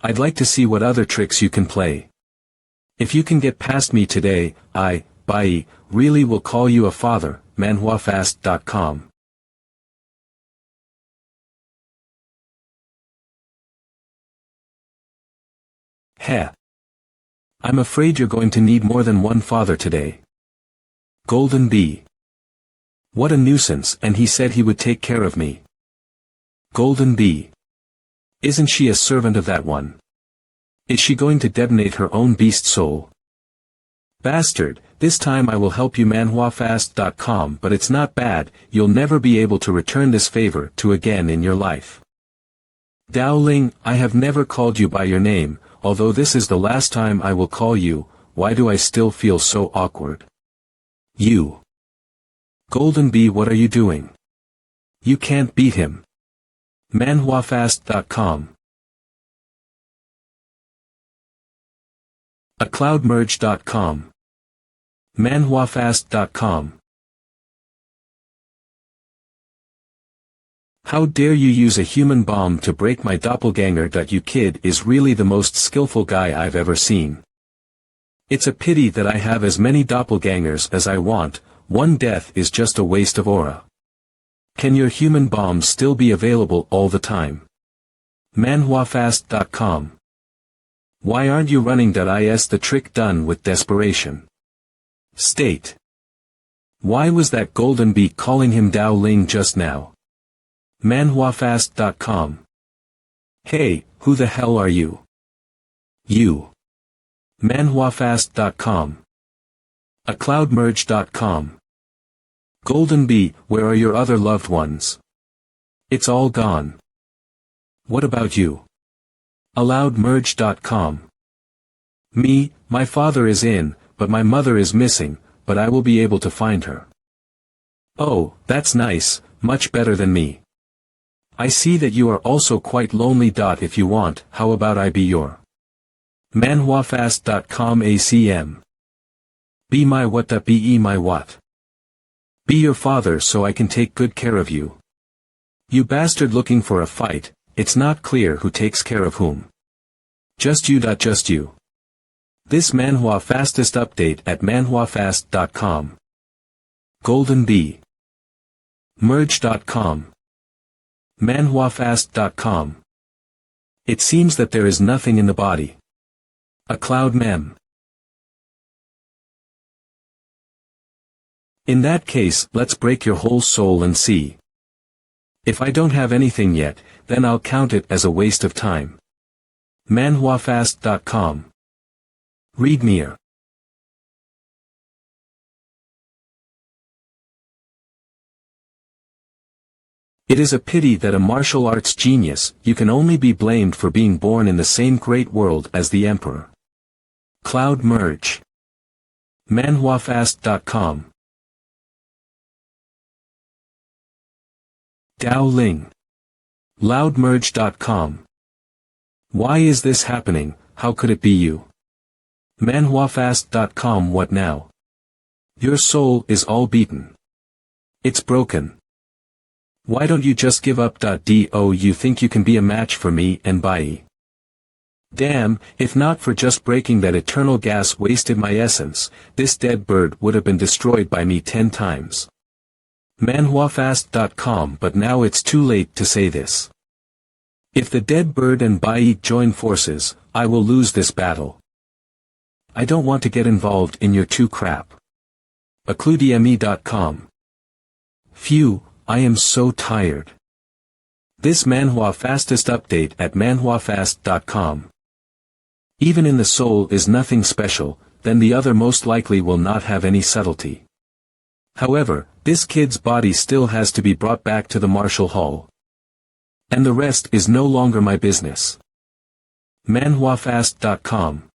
S1: I'd like to see what other tricks you can play. If you can get past me today, I, Bai, really will call you a father. manhwafast.com. Heh. I'm afraid you're going to need more than one father today. Golden Bee. What a nuisance, and he said he would take care of me. Golden Bee. Isn't she a servant of that one? Is she going to detonate her own beast soul? Bastard, this time I will help you manhwafast.com, but it's not bad, you'll never be able to return this favor to again in your life. Dowling, I have never called you by your name, although this is the last time I will call you. Why do I still feel so awkward? You. Golden Bee, what are you doing? You can't beat him. manhwafast.com. acloudmerge.com. manhwafast.com. How dare you use a human bomb to break my doppelganger? You kid is really the most skillful guy I've ever seen. It's a pity that I have as many doppelgangers as I want. One death is just a waste of aura. Can your human bombs still be available all the time? manhwafast.com. Why aren't you running? Is the trick done with desperation? State. Why was that golden bee calling him Dao Ling just now? manhwafast.com. Hey, who the hell are you? You. manhwafast.com. acloudmerge.com. Golden bee, where are your other loved ones? It's all gone. What about you? Alloudmerge.com. Me, my father is in, but my mother is missing, but I will be able to find her. Oh, that's nice, much better than me. I see that you are also quite lonely. If you want, how about I be your? manhwafast.com. ACM. Be my what? Be my what? Be your father so I can take good care of you. You bastard looking for a fight. It's not clear who takes care of whom. Just you. Just you. This manhwa fastest update at manhwafast.com. Golden bee. Merge.com. manhwafast.com. It seems that there is nothing in the body. A cloud mem. In that case, let's break your whole soul and see. If I don't have anything yet, then I'll count it as a waste of time. manhwafast.com. Read mere. It is a pity that a martial arts genius, you can only be blamed for being born in the same great world as the emperor. Cloud merge. manhwafast.com. Dao Ling. Loudmerge.com. Why is this happening? How could it be you? manhwafast.com. What now? Your soul is all beaten. It's broken. Why don't you just give up? Do you think you can be a match for me and Bai? Damn, if not for just breaking that eternal gas wasted my essence, this dead bird would have been destroyed by me 10 times. manhwafast.com. But now it's too late to say this. If the dead bird and Bai join forces, I will lose this battle. I don't want to get involved in your two crap. acludme.com. Phew, I am so tired. This manhwa fastest update at manhwafast.com. Even in the soul is nothing special, then the other most likely will not have any subtlety. However, this kid's body still has to be brought back to the martial hall. And the rest is no longer my business. manhwafast.com.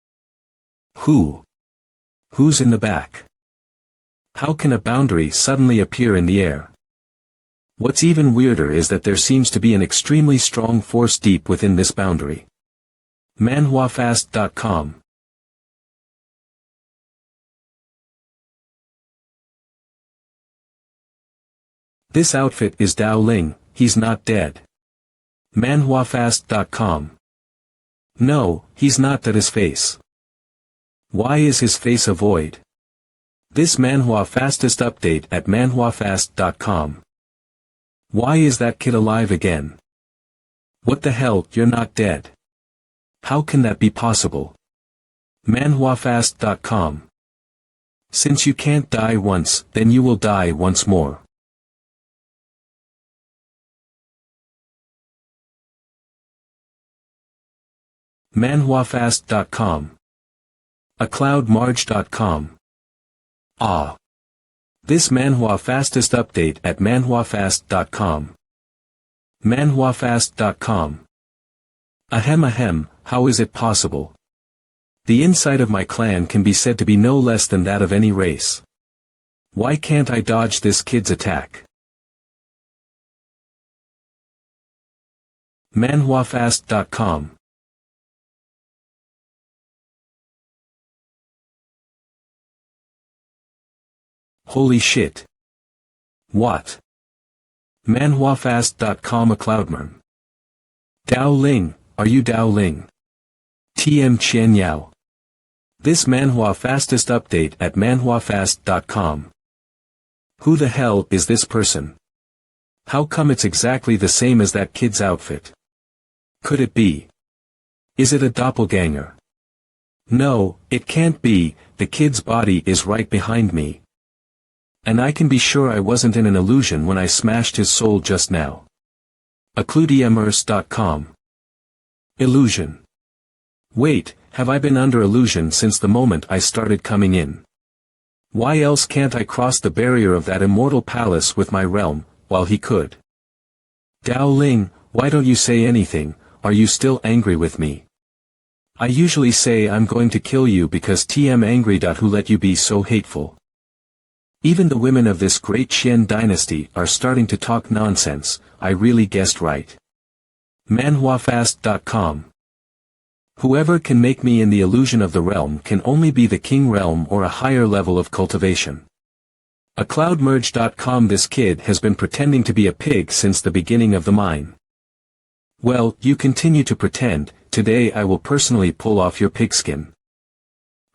S1: Who's in the back? How can a boundary suddenly appear in the air? What's even weirder is that there seems to be an extremely strong force deep within this boundary. manhwafast.com. This outfit is Dao Ling, he's not dead. manhwafast.com. No, he's not. That his face. Why is his face a void? This manhwa fastest update at manhwafast.com. Why is that kid alive again? What the hell? You're not dead. How can that be possible? manhwafast.com. Since you can't die once, then you will die once more. manhwafast.com. acloudmerge.com. This manhwa fastest update at manhwafast.com. manhwafast.com. Ahem, how is it possible? The inside of my clan can be said to be no less than that of any race. Why can't I dodge this kid's attack? manhwafast.com. Holy shit. What? manhwafast.com. A cloudmerm. Dao Ling, are you Dao Ling? TM Chen Yao. This manhwa fastest update at manhwafast.com. Who the hell is this person? How come it's exactly the same as that kid's outfit? Could it be? Is it a doppelganger? No, it can't be, the kid's body is right behind me. And I can be sure I wasn't in an illusion when I smashed his soul just now. Occludemers.com. Illusion. Wait, have I been under illusion since the moment I started coming in? Why else can't I cross the barrier of that immortal palace with my realm, while he could? Dao Ling, why don't you say anything, are you still angry with me? I usually say I'm going to kill you because TM angry. Who let you be so hateful? Even the women of this great Qian dynasty are starting to talk nonsense, I really guessed right. manhwafast.com. Whoever can make me in the illusion of the realm can only be the king realm or a higher level of cultivation. Cloudmerge.com. This kid has been pretending to be a pig since the beginning of the mine. Well, you continue to pretend, today I will personally pull off your pigskin.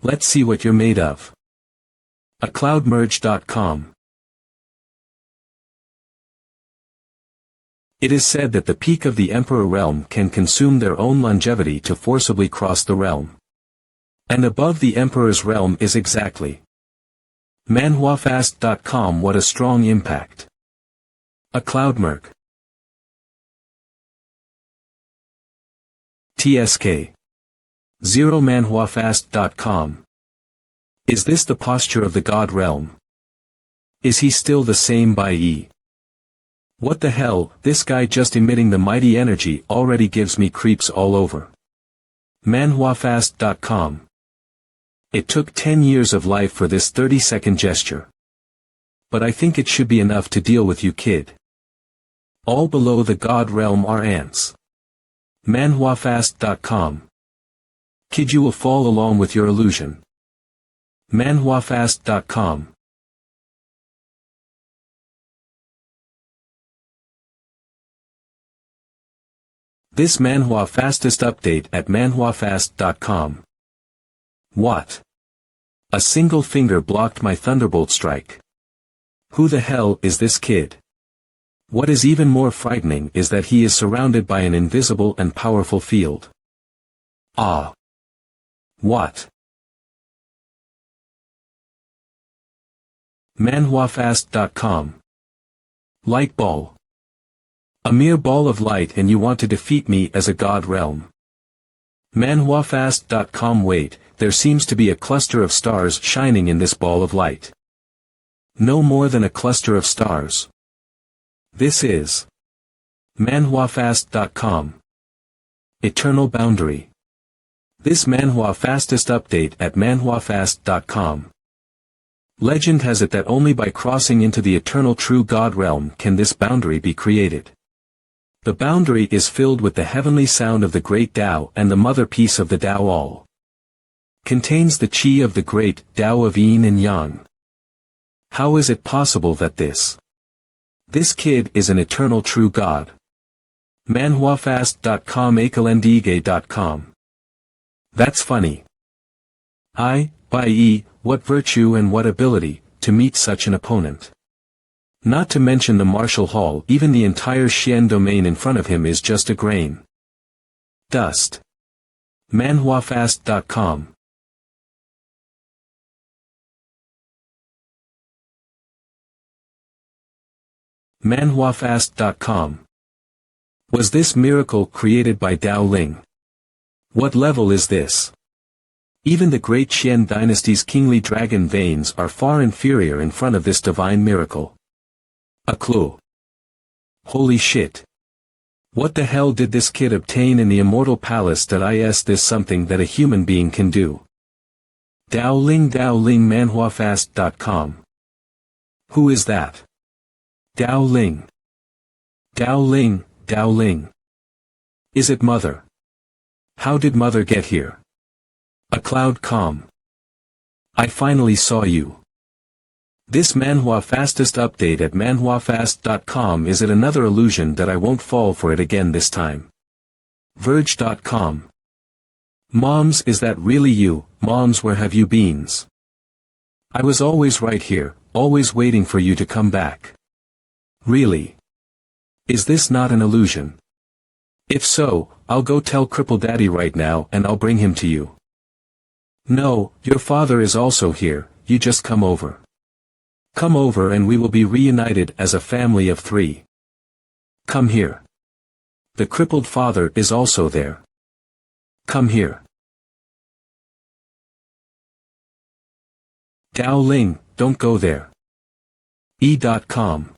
S1: Let's see what you're made of. Cloudmerge.com. It is said that the peak of the Emperor realm can consume their own longevity to forcibly cross the realm. And above the Emperor's realm is exactly. manhwafast.com. What a strong impact. Cloudmerge. TSK. 0 manhwafast.com. Is this the posture of the God realm? Is he still the same by E? What the hell, this guy just emitting the mighty energy already gives me creeps all over. manhwafast.com. It took 10 years of life for this 30-second gesture. But I think it should be enough to deal with you, kid. All below the God realm are ants. manhwafast.com. Kid, you will fall along with your illusion. manhwafast.com. This manhwa fastest update at manhwafast.com. What? A single finger blocked my thunderbolt strike. Who the hell is this kid? What is even more frightening is that he is surrounded by an invisible and powerful field. Ah. What? manhwafast.com. Light ball. A mere ball of light, and you want to defeat me as a god realm. manhwafast.com. Wait, there seems to be a cluster of stars shining in this ball of light. No more than a cluster of stars. This is manhwafast.com. Eternal boundary. This manhwa fastest update at manhwafast.com. Legend has it that only by crossing into the eternal true God realm can this boundary be created. The boundary is filled with the heavenly sound of the great Tao and the mother piece of the Tao all. Contains the Qi of the great Tao of Yin and Yang. How is it possible that this kid is an eternal true God? manhwafast.com. akelendige.com. That's funny. By E, what virtue and what ability, to meet such an opponent. Not to mention the martial hall, even the entire Xian domain in front of him is just a grain. Dust. manhwafast.com. manhwafast.com. Was this miracle created by Dao Ling? What level is this? Even the great Qian dynasty's kingly dragon veins are far inferior in front of this divine miracle. A clue. Holy shit. What the hell did this kid obtain in the immortal palace that is this something that a human being can do? Dao Ling manhwafast.com. Who is that? Dao Ling. Dao Ling, Dao Ling. Is it Mother? How did Mother get here? A cloud calm. I finally saw you. This manhwa fastest update at manhwafast.com. Is it another illusion that I won't fall for it again this time? Verge.com. Moms, is that really you? Moms, where have you been? I was always right here, always waiting for you to come back. Really? Is this not an illusion? If so, I'll go tell Cripple Daddy right now and I'll bring him to you. No, your father is also here, you just come over. Come over and we will be reunited as a family of 3. Come here. The crippled father is also there. Come here. Dao Ling, don't go there. E.com.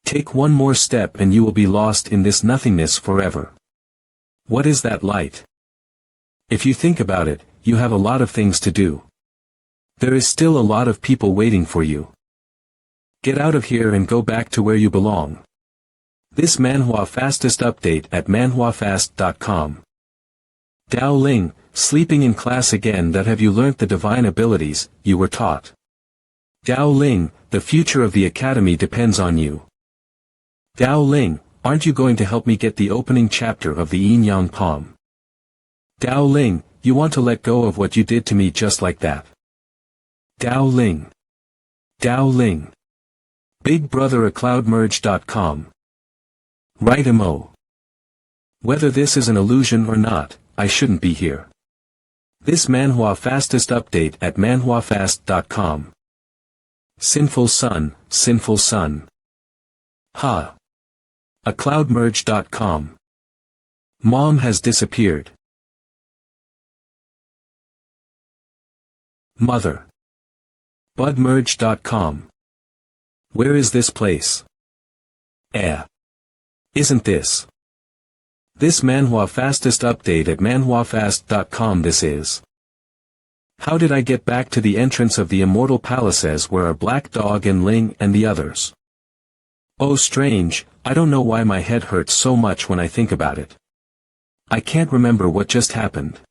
S1: Take one more step and you will be lost in this nothingness forever. What is that light? If you think about it, you have a lot of things to do. There is still a lot of people waiting for you. Get out of here and go back to where you belong. This manhwa fastest update at manhwafast.com. Dao Ling, sleeping in class again? That have you learnt the divine abilities you were taught? Dao Ling, the future of the academy depends on you. Dao Ling, aren't you going to help me get the opening chapter of the Yin Yang poem? Dao Ling, you want to let go of what you did to me just like that? Dao Ling. Dao Ling. Big Brother acloudmerge.com. Write Mo. Whether this is an illusion or not, I shouldn't be here. This manhwa fastest update at manhwafast.com. Sinful son, sinful son. Ha. acloudmerge.com. Mom has disappeared. Mother. budmerge.com. Where is this place? Isn't this? This manhwa fastest update at manhwafast.com. This is. How did I get back to the entrance of the immortal palaces where are Black Dog and Ling and the others? Oh, strange, I don't know why my head hurts so much when I think about it. I can't remember what just happened.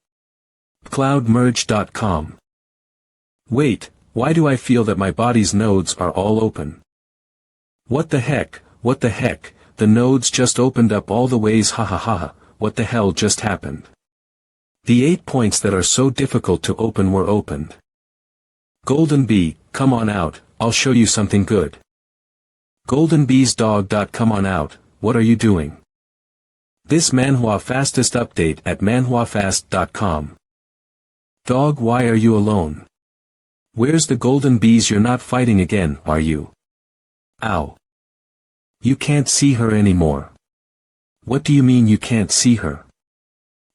S1: cloudmerge.com. Wait, why do I feel that my body's nodes are all open? What the heck, the nodes just opened up all the ways, ha ha ha ha, what the hell just happened? The 8 points that are so difficult to open were opened. Golden Bee, come on out, I'll show you something good. Golden Bee's dog. Come on out, what are you doing? This manhwa fastest update at manhwafast.com. Dog, why are you alone? Where's the golden bees? You're not fighting again, are you? Ow. You can't see her anymore. What do you mean you can't see her?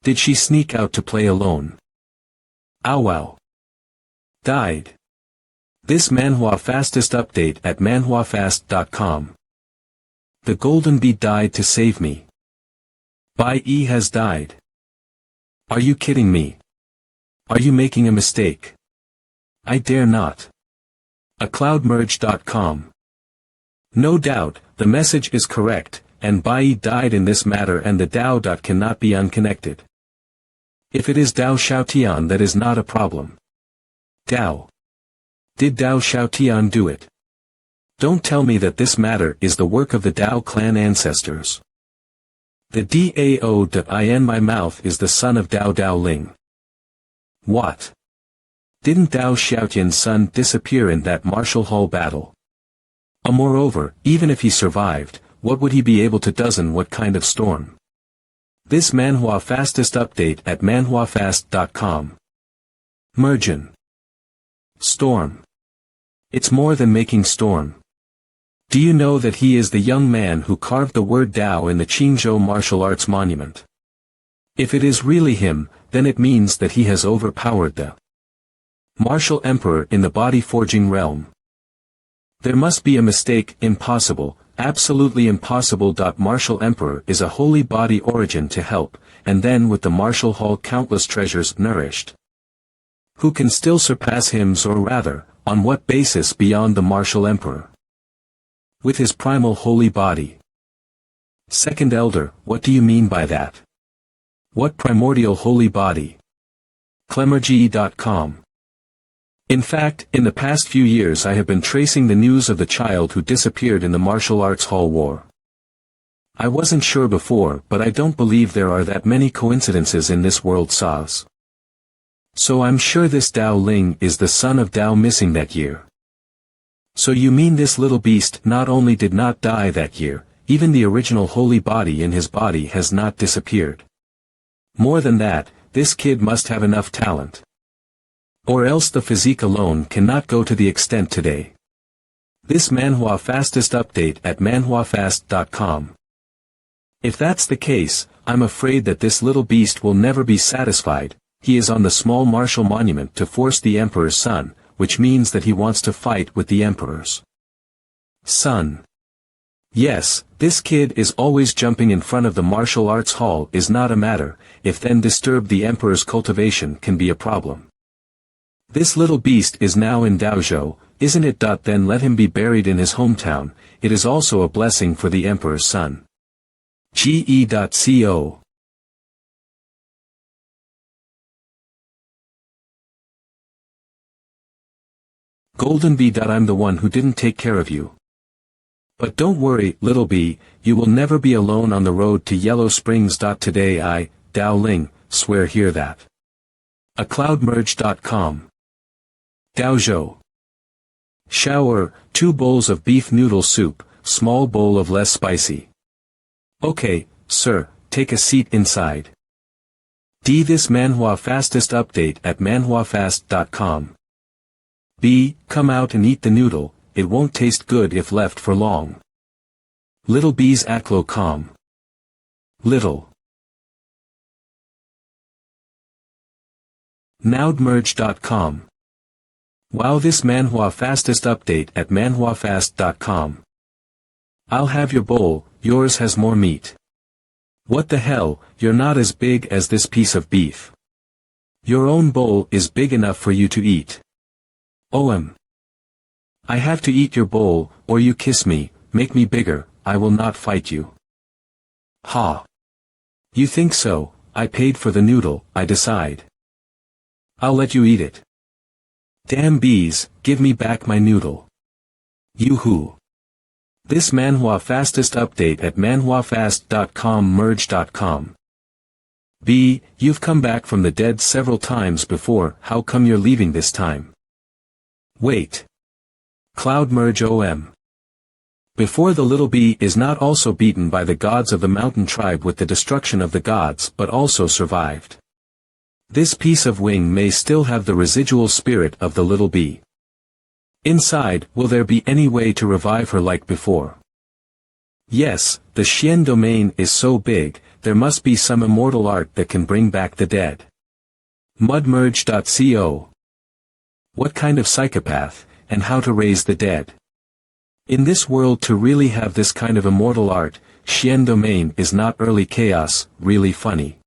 S1: Did she sneak out to play alone? Ow wow. Died. This manhwa fastest update at manhwafast.com. The golden bee died to save me. Bai E has died. Are you kidding me? Are you making a mistake? I dare not. acloudmerge.com. No doubt, the message is correct, and Bai died in this matter and the Dao. Cannot be unconnected. If it is Dao Xiaotian, that is not a problem. Dao. Did Dao Xiaotian do it? Don't tell me that this matter is the work of the Dao clan ancestors. The Dao in my mouth is the son of Dao Ling. What? Didn't Dao Xiaotian's son disappear in that martial hall battle? Moreover, even if he survived, what would he be able to do? What kind of storm? This manhwa fastest update at manhwafast.com. Mergen. Storm. It's more than making storm. Do you know that he is the young man who carved the word Dao in the Qingzhou martial arts monument? If it is really him, then it means that he has overpowered the martial emperor in the body forging realm. There must be a mistake. Impossible, absolutely impossible. Martial emperor is a holy body origin to help, and then with the martial hall countless treasures nourished. Who can still surpass him, or rather, on what basis beyond the martial emperor? With his primal holy body. Second Elder, what do you mean by that? What primordial holy body? Clemmerge.com. In fact, in the past few years I have been tracing the news of the child who disappeared in the martial arts hall war. I wasn't sure before, but I don't believe there are that many coincidences in this world, Saz. So I'm sure this Dao Ling is the son of Dao missing that year. So you mean this little beast not only did not die that year, even the original holy body in his body has not disappeared. More than that, this kid must have enough talent. Or else the physique alone cannot go to the extent today. This manhwa fastest update at manhwafast.com. If that's the case, I'm afraid that this little beast will never be satisfied. He is on the small martial monument to force the emperor's son, which means that he wants to fight with the emperor's son. Yes, this kid is always jumping in front of the martial arts hall is not a matter, if then disturb the emperor's cultivation can be a problem. This little beast is now in Daozhou, isn't it? Then let him be buried in his hometown, it is also a blessing for the emperor's son. ge.co. Golden B. I'm the one who didn't take care of you. But don't worry, little B, you will never be alone on the road to Yellow Springs. Today I, Dao Ling, swear hear that. acloudmerge.com. Daozhou. Shower, 2 bowls of beef noodle soup, small bowl of less spicy. Okay, sir, take a seat inside. D. This manhwa fastest update at manhwafast.com. B. Come out and eat the noodle, it won't taste good if left for long. Little B's Aclo com. Little. Nowdmerge.com. Wow, this manhwa fastest update at manhwafast.com. I'll have your bowl, yours has more meat. What the hell, you're not as big as this piece of beef. Your own bowl is big enough for you to eat. I have to eat your bowl, or you kiss me, make me bigger, I will not fight you. Ha. You think so, I paid for the noodle, I decide. I'll let you eat it. Damn bees, give me back my noodle. Yoo-hoo. This manhwa fastest update at manhwafast.com merge.com. B. You've come back from the dead several times before, how come you're leaving this time? Wait. CloudMerge OM. Before the little bee is not also beaten by the gods of the mountain tribe with the destruction of the gods but also survived. This piece of wing may still have the residual spirit of the little bee. Inside, will there be any way to revive her like before? Yes, the Xian domain is so big, there must be some immortal art that can bring back the dead. Mudmerge.co. What kind of psychopath, and how to raise the dead? In this world to really have this kind of immortal art, Xian domain is not early chaos, really funny.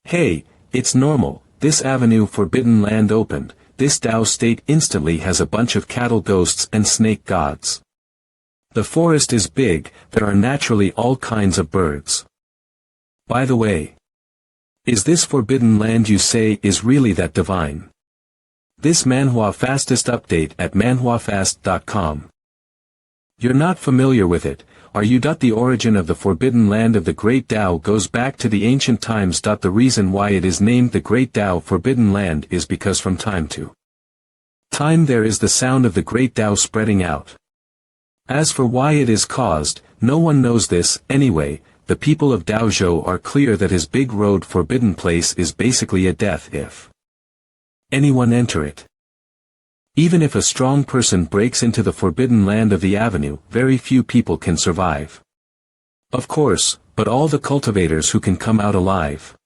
S1: Hey, it's normal, this avenue forbidden land opened, this Dao state instantly has a bunch of cattle ghosts and snake gods. The forest is big, there are naturally all kinds of birds. By the way, is this forbidden land you say is really that divine? This manhwa fastest update at manhwafast.com. You're not familiar with it, are you? The origin of the forbidden land of the Great Tao goes back to the ancient times. The reason why it is named the Great Tao Forbidden Land is because from time to time there is the sound of the Great Tao spreading out. As for why it is caused, no one knows this. Anyway, the people of Daozhou are clear that his big road forbidden place is basically a death if anyone enter it. Even if a strong person breaks into the forbidden land of the avenue, very few people can survive. Of course, but all the cultivators who can come out alive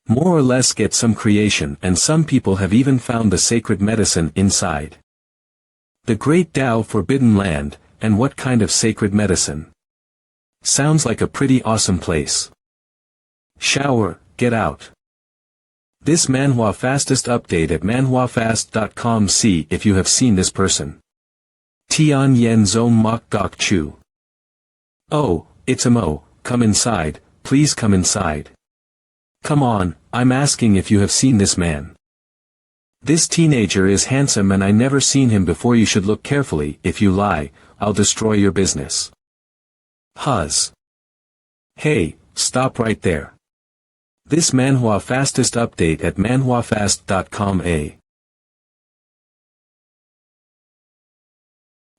S1: more or less get some creation, and some people have even found the sacred medicine inside the Great Tao Forbidden Land. And what kind of sacred medicine? Sounds like a pretty awesome place. Shower, get out. This manhwa fastest update at manhwafast.com. See if you have seen this person. Tian Yen Zong Mok Gok Chu. Oh, It's a Mo, come inside, please come inside. Come on, I'm asking if you have seen this man. This teenager is handsome and I never seen him before. You should look carefully. If you lie, I'll destroy your business. Huzz. Hey, stop right there. This MANHWA fastest update at manhwafast.com.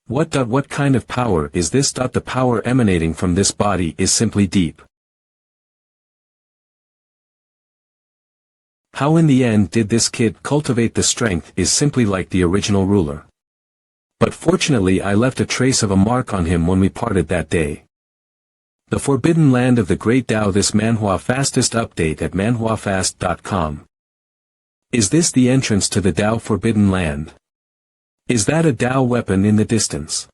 S1: What kind of power is this? The power emanating from this body is simply deep. How in the end did this kid cultivate the strength is simply like the original ruler. But fortunately I left a trace of a mark on him when we parted that day. The forbidden land of the great Tao. This MANHWA fastest update at manhwafast.com. Is this the entrance to the Tao forbidden land? Is that a Tao weapon in the distance?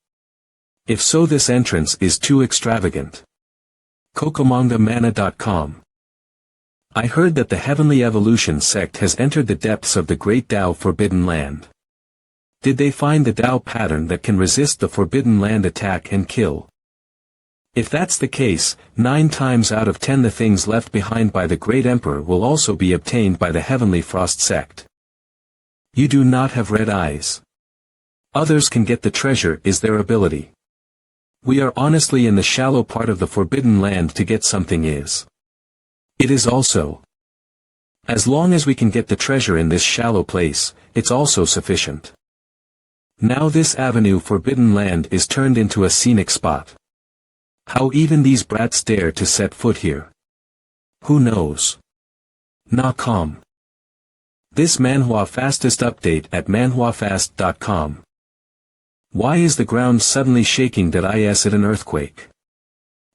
S1: If so, this entrance is too extravagant. Kokomanga-mana.com. I heard that the Heavenly Evolution sect has entered the depths of the great Tao forbidden land. Did they find the Tao pattern that can resist the forbidden land attack and kill? If that's the case, 9 times out of 10 the things left behind by the great Emperor will also be obtained by the Heavenly Frost sect. You do not have red eyes. Others can get the treasure is their ability. We are honestly in the shallow part of the forbidden land to get something is. It is also. As long as we can get the treasure in this shallow place, it's also sufficient. Now this avenue forbidden land is turned into a scenic spot. How even these brats dare to set foot here? Who knows? Nah-com. This MANHWA fastest update at manhwafast.com. Why is the ground suddenly shaking? Is it an earthquake?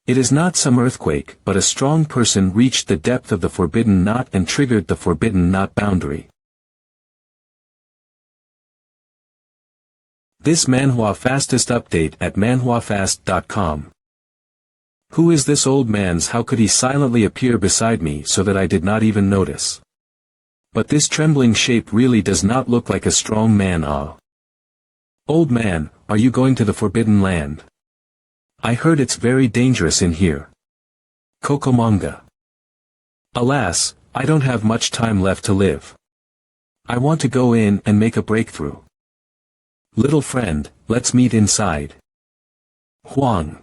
S1: It is not some earthquake, but a strong person reached the depth of the forbidden knot and triggered the forbidden knot boundary. This MANHWA fastest update at manhwafast.com. Who is this old man's? How could he silently appear beside me so that I did not even notice? But this trembling shape really does not look like a strong man. Old man, are you going to the forbidden land? I heard it's very dangerous in here. Kokomanga. Alas, I don't have much time left to live. I want to go in and make a breakthrough. Little friend, let's meet inside. Huang.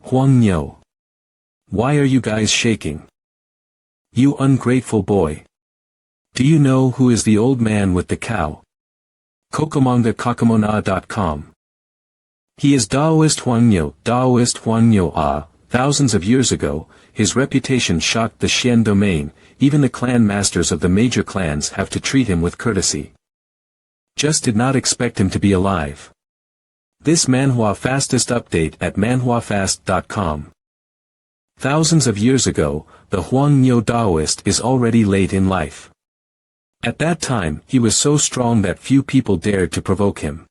S1: Huang Nyo. Why are you guys shaking? You ungrateful boy. Do you know who is the old man with the cow? Kokomanga-kakamona.com. He is Daoist Huang Nyo. Thousands of years ago, his reputation shocked the Xian domain. Even the clan masters of the major clans have to treat him with courtesy. Just did not expect him to be alive. This MANHWA fastest update at manhwafast.com. Thousands of years ago, the Huang Nyo Daoist is already late in life. At that time, he was so strong that few people dared to provoke him.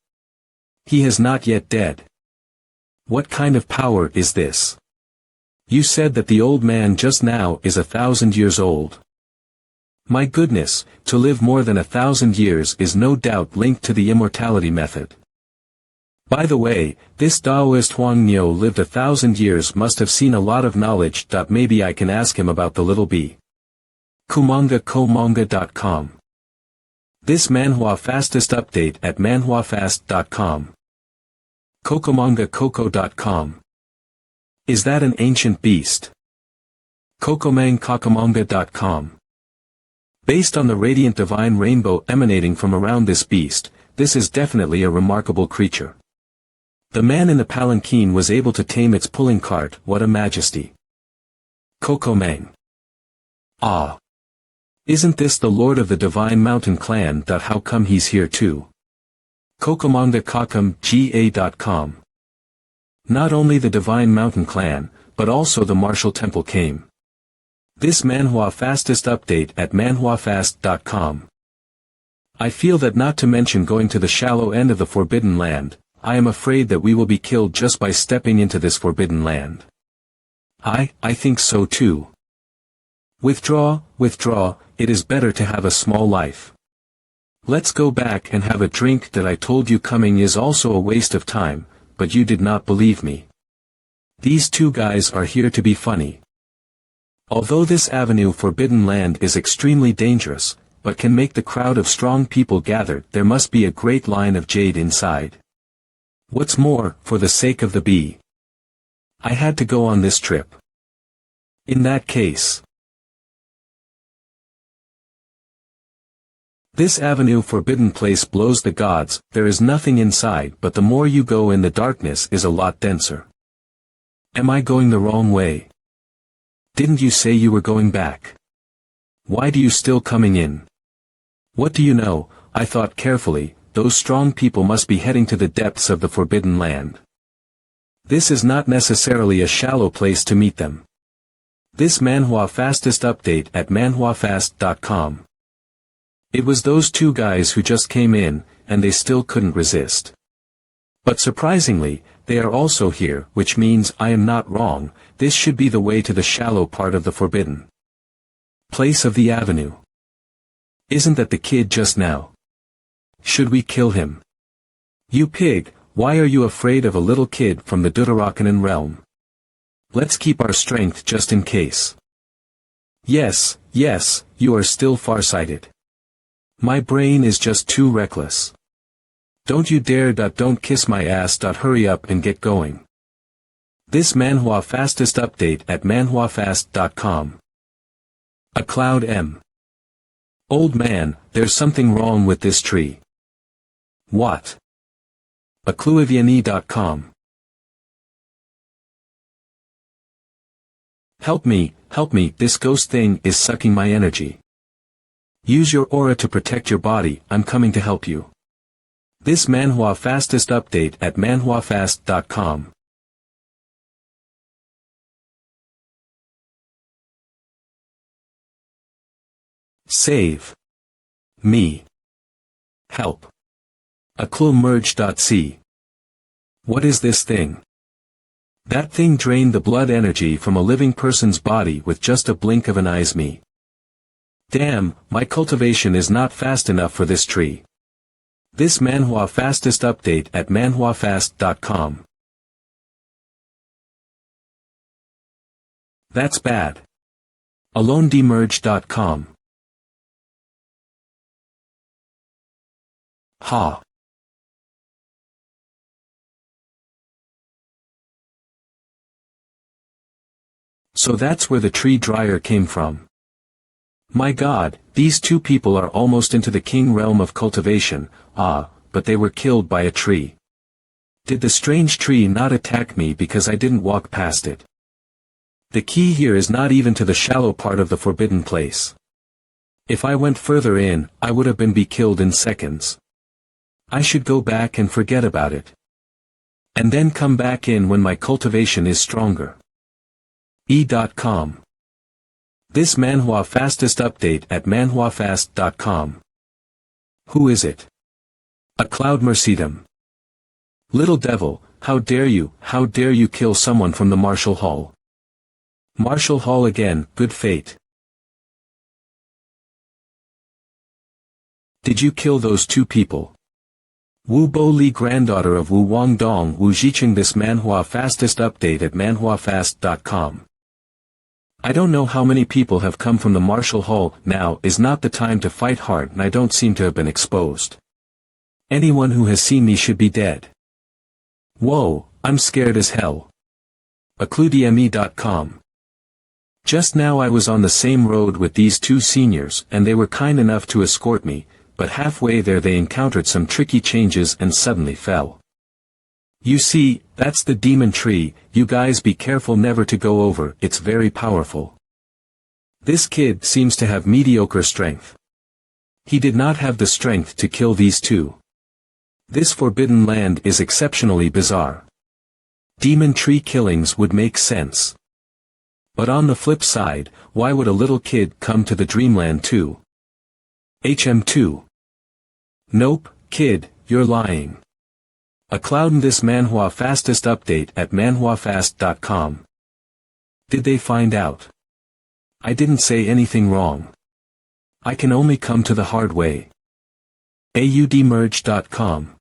S1: He is not yet dead. What kind of power is this? You said that the old man just now is 1,000 years old. My goodness, to live more than 1,000 years is no doubt linked to the immortality method. By the way, this Daoist Huang Nyo lived 1,000 years, must have seen a lot of knowledge. Maybe I can ask him about the little bee. Kumanga-komanga.com. This MANHWA fastest update at manhwafast.com. Kokomanga-koko.com. Is that an ancient beast? Kokomang-kakamanga.com. Based on the radiant divine rainbow emanating from around this beast, this is definitely a remarkable creature. The man in the palanquin was able to tame its pulling cart. What a majesty. Kokomang. Ah. Isn't this the lord of the divine mountain clan? How come he's here too? Kokomanga-kakam.ga.com. Not only the divine mountain clan, but also the martial temple came. This MANHWA fastest update at manhwafast.com. I feel that not to mention going to the shallow end of the forbidden land, I am afraid that we will be killed just by stepping into this forbidden land. I think so too. Withdraw, it is better to have a small life. Let's go back and have a drink. That I told you coming is also a waste of time, but you did not believe me. These two guys are here to be funny. Although this avenue forbidden land is extremely dangerous, but can make the crowd of strong people gathered, there must be a great line of jade inside. What's more, for the sake of the bee, I had to go on this trip. In that case, this avenue forbidden place blows the gods. There is nothing inside, but the more you go in, the darkness is a lot denser. Am I going the wrong way? Didn't you say you were going back? Why do you still coming in? What do you know? I thought carefully, those strong people must be heading to the depths of the forbidden land. This is not necessarily a shallow place to meet them. This MANHWA fastest update at manhwafast.com. It was those two guys who just came in, and they still couldn't resist. But surprisingly, they are also here, which means I am not wrong. This should be the way to the shallow part of the forbidden place of the avenue. Isn't that the kid just now? Should we kill him? You pig, why are you afraid of a little kid from the Deuterocanon realm? Let's keep our strength just in case. Yes, you are still farsighted. My brain is just too reckless. Don't you dare. Don't kiss my ass. Hurry up and get going. This MANHWA fastest update at manhwafast.com. A cloud M. Old man, there's something wrong with this tree. What? Acluiviani.com. Help me, this ghost thing is sucking my energy. Use your aura to protect your body, I'm coming to help you. This MANHWA fastest update at manhwafast.com. Save me. Help. Aclumerge.c. What is this thing? That thing drained the blood energy from a living person's body with just a blink of an eye's me. Damn, my cultivation is not fast enough for this tree. This MANHWA fastest update at manhwafast.com. That's bad. AloneDemerge.com. Ha. So that's where the tree dryer came from. My God, these two people are almost into the king realm of cultivation, but they were killed by a tree. Did the strange tree not attack me because I didn't walk past it? The key here is not even to the shallow part of the forbidden place. If I went further in, I would have been killed in seconds. I should go back and forget about it. And then come back in when my cultivation is stronger. E.com. This MANHWA fastest update at manhwafast.com. Who is it? A cloud mercedom. Little devil, how dare you kill someone from the Marshall Hall? Marshall Hall again, good fate. Did you kill those two people? Wu Bo Li, granddaughter of Wu Wang Dong Wu Jiqing. This MANHWA fastest update at manhwafast.com. I don't know how many people have come from the Marshall Hall. Now is not the time to fight hard, and I don't seem to have been exposed. Anyone who has seen me should be dead. Whoa, I'm scared as hell. Acludme.com. Just now I was on the same road with these two seniors, and they were kind enough to escort me, but halfway there they encountered some tricky changes and suddenly fell. You see, that's the demon tree. You guys be careful never to go over, it's very powerful. This kid seems to have mediocre strength. He did not have the strength to kill these two. This forbidden land is exceptionally bizarre. Demon tree killings would make sense. But on the flip side, why would a little kid come to the dreamland too? HM2. Nope, kid, you're lying. A cloud in this MANHWA fastest update at manhwafast.com. Did they find out? I didn't say anything wrong. I can only come to the hard way. AUDmerge.com.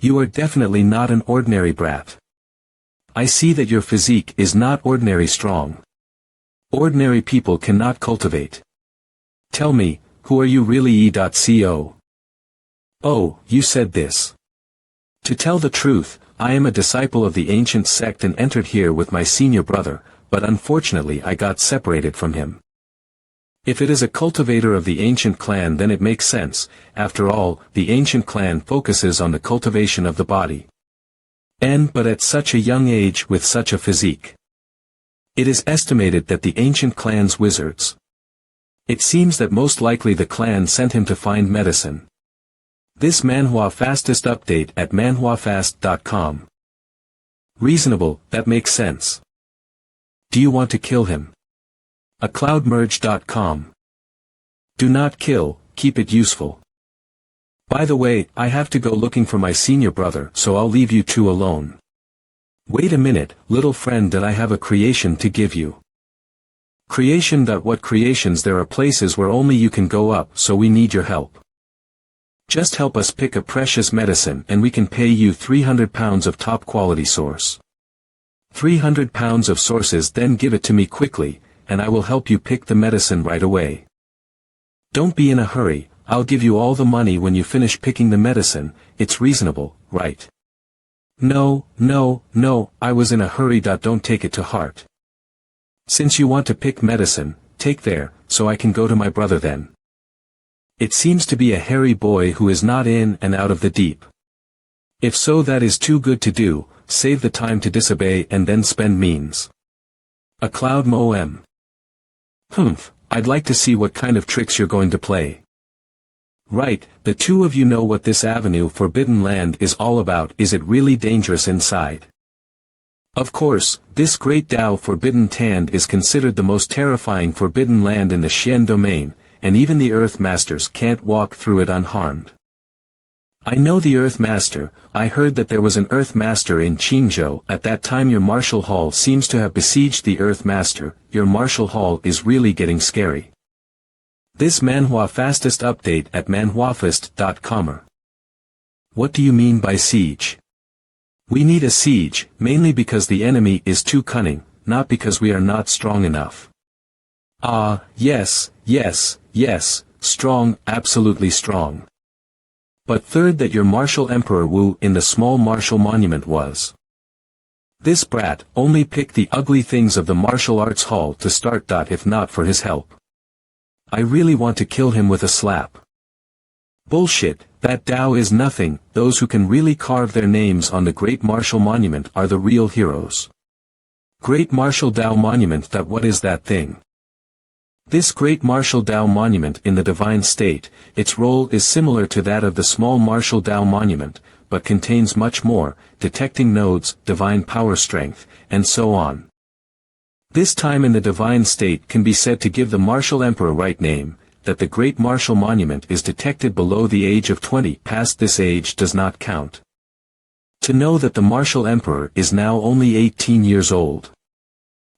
S1: You are definitely not an ordinary brat. I see that your physique is not ordinary strong. Ordinary people cannot cultivate. Tell me, who are you really E.co? Oh, you said this. To tell the truth, I am a disciple of the ancient sect and entered here with my senior brother, but unfortunately I got separated from him. If it is a cultivator of the ancient clan, then it makes sense. After all, the ancient clan focuses on the cultivation of the body. But at such a young age with such a physique. It is estimated that the ancient clan's wizards. It seems that most likely the clan sent him to find medicine. This MANHWA fastest update at manhwafast.com. Reasonable, that makes sense. Do you want to kill him? acloudmerge.com. Do not kill, keep it useful. By the way, I have to go looking for my senior brother, so I'll leave you two alone. Wait a minute, little friend, that I have a creation to give you. Creation. What creations? There are places where only you can go up, so we need your help. Just help us pick a precious medicine and we can pay you 300 pounds of top quality source. 300 pounds of sources, then give it to me quickly, and I will help you pick the medicine right away. Don't be in a hurry, I'll give you all the money when you finish picking the medicine. It's reasonable, right? No, I was in a hurry. Don't take it to heart. Since you want to pick medicine, take there, so I can go to my brother then. It seems to be a hairy boy who is not in and out of the deep. If so, that is too good to do. Save the time to disobey and then spend means. A cloud moem. I'd like to see what kind of tricks you're going to play. Right, the two of you know what this avenue Forbidden Land is all about. Is it really dangerous inside? Of course, this great Tao Forbidden Land is considered the most terrifying forbidden land in the Xian domain, and even the Earth Masters can't walk through it unharmed. I know the Earth Master. I heard that there was an Earth Master in Qingzhou. At that time your Martial Hall seems to have besieged the Earth Master. Your Martial Hall is really getting scary. This MANHWA fastest update at manhwafast.com. What do you mean by siege? We need a siege, mainly because the enemy is too cunning, not because we are not strong enough. Yes, strong, absolutely strong. But third, that your martial Emperor Wu in the small martial monument was. This brat only picked the ugly things of the martial arts hall to start. If not for his help. I really want to kill him with a slap. Bullshit, that Tao is nothing. Those who can really carve their names on the Great Martial Monument are the real heroes. Great Martial Tao Monument. What is that thing? This Great Martial Tao Monument in the Divine State, its role is similar to that of the Small Martial Tao Monument, but contains much more, detecting nodes, divine power strength, and so on. This time in the Divine State can be said to give the Martial Emperor right name, that the Great Martial Monument is detected below the age of 20. Past this age does not count. To know that the Martial Emperor is now only 18 years old.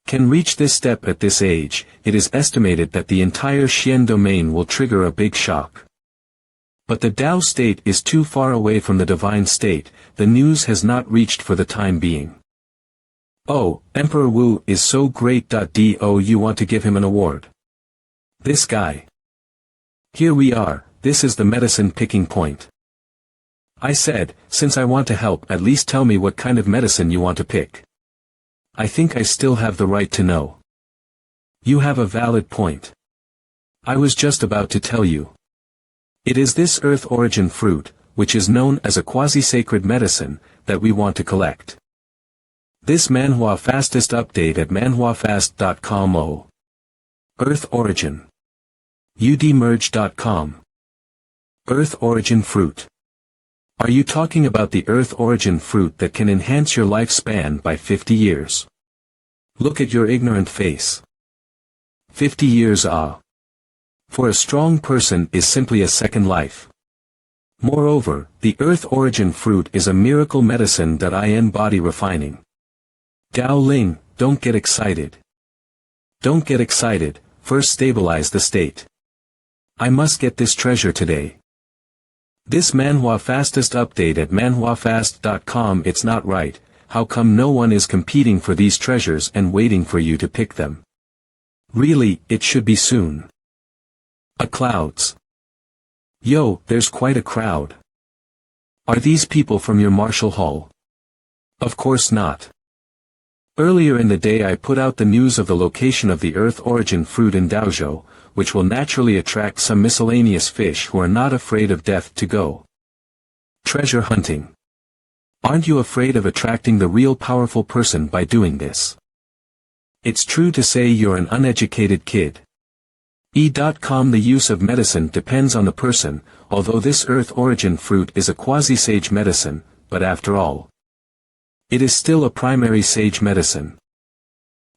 S1: Can reach this step at this age, it is estimated that the entire Xian domain will trigger a big shock. But the Tao state is too far away from the divine state. The news has not reached for the time being. Oh, Emperor Wu is so great. Do you want to give him an award? This guy. Here we are, this is the medicine picking point. I said, since I want to help, at least tell me what kind of medicine you want to pick. I think I still have the right to know. You have a valid point. I was just about to tell you. It is this earth origin fruit, which is known as a quasi-sacred medicine, that we want to collect. This MANHWA fastest update at manhwafast.com. Earth origin. udmerge.com. Earth origin fruit. Are you talking about the earth origin fruit that can enhance your lifespan by 50 years? Look at your ignorant face. 50 years for a strong person is simply a second life. Moreover, the earth origin fruit is a miracle medicine that in body refining. Dao Ling, don't get excited. Don't get excited, first stabilize the state. I must get this treasure today. This manhwa fastest update at manhwafast.com. It's not right, how come no one is competing for these treasures and waiting for you to pick them? Really, it should be soon. A clouds. Yo, there's quite a crowd. Are these people from your Marshall Hall? Of course not. Earlier in the day I put out the news of the location of the Earth Origin fruit in Daozhou, which will naturally attract some miscellaneous fish who are not afraid of death to go treasure hunting. Aren't you afraid of attracting the real powerful person by doing this? It's true to say you're an uneducated kid. E.com. The use of medicine depends on the person, although this Earth Origin fruit is a quasi-sage medicine, but after all, it is still a primary sage medicine.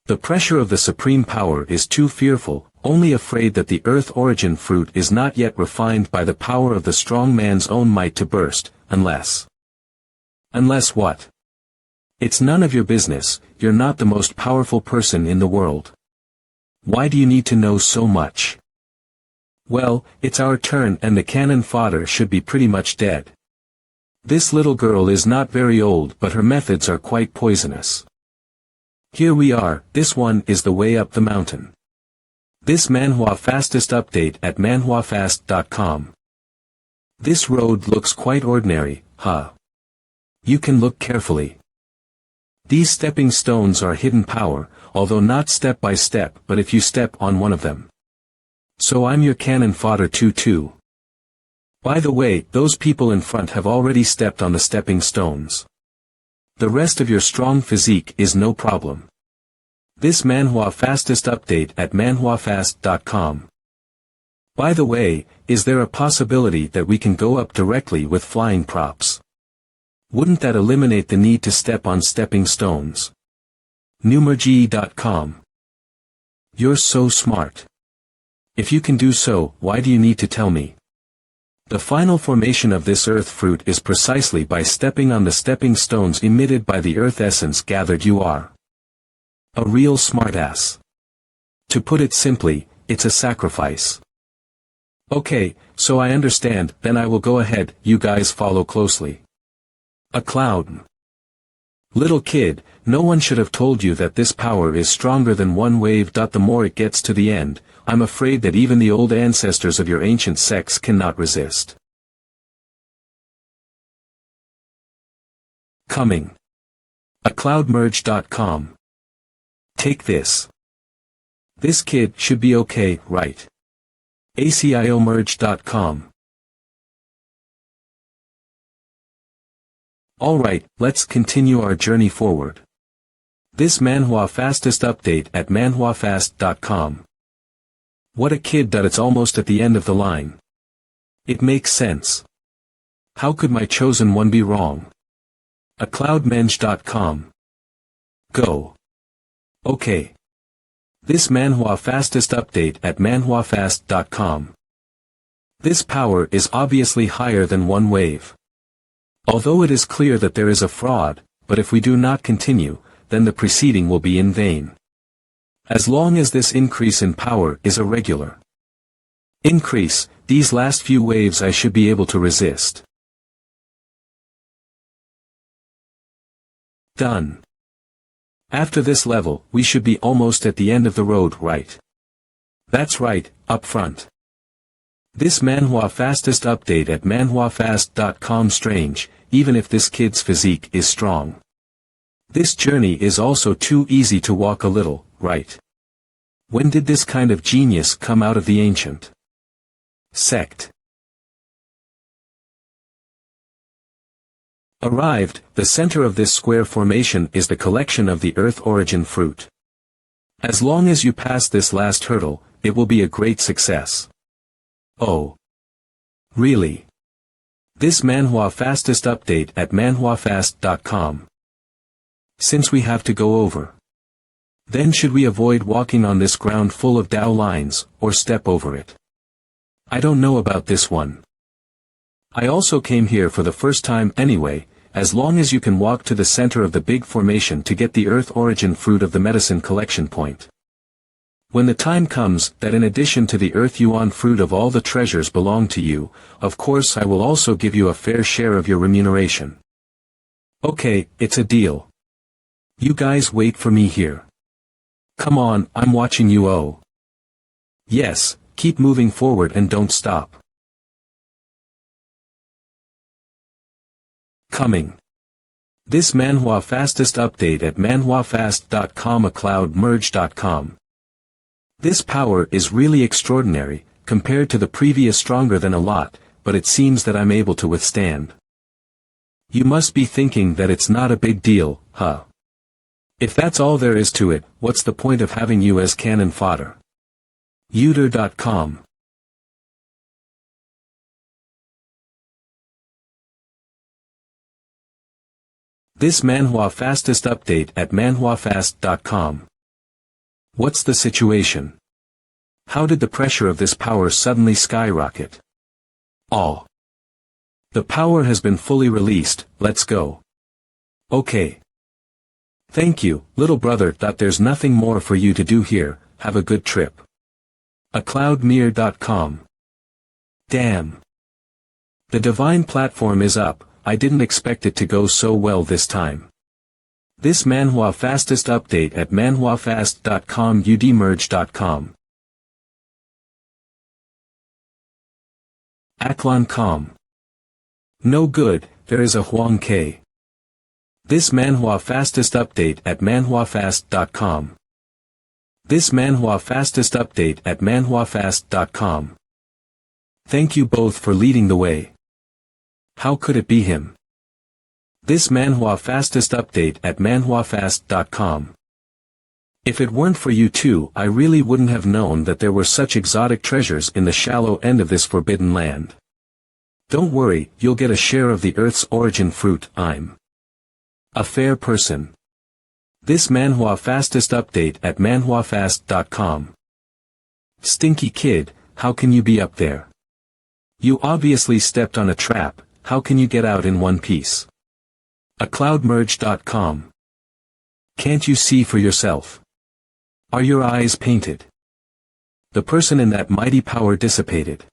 S1: The pressure of the supreme power is too fearful, only afraid that the Earth Origin fruit is not yet refined by the power of the strong man's own might to burst, unless what? It's none of your business, you're not the most powerful person in the world. Why do you need to know so much? Well, it's our turn and the cannon fodder should be pretty much dead. This little girl is not very old but her methods are quite poisonous. Here we are, this one is the way up the mountain. This manhwa fastest update at manhwafast.com. This road looks quite ordinary, huh? You can look carefully. These stepping stones are hidden power, although not step by step but if you step on one of them. So I'm your cannon fodder too. By the way, those people in front have already stepped on the stepping stones. The rest of your strong physique is no problem. This manhwa fastest update at manhwafast.com. By the way, is there a possibility that we can go up directly with flying props? Wouldn't that eliminate the need to step on stepping stones? Numergy.com. You're so smart. If you can do so, why do you need to tell me? The final formation of this earth fruit is precisely by stepping on the stepping stones emitted by the earth essence gathered. You are a real smartass. To put it simply, it's a sacrifice. Okay, so I understand, then I will go ahead, you guys follow closely. A cloud. Little kid, no one should have told you that this power is stronger than one wave. The more it gets to the end, I'm afraid that even the old ancestors of your ancient sects cannot resist. Coming. A cloudmerge.com. Take this. This kid should be okay, right? ACIOmerge.com. Alright, let's continue our journey forward. This manhwa fastest update at manhwafast.com. What a kid. It's almost at the end of the line. It makes sense. How could my chosen one be wrong? A cloudmenge.com. Go. Okay. This manhwa fastest update at manhwafast.com. This power is obviously higher than one wave. Although it is clear that there is a fraud, but if we do not continue, then the proceeding will be in vain. As long as this increase in power is a regular increase, these last few waves I should be able to resist. Done. After this level, we should be almost at the end of the road, right? That's right, up front. This manhwa fastest update at manhwafast.com. Strange, even if this kid's physique is strong. This journey is also too easy to walk a little, right? When did this kind of genius come out of the ancient sect? Arrived, the center of this square formation is the collection of the Earth Origin fruit. As long as you pass this last hurdle, it will be a great success. Oh. Really? This manhwa fastest update at manhwafast.com. Since we have to go over, then should we avoid walking on this ground full of Tao lines, or step over it? I don't know about this one. I also came here for the first time anyway, as long as you can walk to the center of the big formation to get the Earth Origin fruit of the medicine collection point. When the time comes that in addition to the earth-yuan fruit of all the treasures belong to you, of course I will also give you a fair share of your remuneration. Okay, it's a deal. You guys wait for me here. Come on, I'm watching you. Oh. Yes, keep moving forward and don't stop. Coming. This MANHWA fastest update at manhwafast.com acloudmerge.com. This power is really extraordinary, compared to the previous stronger than a lot, but it seems that I'm able to withstand. You must be thinking that it's not a big deal, huh? If that's all there is to it, what's the point of having you as cannon fodder? Uter.com. This MANHWA fastest update at manhwafast.com. What's the situation? How did the pressure of this power suddenly skyrocket? Oh. The power has been fully released, let's go. Okay. Thank you, little brother. There's nothing more for you to do here, have a good trip. acloudmere.com. Damn. The divine platform is up, I didn't expect it to go so well this time. This MANHWA fastest update at manhwafast.com udmerge.com. Aklon.com. No good, there is a Huang K. This MANHWA fastest update at manhwafast.com. This MANHWA fastest update at manhwafast.com. Thank you both for leading the way. How could it be him? This MANHWA fastest update at manhwafast.com. If it weren't for you two, I really wouldn't have known that there were such exotic treasures in the shallow end of this forbidden land. Don't worry, you'll get a share of the Earth's origin fruit. I'm a fair person. This MANHWA fastest update at manhwafast.com. Stinky kid, how can you be up there? You obviously stepped on a trap, how can you get out in one piece? acloudmerge.com. Can't you see for yourself? Are your eyes painted? The person in that mighty power dissipated.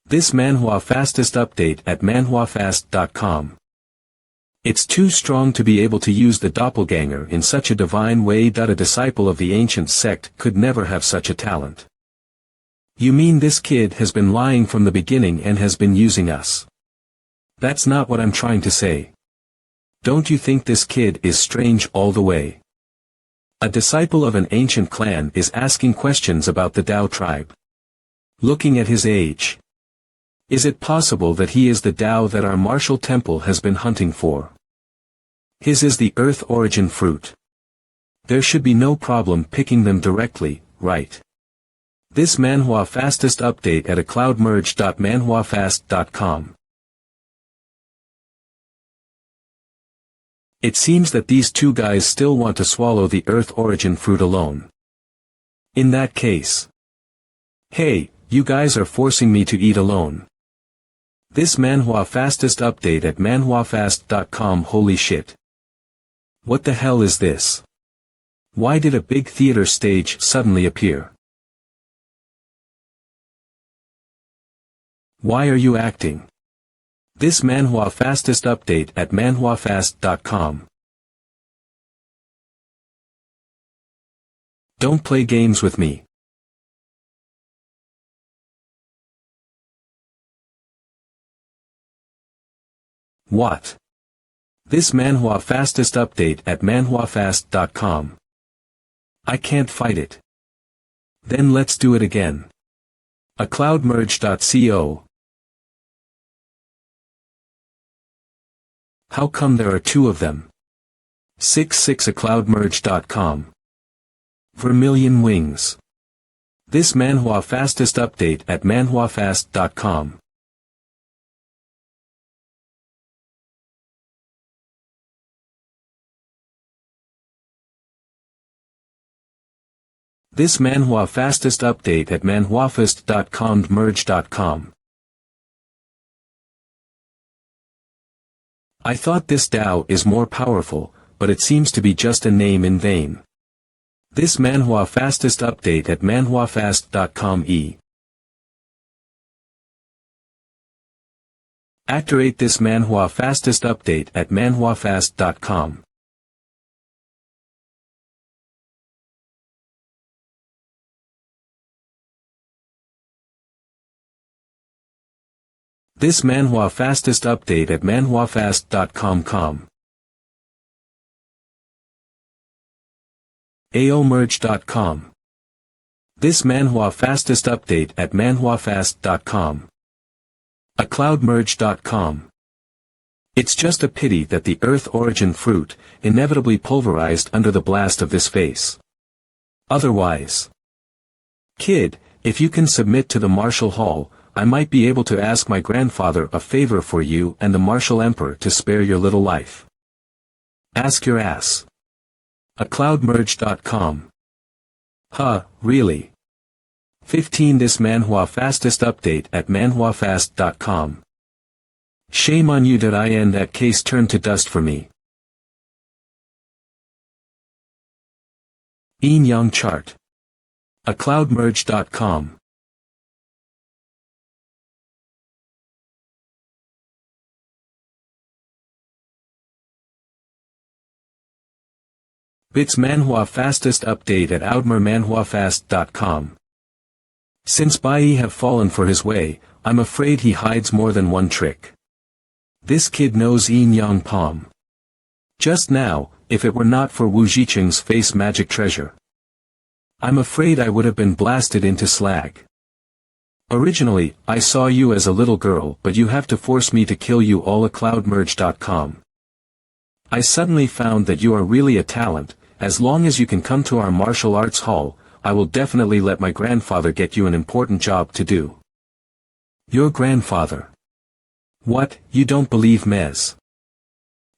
S1: This MANHWA fastest update at manhwafast.com. It's too strong to be able to use the doppelganger in such a divine way. A disciple of the ancient sect could never have such a talent. You mean this kid has been lying from the beginning and has been using us? That's not what I'm trying to say. Don't you think this kid is strange all the way? A disciple of an ancient clan is asking questions about the Tao tribe. Looking at his age. Is it possible that he is the Tao that our martial temple has been hunting for? His is the earth origin fruit. There should be no problem picking them directly, right? This MANHWA fastest update at acloudmerge.manhwafast.com. It seems that these two guys still want to swallow the earth origin fruit alone. In that case. Hey, you guys are forcing me to eat alone. This MANHWA fastest update at manhwafast.com. Holy shit. What the hell is this? Why did a big theater stage suddenly appear? Why are you acting? This MANHWA fastest update at manhwafast.com. Don't play games with me. What? This MANHWA fastest update at manhwafast.com. I can't fight it. Then let's do it again. acloudmerge.co. How come there are two of them? 66 acloudmerge.com. Vermilion wings. This MANHWA fastest update at manhwafast.com. This MANHWA fastest update at manhwafast.com. I thought this Tao is more powerful, but it seems to be just a name in vain. This MANHWA fastest update at manhwafast.com. Activate this MANHWA fastest update at manhwafast.com. This MANHWA fastest update at manhwafast.com. aomerge.com. This MANHWA fastest update at manhwafast.com. acloudmerge.com. It's just a pity that the Earth origin fruit inevitably pulverized under the blast of this face. Otherwise, kid, if you can submit to the Martial Hall, I might be able to ask my grandfather a favor for you and the Martial Emperor to spare your little life. Ask your ass. acloudmerge.com. Huh, really? 15 This MANHWA fastest update at manhwafast.com. Shame on you. That case turned to dust for me. Yin Yang chart. acloudmerge.com. Bits MANHWA fastest update at manhwafast.com. Since Bai have fallen for his way, I'm afraid he hides more than one trick. This kid knows Yin Yang Palm. Just now, if it were not for Wu Jiqing's face magic treasure, I'm afraid I would have been blasted into slag. Originally, I saw you as a little girl, but you have to force me to kill you all. Cloudmerge.com. I suddenly found that you are really a talent. As long as you can come to our martial arts hall, I will definitely let my grandfather get you an important job to do. Your grandfather? What, you don't believe Mez?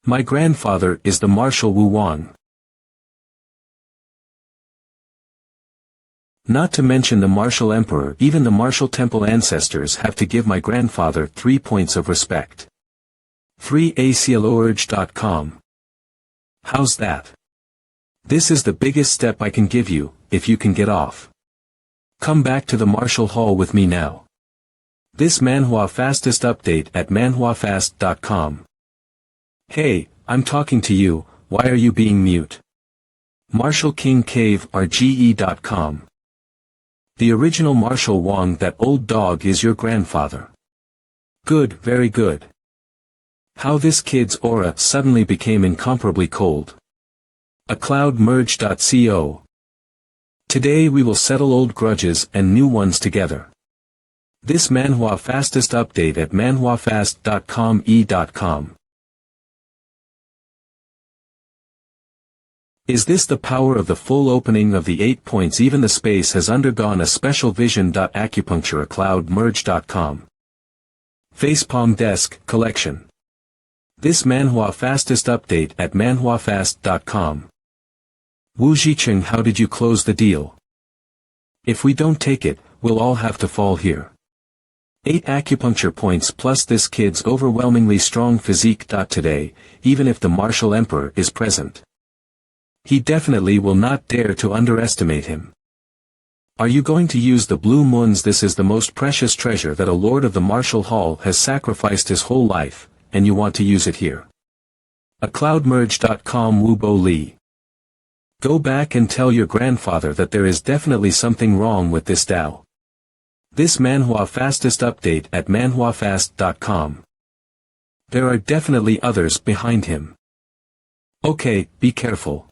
S1: My grandfather is the Martial Wu Wang. Not to mention the Martial Emperor. Even the Martial Temple ancestors have to give my grandfather 3 points of respect. 3aclorge.com. How's that? This is the biggest step I can give you, if you can get off. Come back to the Martial Hall with me now. This MANHWA fastest update at manhwafast.com. Hey, I'm talking to you, why are you being mute? Martial King Cave RGE.com. The original Martial Wang. That old dog is your grandfather. Good, very good. How this kid's aura suddenly became incomparably cold. acloudmerge.co. Today we will settle old grudges and new ones together. This MANHWA fastest update at manhwafast.com. Is this the power of the full opening of the 8 points? Even the space has undergone a special vision. Acupuncture. acloudmerge.com. Facepalm Desk Collection. This MANHWA fastest update at manhwafast.com. Wu Jiqing, how did you close the deal? If we don't take it, we'll all have to fall here. 8 acupuncture points plus this kid's overwhelmingly strong physique. Today, even if the Martial Emperor is present, he definitely will not dare to underestimate him. Are you going to use the blue moons? This is the most precious treasure that a lord of the Martial Hall has sacrificed his whole life, and you want to use it here. acloudmerge.com. Wu Bo Li. Go back and tell your grandfather that there is definitely something wrong with this Tao. This MANHWA fastest update at manhwafast.com. There are definitely others behind him. Okay, be careful.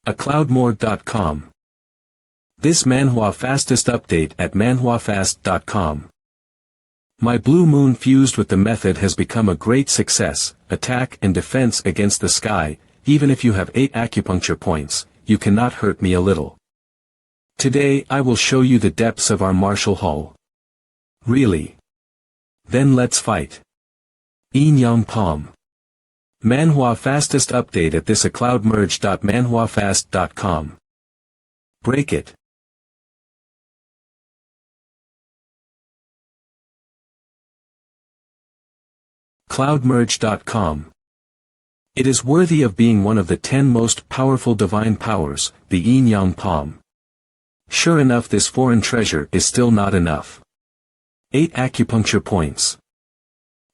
S1: acloudmore.com. This MANHWA fastest update at manhwafast.com. My blue moon fused with the method has become a great success. Attack and defense against the sky. Even if you have 8 acupuncture points, you cannot hurt me a little. Today I will show you the depths of our Martial Hall. Really? Then let's fight. Yin Yang Palm. MANHWA fastest update at this acloudmerge.manhwafast.com. Break it. Cloudmerge.com. It is worthy of being one of the 10 most powerful divine powers, the yin-yang palm. Sure enough, this foreign treasure is still not enough. 8 acupuncture points.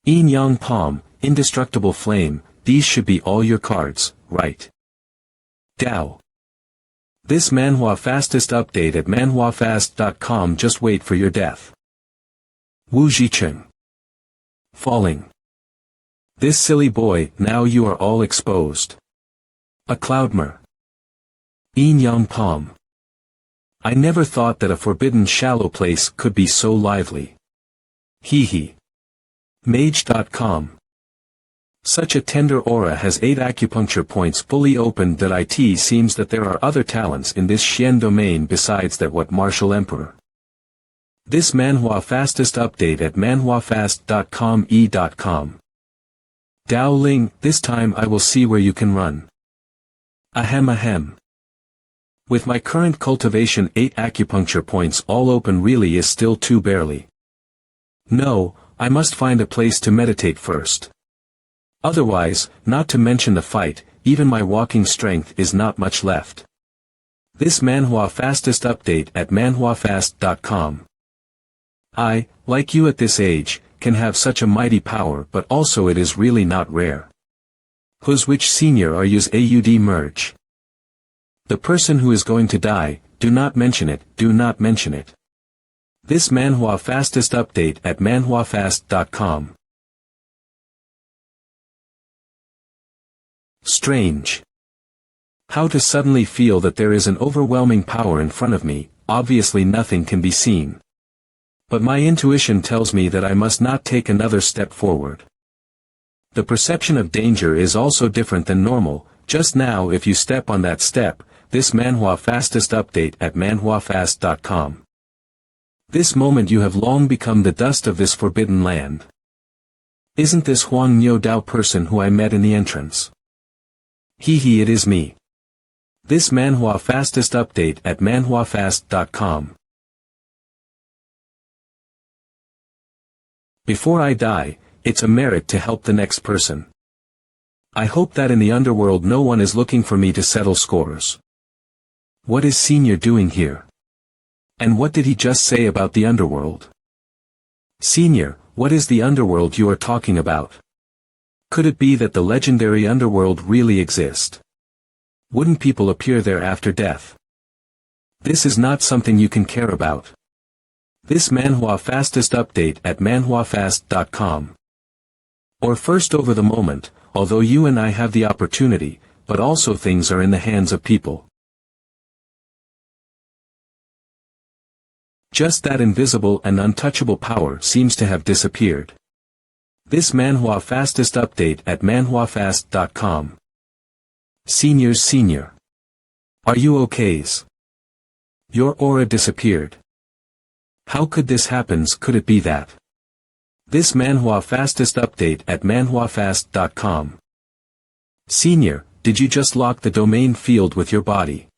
S1: Yin-yang palm, indestructible flame, these should be all your cards, right? Tao. This manhwa fastest update at manhwafast.com. Just wait for your death. Wu Jicheng. Falling. This silly boy, now you are all exposed. A cloudmer. Yin-yang palm. I never thought that a forbidden shallow place could be so lively. Hee hee. Mage.com. Such a tender aura has 8 acupuncture points fully opened that it seems that there are other talents in this Xian domain besides that what martial emperor. This manhwa fastest update at manhwafast.com e.com. Dao Ling, this time I will see where you can run. Ahem ahem. With my current cultivation 8 acupuncture points all open really is still too barely. No, I must find a place to meditate first. Otherwise, not to mention the fight, even my walking strength is not much left. This manhwa fastest update at manhwafast.com. I, like you at this age, can have such a mighty power, but also it is really not rare. Who's which senior are yous AUD merge? The person who is going to die, do not mention it, do not mention it. This manhwa fastest update at manhwafast.com. Strange. How to suddenly feel that there is an overwhelming power in front of me, obviously nothing can be seen. But my intuition tells me that I must not take another step forward. The perception of danger is also different than normal. Just now if you step on that step, this manhwa fastest update at manhwafast.com. This moment you have long become the dust of this forbidden land. Isn't this Huang Niu Dao person who I met in the entrance? Hee hee, it is me. This manhwa fastest update at manhwafast.com. Before I die, it's a merit to help the next person. I hope that in the underworld no one is looking for me to settle scores. What is Senior doing here? And what did he just say about the underworld? Senior, what is the underworld you are talking about? Could it be that the legendary underworld really exists? Wouldn't people appear there after death? This is not something you can care about. This manhwa fastest update at manhwafast.com. Or first over the moment, although you and I have the opportunity, but also things are in the hands of people. Just that invisible and untouchable power seems to have disappeared. This manhwa fastest update at manhwafast.com. Senior's senior. Are you okays? Your aura disappeared. How could this happen? Could it be that? This manhwa fastest update at manhwafast.com. Senior, did you just lock the domain field with your body?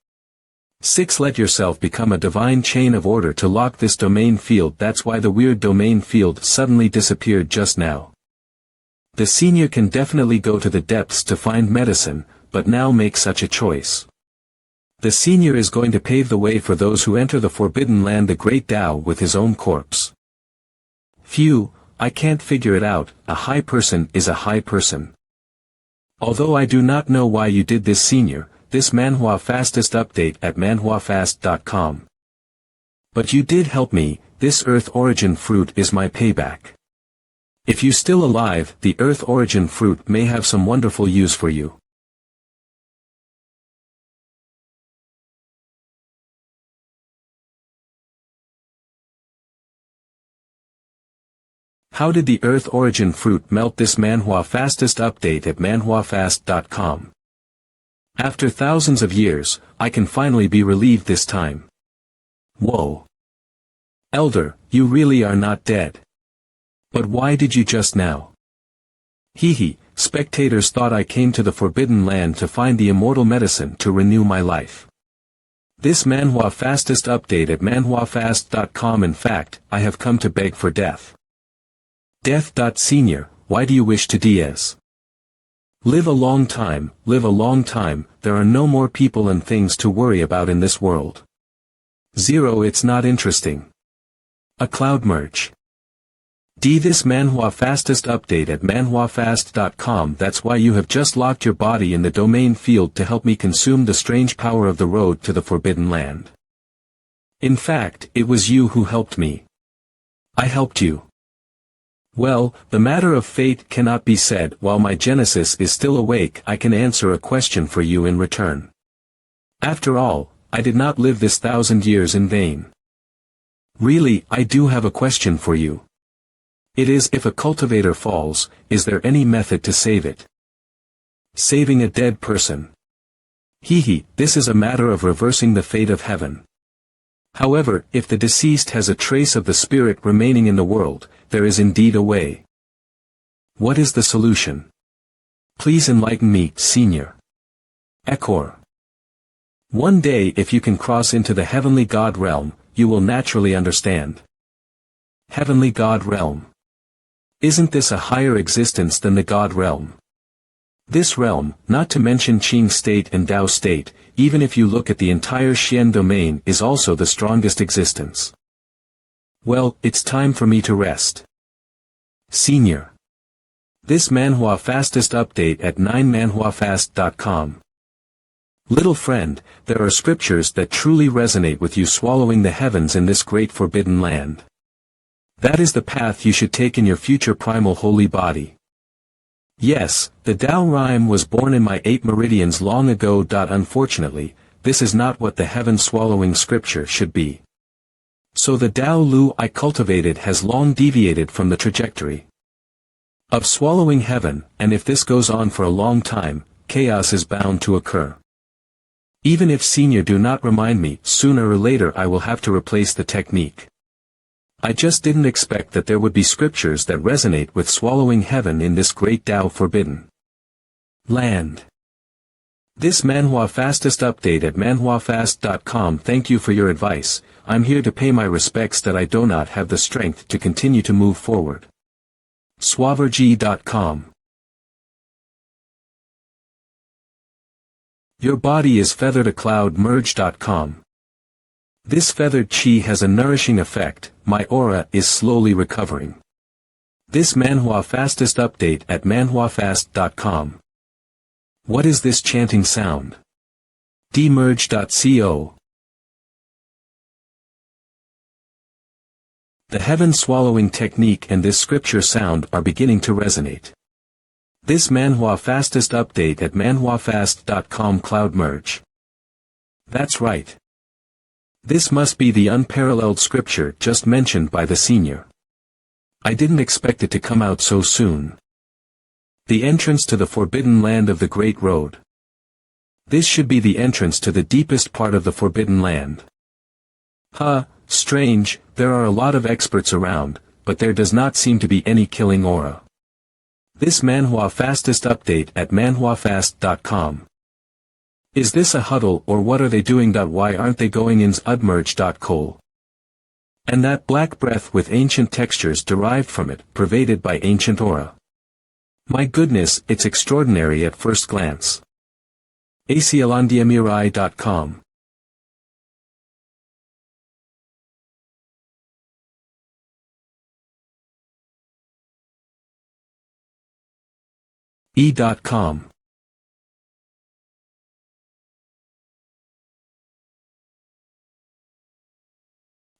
S1: 6. Let yourself become a divine chain of order to lock this domain field. That's why the weird domain field suddenly disappeared just now. The senior can definitely go to the depths to find medicine, but now make such a choice. The senior is going to pave the way for those who enter the forbidden land, the great Tao, with his own corpse. Phew, I can't figure it out. A high person is a high person. Although I do not know why you did this, senior, this manhwa fastest update at manhwafast.com. But you did help me. This earth origin fruit is my payback. If you still alive, the earth origin fruit may have some wonderful use for you. How did the earth origin fruit melt? This manhwa fastest update at manhwafast.com. After thousands of years, I can finally be relieved this time. Whoa. Elder, you really are not dead. But why did you just now? Hee hee, spectators thought I came to the forbidden land to find the immortal medicine to renew my life. This manhwa fastest update at manhwafast.com. In fact, I have come to beg for death. Death. Senior, why do you wish to Diaz? Live a long time, there are no more people and things to worry about in this world. 0 It's not interesting. A cloud merge. This MANHWA fastest update at manhwafast.com. That's why you have just locked your body in the domain field to help me consume the strange power of the road to the forbidden land. In fact, it was you who helped me. I helped you. Well, the matter of fate cannot be said. While my Genesis is still awake, I can answer a question for you in return. After all, I did not live this 1,000 years in vain. Really, I do have a question for you. It is, if a cultivator falls, is there any method to save it? Saving a dead person. This is a matter of reversing the fate of heaven. However, if the deceased has a trace of the spirit remaining in the world, there is indeed a way. What is the solution? Please enlighten me, Senior. Ekor. One day, if you can cross into the heavenly God realm, you will naturally understand. Heavenly God realm. Isn't this a higher existence than the God realm? This realm, not to mention Qing state and Tao state, even if you look at the entire Xian domain, is also the strongest existence. Well, it's time for me to rest. Senior. This MANHWA fastest update at 9manhwafast.com. Little friend, there are scriptures that truly resonate with you swallowing the heavens in this great forbidden land. That is the path you should take in your future primal holy body. Yes, the Tao rhyme was born in my 8 meridians long ago. Unfortunately, this is not what the heaven-swallowing scripture should be. So the Tao Lu I cultivated has long deviated from the trajectory of swallowing heaven, and if this goes on for a long time, chaos is bound to occur. Even if Senior do not remind me, sooner or later I will have to replace the technique. I just didn't expect that there would be scriptures that resonate with swallowing heaven in this great Tao forbidden land. This MANHWA fastest update at manhwafast.com. Thank you for your advice. I'm here to pay my respects that I do not have the strength to continue to move forward. Swaverg.com. Your body is feathered. A cloud merge.com. This feathered chi has a nourishing effect. My aura is slowly recovering. This MANHWA fastest update at manhwafast.com. What is this chanting sound? Demerge.co. The heaven swallowing technique and this scripture sound are beginning to resonate. This MANHWA fastest update at manhwafast.com. Cloud merge. That's right. This must be the unparalleled scripture just mentioned by the Senior. I didn't expect it to come out so soon. The entrance to the forbidden land of the Great Road. This should be the entrance to the deepest part of the forbidden land. Strange, there are a lot of experts around, but there does not seem to be any killing aura. This MANHWA fastest update at manhwafast.com. Is this a huddle or what are they doing? Why aren't they going ins udmerge.col? And that black breath with ancient textures derived from it, pervaded by ancient aura. My goodness, it's extraordinary at first glance. aclandiamirai.com. e.com.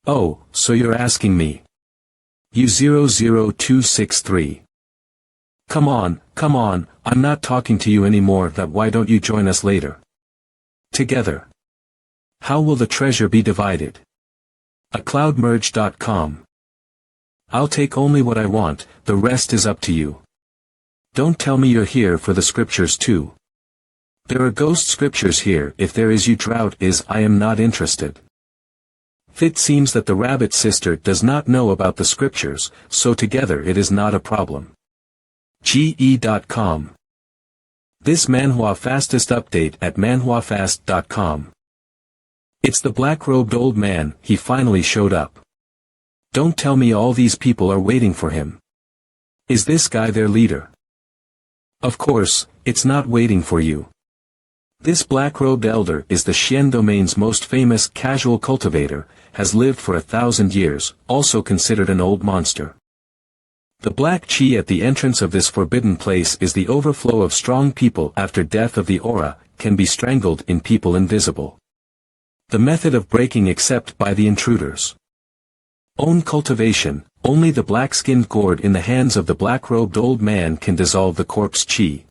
S1: Oh, so you're asking me. U00263. Come on, I'm not talking to you anymore. Why don't you join us later? Together. How will the treasure be divided? acloudmerge.com. I'll take only what I want, the rest is up to you. Don't tell me you're here for the scriptures too. There are ghost scriptures here. If there is, you drought is, I am not interested. It seems that the rabbit sister does not know about the scriptures, so together it is not a problem. ge.com. This MANHWA fastest update at manhwafast.com. It's the black-robed old man, he finally showed up. Don't tell me all these people are waiting for him. Is this guy their leader? Of course, it's not waiting for you. This black-robed elder is the Xian domain's most famous casual cultivator, has lived for 1,000 years, also considered an old monster. The black qi at the entrance of this forbidden place is the overflow of strong people after death of the aura, can be strangled in people invisible. The method of breaking except by the intruders. Own cultivation, only the black-skinned gourd in the hands of the black-robed old man can dissolve the corpse qi.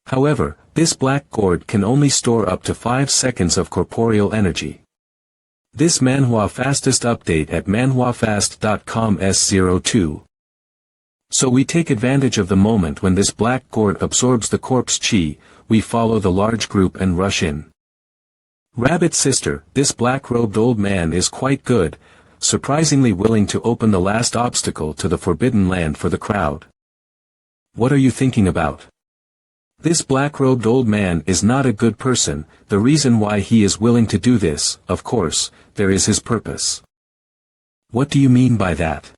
S1: However, this black gourd can only store up to 5 seconds of corporeal energy. This MANHWA fastest update at manhwafast.com S02. So we take advantage of the moment when this black gourd absorbs the corpse qi, we follow the large group and rush in. Rabbit sister, this black-robed old man is quite good, surprisingly willing to open the last obstacle to the forbidden land for the crowd. What are you thinking about? This black-robed old man is not a good person. The reason why he is willing to do this, of course, there is his purpose. What do you mean by that?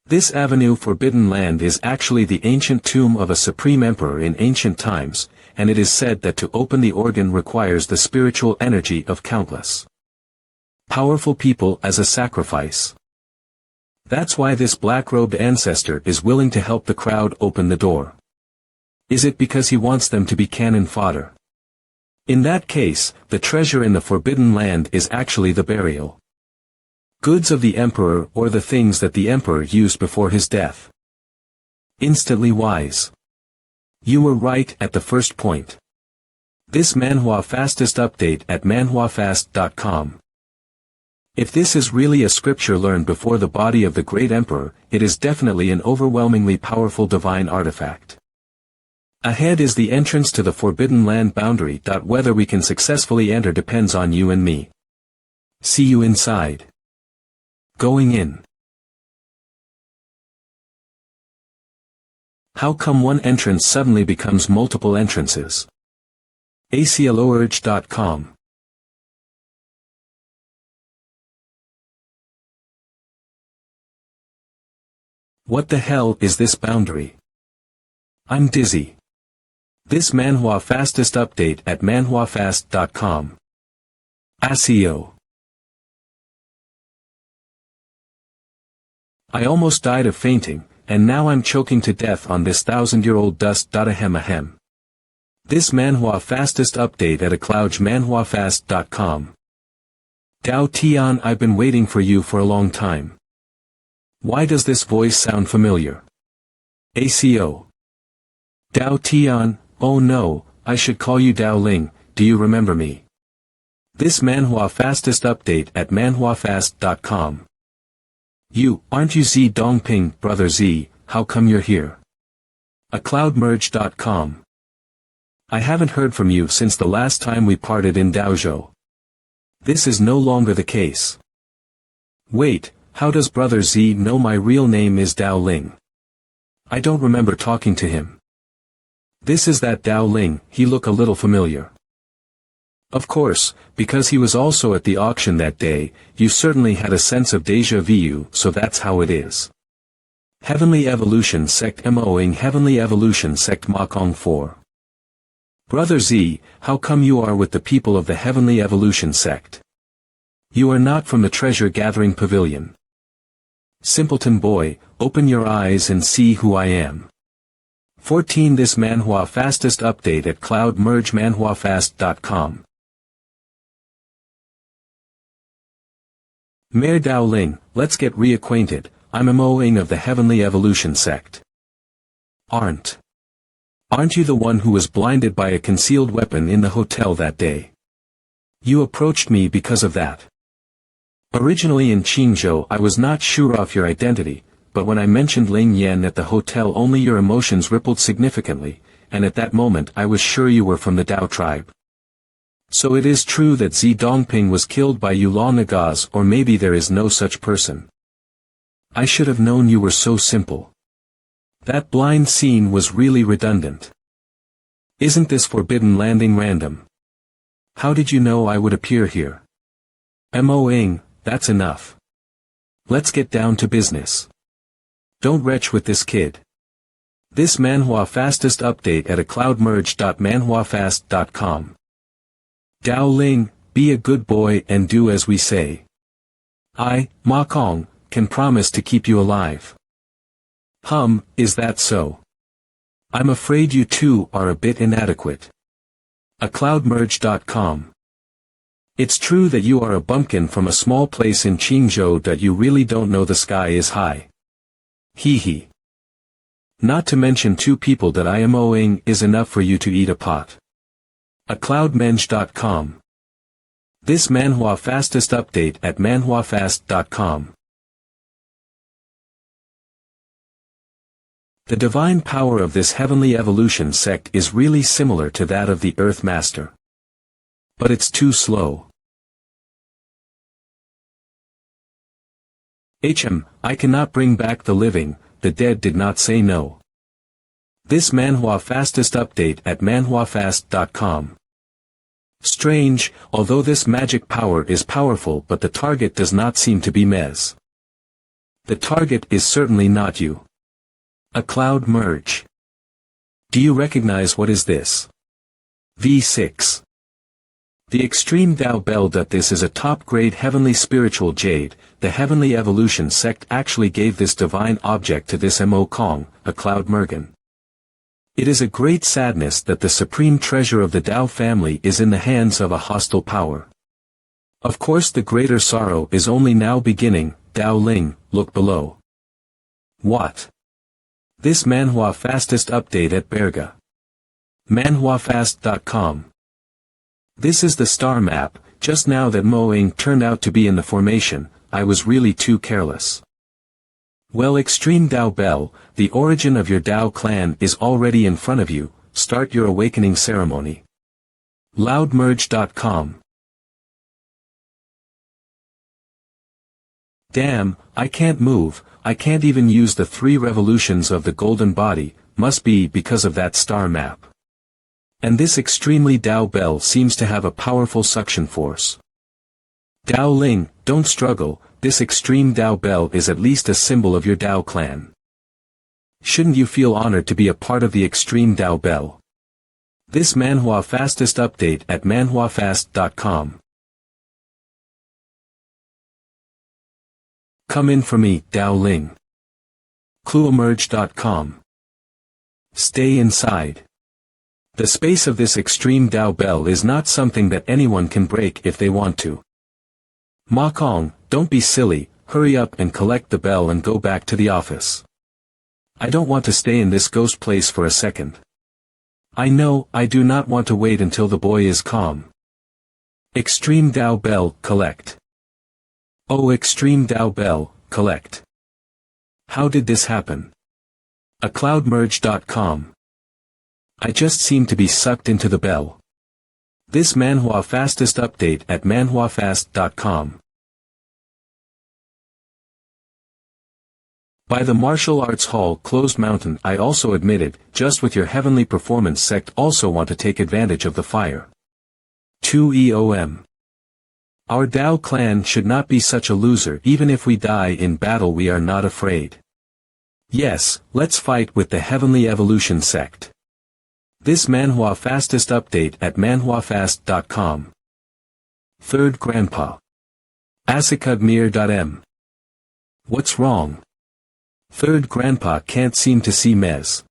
S1: This avenue forbidden land is actually the ancient tomb of a supreme emperor in ancient times, and it is said that to open the organ requires the spiritual energy of countless powerful people as a sacrifice. That's why this black-robed ancestor is willing to help the crowd open the door. Is it because he wants them to be cannon fodder? In that case, the treasure in the forbidden land is actually the burial goods of the emperor or the things that the emperor used before his death. Instantly wise. You were right at the first point. This MANHWA fastest update at manhwafast.com. If this is really a scripture learned before the body of the great emperor, it is definitely an overwhelmingly powerful divine artifact. Ahead is the entrance to the forbidden land boundary. Whether we can successfully enter depends on you and me. See you inside. Going in. How come one entrance suddenly becomes multiple entrances? aclorg.com. What the hell is this boundary? I'm dizzy. This MANHWA fastest update at manhwafast.com. SEO. I almost died of fainting, and now I'm choking to death on this 1,000-year-old dust. Ahem. This MANHWA fastest update at manhwafast.com. Dao Tian, I've been waiting for you for a long time. Why does this voice sound familiar? ACO. Dao Tian, oh no, I should call you Dao Ling, do you remember me? This MANHWA fastest update at manhwafast.com. You, aren't you Z Dongping, brother Z, how come you're here? acloudmerge.com. I haven't heard from you since the last time we parted in Daozhou. This is no longer the case. Wait, how does brother Z know my real name is Dao Ling? I don't remember talking to him. This is that Dao Ling, he look a little familiar. Of course, because he was also at the auction that day, you certainly had a sense of déjà vu, so that's how it is. Heavenly Evolution Sect MOing Heavenly Evolution Sect Makong 4. Brother Z, how come you are with the people of the Heavenly Evolution Sect? You are not from the treasure-gathering pavilion. Simpleton boy, open your eyes and see who I am. 14 This MANHWA fastest update at cloudmergemanhwafast.com. Mayor Dao Ling, let's get reacquainted, I'm MOing of the Heavenly Evolution Sect. Aren't you the one who was blinded by a concealed weapon in the hotel that day? You approached me because of that. Originally in Qingzhou I was not sure of your identity, but when I mentioned Ling Yan at the hotel only your emotions rippled significantly, and at that moment I was sure you were from the Dao tribe. So it is true that Zi Dongping was killed by Yulaw Nagaz, or maybe there is no such person. I should have known you were so simple. That blind scene was really redundant. Isn't this forbidden landing random? How did you know I would appear here? MOing, that's enough. Let's get down to business. Don't retch with this kid. This MANHWA fastest update at acloudmerge.manhwafast.com. Dao Ling, be a good boy and do as we say. I, Ma Kong, can promise to keep you alive. Is that so? I'm afraid you two are a bit inadequate. acloudmerge.com. It's true that you are a bumpkin from a small place in Qingzhou that you really don't know the sky is high. Hee hee. Not to mention 2 people that I am owing is enough for you to eat a pot. acloudmenge.com. This MANHWA fastest update at manhwafast.com. The divine power of this heavenly evolution sect is really similar to that of the Earth Master. But it's too slow. I cannot bring back the living, the dead did not say no. This MANHWA fastest update at manhwafast.com. Strange, although this magic power is powerful but the target does not seem to be Mez. The target is certainly not you. A cloud merge. Do you recognize what is this? V6. The extreme Dao Bell. This is a top-grade heavenly spiritual jade. The heavenly evolution sect actually gave this divine object to this Mo Kong, a cloud mergen. It is a great sadness that the supreme treasure of the Dao family is in the hands of a hostile power. Of course the greater sorrow is only now beginning. Dao Ling, look below. What? This MANHWA fastest update at Berga. manhwafast.com. This is the star map. Just now that Moing turned out to be in the formation, I was really too careless. Well, Extreme Dao Bell, the origin of your Dao clan is already in front of you. Start your awakening ceremony. loudmerge.com. Damn, I can't move. I can't even use the 3 revolutions of the golden body, must be because of that star map. And this extremely Dao Bell seems to have a powerful suction force. Dao Ling, don't struggle, this extreme Dao Bell is at least a symbol of your Dao clan. Shouldn't you feel honored to be a part of the extreme Dao Bell? This MANHWA fastest update at manhwafast.com. Come in for me, Dao Ling. clueemerge.com. Stay inside. The space of this extreme Dao Bell is not something that anyone can break if they want to. Ma Kong, don't be silly, hurry up and collect the bell and go back to the office. I don't want to stay in this ghost place for a second. I know, I do not want to wait until the boy is calm. Extreme Dao Bell, collect. Oh, Extreme Dao Bell, collect. How did this happen? acloudmerge.com. I just seem to be sucked into the bell. This MANHWA fastest update at manhwafast.com. By the martial arts hall closed mountain. I also admitted, just with your heavenly performance sect also want to take advantage of the fire. 2EOM. Our Dao clan should not be such a loser. Even if we die in battle we are not afraid. Yes, let's fight with the heavenly evolution sect. This MANHWA fastest update at manhwafast.com. Third Grandpa. Asakudmir.m. What's wrong? Third Grandpa can't seem to see Mez.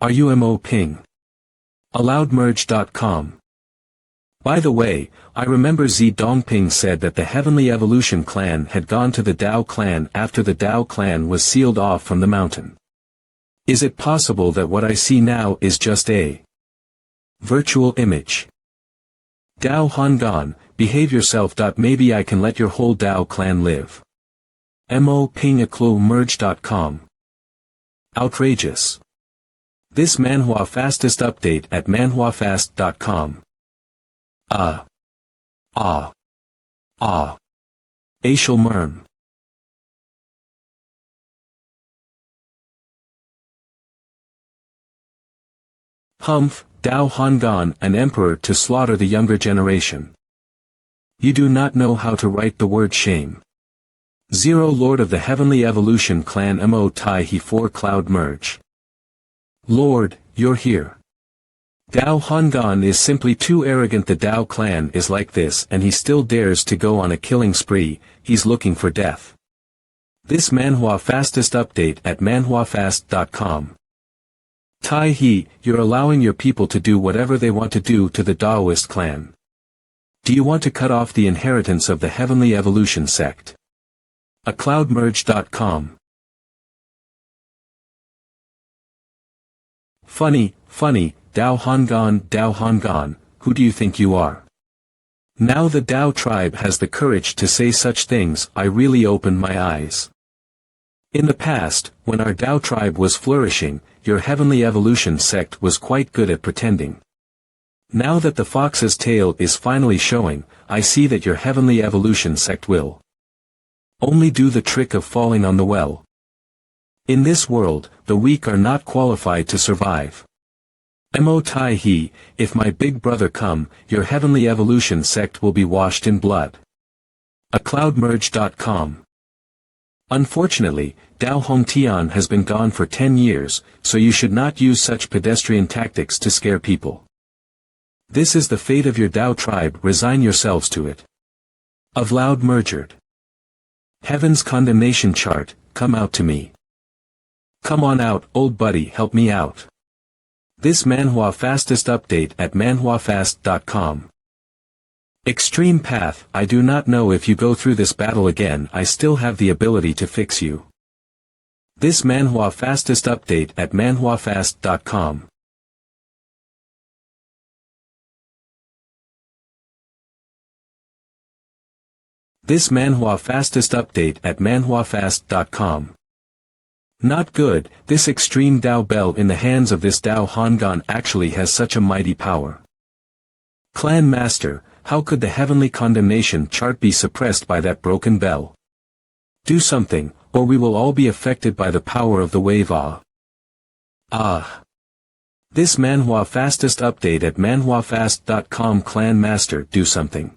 S1: Are you Mo Ping? Aloudmerge.com. By the way, I remember Zi Dongping said that the Heavenly Evolution clan had gone to the Dao clan after the Dao clan was sealed off from the mountain. Is it possible that what I see now is just a virtual image? Dao Hongan, behave yourself. Maybe I can let your whole Dao clan live. Mo Ping aclomerge.com. Outrageous. This MANHWA fastest update at manhwafast.com. Ashel Mern. Humph, Dao Hongan, an emperor to slaughter the younger generation. You do not know how to write the word shame. 0 Lord of the Heavenly Evolution Clan Mo Tai He 4 Cloud Merge. Lord, you're here. Dao Hongan is simply too arrogant. The Dao clan is like this and he still dares to go on a killing spree. He's looking for death. This Manhwa fastest update at manhwafast.com. Tai He, you're allowing your people to do whatever they want to do to the Daoist clan. Do you want to cut off the inheritance of the Heavenly Evolution sect? acloudmerge.com. Funny, Dao Hongan, who do you think you are? Now the Dao tribe has the courage to say such things. I really opened my eyes. In the past, when our Dao tribe was flourishing, your Heavenly Evolution sect was quite good at pretending. Now that the fox's tail is finally showing, I see that your Heavenly Evolution sect will only do the trick of falling on the well. In this world, the weak are not qualified to survive. Mo Tai He, if my big brother come, your Heavenly Evolution sect will be washed in blood. acloudmerge.com. Unfortunately, Dao Hongtian has been gone for 10 years, so you should not use such pedestrian tactics to scare people. This is the fate of your Dao tribe. Resign yourselves to it. Of Loud Mergered. Heaven's condemnation chart, come out to me. Come on out, old buddy, help me out. This Manhwa fastest update at manhwafast.com. Extreme Path, I do not know if you go through this battle again, I still have the ability to fix you. This Manhwa fastest update at manhwafast.com. This Manhwa fastest update at manhwafast.com. Not good. This extreme Dao bell in the hands of this Dao Hongan actually has such a mighty power. Clan Master, how could the heavenly condemnation chart be suppressed by that broken bell? Do something, or we will all be affected by the power of the wave. This Manhwa fastest update at manhwafast.com. Clan Master, do something.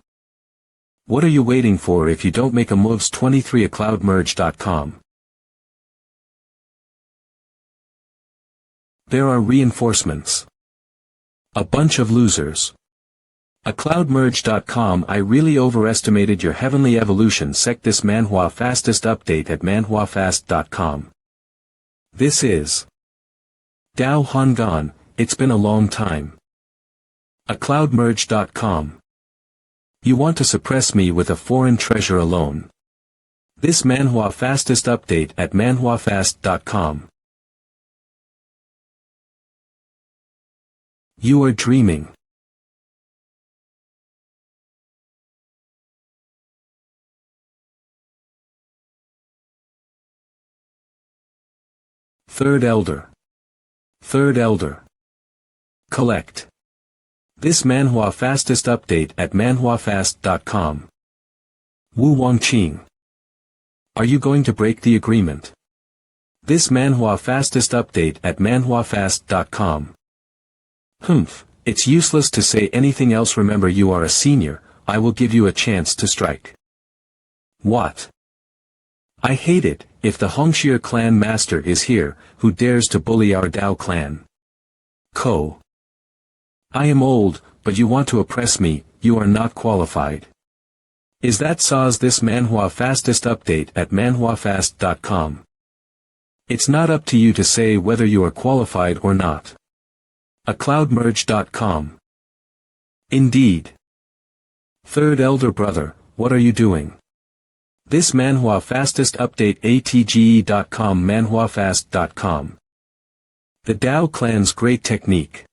S1: What are you waiting for? If you don't make a moves 23 acloudmerge.com. There are reinforcements. A bunch of losers. acloudmerge.com. I really overestimated your Heavenly Evolution sect. This Manhwa fastest update at manhwafast.com. This is Dao Hongan, it's been a long time. acloudmerge.com. You want to suppress me with a foreign treasure alone. This Manhwa fastest update at manhwafast.com. You are dreaming. Third Elder. Collect. This Manhwa fastest update at manhwafast.com. Wu Wangqing. Are you going to break the agreement? This Manhwa fastest update at manhwafast.com. It's useless to say anything else. Remember, you are a senior, I will give you a chance to strike. What? I hate it, if the Hongxie clan master is here, who dares to bully our Dao clan? I am old, but you want to oppress me, you are not qualified. Is that Saz? This Manhwa fastest update at manhwafast.com. It's not up to you to say whether you are qualified or not. acloudmerge.com. Indeed. Third Elder Brother, what are you doing? This Manhwa fastest update atge.com. manhwafast.com. The Dao clan's great technique.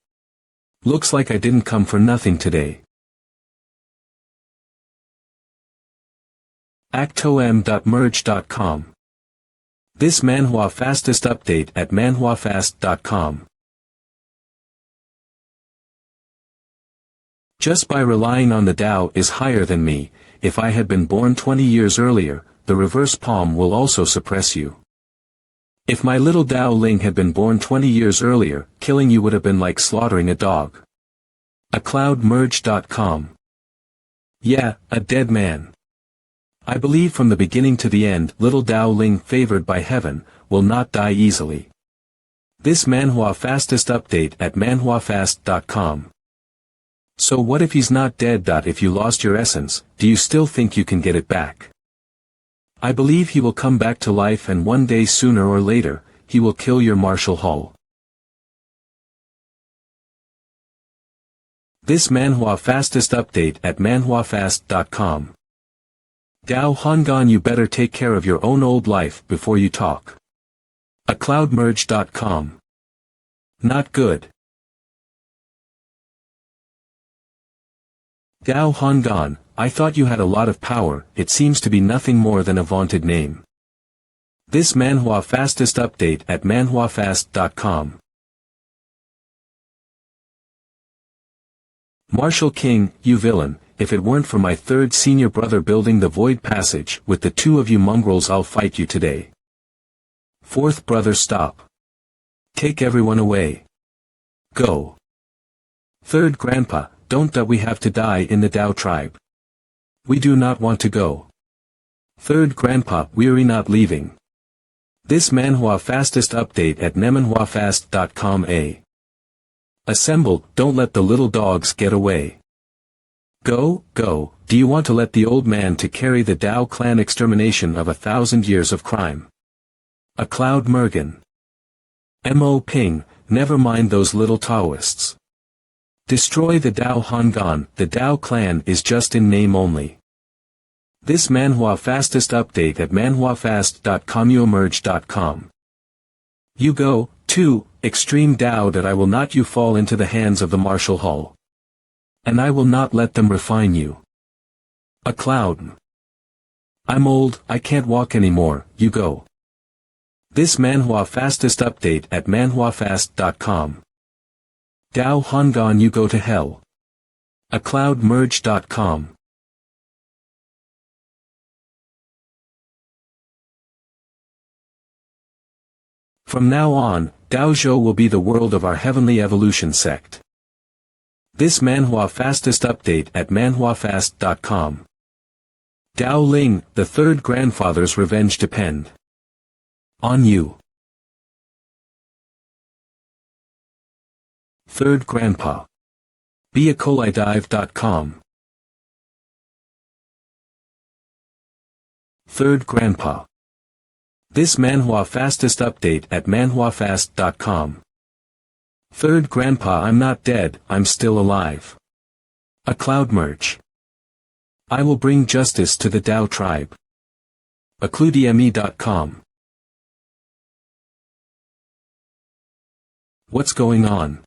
S1: Looks like I didn't come for nothing today. actom.merge.com. This Manhwa fastest update at manhwafast.com. Just by relying on the Dao is higher than me. If I had been born 20 years earlier, the reverse palm will also suppress you. If my little Dao Ling had been born 20 years earlier, killing you would have been like slaughtering a dog. acloudmerge.com. Yeah, a dead man. I believe from the beginning to the end little Dao Ling favored by heaven, will not die easily. This Manhwa fastest update at manhwafast.com. So what if he's not dead? If you lost your essence, do you still think you can get it back? I believe he will come back to life, and one day sooner or later, he will kill your Marshall Hall. This Manhwa fastest update at manhwafast.com. Dao Hongan, you better take care of your own old life before you talk. acloudmerge.com. Not good. Dao Hongan, I thought you had a lot of power. It seems to be nothing more than a vaunted name. This Manhwa fastest update at manhwafast.com. Marshall King, you villain, if it weren't for my third senior brother building the void passage with the two of you mongrels, I'll fight you today. Fourth brother, stop. Take everyone away. Go. Third grandpa, don't that we have to die in the Dao tribe. We do not want to go. Third grandpa, weary not leaving. This Manhwa fastest update at manhwafast.com. Assemble, don't let the little dogs get away. Go, go, do you want to let the old man to carry the Dao clan extermination of 1,000 years of crime? A Cloud Mergen. Mo Ping, never mind those little Taoists. Destroy the Dao Hongan, the Dao clan is just in name only. This Manhwa fastest update at manhwafast.com. uemerge.com. You go, too, extreme Dao, that I will not you fall into the hands of the Marshall Hall. And I will not let them refine you. A Cloud. I'm old, I can't walk anymore, you go. This Manhwa fastest update at manhwafast.com. Dao Hongan, you go to hell. acloudmerge.com. From now on, Daozhou will be the world of our Heavenly Evolution sect. This Manhwa fastest update at manhwafast.com. Dao Ling, the third grandfather's revenge depend on you. Third grandpa. beacolidive.com. Third grandpa. This Manhwa fastest update at manhwafast.com. Third grandpa, I'm not dead, I'm still alive. A Cloud Merge. I will bring justice to the Dao tribe. acludme.com. What's going on?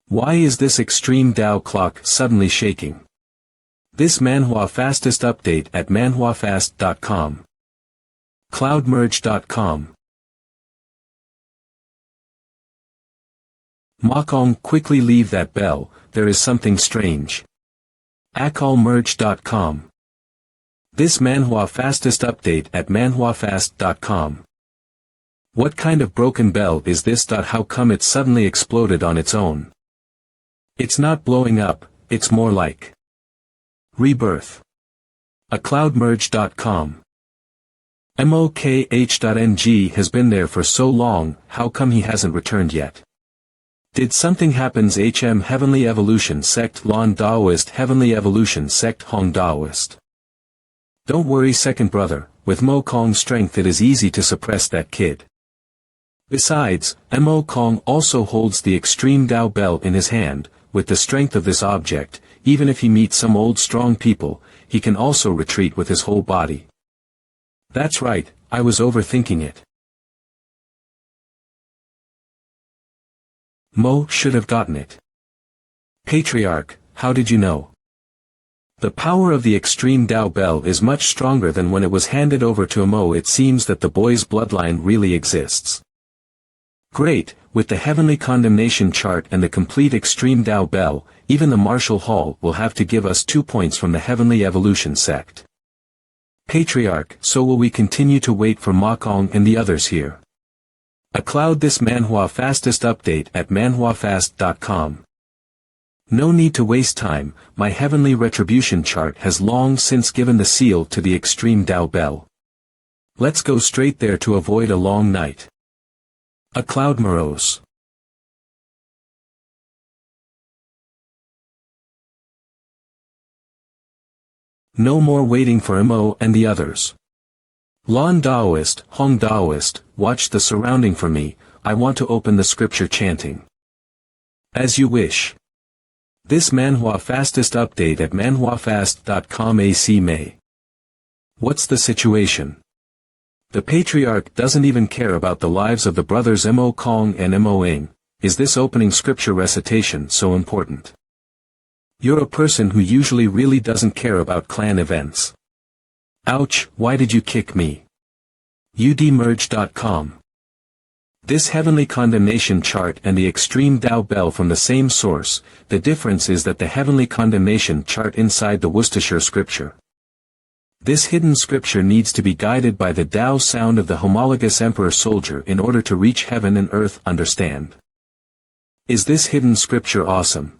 S1: Why is this extreme Dao clock suddenly shaking? This Manhwa fastest update at manhwafast.com. cloudmerge.com. Makong, quickly leave that bell, there is something strange. acalmerge.com. This Manhwa fastest update at manhwafast.com. What kind of broken bell is this? How come it suddenly exploded on its own? It's not blowing up, it's more like rebirth. acloudmerge.com. mokh.ng has been there for so long, how come he hasn't returned yet? Did something happens? Heavenly Evolution sect Lon Daoist, Heavenly Evolution sect Hong Daoist. Don't worry, second brother, with Mo Kong's strength it is easy to suppress that kid. Besides, Mo Kong also holds the extreme Dao bell in his hand. With the strength of this object, even if he meets some old strong people, he can also retreat with his whole body. That's right, I was overthinking it. Mo should have gotten it. Patriarch, how did you know? The power of the extreme Dao bell is much stronger than when it was handed over to Mo. It seems that the boy's bloodline really exists. Great, with the heavenly condemnation chart and the complete extreme Dao bell, even the Marshall Hall will have to give us 2 points from the Heavenly Evolution sect. Patriarch, so will we continue to wait for Makong and the others here? A Cloud. This Manhwa fastest update at manhwafast.com. No need to waste time, my heavenly retribution chart has long since given the seal to the extreme Tao bell. Let's go straight there to avoid a long night. A cloud morose. No more waiting for Mo and the others. Lan Daoist, Hong Daoist, watch the surrounding for me, I want to open the scripture chanting. As you wish. This Manhwa fastest update at manhwafast.com AC May. What's the situation? The patriarch doesn't even care about the lives of the brothers Mo Kong and Mo Ing. Is this opening scripture recitation so important? You're a person who usually really doesn't care about clan events. Ouch, why did you kick me? udmerge.com. This heavenly condemnation chart and the extreme Tao bell from the same source, the difference is that the heavenly condemnation chart inside the Worcestershire scripture. This hidden scripture needs to be guided by the Tao sound of the homologous emperor soldier in order to reach heaven and earth. Understand? Is this hidden scripture awesome?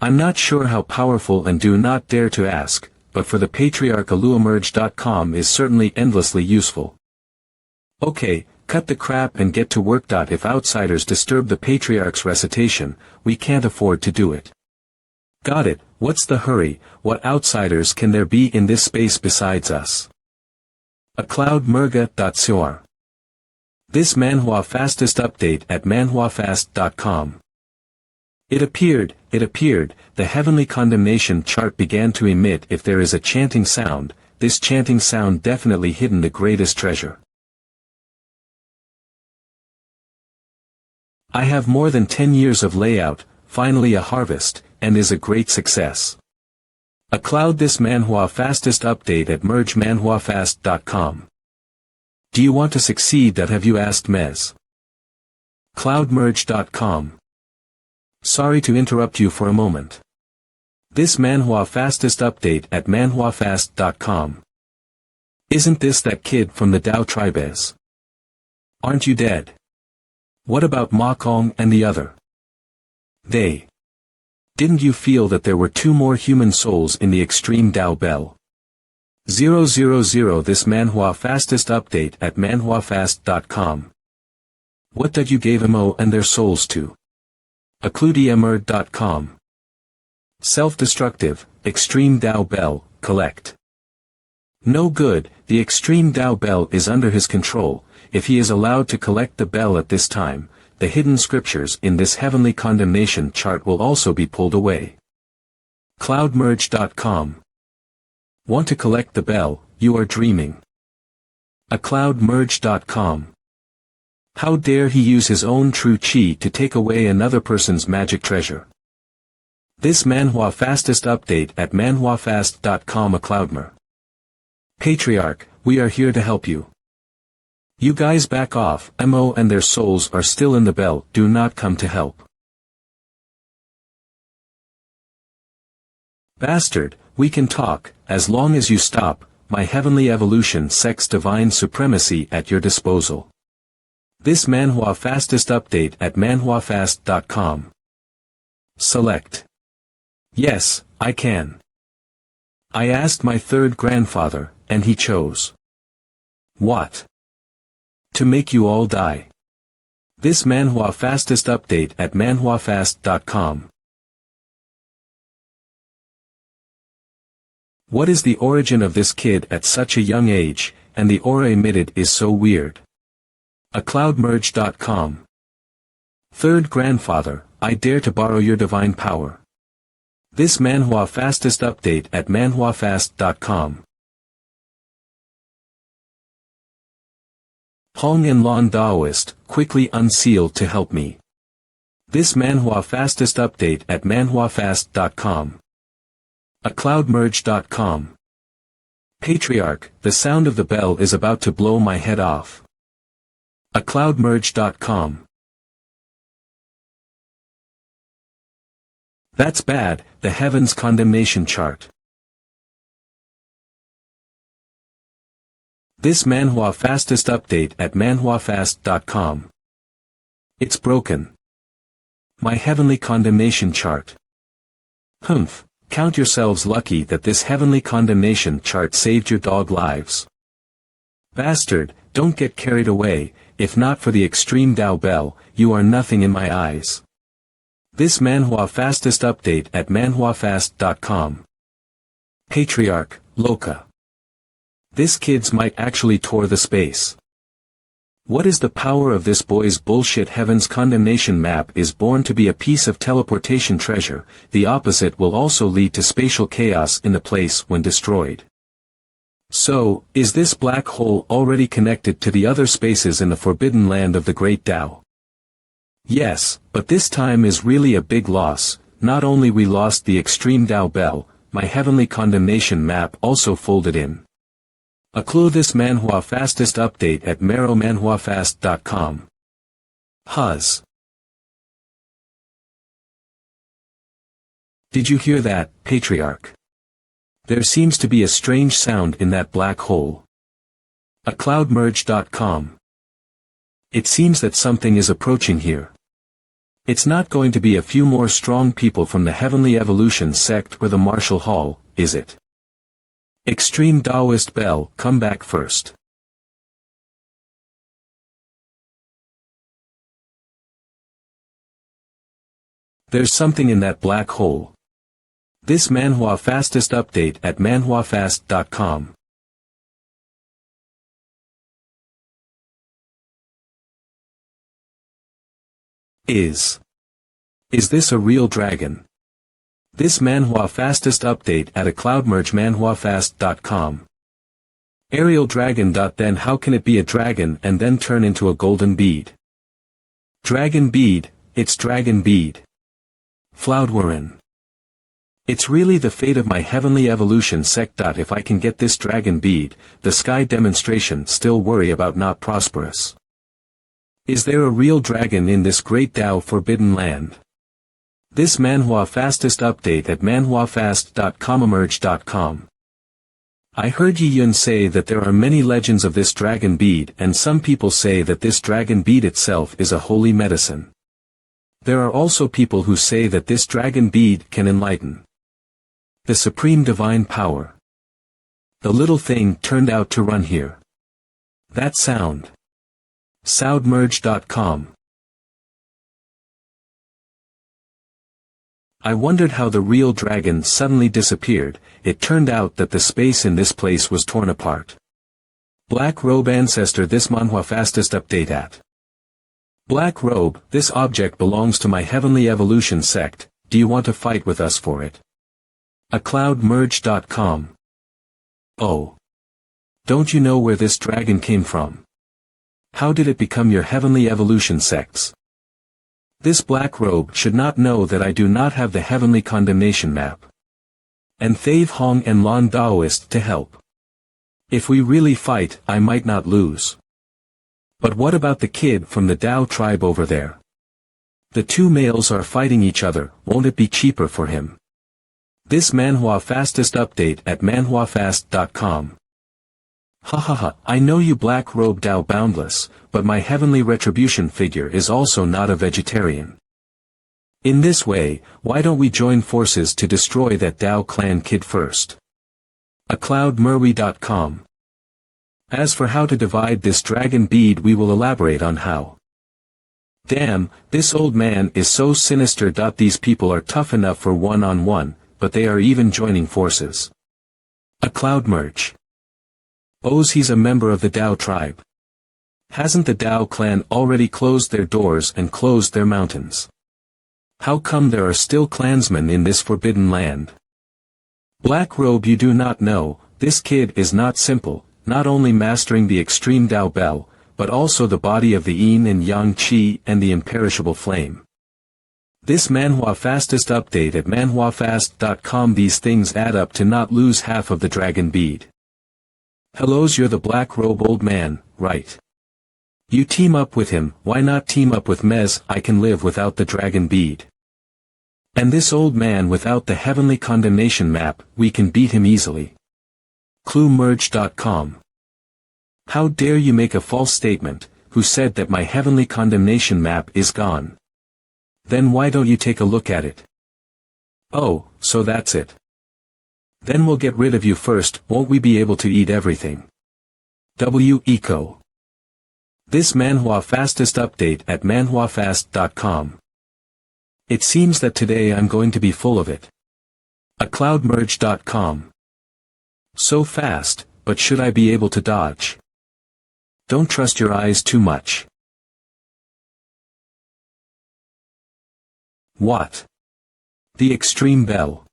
S1: I'm not sure how powerful and do not dare to ask, but for the patriarch aluemerge.com is certainly endlessly useful. Okay, cut the crap and get to work. If outsiders disturb the patriarch's recitation, we can't afford to do it. Got it, what's the hurry? What outsiders can there be in this space besides us? A cloud merga.cr. This Manhwa fastest update at manhwafast.com. It appeared, the heavenly condemnation chart began to emit. If there is a chanting sound, this chanting sound definitely hidden the greatest treasure. I have more than 10 years of layout, finally a harvest, and is a great success. A cloud this Manhwa fastest update at mergemanhwafast.com. Do you want to succeed? Have you asked Mez? Cloudmerge.com. Sorry to interrupt you for a moment. This Manhwa fastest update at manhwafast.com. Isn't this that kid from the Tao tribes? Aren't you dead? What about Ma Kong and the other? They. Didn't you feel that there were 2 more human souls in the extreme Tao bell? 000 This Manhwa fastest update at manhwafast.com. What did you give Mo and their souls to? Accludiemerd.com. Self-destructive, extreme Tao bell, collect. No good, the extreme Tao bell is under his control. If he is allowed to collect the bell at this time, the hidden scriptures in this heavenly condemnation chart will also be pulled away. Cloudmerge.com. Want to collect the bell? You are dreaming. Cloudmerge.com. How dare he use his own true chi to take away another person's magic treasure? This Manhwa fastest update at manhwafast.com. Cloudmer. Patriarch, we are here to help you. You guys back off. Mo and their souls are still in the bell. Do not come to help. Bastard, we can talk, as long as you stop. My heavenly evolution sex divine supremacy at your disposal. This Manhwa fastest update at manhwafast.com. Select. Yes, I can. I asked my third grandfather, and he chose. What? To make you all die. This Manhwa fastest update at manhwafast.com. What is the origin of this kid at such a young age, and the aura emitted is so weird? Cloudmerge.com. Third grandfather, I dare to borrow your divine power. This Manhwa fastest update at manhwafast.com. Hong and Lan Daoist, quickly unsealed to help me. This Manhwa fastest update at manhwafast.com. Cloudmerge.com. Patriarch, the sound of the bell is about to blow my head off. Cloudmerge.com. That's bad, the heavens condemnation chart. This Manhwa fastest update at manhwafast.com. It's broken. My heavenly condemnation chart. Humph, count yourselves lucky that this heavenly condemnation chart saved your dog lives. Bastard, don't get carried away, if not for the extreme Tao bell, you are nothing in my eyes. This MANHWA fastest update at manhwafast.com. Patriarch, Loka. This kid's might actually tore the space. What is the power of this boy's bullshit? Heaven's condemnation map is born to be a piece of teleportation treasure, the opposite will also lead to spatial chaos in the place when destroyed. So, is this black hole already connected to the other spaces in the forbidden land of the great Tao? Yes, but this time is really a big loss. Not only we lost the extreme Tao bell, my heavenly condemnation map also folded in. A clue. This MANHWA fastest update at manhwafast.com. Huzz. Did you hear that, Patriarch? There seems to be a strange sound in that black hole. A cloudmerge.com. It seems that something is approaching here. It's not going to be a few more strong people from the Heavenly Evolution sect or the Marshall Hall, is it? Extreme Taoist Bell, come back first. There's something in that black hole. This MANHWA fastest update at manhwafast.com. Is this a real dragon? This MANHWA fastest update at a cloudmerge manhwafast.com. Aerial dragon. Then how can it be a dragon and then turn into a golden bead? Dragon bead, it's dragon bead. Floudwarin. It's really the fate of my heavenly evolution sect. If I can get this dragon bead, the sky demonstration still worry about not prosperous. Is there a real dragon in this great Tao forbidden land? This MANHWA fastest update at manhwafast.com. Emerge.com. I heard Yi Yun say that there are many legends of this dragon bead, and some people say that this dragon bead itself is a holy medicine. There are also people who say that this dragon bead can enlighten the supreme divine power. The little thing turned out to run here. That sound. Soundmerge.com. I wondered how the real dragon suddenly disappeared. It turned out that the space in this place was torn apart. Black Robe Ancestor. This MANHWA fastest update at Black Robe. This object belongs to my heavenly evolution sect. Do you want to fight with us for it? A cloudmerge.com. Oh. Don't you know where this dragon came from? How did it become your heavenly evolution sects? This black robe should not know that I do not have the heavenly condemnation map. And Thave Hong and Lon Daoist to help. If we really fight, I might not lose. But what about the kid from the Dao tribe over there? The two males are fighting each other, won't it be cheaper for him? This MANHWA fastest update at manhwafast.com. Hahaha, I know you black robe Dao boundless, but my heavenly retribution figure is also not a vegetarian. In this way, why don't we join forces to destroy that Dao clan kid first? A cloudmerwe.com. As for how to divide this dragon bead, we will elaborate on how. Damn, this old man is so sinister. These people are tough enough for one-on-one, but they are even joining forces. A cloudmerge. Oh's he's a member of the Dao tribe. Hasn't the Dao clan already closed their doors and closed their mountains? How come there are still clansmen in this forbidden land? Black Robe, you do not know, this kid is not simple, not only mastering the extreme Dao bell, but also the body of the Yin and Yang Qi and the imperishable flame. This MANHWA fastest update at manhwafast.com. These things add up to not lose half of the dragon bead. Hellos, you're the black robe old man, right? You team up with him. Why not team up with Mez? I can live without the dragon bead. And this old man without the heavenly condemnation map, we can beat him easily. Cluemerge.com. How dare you make a false statement? Who said that my heavenly condemnation map is gone? Then why don't you take a look at it? Oh, so that's it. Then we'll get rid of you first, won't we be able to eat everything? Eco. This manhwa fastest update at manhwafast.com. It seems that today I'm going to be full of it. acloudmerge.com. So fast, but should I be able to dodge? Don't trust your eyes too much. What? The extreme bell.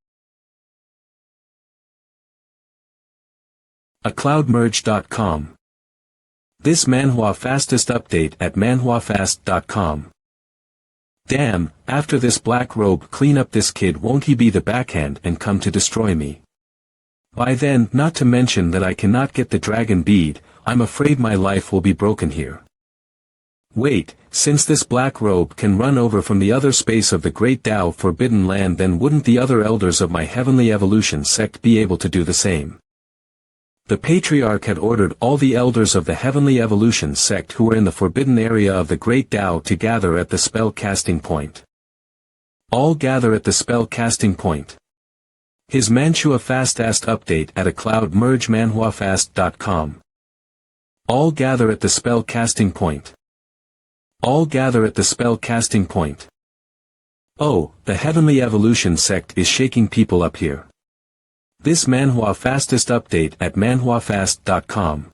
S1: acloudmerge.com. This manhwa fastest update at manhwafast.com. Damn, after this black robe clean up this kid, won't he be the backhand and come to destroy me? By then, not to mention that I cannot get the dragon bead, I'm afraid my life will be broken here. Wait, since this black robe can run over from the other space of the great Tao forbidden land, then wouldn't the other elders of my heavenly evolution sect be able to do the same? The Patriarch had ordered all the elders of the Heavenly Evolution sect who were in the forbidden area of the Great Tao to gather at the spell casting point. All gather at the spell casting point. His MANHWA fastest update at acloudmergemanhwafast.com. All gather at the spell casting point. All gather at the spell casting point. Oh, the Heavenly Evolution sect is shaking people up here. This manhwa fastest update at manhwafast.com.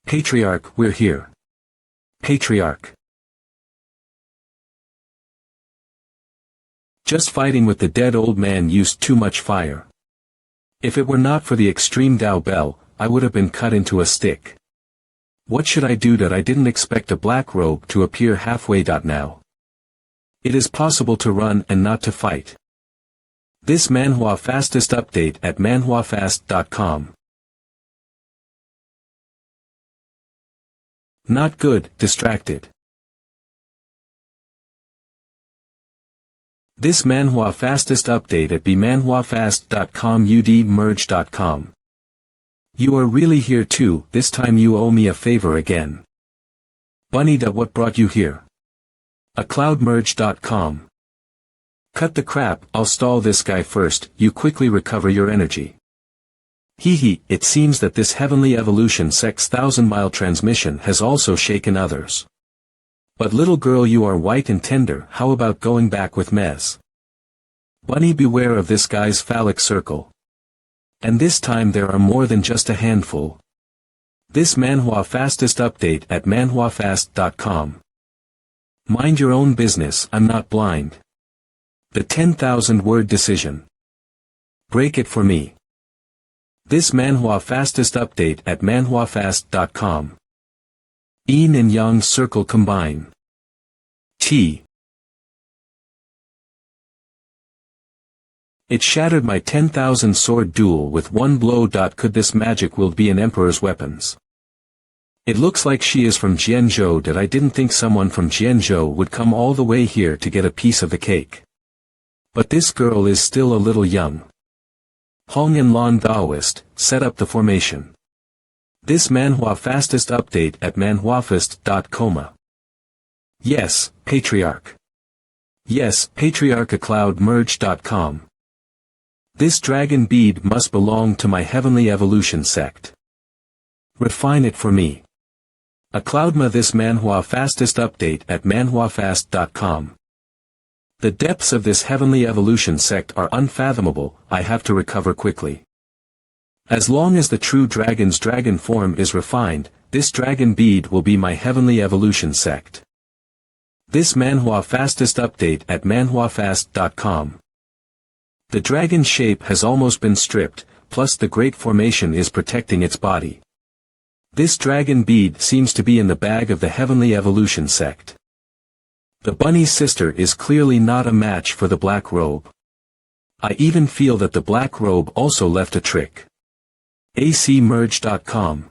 S1: Patriarch, we're here. Patriarch. Just fighting with the dead old man used too much fire. If it were not for the extreme Tao bell, I would have been cut into a stick. What should I do that I didn't expect a black robe to appear halfway? Now. It is possible to run and not to fight. This manhwa fastest update at manhwafast.com. Not good, distracted. This manhwa fastest update at bmanhwafast.com udmerge.com. You are really here too, this time you owe me a favor again. Bunny, what brought you here? acloudmerge.com. Cut the crap, I'll stall this guy first, you quickly recover your energy. Hee, it seems that this Heavenly Evolution sect's 1,000-mile transmission has also shaken others. But little girl, you are white and tender, how about going back with Mez? Bunny, beware of this guy's phallic circle. And this time there are more than just a handful. This manhwa fastest update at manhwafast.com. Mind your own business, I'm not blind. The 10,000-word decision. Break it for me. This manhwa fastest update at manhwafast.com. Yin and Yang circle combine. T. It shattered my 10,000 sword duel with one blow. Could this magic wield be an emperor's weapons? It looks like she is from Jianzhou. That I didn't think someone from Jianzhou would come all the way here to get a piece of the cake. But this girl is still a little young. Hong and Lon Daoist, set up the formation. This manhwa fastest update at manhwafast.com. Yes, Patriarch. Yes, Patriarch acloudmerge.com. This dragon bead must belong to my Heavenly Evolution sect. Refine it for me. Acloudma this manhwa fastest update at manhwafast.com. The depths of this Heavenly Evolution sect are unfathomable, I have to recover quickly. As long as the true dragon's dragon form is refined, this dragon bead will be my Heavenly Evolution sect. This manhwa fastest update at manhwafast.com. The dragon's shape has almost been stripped, plus the great formation is protecting its body. This dragon bead seems to be in the bag of the Heavenly Evolution sect. The bunny's sister is clearly not a match for the black robe. I even feel that the black robe also left a trick. acmerge.com.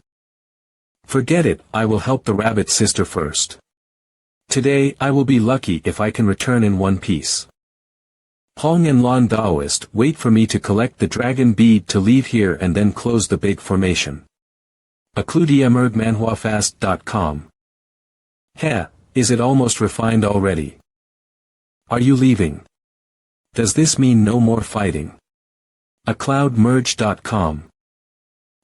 S1: Forget it, I will help the rabbit sister first. Today I will be lucky if I can return in one piece. Hong and Lon Daoist, wait for me to collect the dragon bead to leave here and then close the big formation. acludiamergmanhwafast.com. Heh, is it almost refined already? Are you leaving? Does this mean no more fighting? ACloudMerge.com.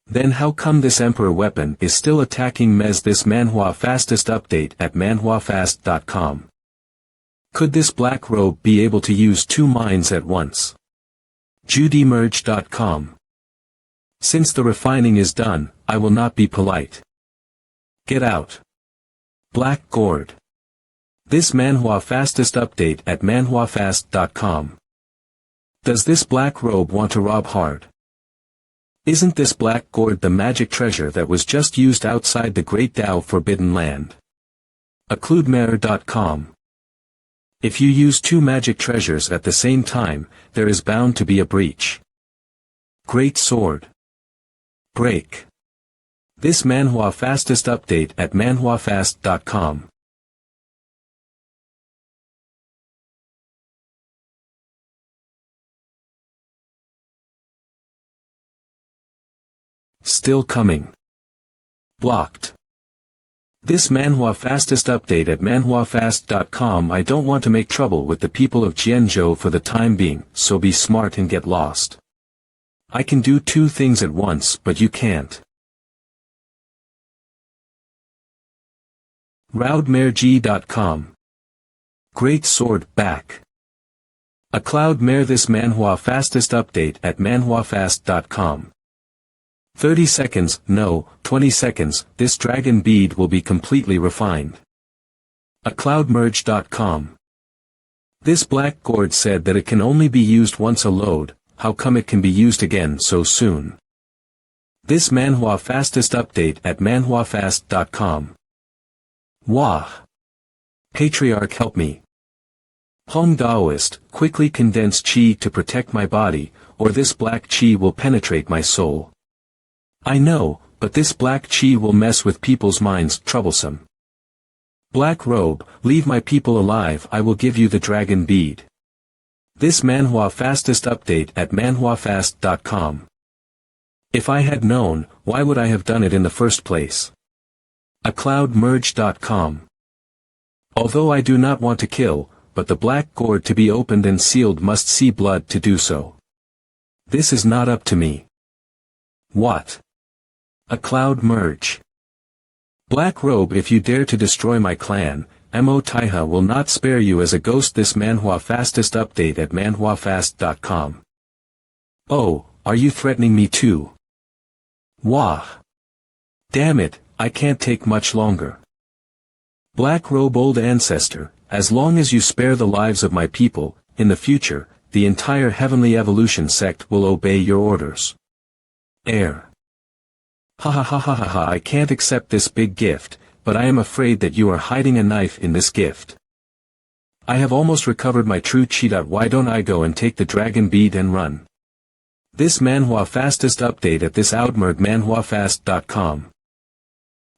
S1: Then how come this Emperor weapon is still attacking Mez? This MANHWA fastest update at manhwafast.com. Could this black robe be able to use two minds at once? JudyMerge.com. Since the refining is done, I will not be polite. Get out. Black Gourd. This MANHWA fastest update at manhwafast.com. Does this black robe want to rob hard? Isn't this black gourd the magic treasure that was just used outside the Great Tao Forbidden Land? ACloudMerge.com. If you use two magic treasures at the same time, there is bound to be a breach. Great Sword. Break. This MANHWA fastest update at manhwafast.com. Still coming. Blocked. This MANHWA fastest update at manhwafast.com. I don't want to make trouble with the people of Jianzhou for the time being, so be smart and get lost. I can do two things at once, but you can't. Roudmerg.com. Great Sword back. ACloudMerge. This MANHWA fastest update at manhwafast.com. 30 seconds, no, 20 seconds, this dragon bead will be completely refined. ACloudMerge.com. This black gourd said that it can only be used once a load. How come it can be used again so soon? This MANHWA fastest update at manhwafast.com. Wah! Patriarch, help me. Hong Daoist, quickly condense qi to protect my body, or this black qi will penetrate my soul. I know, but this black qi will mess with people's minds. Troublesome. Black robe, leave my people alive. I will give you the dragon bead. This MANHWA fastest update at manhwafast.com. If I had known, why would I have done it in the first place? ACloudMerge.com. Although I do not want to kill, but the black gourd to be opened and sealed must see blood to do so. This is not up to me. What? ACloudMerge. Black robe, if you dare to destroy my clan, Mo Taiha will not spare you as a ghost. This MANHWA fastest update at manhwafast.com. Oh, are you threatening me too? Wah! Damn it, I can't take much longer. Black robe, old ancestor, as long as you spare the lives of my people, in the future, the entire heavenly evolution sect will obey your orders. Air. Ha ha ha ha ha ha, I can't accept this big gift, but I am afraid that you are hiding a knife in this gift. I have almost recovered my true qi. Why don't I go and take the dragon bead and run? This MANHWA fastest update at this Outmerg manhwafast.com.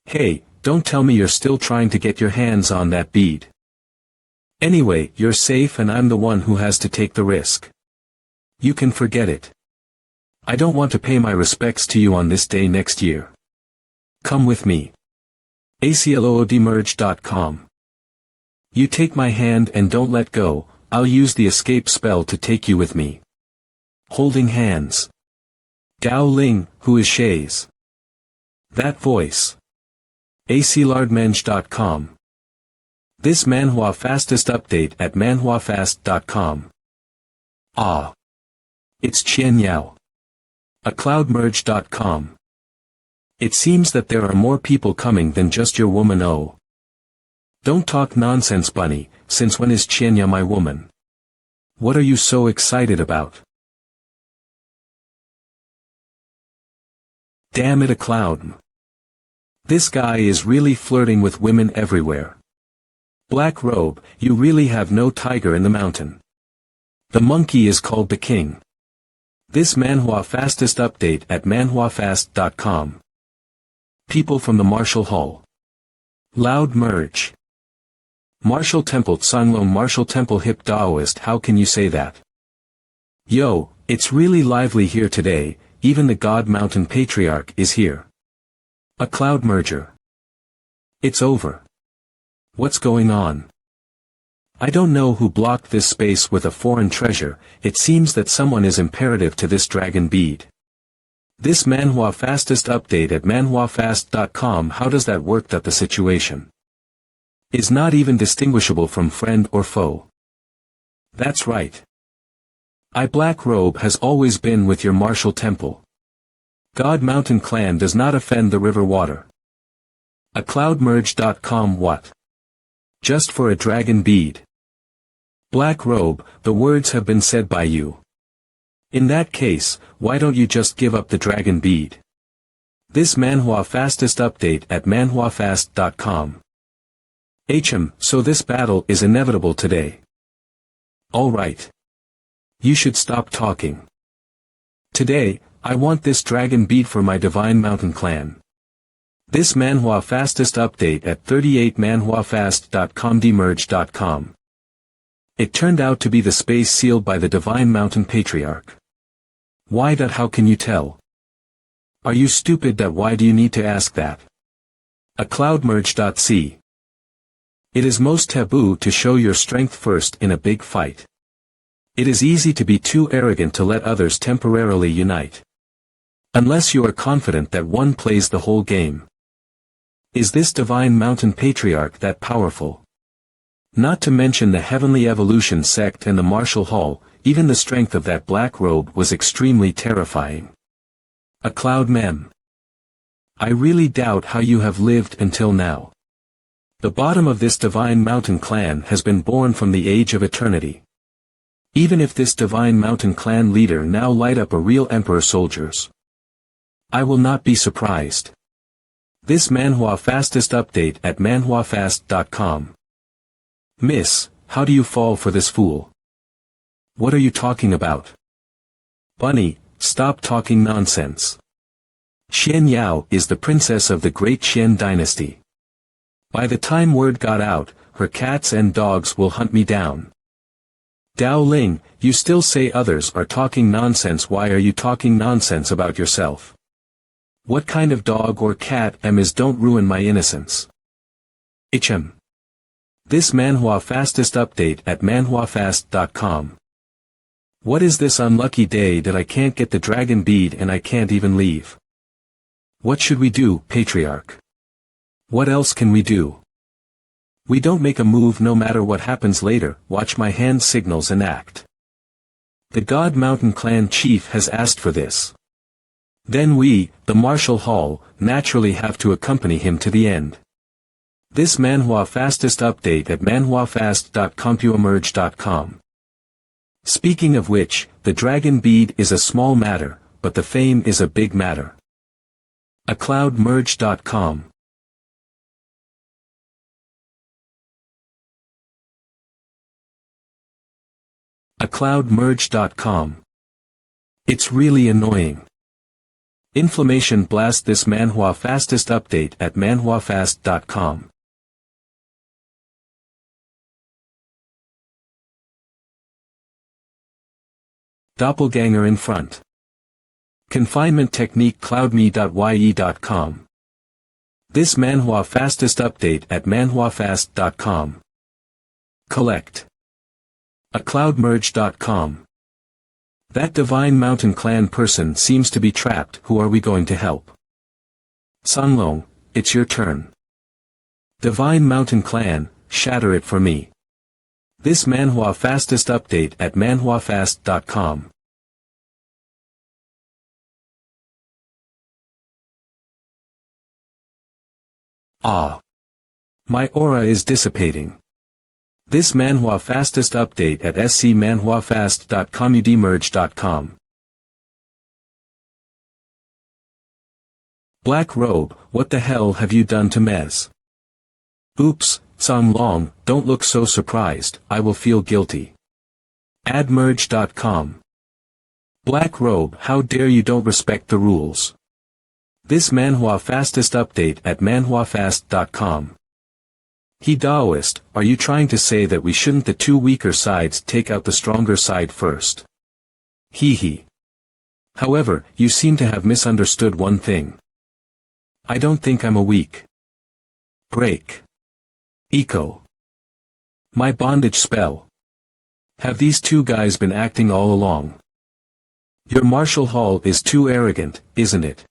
S1: Hey, don't tell me you're still trying to get your hands on that bead. Anyway, you're safe and I'm the one who has to take the risk. You can forget it. I don't want to pay my respects to you on this day next year. Come with me. ACloudMerge.com. You take my hand and don't let go. I'll use the escape spell to take you with me. Holding hands. Gao Ling, who is Shays? That voice. ACloudMerge.com. This MANHWA fastest update at manhwafast.com. Ah. It's Qian Yao. ACloudMerge.com. It seems that there are more people coming than just your woman. Oh. Don't talk nonsense, bunny, since when is Qianya my woman? What are you so excited about? Damn it, ACloud. This guy is really flirting with women everywhere. Black robe, you really have no tiger in the mountain. The monkey is called the king. This MANHWA fastest update at manhwafast.com. People from the Martial Hall. Loud Merge. Martial Temple Tsanglong, Martial Temple Hip Daoist. How can you say that? Yo, it's really lively here today. Even the God Mountain Patriarch is here. ACloudMerger. It's over. What's going on? I don't know who blocked this space with a foreign treasure, it seems that someone is imperative to this dragon bead. This MANHWA fastest update at manhwafast.com. How does that work? That the situation is not even distinguishable from friend or foe. That's right. Black Robe has always been with your martial temple. God Mountain Clan does not offend the river water. Cloudmerge.com. What? Just for a dragon bead. Black Robe, the words have been said by you. In that case, why don't you just give up the dragon bead? This MANHWA fastest update at manhwafast.com. So this battle is inevitable today. Alright. You should stop talking. Today, I want this dragon bead for my Divine Mountain Clan. This MANHWA fastest update at 38 manhwafast.com. Demerge.com. It turned out to be the space sealed by the Divine Mountain Patriarch. Why? How can you tell? Are you stupid? Why do you need to ask that? Cloudmerge.c. It is most taboo to show your strength first in a big fight. It is easy to be too arrogant to let others temporarily unite. Unless you are confident that one plays the whole game. Is this Divine Mountain Patriarch that powerful? Not to mention the Heavenly Evolution sect and the Martial Hall, even the strength of that Black Robe was extremely terrifying. Cloud Mem. I really doubt how you have lived until now. The bottom of this Divine Mountain Clan has been born from the age of eternity. Even if this Divine Mountain Clan leader now light up a real Emperor soldiers, I will not be surprised. This MANHWA fastest update at manhwafast.com. Miss, how do you fall for this fool? What are you talking about? Bunny, stop talking nonsense. Xian Yao is the princess of the great Qian dynasty. By the time word got out, her cats and dogs will hunt me down. Dao Ling, you still say others are talking nonsense. Why are you talking nonsense about yourself? What kind of dog or cat am is? Don't ruin my innocence. This MANHWA fastest update at manhwafast.com. What is this unlucky day that I can't get the dragon bead and I can't even leave? What should we do, Patriarch? What else can we do? We don't make a move no matter what happens later. Watch my hand signals and act. The God Mountain Clan chief has asked for this. Then we, the Martial Hall, naturally have to accompany him to the end. This MANHWA fastest update at manhwafast.compuemerge.com. Speaking of which, the dragon bead is a small matter, but the fame is a big matter. Cloudmerge.com. Cloudmerge.com. It's really annoying. Inflammation blast. This MANHWA fastest update at manhwafast.com. Doppelganger in front. Confinement technique. cloudme.ye.com. This MANHWA fastest update at manhwafast.com. Collect. Cloudmerge.com. That Divine Mountain Clan person seems to be trapped. Who are we going to help? Sunlong, it's your turn. Divine Mountain Clan, shatter it for me. This MANHWA fastest update at manhwafast.com. My aura is dissipating. This MANHWA fastest update at scmanhwafast.com. Demerge.com. Black Robe, what the hell have you done to Mez? Oops, Sunlong, don't look so surprised, I will feel guilty. Admerge.com. Black Robe, how dare you don't respect the rules. This MANHWA fastest update at manhwafast.com. He Daoist, are you trying to say that we shouldn't the two weaker sides take out the stronger side first? Hee. However, you seem to have misunderstood one thing. I don't think I'm a weak break. Eco. My bondage spell. Have these two guys been acting all along? Your martial hall is too arrogant, isn't it?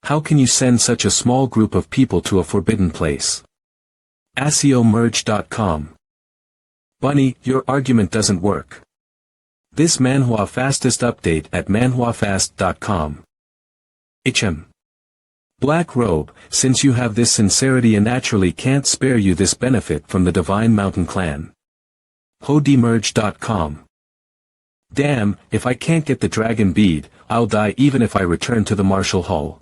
S1: How can you send such a small group of people to a forbidden place? ASEOmerge.com. Bunny, your argument doesn't work. This MANHWA fastest update at manhwafast.com. HM. Black Robe, since you have this sincerity and naturally can't spare you this benefit from the Divine Mountain Clan. HODemerge.com. Damn, if I can't get the dragon bead, I'll die even if I return to the martial hall.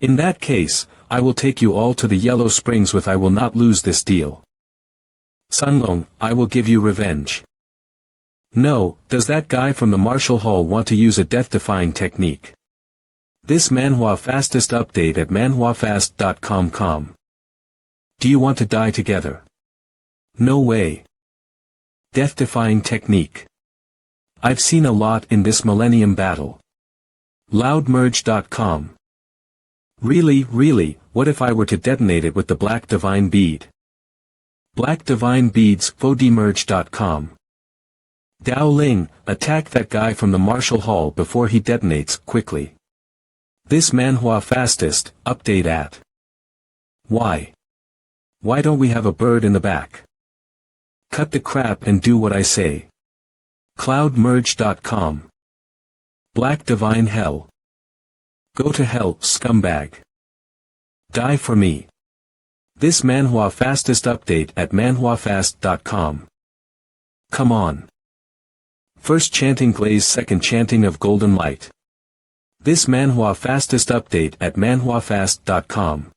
S1: In that case, I will take you all to the Yellow Springs with I will not lose this deal. Sunlong, I will give you revenge. No, does that guy from the martial hall want to use a death-defying technique? This MANHWA fastest update at manhwafast.com. Do you want to die together? No way. Death-defying technique. I've seen a lot in this millennium battle. Loudmerge.com. Really, what if I were to detonate it with the Black Divine Bead? Black Divine Beads, FODemerge.com. Dao Ling, attack that guy from the martial hall before he detonates, quickly. This MANHWA fastest, update at. Why? Why don't we have a bird in the back? Cut the crap and do what I say. Cloudmerge.com. Black Divine Hell. Go to hell, scumbag. Die for me. This MANHWA fastest update at manhwafast.com. Come on. First chanting glaze, second chanting of golden light. This MANHWA fastest update at manhwafast.com.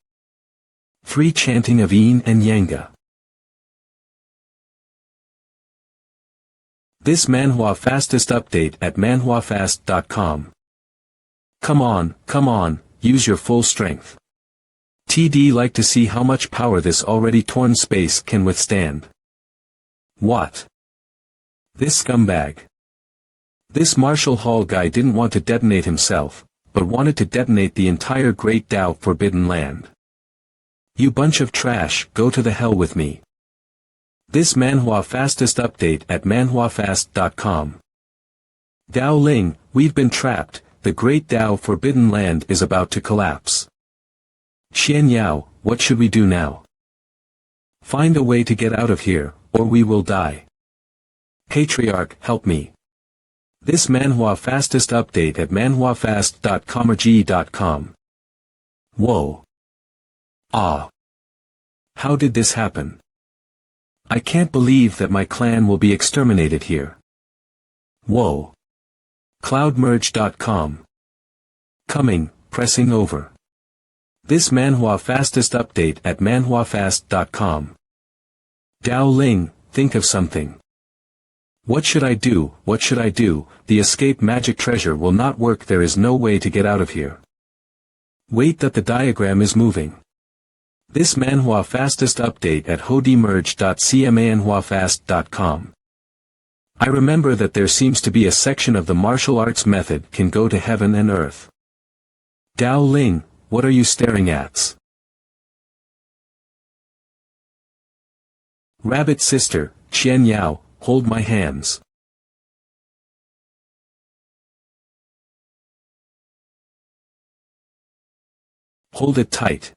S1: 3 chanting of yin and yanga. This MANHWA fastest update at manhwafast.com. Come on, use your full strength. TD like to see how much power this already torn space can withstand. What? This scumbag. This martial hall guy didn't want to detonate himself, but wanted to detonate the entire Great Tao Forbidden Land. You bunch of trash, go to the hell with me. This MANHWA fastest update at manhwafast.com. Dao Ling, we've been trapped, the Great Tao Forbidden Land is about to collapse. Xian Yao, what should we do now? Find a way to get out of here, or we will die. Patriarch, help me. This MANHWA fastest update at manhwafast.com or g.com. Whoa. Ah. How did this happen? I can't believe that my clan will be exterminated here. Whoa. Cloudmerge.com. Coming, pressing over. This MANHWA fastest update at manhwafast.com. Dao Ling, think of something. What should I do, the escape magic treasure will not work, there is no way to get out of here. Wait, that the diagram is moving. This MANHWA fastest update at hodemerge.cmanhwafast.com. I remember that there seems to be a section of the martial arts method can go to heaven and earth. Dao Ling, what are you staring at? Rabbit sister, Qian Yao, hold my hands. Hold it tight.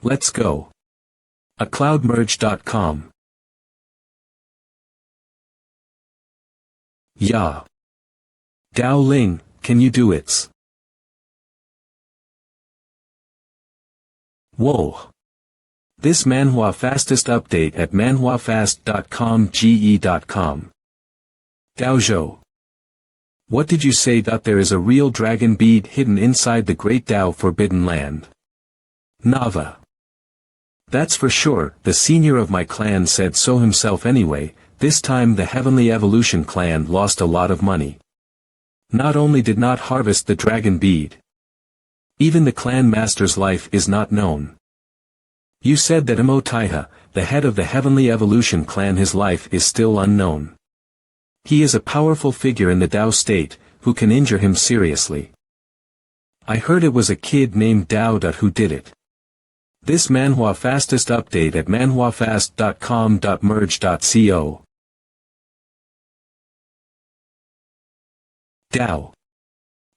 S1: Let's go. Cloudmerge.com. Yeah. Dao Ling, can you do it? Whoa. This MANHWA fastest update at manhwafast.com ge.com. Daozhou. What did you say? There is a real dragon bead hidden inside the Great Tao Forbidden Land. Nava. That's for sure, the senior of my clan said so himself anyway. This time the Heavenly Evolution clan lost a lot of money. Not only did not harvest the dragon bead. Even the clan master's life is not known. You said that Mo Taiha, the head of the Heavenly Evolution clan, his life is still unknown. He is a powerful figure in the Tao state, who can injure him seriously. I heard it was a kid named Dao who did it. This MANHWA fastest update at manhwafast.com.merge.co. Tao.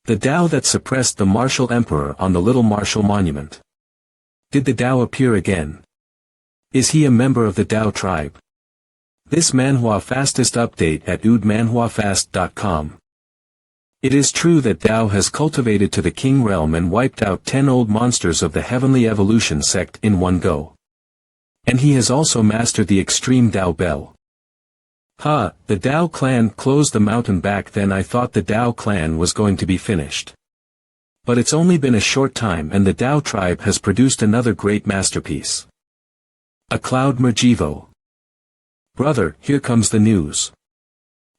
S1: The Tao that suppressed the Martial Emperor on the Little Martial Monument. Did the Tao appear again? Is he a member of the Tao tribe? This MANHWA fastest update at manhwafast.com. It is true that Tao has cultivated to the king realm and wiped out 10 old monsters of the heavenly evolution sect in one go. And he has also mastered the extreme Tao Bell. The Tao clan closed the mountain back then. I thought the Tao clan was going to be finished. But it's only been a short time and the Tao tribe has produced another great masterpiece. A Cloud Mergivo. Brother, here comes the news.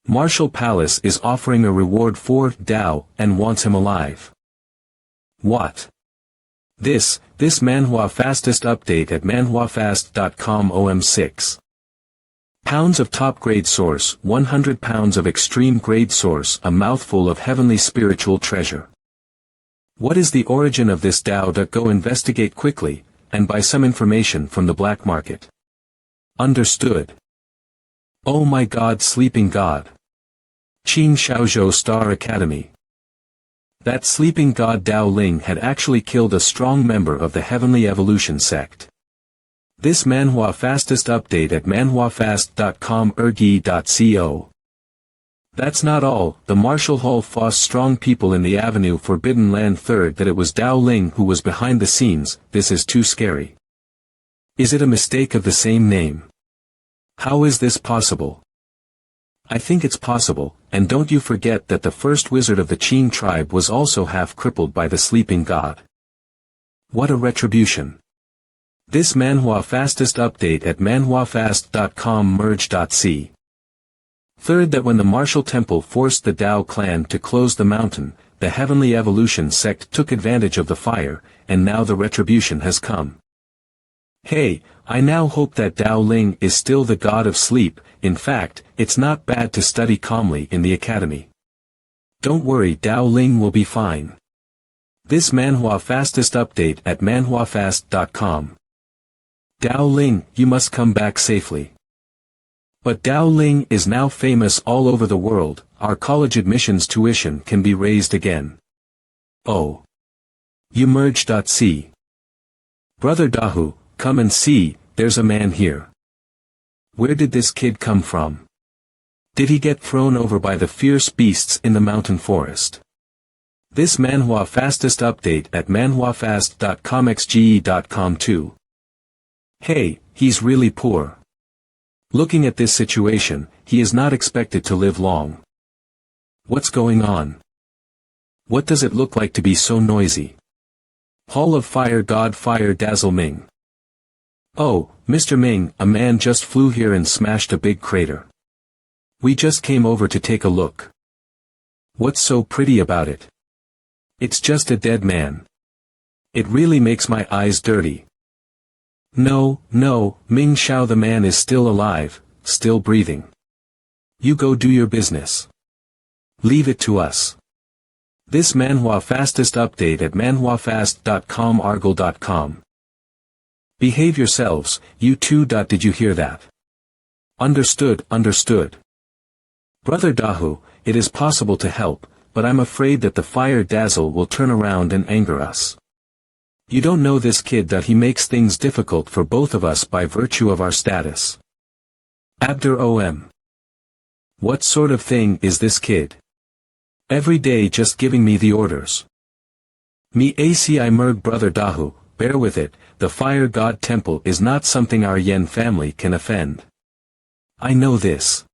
S1: Martial Palace is offering a reward for Tao and wants him alive. What? This MANHWA fastest update at manhwafast.com. OM6 pounds of top grade source, 100 pounds of extreme grade source, a mouthful of heavenly spiritual treasure. What is the origin of this Tao? Go investigate quickly, and buy some information from the black market. Understood. Oh my God, sleeping god. Qing Shaozhou Star Academy. That sleeping god Tao Ling had actually killed a strong member of the heavenly evolution sect. This MANHWA fastest update at manhwafast.com.ergi.co. That's not all. The Martial Hall Foss strong people in the Avenue Forbidden Land third that it was Tao Ling who was behind the scenes. This is too scary. Is it a mistake of the same name? How is this possible? I think it's possible, and don't you forget that the first wizard of the Qin tribe was also half crippled by the sleeping god. What a retribution. This MANHWA fastest update at manhwafast.com merge.c. Third, that when the Martial Temple forced the Tao clan to close the mountain, the heavenly evolution sect took advantage of the fire, and now the retribution has come. Hey, I now hope that Tao Ling is still the god of sleep. In fact, it's not bad to study calmly in the academy. Don't worry, Tao Ling will be fine. This MANHWA fastest update at manhwafast.com. Tao Ling, you must come back safely. But Tao Ling is now famous all over the world. Our college admissions tuition can be raised again. Oh. You merge.c. Brother Dahu, come and see, there's a man here. Where did this kid come from? Did he get thrown over by the fierce beasts in the mountain forest? This MANHWA fastest update at manhwafast.comxge.com too. Hey, he's really poor. Looking at this situation, he is not expected to live long. What's going on? What does it look like to be so noisy? Hall of Fire God Fire Dazzle Ming. Oh, Mr. Ming, a man just flew here and smashed a big crater. We just came over to take a look. What's so pretty about it? It's just a dead man. It really makes my eyes dirty. No, Ming Xiao, the man is still alive, still breathing. You go do your business. Leave it to us. This MANHWA fastest update at manhwafast.com argle.com. Behave yourselves, you two. Did you hear that? Understood. Brother Dahu, it is possible to help, but I'm afraid that the fire dazzle will turn around and anger us. You don't know this kid. He makes things difficult for both of us by virtue of our status. Abdur Om. What sort of thing is this kid? Every day just giving me the orders. Me aci merg. Brother Dahu, bear with it, the fire god temple is not something our Yen family can offend. I know this.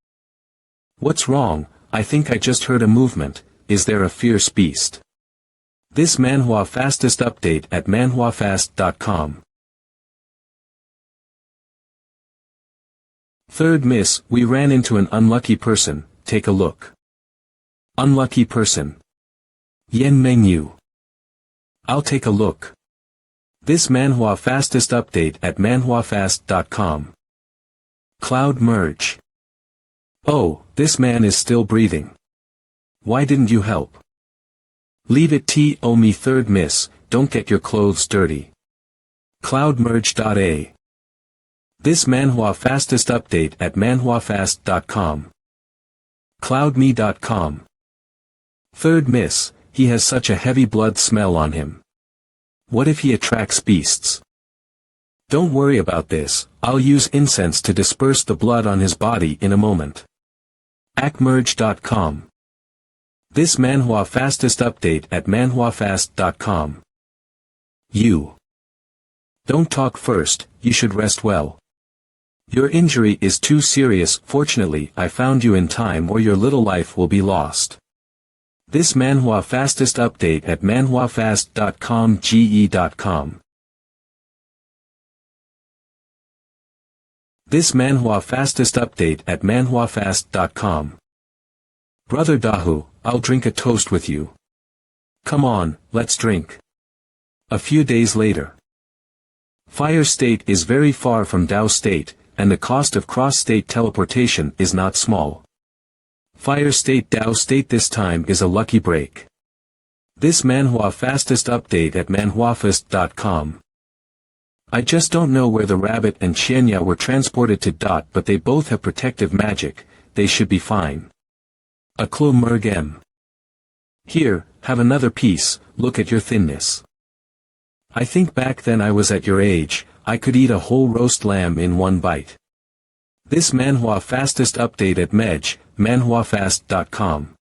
S1: What's wrong? I think I just heard a movement. Is there a fierce beast? This MANHWA fastest update at manhwafast.com. Third miss, we ran into an unlucky person. Take a look. Unlucky person. Yen Mengyu. I'll take a look. This MANHWA fastest update at manhwafast.com. Cloud merge. Oh, this man is still breathing. Why didn't you help? Leave it. Oh me. Third miss, don't get your clothes dirty. cloudmerge.a. This manhwa fastest update at manhwafast.com. cloudme.com. Third miss, he has such a heavy blood smell on him. What if he attracts beasts? Don't worry about this, I'll use incense to disperse the blood on his body in a moment. acmerge.com. This manhwa fastest update at manhwafast.com. You. Don't talk first, you should rest well. Your injury is too serious. Fortunately, I found you in time or your little life will be lost. This manhwa fastest update at manhwafast.com ge.com. This manhwa fastest update at manhwafast.com. Brother Dahu, I'll drink a toast with you. Come on, let's drink. A few days later. Fire state is very far from Tao state, and the cost of cross-state teleportation is not small. Fire state Tao state this time is a lucky break. This manhwa fastest update at manhwafast.com. I just don't know where the rabbit and Xianya were transported to. But they both have protective magic, they should be fine. Aklo Mergem. Here, have another piece, look at your thinness. I think back then I was at your age, I could eat a whole roast lamb in one bite. This manhwa fastest update at manhwafast.com.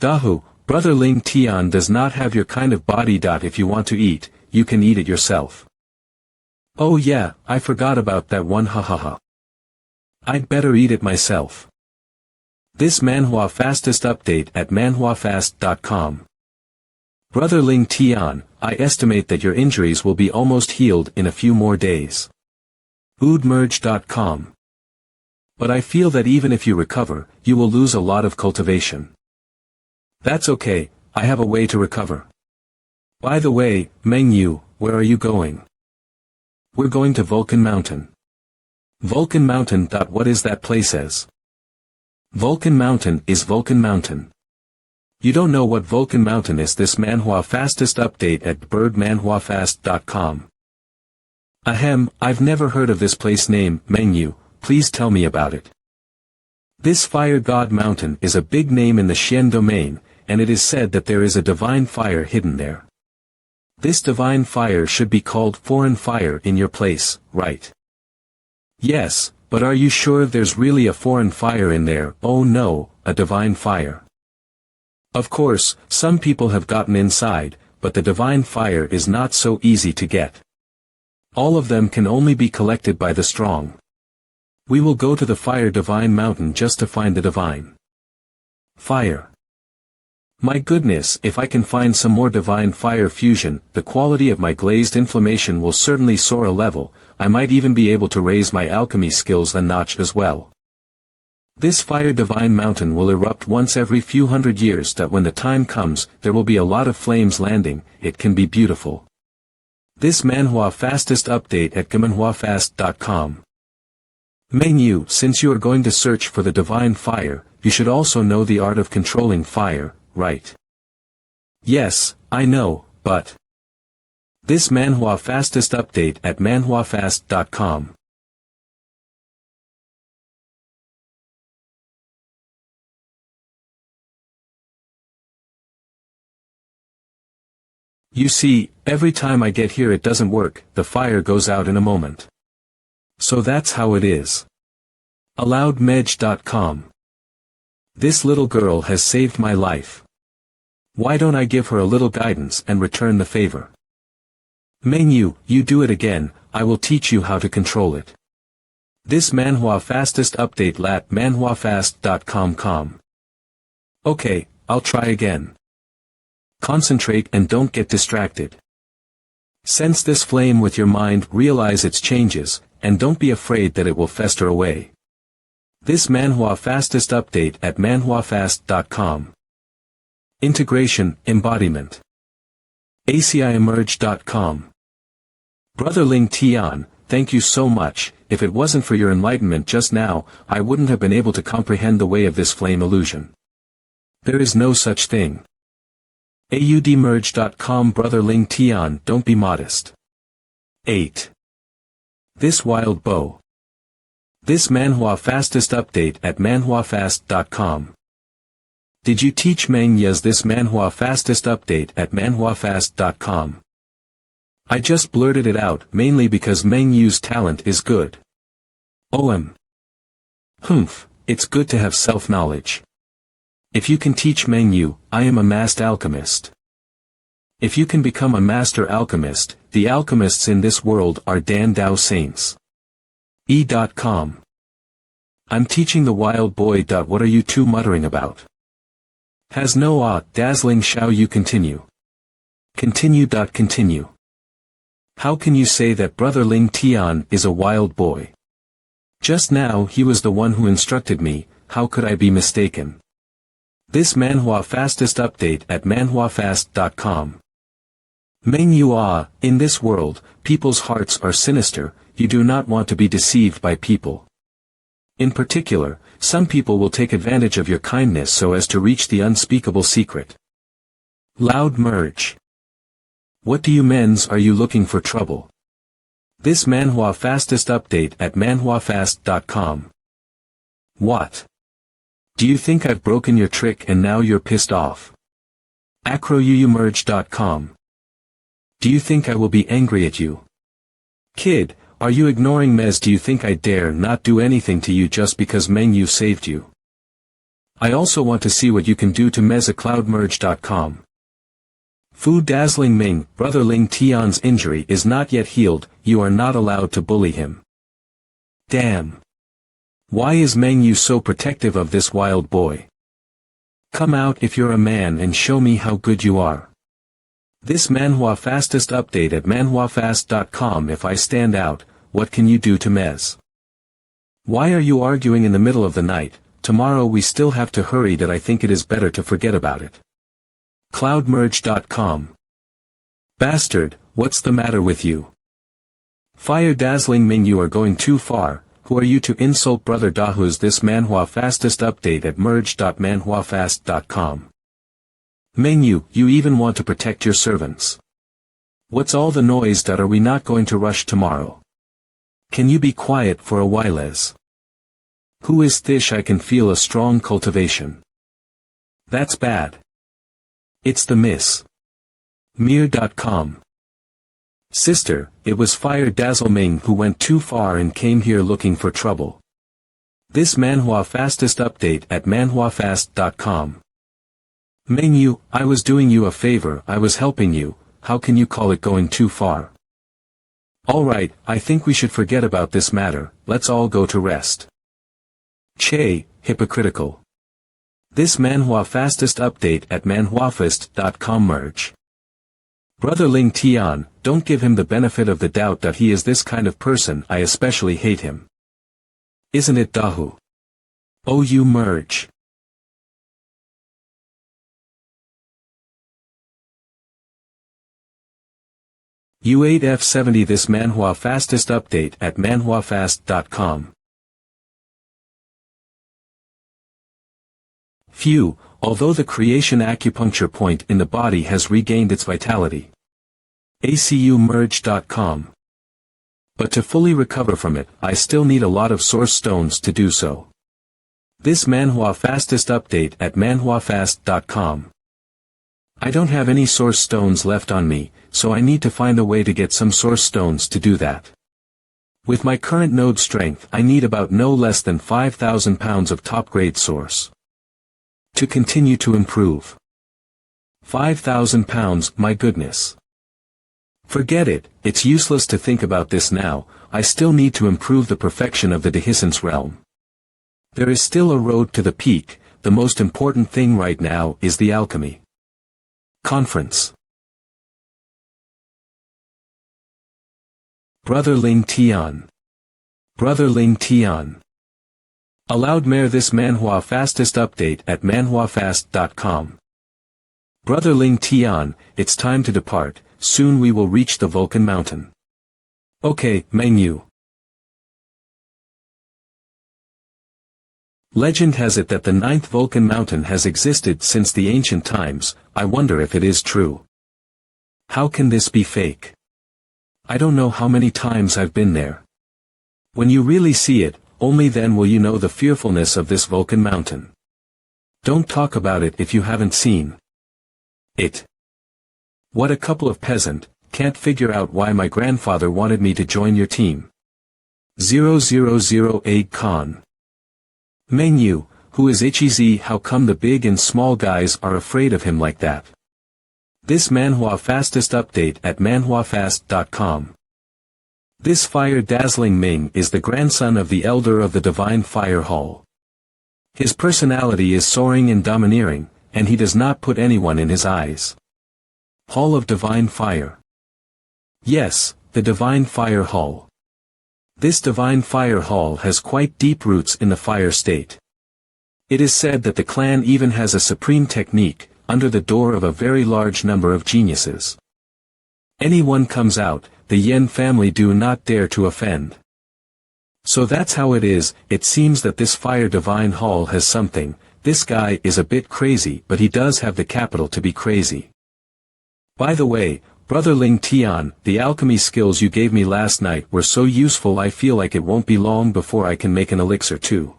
S1: Dahu, Brother Ling Tian does not have your kind of body. If you want to eat, you can eat it yourself. Oh yeah, I forgot about that one, hahaha. I'd better eat it myself. This manhwa fastest update at manhwafast.com. Brother Ling Tian, I estimate that your injuries will be almost healed in a few more days. Oodmerge.com. But I feel that even if you recover, you will lose a lot of cultivation. That's okay, I have a way to recover. By the way, Mengyu, where are you going? We're going to Vulcan Mountain. Vulcan Mountain. What is that place as? Vulcan Mountain is Vulcan Mountain. You don't know what Vulcan Mountain is? This manhwa fastest update at birdmanhwafast.com. Ahem, I've never heard of this place name. Mengyu, please tell me about it. This Fire God Mountain is a big name in the Xian domain, and it is said that there is a divine fire hidden there. This divine fire should be called foreign fire in your place, right? Yes, but are you sure there's really a foreign fire in there? Oh no, a divine fire. Of course, some people have gotten inside, but the divine fire is not so easy to get. All of them can only be collected by the strong. We will go to the Fire Divine Mountain just to find the divine fire. My goodness, if I can find some more divine fire fusion, the quality of my glazed inflammation will certainly soar a level. I might even be able to raise my alchemy skills a notch as well. This Fire Divine Mountain will erupt once every few hundred years. That when the time comes, there will be a lot of flames landing. It can be beautiful. This manhwa fastest update at manhwafast.com. Mengyu, since you are going to search for the divine fire, you should also know the art of controlling fire, right? Yes, I know, but... This manhwa fastest update at manhwafast.com. You see, every time I get here it doesn't work, the fire goes out in a moment. So that's how it is. Aloudmedge.com. This little girl has saved my life. Why don't I give her a little guidance and return the favor? Mengyu, you do it again, I will teach you how to control it. This manhwa fastest update at manhwafast.com. Okay, I'll try again. Concentrate and don't get distracted. Sense this flame with your mind, realize its changes, and don't be afraid that it will fester away. This manhwa fastest update at manhwafast.com. Integration, embodiment. aciemerge.com. Brother Ling Tian, thank you so much. If it wasn't for your enlightenment just now, I wouldn't have been able to comprehend the way of this flame illusion. There is no such thing. audmerge.com. Brother Ling Tian, don't be modest. 8. This wild bow. This manhwa fastest update at manhwafast.com. Did you teach manhwas this manhwa fastest update at manhwafast.com? I just blurted it out mainly because manhwa's talent is good. Humph, it's good to have self-knowledge. If you can teach manhwa, I am a master alchemist. If you can become a master alchemist, the alchemists in this world are Dan Dao saints. E.com. I'm teaching the wild boy. What are you two muttering about? Has no dazzling shall you continue. Continue. How can you say that Brother Ling Tian is a wild boy? Just now he was the one who instructed me, how could I be mistaken? This manhwa fastest update at manhwafast.com. Manhwa, in this world, people's hearts are sinister, you do not want to be deceived by people. In particular, some people will take advantage of your kindness so as to reach the unspeakable secret. Loud merge. What do you men's are you looking for trouble? This manhwa fastest update at manhwafast.com. What? Do you think I've broken your trick and now you're pissed off? acroyumerge.com. Do you think I will be angry at you? Kid, are you ignoring Mez? Do you think I dare not do anything to you just because Manhwa saved you? I also want to see what you can do to Mez. cloudmerge.com. Fu Dazzling Ming, Brother Ling Tian's injury is not yet healed, you are not allowed to bully him. Damn. Why is Manhwa so protective of this wild boy? Come out if you're a man and show me how good you are. This manhwa fastest update at manhwafast.com. If I stand out, what can you do to Mez? Why are you arguing in the middle of the night? Tomorrow we still have to hurry. That I think it is better to forget about it. Cloudmerge.com. Bastard, what's the matter with you? Fire Dazzling Ming, you are going too far. Who are you to insult Brother Dahu's this manhwa fastest update at merge.manhwafast.com. Manhwa, you even want to protect your servants. What's all the noise? Are we not going to rush tomorrow? Can you be quiet for a while? Who is Thish? I can feel a strong cultivation. That's bad. It's the Miss. Mir.com. Sister, it was Fire Dazzle Ming who went too far and came here looking for trouble. This manhwa fastest update at manhwafast.com. Manhwa, I was doing you a favor, I was helping you, how can you call it going too far? Alright, I think we should forget about this matter, let's all go to rest. Che, hypocritical. This manhwa fastest update at manhwafast.com. Merge. Brother Ling Tian, don't give him the benefit of the doubt that he is this kind of person. I especially hate him. Isn't it, Dahu? Oh, you merge. U8F70. This manhwa fastest update at manhwafast.com. Phew, although the creation acupuncture point in the body has regained its vitality. ACUmerge.com. But to fully recover from it, I still need a lot of source stones to do so. This manhwa fastest update at manhwafast.com. I don't have any source stones left on me, so I need to find a way to get some source stones to do that. With my current node strength, I need about no less than 5,000 pounds of top-grade source. To continue to improve. 5,000 pounds, my goodness. Forget it, it's useless to think about this now, I still need to improve the perfection of the dehiscence realm. There is still a road to the peak, the most important thing right now is the alchemy. Conference. Brother Ling Tian. Brother Ling Tian. Allowed Mayor. This manhwa fastest update at manhwafast.com. Brother Ling Tian, it's time to depart, soon we will reach the Vulcan Mountain. Okay, Manhwa. Legend has it that the 9th Vulcan Mountain has existed since the ancient times. I wonder if it is true. How can this be fake? I don't know how many times I've been there. When you really see it, only then will you know the fearfulness of this Vulcan mountain. Don't talk about it if you haven't seen it. What a couple of peasant, can't figure out why my grandfather wanted me to join your team. 0008 Khan. MANHWA, who is HEZ? How come the big and small guys are afraid of him like that? This MANHWA fastest update at manhwafast.com. This fire-dazzling Ming is the grandson of the elder of the Divine Fire Hall. His personality is soaring and domineering, and he does not put anyone in his eyes. Hall of Divine Fire. Yes, the Divine Fire Hall. This Divine Fire Hall has quite deep roots in the fire state. It is said that the clan even has a supreme technique, under the door of a very large number of geniuses. Anyone comes out, the Yen family do not dare to offend. So that's how it is. It seems that this Fire Divine Hall has something. This guy is a bit crazy, but he does have the capital to be crazy. By the way, Brother Ling Tian, the alchemy skills you gave me last night were so useful I feel like it won't be long before I can make an elixir too.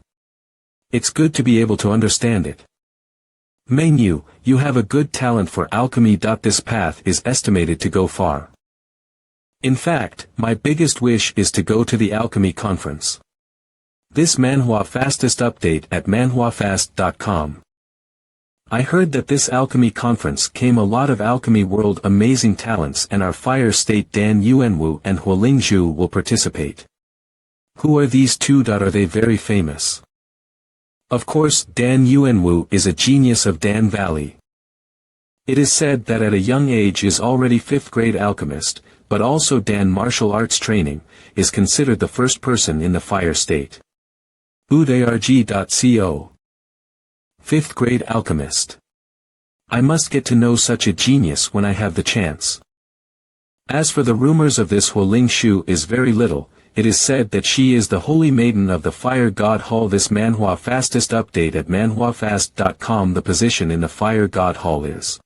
S1: It's good to be able to understand it. MANHWA, you have a good talent for alchemy. This path is estimated to go far. In fact, my biggest wish is to go to the alchemy conference. This MANHWA fastest update at manhwafast.com. I heard that this alchemy conference came a lot of alchemy world amazing talents, and our fire state Dan Yuanwu and Hualing Zhu will participate. Who are these two? Are they very famous? Of course, Dan Yuanwu is a genius of Dan Valley. It is said that at a young age is already 5th grade alchemist, but also Dan martial arts training, is considered the first person in the fire state. Udarg.co. 5th grade alchemist. I must get to know such a genius when I have the chance. As for the rumors of this Hualing Shu is very little. It is said that she is the holy maiden of the fire god hall. This MANHWA fastest update at manhwafast.com. The position in the fire god hall is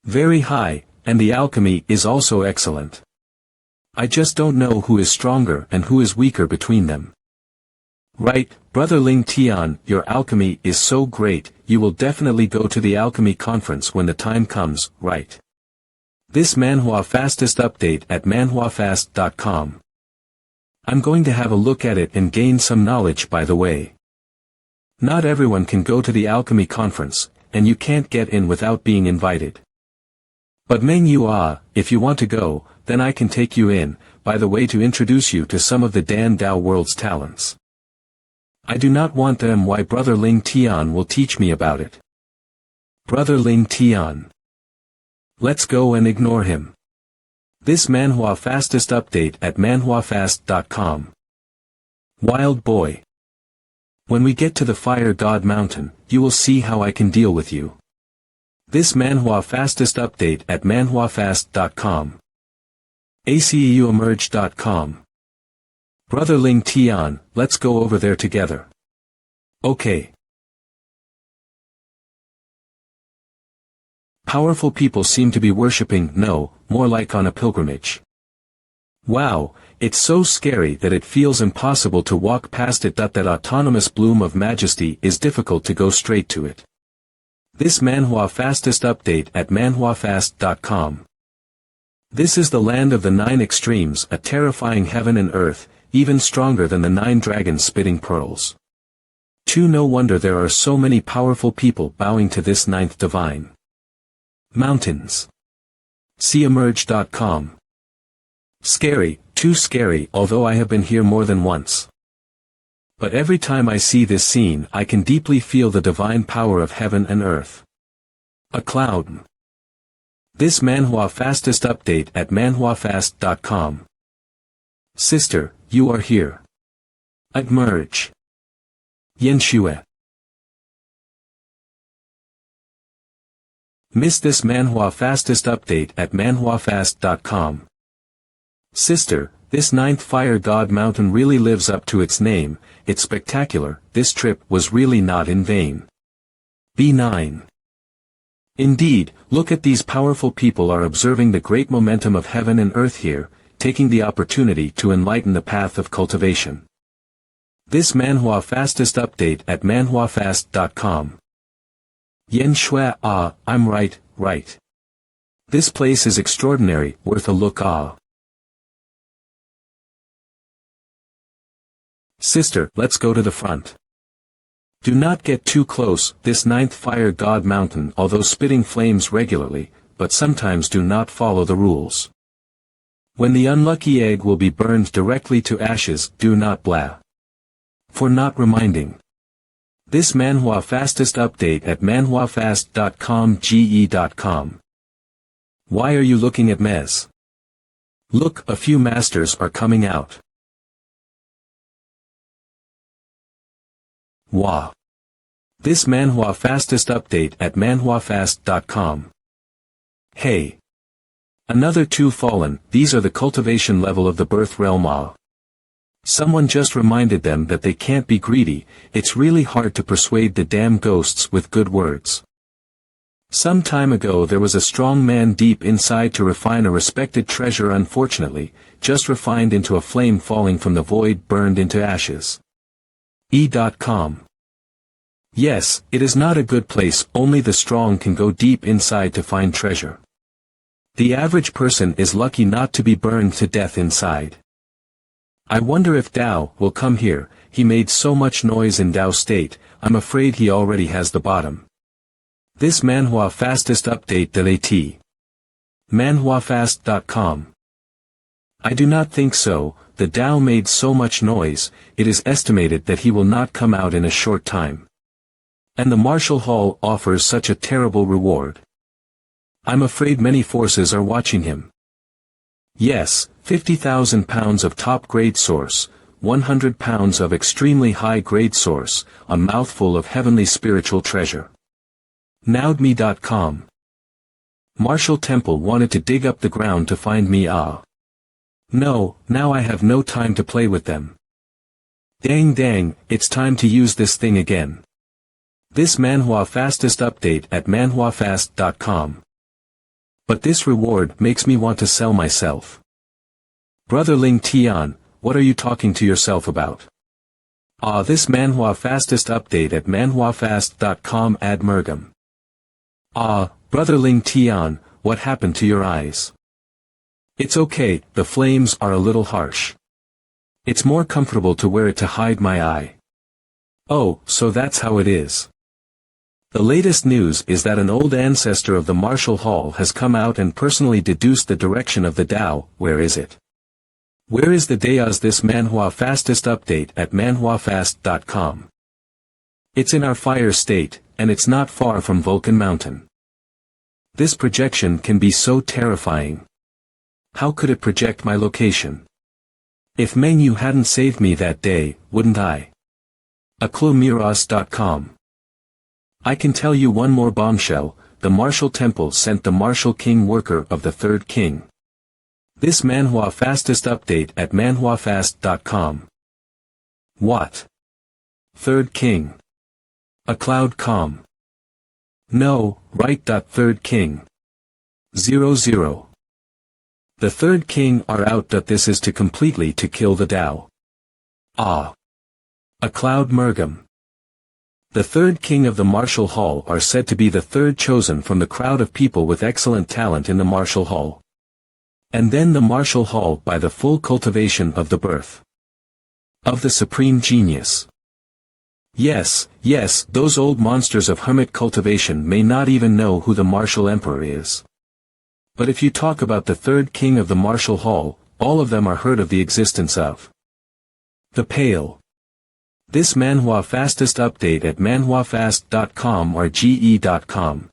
S1: very high, and the alchemy is also excellent. I just don't know who is stronger and who is weaker between them. Right, Brother Ling Tian, your alchemy is so great, you will definitely go to the alchemy conference when the time comes, right? This MANHWA fastest update at manhwafast.com. I'm going to have a look at it and gain some knowledge. By the way. Not everyone can go to the alchemy conference, and you can't get in without being invited. But MANHWA, if you want to go, then I can take you in, by the way, to introduce you to some of the Dan Dao world's talents. I do not want them. Why? Brother Ling Tian will teach me about it. Brother Ling Tian. Let's go and ignore him. This MANHWA fastest update at manhwafast.com. Wild boy. When we get to the Fire God Mountain, you will see how I can deal with you. This MANHWA fastest update at manhwafast.com. ACEUemerge.com. Brother Ling Tian, let's go over there together. Okay. Powerful people seem to be worshipping, no, more like on a pilgrimage. Wow, it's so scary that it feels impossible to walk past it. That autonomous bloom of majesty is difficult to go straight to it. This MANHWA fastest update at manhwafast.com. This is the land of the 9 extremes, a terrifying heaven and earth, even stronger than the 9 dragons spitting pearls. No wonder there are so many powerful people bowing to this 9th divine. Mountains. CEmerge.com. Scary, too scary, although I have been here more than once. But every time I see this scene I can deeply feel the divine power of heaven and earth. A cloud. This MANHWA fastest update at manhwafast.com. Sister, you are here. Emerge. Yenshue. Miss this MANHWA fastest update at manhwafast.com. Sister, this 9th Fire God Mountain really lives up to its name. It's spectacular. This trip was really not in vain. B9. Indeed, look at these powerful people are observing the great momentum of heaven and earth here. taking the opportunity to enlighten the path of cultivation. This MANHWA fastest update at manhwafast.com. Yen Shui, I'm right. This place is extraordinary, worth a look. Sister, let's go to the front. Do not get too close. This ninth fire god mountain, although spitting flames regularly, but sometimes do not follow the rules. When the unlucky egg will be burned directly to ashes, do not blah. For not reminding. This MANHWA fastest update at manhwafast.com ge.com. Why are you looking at Mez? Look, a few masters are coming out. Wah. This MANHWA fastest update at manhwafast.com. Hey. Another two fallen, these are the cultivation level of the birth realm. Someone just reminded them that they can't be greedy. It's really hard to persuade the damn ghosts with good words. Some time ago there was a strong man deep inside to refine a respected treasure, unfortunately, just refined into a flame falling from the void, burned into ashes. E.com. Yes, it is not a good place. Only the strong can go deep inside to find treasure. The average person is lucky not to be burned to death inside. I wonder if Tao will come here. He made so much noise in Tao state, I'm afraid he already has the bottom. This MANHWA fastest update delete. manhwafast.com. I do not think so. The Tao made so much noise, it is estimated that he will not come out in a short time. And the Marshall Hall offers such a terrible reward. I'm afraid many forces are watching him. Yes, 50,000 pounds of top-grade source, 100 pounds of extremely high-grade source, a mouthful of heavenly spiritual treasure. Nowdme.com. Marshall Temple wanted to dig up the ground to find me. No, now I have no time to play with them. Dang, it's time to use this thing again. This MANHWA fastest update at manhwafast.com. But this reward makes me want to sell myself. Brother Ling Tian, what are you talking to yourself about? This MANHWA fastest update at manhwafast.com ad mergam. Brother Ling Tian, what happened to your eyes? It's okay, the flames are a little harsh. It's more comfortable to wear it to hide my eye. Oh, so that's how it is. The latest news is that an old ancestor of the Marshall Hall has come out and personally deduced the direction of the Tao. Where is it? Where is the Daos? This MANHWA fastest update at manhwafast.com. It's in our fire state, and it's not far from Vulcan Mountain. This projection can be so terrifying. How could it project my location? If MANHWA hadn't saved me that day, wouldn't I? Aklomiros.com. I can tell you one more bombshell. The Marshall Temple sent the Marshall King worker of the third king. This MANHWA fastest update at manhwafast.com. What? Third king. A cloud calm. No, right. Third king. 00. The third king are out. This is to completely to kill the Tao. A cloud mergam. The third king of the Marshall Hall are said to be the third chosen from the crowd of people with excellent talent in the Marshall Hall. And then the Marshall Hall by the full cultivation of the birth of the supreme genius. Yes, those old monsters of hermit cultivation may not even know who the Marshall Emperor is. But if you talk about the third king of the Marshall Hall, all of them are heard of the existence of the Pale. This MANHWA fastest update at manhwafast.com or ge.com.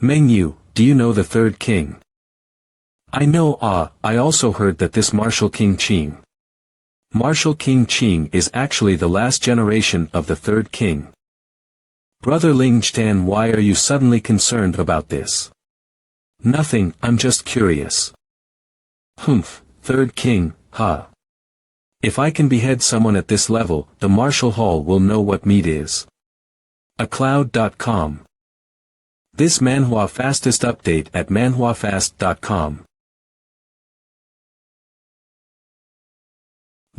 S1: Mengyu, do you know the third king? I know. I also heard that this Marshall King Qing. Marshall King Qing is actually the last generation of the third king. Brother Lingtan, why are you suddenly concerned about this? Nothing, I'm just curious. Humph, third king, huh? If I can behead someone at this level, the Marshall Hall will know what meat is. Acloud.com. This MANHWA fastest update at manhwafast.com.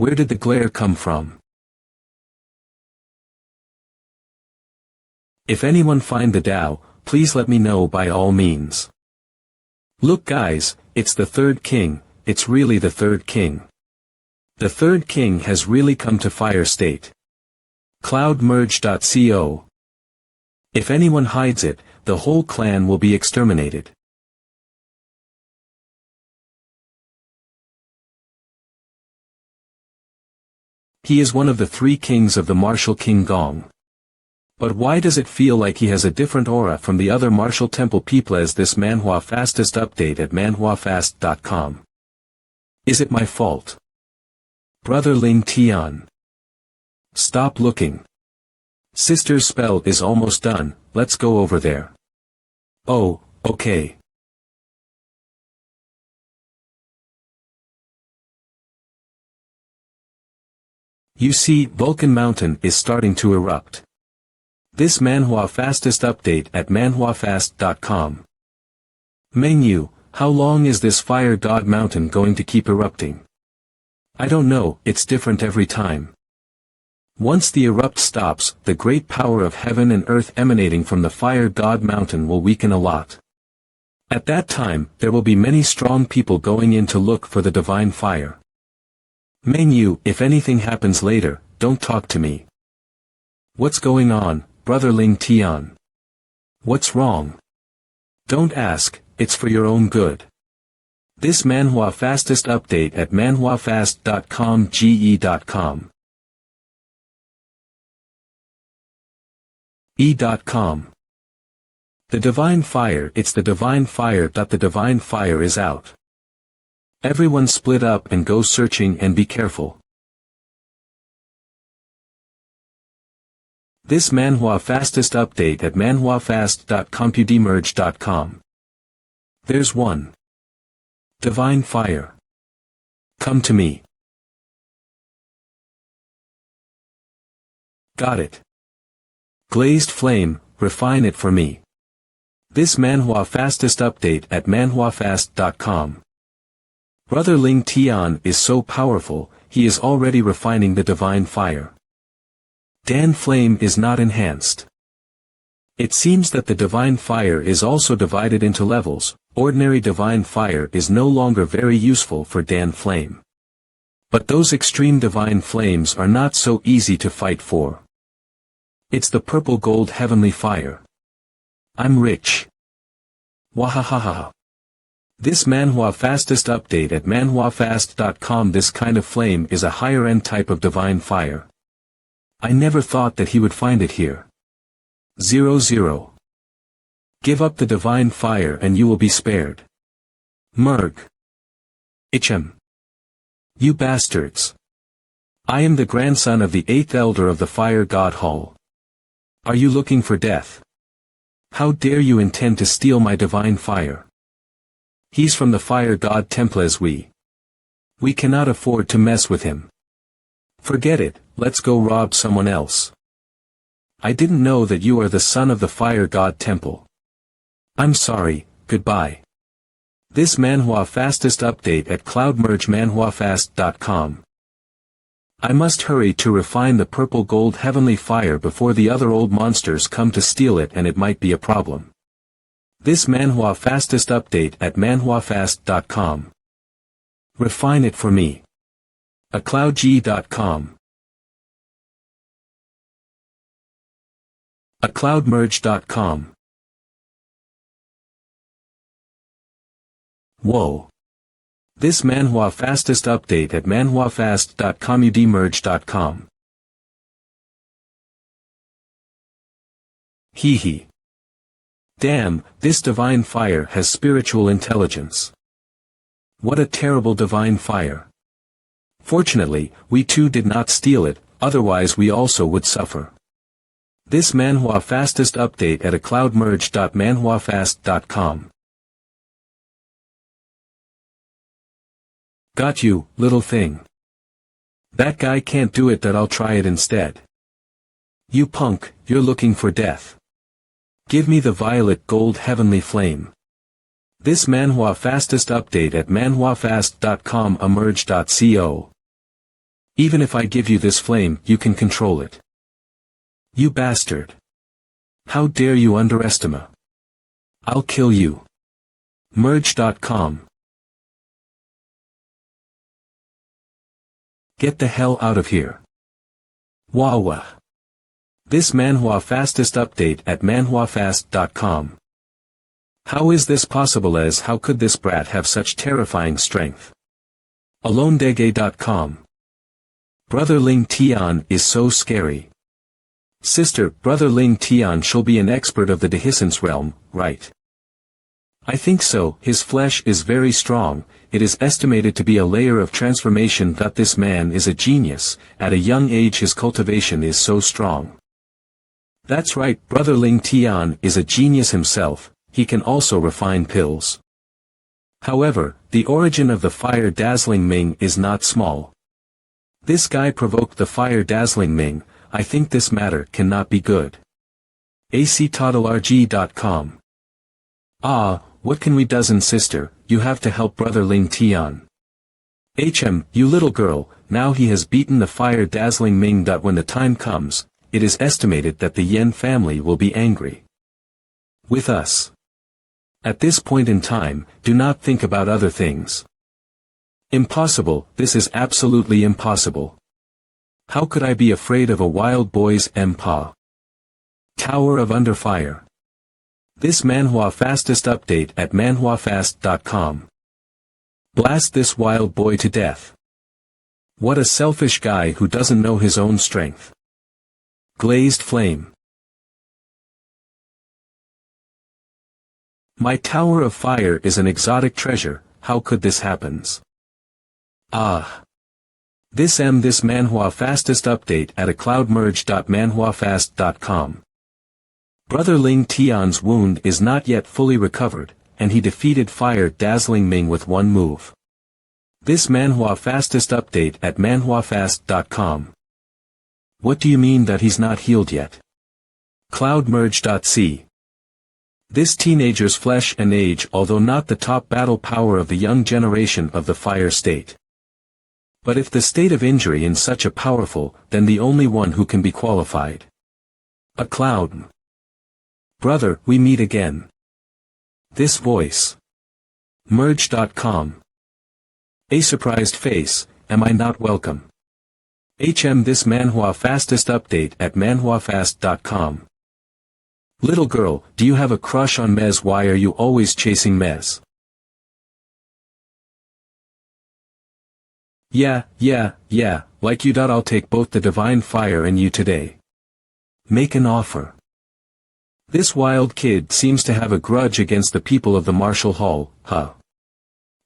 S1: Where did the glare come from? If anyone find the Tao, please let me know by all means. Look guys, it's the third king, it's really the third king. The third king has really come to fire state. Cloudmerge.co. If anyone hides it, the whole clan will be exterminated. He is one of the three kings of the martial King Gong. But why does it feel like he has a different aura from the other martial temple people? As this manhwa fastest update at manhwafast.com. Is it my fault? Brother Ling Tian. Stop looking. Sister's spell is almost done, let's go over there. Oh, okay. You see, Vulcan Mountain is starting to erupt. This manhwa fastest update at manhwafast.com. Menu, how long is this fire god mountain going to keep erupting? I don't know, it's different every time. Once the erupt stops, the great power of heaven and earth emanating from the fire god mountain will weaken a lot. At that time, there will be many strong people going in to look for the divine fire. Menu, if anything happens later, don't talk to me. What's going on, Brother Ling Tian? What's wrong? Don't ask, it's for your own good. This manhwa fastest update at manhwafast.com ge.com. e.com. The divine fire, it's the divine fire. The divine fire is out. Everyone split up and go searching and be careful. This manhwa fastest update at manhwafast.compudemerge.com. There's one. Divine fire. Come to me. Got it. Glazed flame, refine it for me. This manhwa fastest update at manhwafast.com. Brother Ling Tian is so powerful, he is already refining the divine fire. Dan flame is not enhanced. It seems that the divine fire is also divided into levels. Ordinary divine fire is no longer very useful for Dan flame. But those extreme divine flames are not so easy to fight for. It's the purple gold heavenly fire. I'm rich. Wahahaha. This manhwa fastest update at manhwafast.com. This kind of flame is a higher end type of divine fire. I never thought that he would find it here. 00. Give up the divine fire and you will be spared. Merg. Ichem. You bastards. I am the grandson of the 8th elder of the fire god hall. Are you looking for death? How dare you intend to steal my divine fire? He's from the fire god temple as we cannot afford to mess with him. Forget it, let's go rob someone else. I didn't know that you are the son of the fire god temple. I'm sorry, goodbye. This manhwa fastest update at cloudmergemanhwafast.com. I must hurry to refine the purple gold heavenly fire before the other old monsters come to steal it, and it might be a problem. This manhwa fastest update at manhwafast.com. Refine it for me. acloudg.com. acloudmerge.com. Whoa. This manhwa fastest update at manhwafast.comudmerge.com. Hee hee. Damn, this divine fire has spiritual intelligence. What a terrible divine fire. Fortunately, we too did not steal it, otherwise we also would suffer. This manhwa fastest update at acloudmerge.manhwafast.com. Got you, little thing. That guy can't do it, that I'll try it instead. You punk, you're looking for death. Give me the violet gold heavenly flame. This manhwa fastest update at manhwafast.com emerge.co. Even if I give you this flame, you can control it. You bastard. How dare you underestimate? I'll kill you. Merge.com. Get the hell out of here. Wawa. This manhwa fastest update at manhwafast.com. How is this possible? As how could this brat have such terrifying strength? Alonedege.com. Brother Ling Tian is so scary. Sister, Brother Ling Tian shall be an expert of the dehiscence realm, right? I think so. His flesh is very strong. It is estimated to be a layer of transformation. This man is a genius. At a young age his cultivation is so strong. That's right, Brother Ling Tian is a genius himself. He can also refine pills. However, the origin of the fire-dazzling Ming is not small. This guy provoked the fire-dazzling Ming. I think this matter cannot be good. actotalrg.com. Ah, what can we do? Sister, you have to help Brother Ling Tian. You little girl, now he has beaten the fire-dazzling Ming. When the time comes, it is estimated that the Yen family will be angry with us. At this point in time, do not think about other things. Impossible, this is absolutely impossible. How could I be afraid of a wild boy's MPA? Tower of Under Fire. This manhwa fastest update at manhwafast.com. Blast this wild boy to death. What a selfish guy who doesn't know his own strength. Glazed Flame. My Tower of Fire is an exotic treasure. How could this happens? Ah. This manhwa fastest update at a cloudmerge.manhwafast.com. Brother Ling Tian's wound is not yet fully recovered, and he defeated fire-dazzling Ming with one move. This manhwa fastest update at manhwafast.com. What do you mean that he's not healed yet? Cloudmerge.c. This teenager's flesh and age, although not the top battle power of the young generation of the fire state. But if the state of injury in such a powerful, then the only one who can be qualified. A cloud. Brother, we meet again. This voice. Merge.com. A surprised face, am I not welcome? This manhwa fastest update at manhwafast.com. Little girl, do you have a crush on Mez? Why are you always chasing Mez? Yeah, like you. I'll take both the divine fire and you today. Make an offer. This wild kid seems to have a grudge against the people of the Martial Hall, huh?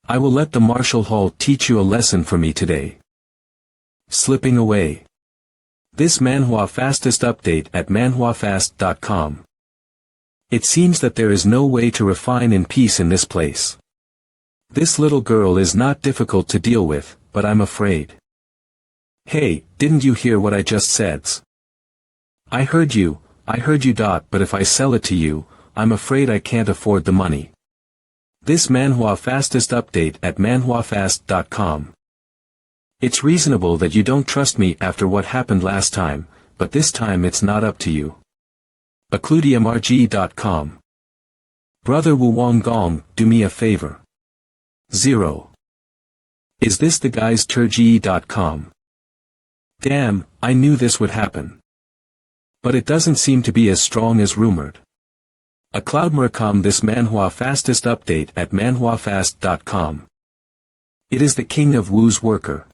S1: I will let the Martial Hall teach you a lesson for me today. Slipping away. This manhwa fastest update at manhwafast.com. It seems that there is no way to refine in peace in this place. This little girl is not difficult to deal with, but I'm afraid. Hey, didn't you hear what I just said? I heard you. But if I sell it to you, I'm afraid I can't afford the money. This manhwa fastest update at manhwafast.com. It's reasonable that you don't trust me after what happened last time, but this time it's not up to you. Accludiumrg.com. Brother Wu Wong Gong, do me a favor. 0. Is this the guy's turge.com? Damn, I knew this would happen. But it doesn't seem to be as strong as rumored. A cloudmercom. This manhwa fastest update at manhwafast.com. It is the king of Wu's worker.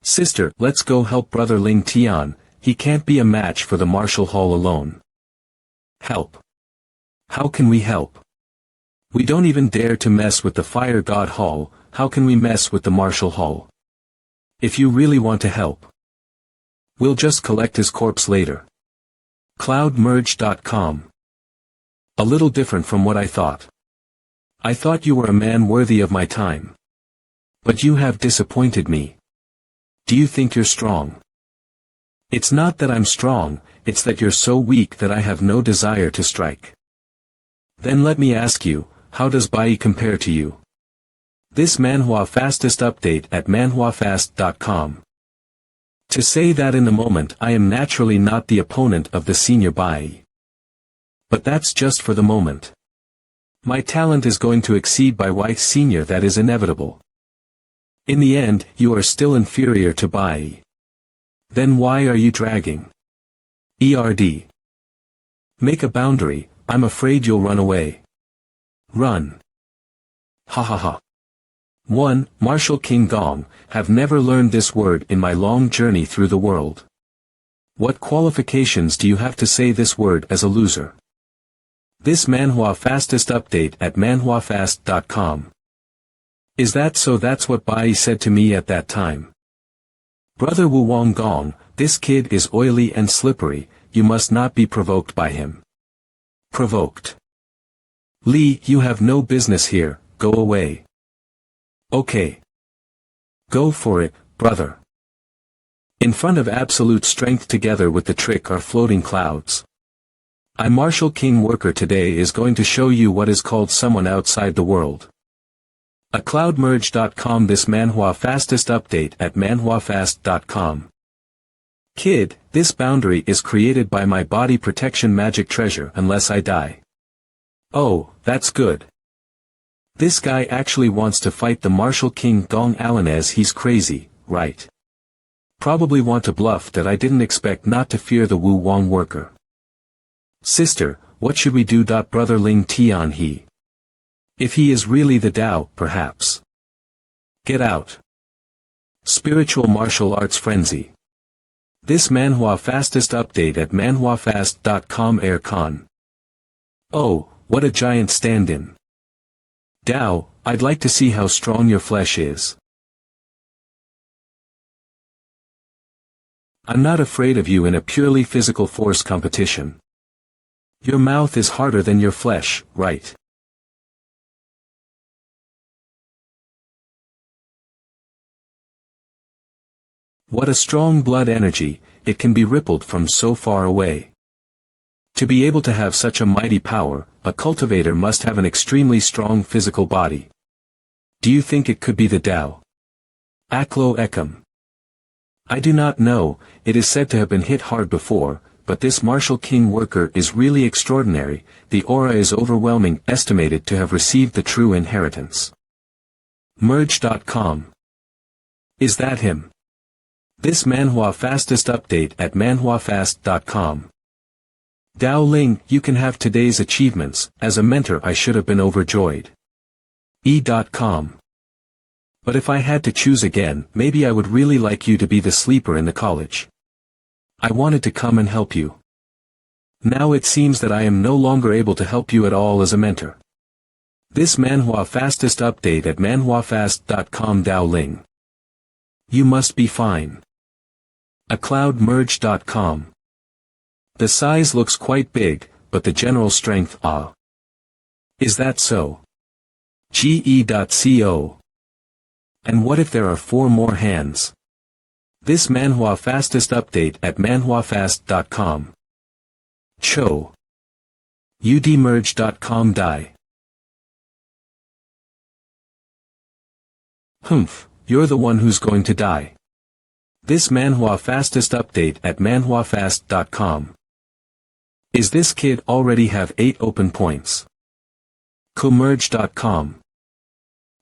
S1: Sister, let's go help Brother Ling Tian, he can't be a match for the Martial Hall alone. Help. How can we help? We don't even dare to mess with the Fire God Hall, how can we mess with the Martial Hall? If you really want to help, we'll just collect his corpse later. Cloudmerge.com. A little different from what I thought. I thought you were a man worthy of my time. But you have disappointed me. Do you think you're strong? It's not that I'm strong, it's that you're so weak that I have no desire to strike. Then let me ask you, how does Bai compare to you? This manhwa fastest update at manhwafast.com. To say that in the moment I am naturally not the opponent of the senior Bai. But that's just for the moment. My talent is going to exceed by Y senior, that is inevitable. In the end, you are still inferior to Bai. Then why are you dragging? ERD. Make a boundary, I'm afraid you'll run away. Run. Ha ha ha. 1. Martial King Gong, have never learned this word in my long journey through the world. What qualifications do you have to say this word as a loser? This manhwa fastest update at manhwafast.com. Is that so? That's what Bai said to me at that time. Brother Wu Wong Gong, this kid is oily and slippery, you must not be provoked by him. Provoked. Li, you have no business here, go away. Okay. Go for it, brother. In front of absolute strength together with the trick are floating clouds. I Martial King Worker today is going to show you what is called someone outside the world. A cloudmerge.com. This manhwa fastest update at manhwafast.com. Kid, this boundary is created by my body protection magic treasure unless I die. Oh, that's good. This guy actually wants to fight the Martial King Gong Alanez. He's crazy, right? Probably want to bluff that I didn't expect not to fear the Wu Wong Worker. Sister, what should we do? Brother Ling Tian he. If he is really the Tao, perhaps. Get out. Spiritual martial arts frenzy. This manhwa fastest update at manhwafast.com. Aircon. Oh, what a giant stand-in. Tao, I'd like to see how strong your flesh is. I'm not afraid of you in a purely physical force competition. Your mouth is harder than your flesh, right? What a strong blood energy, it can be rippled from so far away. To be able to have such a mighty power, a cultivator must have an extremely strong physical body. Do you think it could be the Tao? Aklo Ekam. I do not know, it is said to have been hit hard before, but this Martial King Worker is really extraordinary, the aura is overwhelming, estimated to have received the true inheritance. Merge.com. Is that him? This manhwa fastest update at manhwafast.com. Dao Ling, you can have today's achievements. As a mentor I should have been overjoyed. E.com. But if I had to choose again, maybe I would really like you to be the sleeper in the college. I wanted to come and help you. Now it seems that I am no longer able to help you at all as a mentor. This manhwa fastest update at manhwafast.com. Dao Ling. You must be fine. A cloudmerge.com. The size looks quite big, but the general strength, ah. Is that so? GE.co. And what if there are 4 more hands? This manhwa fastest update at manhwafast.com. Cho. udmerge.com. Die. Humph, you're the one who's going to die. This manhwa fastest update at manhwafast.com. Is this kid already have 8 open points? Comerge.com.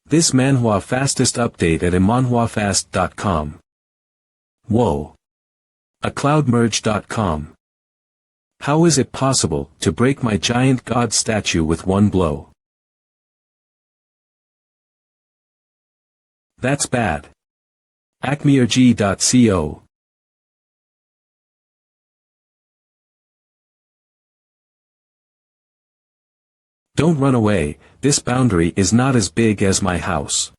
S1: This manhwa fastest update at manhwafast.com. Whoa. A cloudmerge.com. How is it possible to break my giant god statue with one blow? That's bad. acmeerg.co. Don't run away, this boundary is not as big as my house.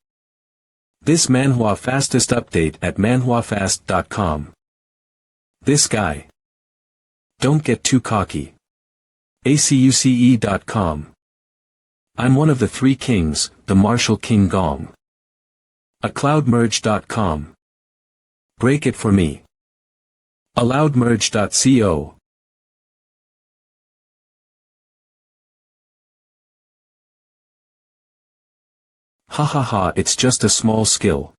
S1: This manhwa fastest update at manhwafast.com. This guy. Don't get too cocky. acuce.com. I'm one of the 3 kings, the Martial King Gong. A cloudmerge.com. Break it for me. Aloudmerge.co. Ha ha ha, it's just a small skill.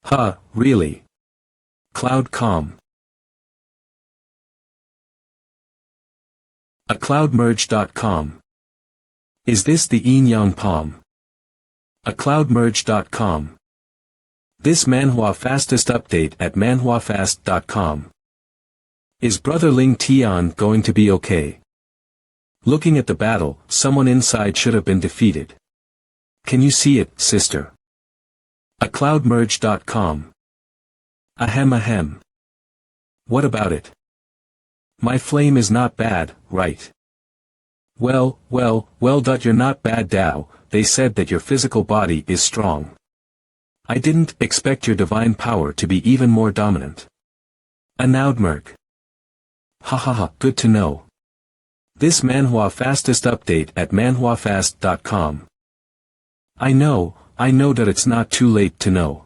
S1: Ha, really? cloud calm. A cloudmerge.com. Is this the yin-yang palm? A cloudmerge.com. This manhwa fastest update at manhwafast.com. Is Brother Ling Tian going to be okay? Looking at the battle, someone inside should have been defeated. Can you see it, sister? A cloudmerge.com. Ahem ahem. What about it? My flame is not bad, right? Well, you're not bad Dao, they said that your physical body is strong. I didn't expect your divine power to be even more dominant. A Naudmerg. Hahaha, good to know. This manhwa fastest update at manhwafast.com. I know that it's not too late to know.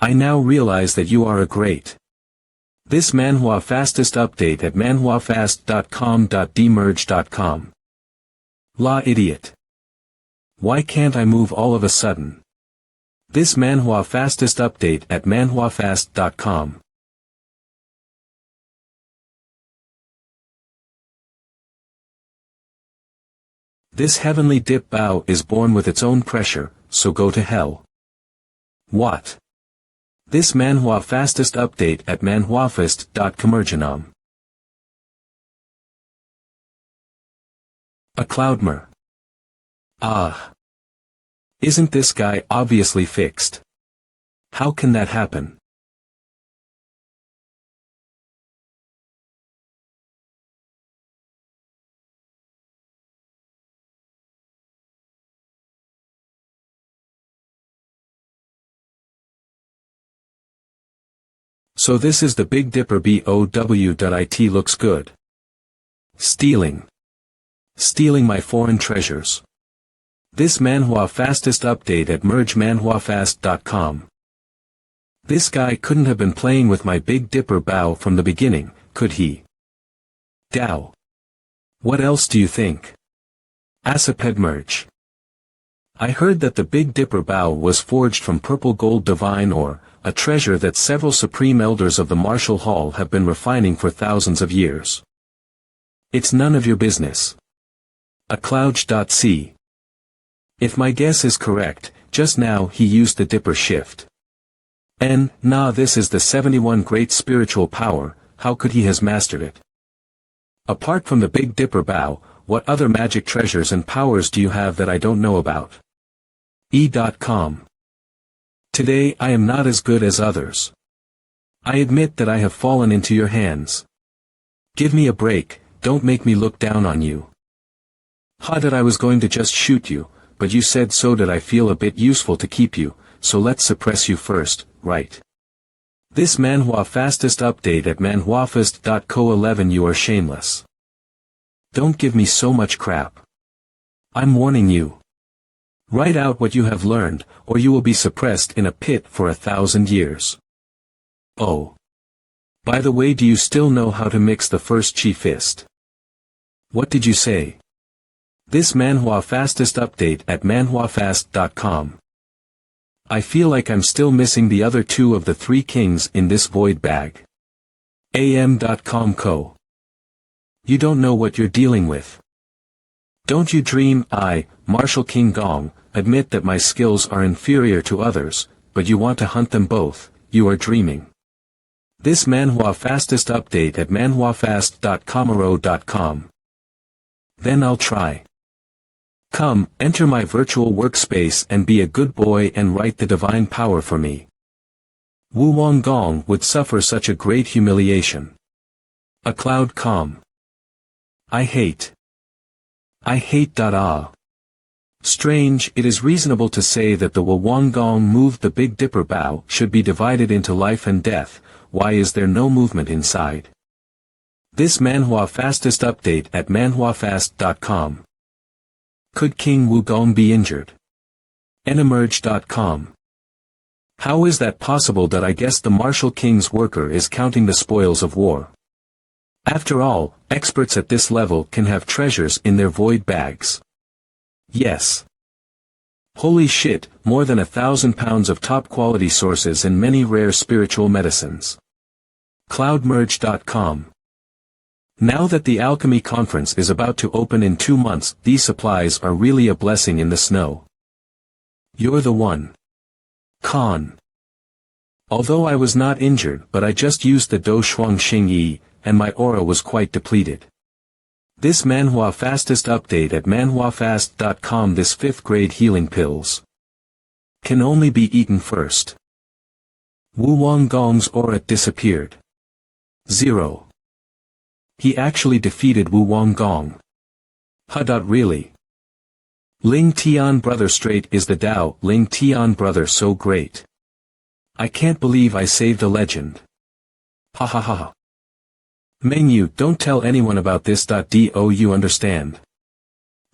S1: I now realize that you are a great. This manhwa fastest update at manhwafast.com.demerge.com. La idiot. Why can't I move all of a sudden? This manhwa fastest update at manhwafast.com. This heavenly dip bow is born with its own pressure, so go to hell. What? This manhwa fastest update at manhwafast.commergenum. A cloudmer. Ah. Isn't this guy obviously fixed? How can that happen? So this is the Big Dipper BOW.it looks good. Stealing my foreign treasures. This manhwa fastest update at mergemanhwafast.com. This guy couldn't have been playing with my Big Dipper bow from the beginning, could he? Dao. What else do you think? Asaped merge. I heard that the Big Dipper bow was forged from purple gold divine ore, a treasure that several supreme elders of the Martial Hall have been refining for thousands of years. It's none of your business. A clouch.c. If my guess is correct, just now he used the Dipper shift. This is the 71 great spiritual power, how could he has mastered it? Apart from the Big Dipper bow, what other magic treasures and powers do you have that I don't know about? E.com. Today I am not as good as others. I admit that I have fallen into your hands. Give me a break, don't make me look down on you. That I was going to just shoot you, but you said so that I feel a bit useful to keep you, so let's suppress you first, right? This manhwa fastest update at manhwafast.co11. You are shameless. Don't give me so much crap. I'm warning you. Write out what you have learned, or you will be suppressed in a pit for 1,000 years. Oh. By the way, do you still know how to mix the first chi fist? What did you say? This manhwa fastest update at manhwafast.com. I feel like I'm still missing the other two of the three kings in this void bag. am.com co. You don't know what you're dealing with. Don't you dream, I, Martial King Gong, admit that my skills are inferior to others, but you want to hunt them both, you are dreaming. This manhwa fastest update at manhwafast.comaro.com. Then I'll try. Come, enter my virtual workspace and be a good boy and write the divine power for me. Wu Wang Gong would suffer such a great humiliation. A cloud calm. I hate. Strange, it is reasonable to say that the Wang Gong moved the Big Dipper bow should be divided into life and death, why is there no movement inside? This manhwa fastest update at manhwafast.com. Could King Wugong be injured? Enemerge.com. How is that possible that I guess the martial king's worker is counting the spoils of war? After all, experts at this level can have treasures in their void bags. Yes. Holy shit, more than 1,000 pounds of top-quality sources and many rare spiritual medicines. Cloudmerge.com. Now that the alchemy conference is about to open in 2 months, these supplies are really a blessing in the snow. You're the one. Con. Although I was not injured, but I just used the Do Shuang Xing Yi, and my aura was quite depleted. This MANHWA fastest update at manhwafast.com. This 5th grade healing pills can only be eaten first. Wu Wanggong's aura disappeared. 0. He actually defeated Wu Wanggong. Really? Ling Tian brother straight is the Tao, Ling Tian brother so great. I can't believe I saved a legend. Ha ha ha. Menu, don't tell anyone about this. Do you understand?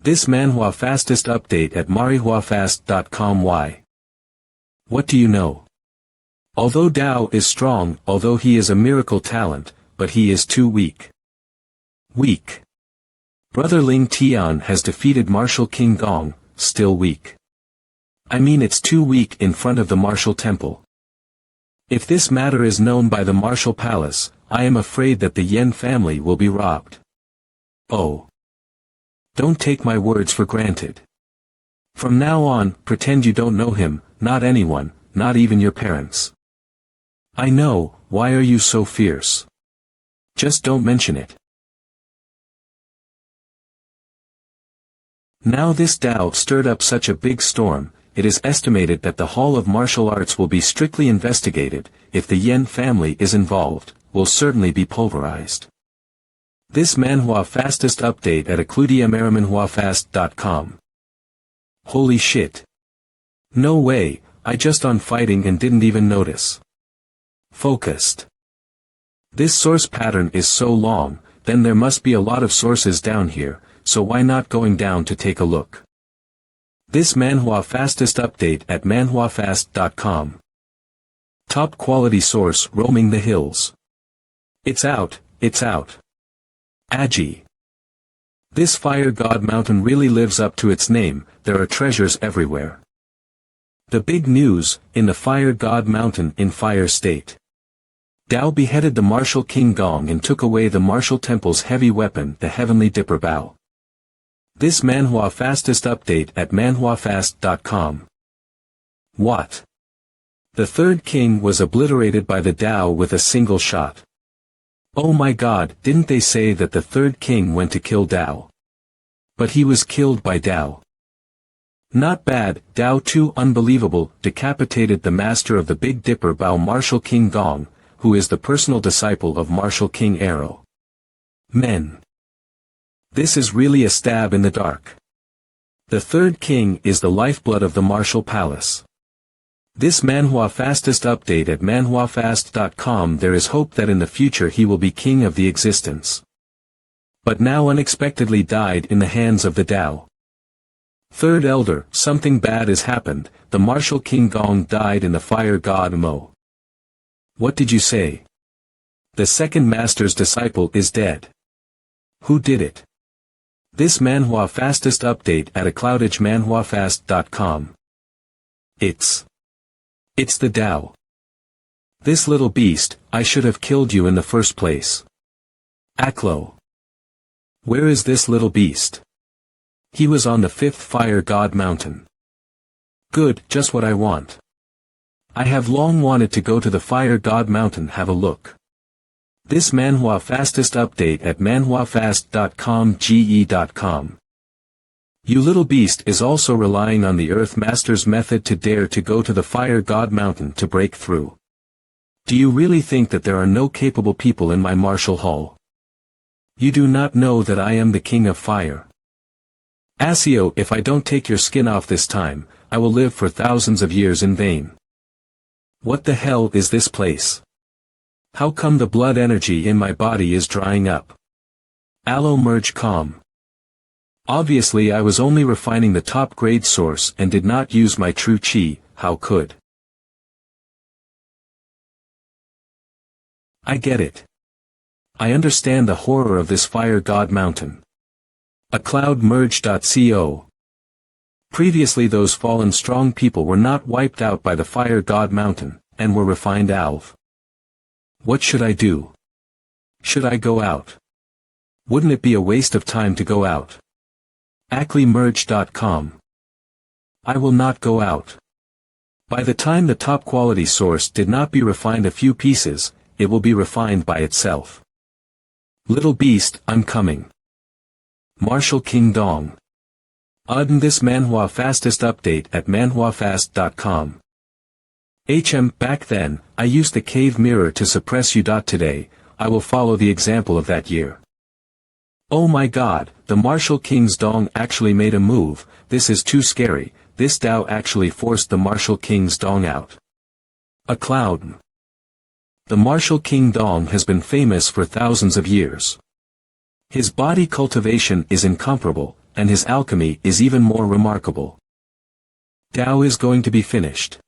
S1: This MANHWA fastest update at manhwarecap.com. Why? What do you know? Although Dao is strong, although he is a miracle talent, but he is too weak. Weak. Brother Ling Tian has defeated Martial King Gong, still weak. I mean it's too weak in front of the Martial Temple. If this matter is known by the Martial Palace, I am afraid that the Yen family will be robbed. Oh. Don't take my words for granted. From now on, pretend you don't know him, not anyone, not even your parents. I know, why are you so fierce? Just don't mention it. Now this Tao stirred up such a big storm, it is estimated that the Hall of Martial Arts will be strictly investigated. If the Yen family is involved, will certainly be pulverized. This MANHWA fastest update at manhwarecap.com. Holy shit. No way, I just on fighting and didn't even notice. Focused. This source pattern is so long, then there must be a lot of sources down here, so why not going down to take a look? This MANHWA fastest update at manhwafast.com. Top quality source roaming the hills. It's out, it's out. Agi. This fire god mountain really lives up to its name, there are treasures everywhere. The big news, in the fire god mountain in Fire State. Dao beheaded the Martial King Gong and took away the Martial Temple's heavy weapon, the Heavenly Dipper Bao. This MANHWA fastest update at manhwafast.com. What? The third king was obliterated by the Tao with a single shot. Oh my god, didn't they say that the third king went to kill Tao? But he was killed by Tao. Not bad, Tao too unbelievable, decapitated the master of the Big Dipper Bao Martial King Gong, who is the personal disciple of Martial King Arrow. Men. This is really a stab in the dark. The third king is the lifeblood of the Martial Palace. This MANHWA fastest update at manhwafast.com. There is hope that in the future he will be king of the existence. But now unexpectedly died in the hands of the Tao. Third elder, something bad has happened, the Martial King Gong died in the fire god Mo. What did you say? The second master's disciple is dead. Who did it? This MANHWA fastest update at manhwafast.com. It's the Tao. This little beast, I should have killed you in the first place. Aklo. Where is this little beast? He was on the 5th fire god mountain. Good, just what I want. I have long wanted to go to the fire god mountain have a look. This MANHWA fastest update at manhwafast.com. You little beast is also relying on the Earth Master's method to dare to go to the fire god mountain to break through. Do you really think that there are no capable people in my martial hall? You do not know that I am the king of fire. Asio, if I don't take your skin off this time, I will live for thousands of years in vain. What the hell is this place? How come the blood energy in my body is drying up? Aloe merge calm. Obviously I was only refining the top grade source and did not use my true chi, how could? I get it. I understand the horror of this fire god mountain. A cloudmerge.co. Previously those fallen strong people were not wiped out by the fire god mountain, and were refined alv. What should I do? Should I go out? Wouldn't it be a waste of time to go out? ackleymerge.com. I will not go out. By the time the top quality source did not be refined a few pieces, it will be refined by itself. Little beast, I'm coming. Marshall King Dong. This manhwa fastest update at manhwafast.com. Back then, I used the cave mirror to suppress you. Today, I will follow the example of that year. Oh my god, the Marshall King's Dong actually made a move. This is too scary. This Tao actually forced the Marshall King's Dong out. A cloud. The Marshall King Dong has been famous for thousands of years. His body cultivation is incomparable, and his alchemy is even more remarkable. Tao is going to be finished.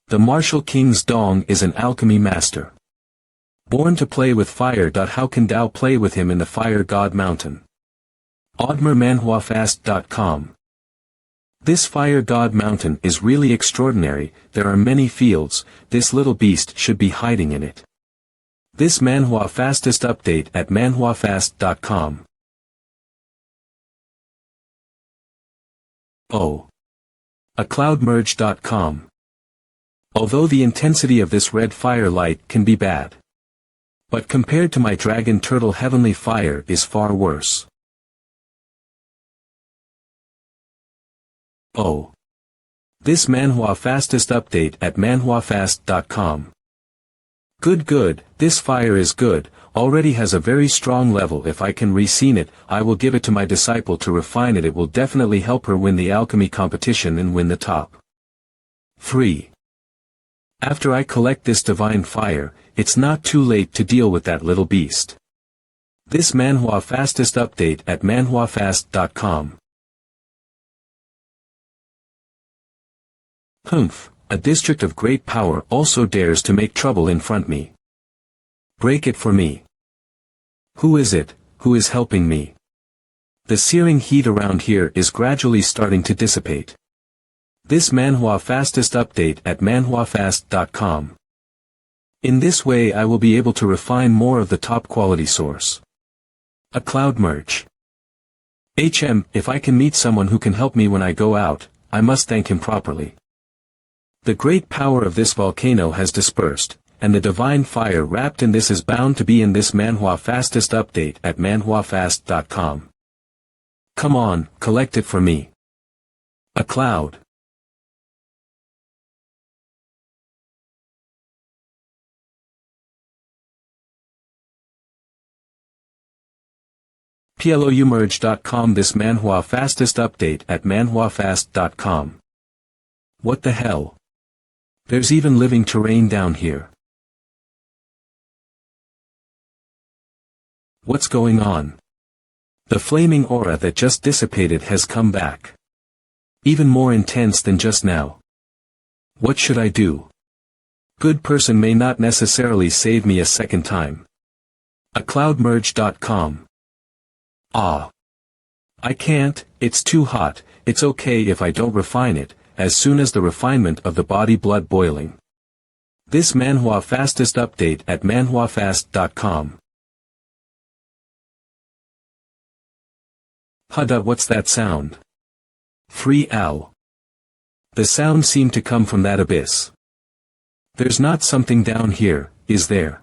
S1: The Marshall King's Dong is an alchemy master. Born to play with fire. How can Tao play with him in the fire god mountain? manhwafast.com. This fire god mountain is really extraordinary. There are many fields. This little beast should be hiding in it. This manhwa fastest update at manhwafast.com. cloudmerge.com. Although the intensity of this red fire light can be bad, but compared to my dragon turtle heavenly fire is far worse. This manhwa fastest update at manhwafast.com. Good, this fire is good, already has a very strong level. If I can re-scene it, I will give it to my disciple to refine it. It will definitely help her win the alchemy competition and win the top 3. After I collect this divine fire, it's not too late to deal with that little beast. This manhwa fastest update at manhwafast.com. A district of great power also dares to make trouble in front me. Break it for me. Who is it, who is helping me? The searing heat around here is gradually starting to dissipate. This manhwa fastest update at manhwafast.com. In this way I will be able to refine more of the top quality source. A cloud merge. If I can meet someone who can help me when I go out, I must thank him properly. The great power of this volcano has dispersed, and the divine fire wrapped in this is bound to be in this manhwa fastest update at manhwafast.com. Come on, collect it for me. A cloud. ploumerge.com. This manhwa fastest update at manhwafast.com. What the hell? There's even living terrain down here. What's going on? The flaming aura that just dissipated has come back. Even more intense than just now. What should I do? Good person may not necessarily save me a second time. cloudmerge.com. I can't, it's too hot. It's okay if I don't refine it, as soon as the refinement of the body blood boiling. This manhwa fastest update at manhwafast.com. What's that sound? Free owl. The sound seemed to come from that abyss. There's not something down here, is there?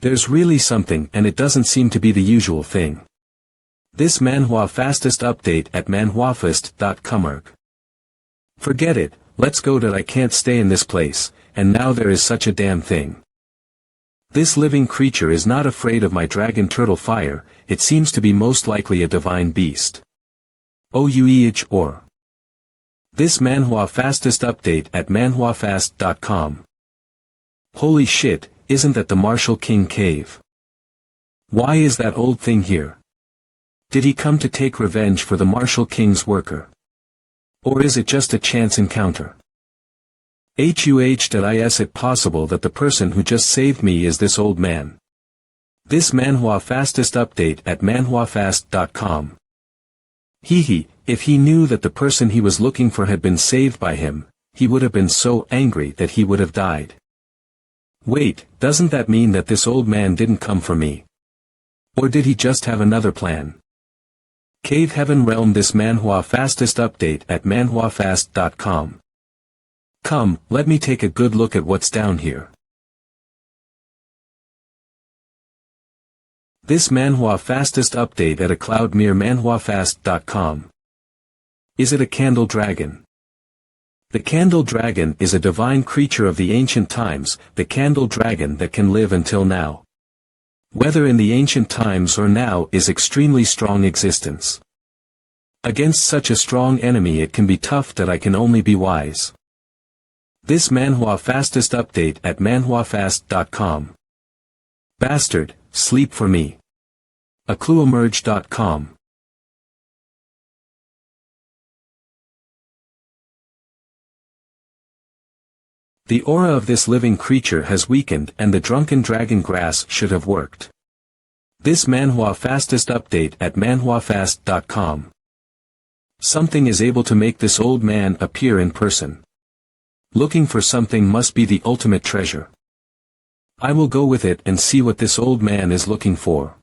S1: There's really something, and it doesn't seem to be the usual thing. This manhwa fastest update at manhwafast.com. Forget it, let's go. I can't stay in this place, and now there is such a damn thing. This living creature is not afraid of my dragon turtle fire, it seems to be most likely a divine beast. Or. This manhwa fastest update at manhwafast.com. Holy shit, isn't that the Marshall King cave? Why is that old thing here? Did he come to take revenge for the Marshall King's worker? Or is it just a chance encounter? Is it possible that the person who just saved me is this old man? This manhwa fastest update at manhwafast.com. If he knew that the person he was looking for had been saved by him, he would have been so angry that he would have died. Wait, doesn't that mean that this old man didn't come for me? Or did he just have another plan? Cave Heaven Realm. This manhwa fastest update at manhwafast.com. Come, let me take a good look at what's down here. This manhwa fastest update at a cloud mere manhwafast.com. Is it a candle dragon? The candle dragon is a divine creature of the ancient times, the candle dragon that can live until now. Whether in the ancient times or now is extremely strong existence. Against such a strong enemy it can be tough that I can only be wise. This manhwa fastest update at manhwafast.com. Bastard, sleep for me. AclueEmerge.com. The aura of this living creature has weakened and the drunken dragon grass should have worked. This manhwa fastest update at manhwafast.com. Something is able to make this old man appear in person. Looking for something must be the ultimate treasure. I will go with it and see what this old man is looking for.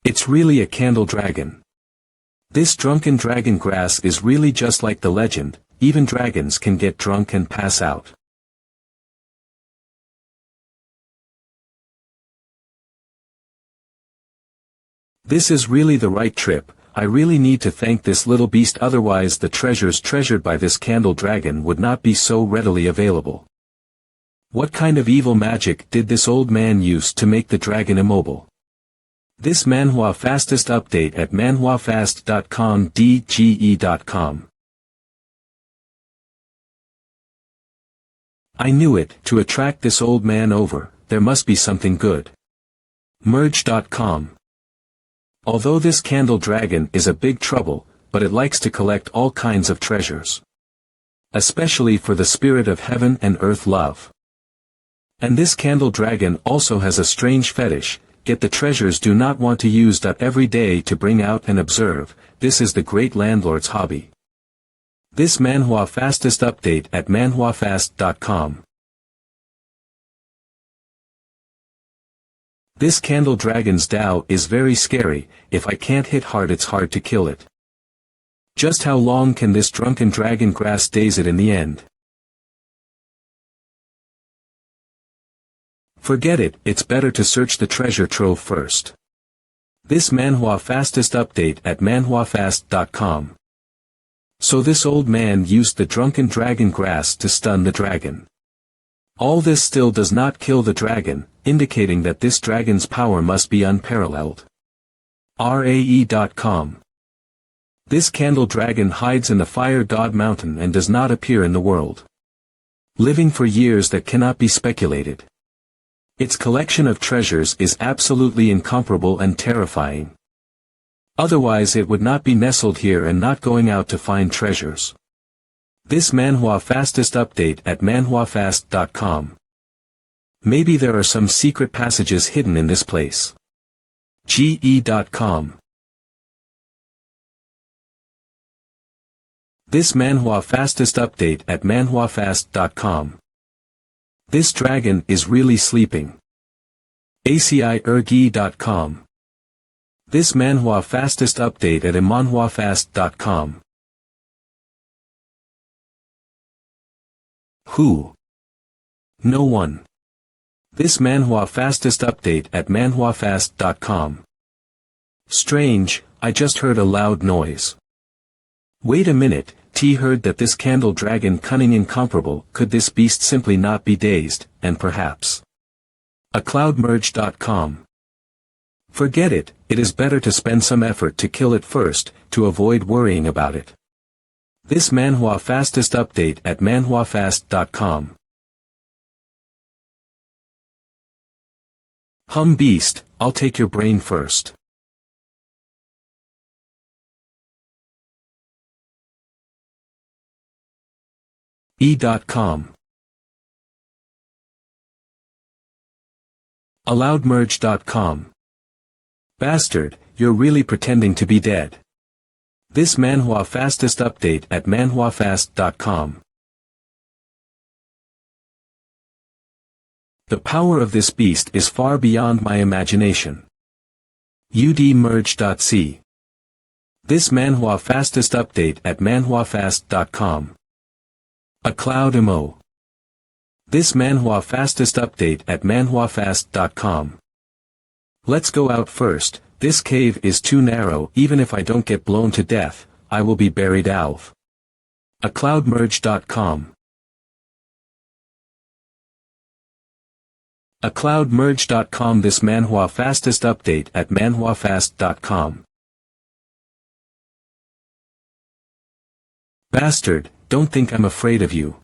S1: It's really a candle dragon. This drunken dragon grass is really just like the legend, even dragons can get drunk and pass out. This is really the right trip. I really need to thank this little beast, otherwise the treasures treasured by this candle dragon would not be so readily available. What kind of evil magic did this old man use to make the dragon immobile? This manhwa fastest update at manhwafast.com dge.com. I knew it, to attract this old man over, there must be something good. Merge.com. Although this candle dragon is a big trouble, but it likes to collect all kinds of treasures. Especially for the spirit of heaven and earth love. And this candle dragon also has a strange fetish, yet the treasures do not want to use that every day to bring out and observe. This is the great landlord's hobby. This manhwa fastest update at manhwafast.com. This candle dragon's Tao is very scary. If I can't hit hard, it's hard to kill it. Just how long can this drunken dragon grass daze it in the end? Forget it, it's better to search the treasure trove first. This manhwa fastest update at manhwafast.com. So this old man used the drunken dragon grass to stun the dragon. All this still does not kill the dragon, indicating that this dragon's power must be unparalleled. RAE.com. This candle dragon hides in the fire god mountain and does not appear in the world. Living for years that cannot be speculated. Its collection of treasures is absolutely incomparable and terrifying. Otherwise it would not be nestled here and not going out to find treasures. This manhwa fastest update at manhwafast.com. Maybe there are some secret passages hidden in this place. GE.com. This manhwa fastest update at manhwafast.com. This dragon is really sleeping. ACIRG.com. This manhwa fastest update at manhwafast.com. Who? No one. This manhwa fastest update at manhwafast.com. Strange, I just heard a loud noise. Wait a minute, T heard that this candle dragon cunning incomparable, could this beast simply not be dazed, and perhaps. ACloudmerge.com. Forget it, it is better to spend some effort to kill it first, to avoid worrying about it. This manhwa fastest update at manhwafast.com. Beast, I'll take your brain first. E.com. Allowedmerge.com. Bastard, you're really pretending to be dead. This MANHWA fastest update at manhwafast.com. The power of this beast is far beyond my imagination. udmerge.c. This MANHWA fastest update at manhwafast.com. A cloud emo. This MANHWA fastest update at manhwafast.com. Let's go out first. This cave is too narrow. Even if I don't get blown to death, I will be buried alive. Acloudmerge.com. Acloudmerge.com. This MANHWA fastest update at manhwafast.com. Bastard, don't think I'm afraid of you.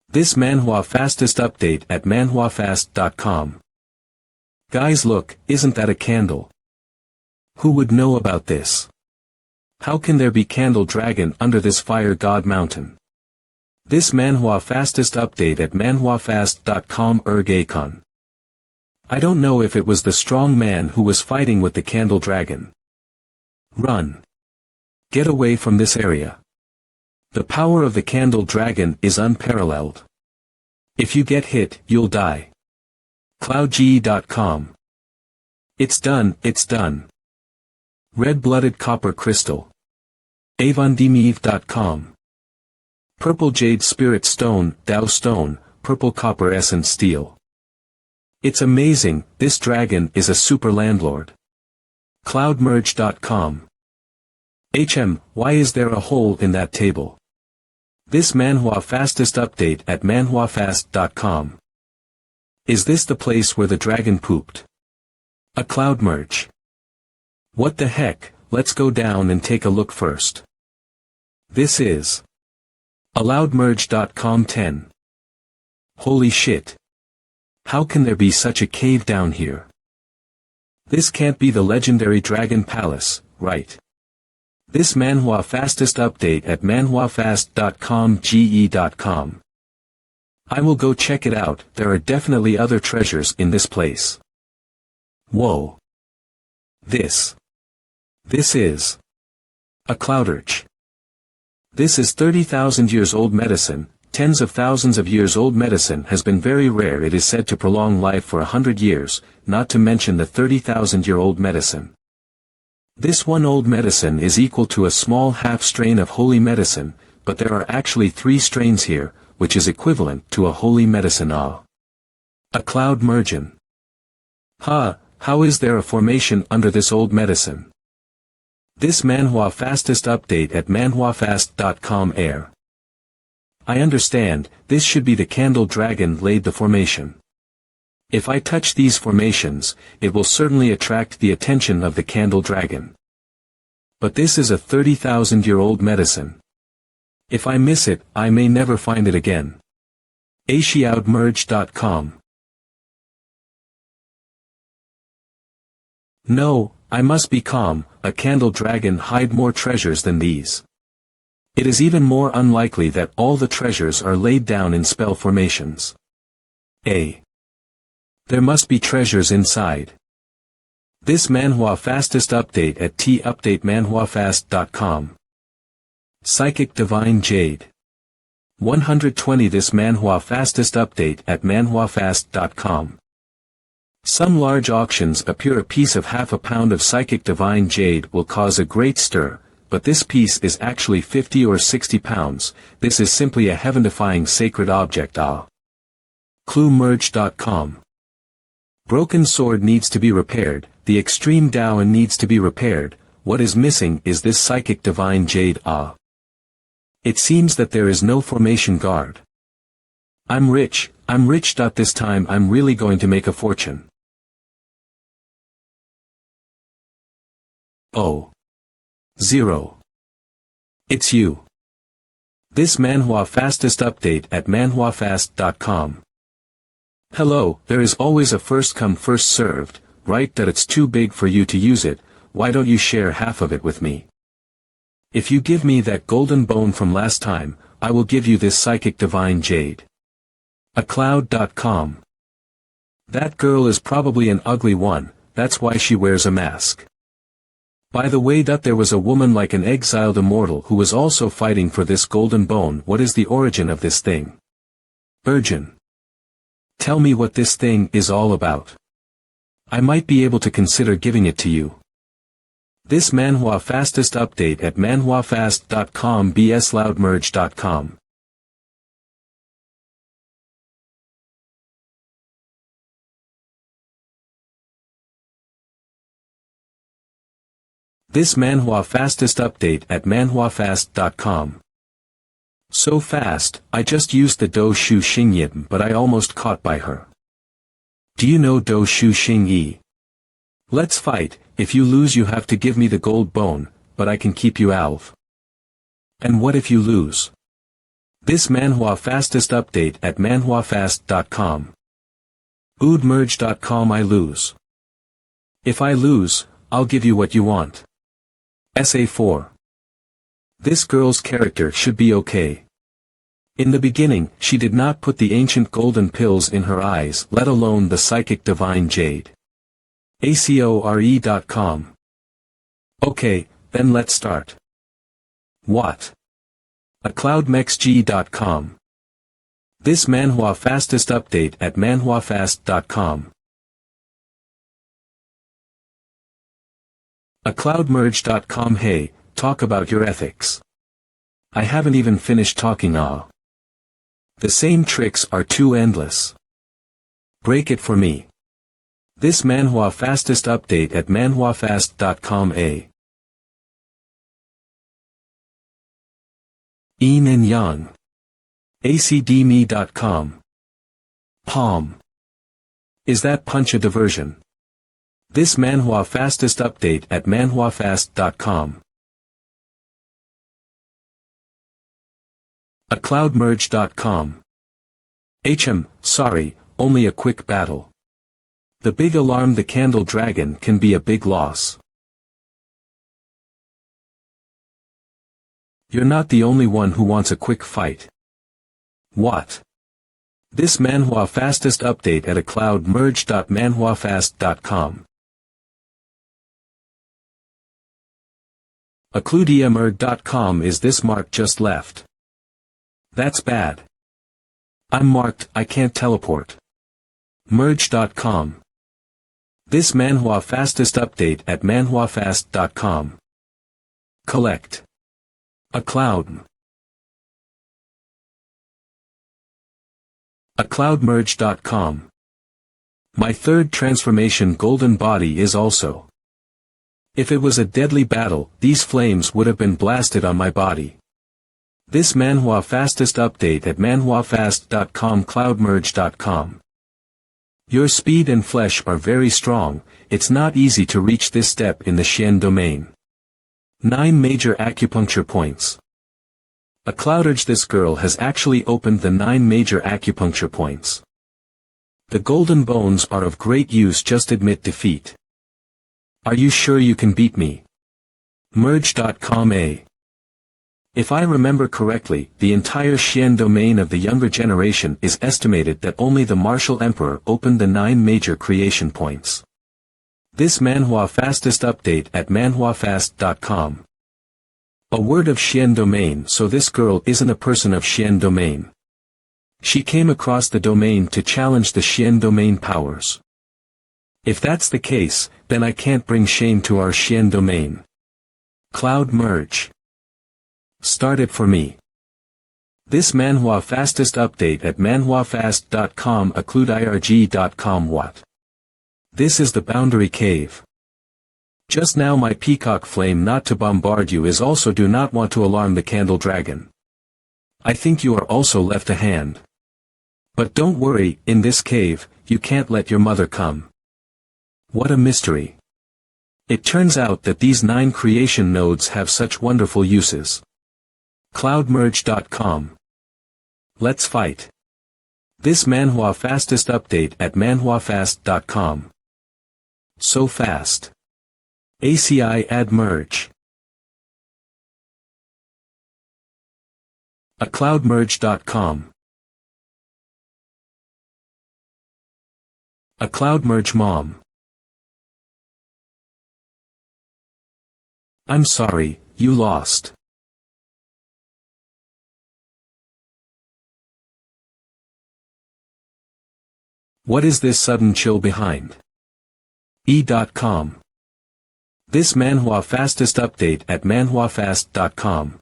S1: This MANHWA fastest update at manhwafast.com. Guys, look, isn't that a candle? Who would know about this? How can there be candle dragon under this fire god mountain? This MANHWA fastest update at manhwafast.com. Ergacon. I don't know if it was the strong man who was fighting with the candle dragon. Run. Get away from this area. The power of the candle dragon is unparalleled. If you get hit, you'll die. cloudge.com. It's done, it's done. Red-blooded copper crystal. avondemieve.com. Purple jade spirit stone, Tao stone, purple copper essence steel. It's amazing, this dragon is a super landlord. Cloudmerge.com. why is there a hole in that table? This MANHWA fastest update at manhwafast.com. Is this the place where the dragon pooped? A cloudmerge. What the heck, let's go down and take a look first. This is allowedmerge.com. 10. Holy shit. How can there be such a cave down here? This can't be the legendary Dragon Palace, right? This MANHWA fastest update at manhwafast.com. ge.com. I will go check it out. There are definitely other treasures in this place. Whoa. This is a clouderch. This is 30,000 years old medicine. Tens of thousands of years old medicine has been very rare. It is said to prolong life for 100 years, not to mention the 30,000-year-old medicine. This one old medicine is equal to a small half strain of holy medicine, but there are actually 3 strains here, which is equivalent to a holy medicine. A cloud mergen. How is there a formation under this old medicine? This MANHWA fastest update at manhwafast.com. air. I understand, this should be the candle dragon laid the formation. If I touch these formations, it will certainly attract the attention of the candle dragon. But this is a 30,000-year-old medicine. If I miss it, I may never find it again. Acloudmerge.com. No, I must be calm. A candle dragon hide more treasures than these. It is even more unlikely that all the treasures are laid down in spell formations. There must be treasures inside. This MANHWA fastest update at updatemanhwafast.com. Psychic Divine Jade. 120. This MANHWA fastest update at manhwafast.com. Some large auctions appear a piece of half a pound of Psychic Divine Jade will cause a great stir, but this piece is actually 50 or 60 pounds, this is simply a heaven-defying sacred object. Cluemerge.com. Broken sword needs to be repaired, the extreme Daoin needs to be repaired, what is missing is this Psychic Divine Jade. It seems that there is no formation guard. I'm rich. This time I'm really going to make a fortune. Oh. 0. It's you. This MANHWA fastest update at manhwafast.com. Hello, there is always a first come first served, right? That it's too big for you to use it, why don't you share half of it with me? If you give me that golden bone from last time, I will give you this psychic divine jade. Acloud.com. That girl is probably an ugly one, that's why she wears a mask. By the way, that there was a woman like an exiled immortal who was also fighting for this golden bone. What is the origin of this thing? Urgent. Tell me what this thing is all about. I might be able to consider giving it to you. This MANHWA fastest update at manhwafast.com bsloudmerge.com. This MANHWA fastest update at manhwafast.com. So fast, I just used the Do Shu Xing Yim, but I almost caught by her. Do you know Do Shu Xing Yi? Let's fight. If you lose you have to give me the gold bone, but I can keep you alive. And what if you lose? This MANHWA fastest update at manhwafast.com. Oodmerge.com. I lose. If I lose, I'll give you what you want. SA4. This girl's character should be okay. In the beginning, she did not put the ancient golden pills in her eyes, let alone the psychic divine jade. ACORE.com. Okay, then let's start. What? ACloudMexG.com. This MANHWA fastest update at manhwafast.com. Acloudmerge.com. Hey, talk about your ethics. I haven't even finished talking. The same tricks are too endless. Break it for me. This MANHWA fastest update at manhwafast.com. Yin and Yang. ACDme.com. Palm. Is that punch a diversion? This MANHWA fastest update at manhwafast.com. Acloudmerge.com. Sorry, only a quick battle. The big alarm, the candle dragon, can be a big loss. You're not the only one who wants a quick fight. What? This MANHWA fastest update at acloudmerge.manhwafast.com. Acludiamer.com. Is this mark just left? That's bad. I'm marked, I can't teleport. Merge.com. This MANHWA fastest update at manhwafast.com. Collect. Acloud. Acloudmerge.com. My third transformation golden body is also. If it was a deadly battle, these flames would have been blasted on my body. This MANHWA fastest update at manhwafast.com. Cloudmerge.com. Your speed and flesh are very strong, it's not easy to reach this step in the Xian domain. 9 major acupuncture points. Acloudurge. This girl has actually opened the 9 major acupuncture points. The golden bones are of great use, just admit defeat. Are you sure you can beat me? Merge.com. If I remember correctly, the entire Xian domain of the younger generation is estimated that only the martial emperor opened the 9 major creation points. This MANHWA fastest update at manhwafast.com. A word of Xian domain. So this girl isn't a person of Xian domain. She came across the domain to challenge the Xian domain powers. If that's the case, then I can't bring shame to our Xian domain. Cloud Merge. Start it for me. This MANHWA fastest update at manhwafast.com. Acludirg.com. What? This is the boundary cave. Just now my peacock flame not to bombard you is also do not want to alarm the candle dragon. I think you are also left a hand. But don't worry, in this cave, you can't let your mother come. What a mystery. It turns out that these 9 creation nodes have such wonderful uses. Cloudmerge.com. Let's fight. This MANHWA fastest update at manhwafast.com. So fast. ACI add merge. cloudmerge.com. A cloud merge mom. I'm sorry, you lost. What is this sudden chill behind? E.com. This manhwa fastest update at manhwafast.com.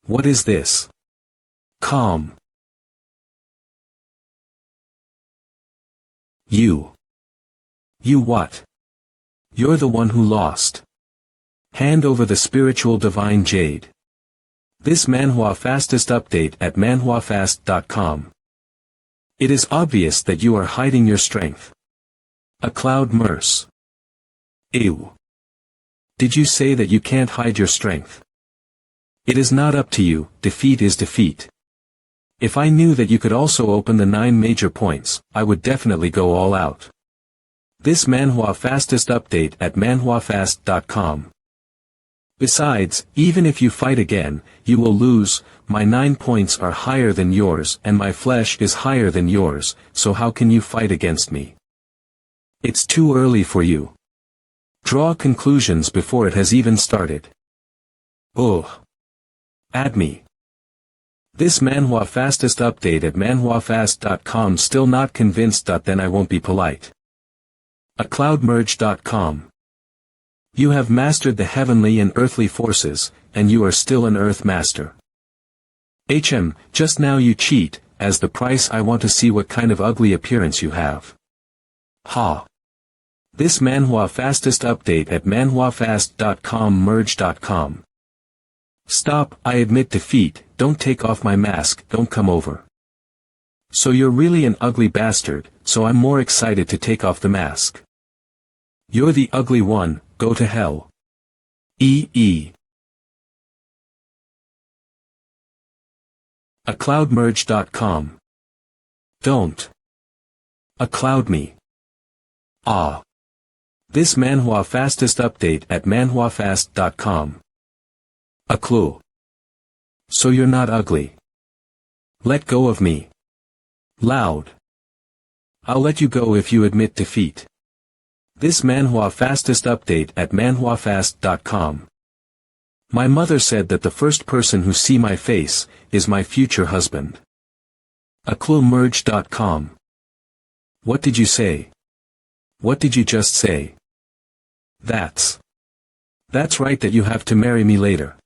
S1: What is this? Calm. You. You what? You're the one who lost. Hand over the spiritual divine jade. This manhwa fastest update at manhwafast.com. It is obvious that you are hiding your strength. A cloud merce. Ew. Did you say that you can't hide your strength? It is not up to you, defeat is defeat. If I knew that you could also open the 9 major points, I would definitely go all out. This manhwa fastest update at manhwafast.com. Besides, even if you fight again, you will lose. My 9 points are higher than yours and my flesh is higher than yours, so how can you fight against me? It's too early for you. Draw conclusions before it has even started. Ugh. Add me. This manhwa fastest update at manhwafast.com. Still not convinced? Then I won't be polite. A cloudmerge.com. You have mastered the heavenly and earthly forces, and you are still an earth master. Just now you cheat, as the price I want to see what kind of ugly appearance you have. Ha. This manhwa fastest update at manhwafast.com merge.com. Stop, I admit defeat, don't take off my mask, don't come over. So you're really an ugly bastard, so I'm more excited to take off the mask. You're the ugly one, go to hell. E.E. A cloudmerge.com. Don't. A cloud me. Ah. This manhwa fastest update at manhwafast.com. A clue. So you're not ugly. Let go of me. Loud. I'll let you go if you admit defeat. This manhwa fastest update at manhwafast.com. My mother said that the first person who see my face is my future husband. A cluemerge.com. What did you say? What did you just say? That's right, that you have to marry me later.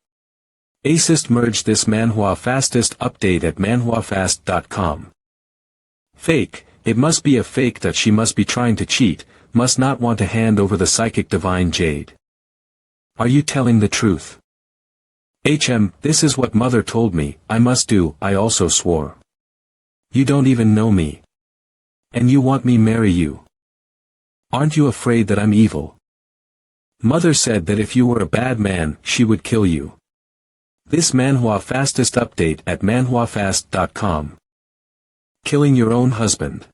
S1: Acist merge this manhwa fastest update at manhwafast.com. Fake, it must be a fake that she must be trying to cheat, must not want to hand over the psychic divine jade. Are you telling the truth? This is what mother told me, I must do, I also swore. You don't even know me. And you want me marry you. Aren't you afraid that I'm evil? Mother said that if you were a bad man, she would kill you. This manhwa fastest update at manhwafast.com. Killing your own husband.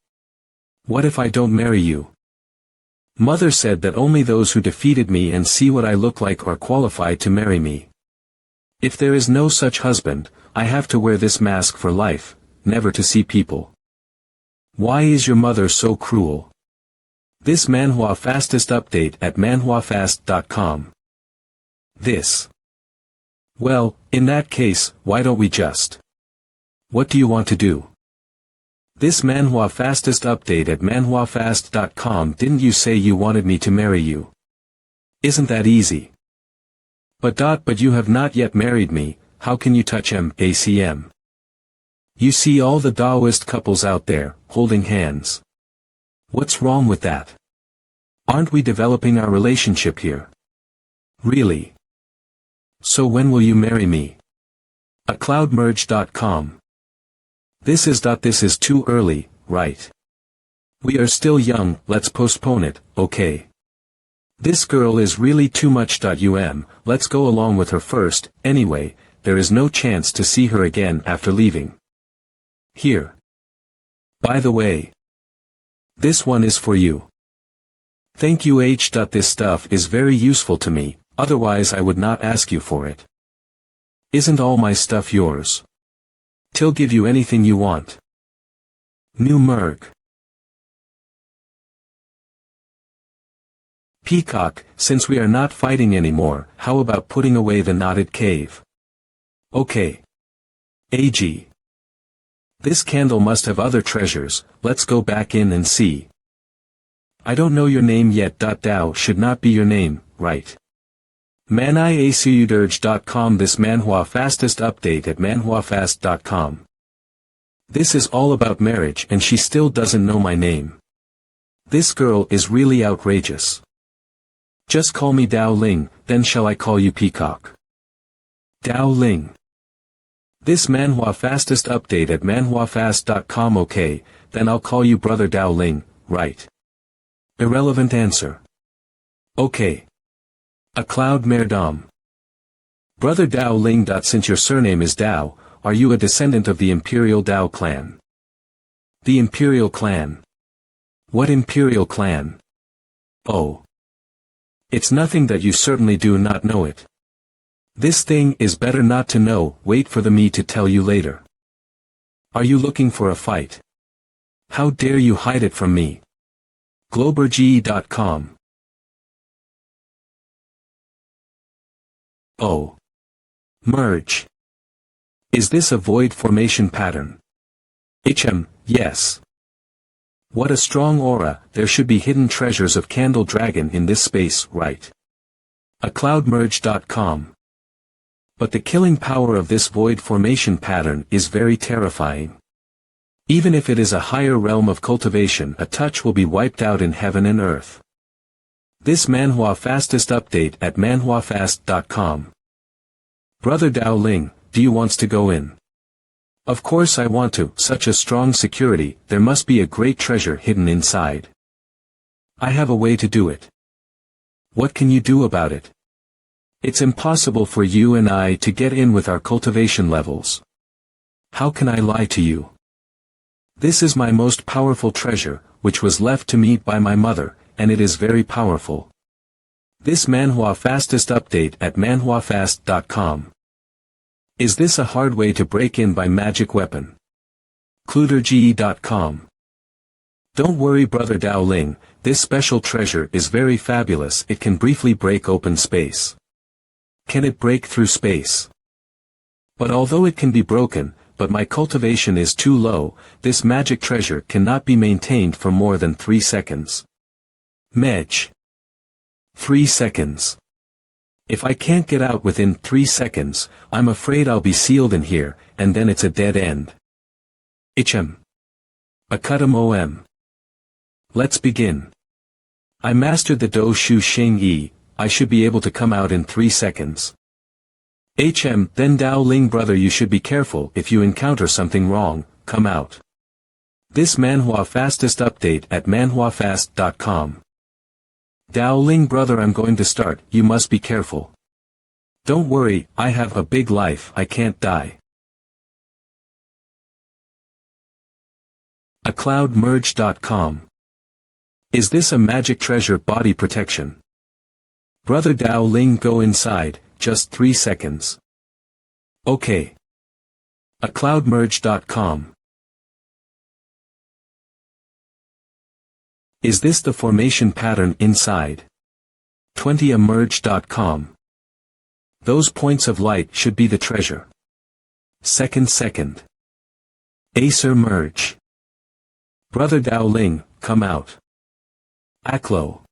S1: What if I don't marry you? Mother said that only those who defeated me and see what I look like are qualified to marry me. If there is no such husband, I have to wear this mask for life, never to see people. Why is your mother so cruel? This manhwa fastest update at manhwafast.com. This. Well, in that case, why don't we just? What do you want to do? This manhwa fastest update at manhwafast.com. Didn't you say you wanted me to marry you? Isn't that easy? But you have not yet married me, how can you touch ACM? You see all the Taoist couples out there, holding hands. What's wrong with that? Aren't we developing our relationship here? Really? So when will you marry me? A cloudmerge.com. This is too early, right? We are still young, let's postpone it, okay? This girl is really too much. Let's go along with her first, anyway, there is no chance to see her again after leaving. Here. By the way. This one is for you. Thank you. This stuff is very useful to me, otherwise I would not ask you for it. Isn't all my stuff yours? Till give you anything you want. New Merg. Peacock, since we are not fighting anymore, how about putting away the knotted cave? Okay. AG. This candle must have other treasures, let's go back in and see. I don't know your name yet. Dao should not be your name, right? manhwarecap.com. This manhwa fastest update at manhwafast.com. This is all about marriage and she still doesn't know my name. This girl is really outrageous. Just call me Dao Ling, then shall I call you Peacock? Dao Ling. This manhwa fastest update at manhwafast.com. Okay, then I'll call you Brother Dao Ling, right? Irrelevant answer. Okay. A cloud merdom. Brother Dao Ling. Since your surname is Dao, are you a descendant of the Imperial Dao clan? The Imperial clan. What Imperial clan? Oh. It's nothing that you certainly do not know it. This thing is better not to know, wait for the me to tell you later. Are you looking for a fight? How dare you hide it from me? Globerge.com. Oh. Merge. Is this a void formation pattern? Yes. What a strong aura, there should be hidden treasures of Candle Dragon in this space, right? A cloudmerge.com. But the killing power of this void formation pattern is very terrifying. Even if it is a higher realm of cultivation, a touch will be wiped out in heaven and earth. This manhwa fastest update at manhwafast.com. Brother Dao Ling, do you wants to go in? Of course I want to. Such a strong security, there must be a great treasure hidden inside. I have a way to do it. What can you do about it? It's impossible for you and I to get in with our cultivation levels. How can I lie to you? This is my most powerful treasure, which was left to me by my mother, and it is very powerful. This manhwa fastest update at manhwafast.com. Is this a hard way to break in by magic weapon? Cluderge.com. Don't worry Brother Dao Ling, this special treasure is very fabulous. It can briefly break open space. Can it break through space? But although it can be broken, but my cultivation is too low, this magic treasure cannot be maintained for more than 3 seconds. Mej. 3 seconds. If I can't get out within 3 seconds, I'm afraid I'll be sealed in here, and then it's a dead end. Akatam om. Let's begin. I mastered the Do Shu Sheng Yi, I should be able to come out in 3 seconds. Then Dao Ling brother, you should be careful. If you encounter something wrong, come out. This manhwa fastest update at manhwafast.com. Dao Ling brother, I'm going to start, you must be careful. Don't worry, I have a big life, I can't die. A cloudmerge.com. Is this a magic treasure? Body protection. Brother Dao Ling, go inside, just 3 seconds. Okay. A cloudmerge.com. Is this the formation pattern inside? 20emerge.com. Those points of light should be the treasure. Second. Acer merge. Brother Dao Ling, come out. Aklo.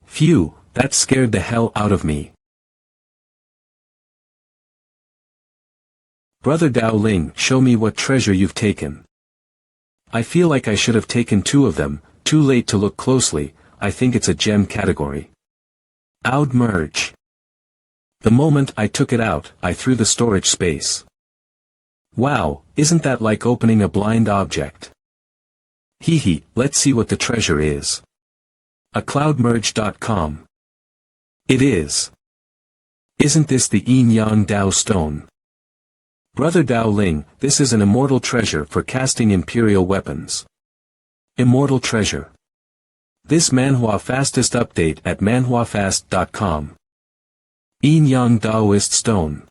S1: Phew, that scared the hell out of me. Brother Dao Ling, show me what treasure you've taken. I feel like I should have taken 2 of them, too late to look closely, I think it's a gem category. Out merge. The moment I took it out, I threw the storage space. Wow, isn't that like opening a blind object? Hee, let's see what the treasure is. A cloudmerge.com. It is. Isn't this the Yin Yang Dao stone? Brother Dao Ling, this is an immortal treasure for casting imperial weapons. Immortal treasure. This manhwa fastest update at manhwafast.com. Yin Yang Daoist stone.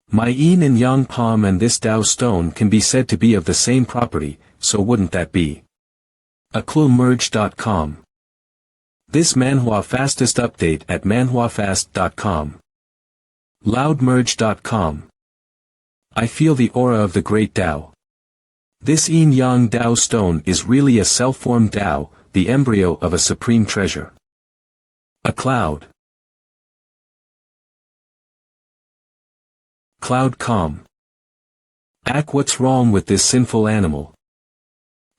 S1: My yin and yang palm and this Tao stone can be said to be of the same property, so wouldn't that be? Merge.com. This manhwa fastest update at manhwafast.com. Loudmerge.com. I feel the aura of the great Tao. This yin-yang Tao stone is really a self-formed Tao, the embryo of a supreme treasure. A cloud. Cloud calm. What's wrong with this sinful animal?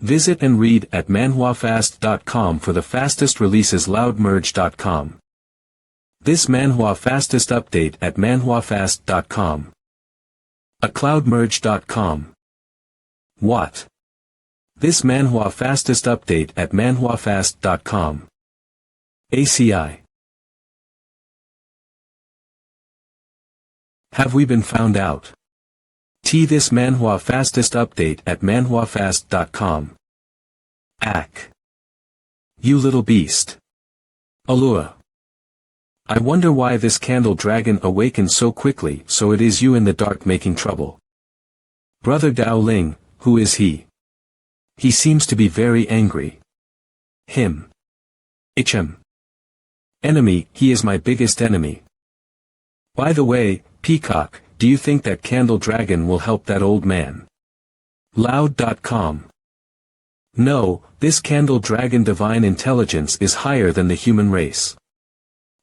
S1: Visit and read at manhwafast.com for the fastest releases. Loudmerge.com. This manhwa fastest update at manhwafast.com. Cloudmerge.com. What? This manhwa fastest update at manhwafast.com. ACI. Have we been found out? This manhwa fastest update at manhwafast.com. You little beast. Alua. I wonder why this candle dragon awakens so quickly, so it is you in the dark making trouble. Brother Dao Ling, who is he? He seems to be very angry. Him. Enemy, he is my biggest enemy. By the way, Peacock, do you think that candle dragon will help that old man? Loud.com. No, this candle dragon divine intelligence is higher than the human race.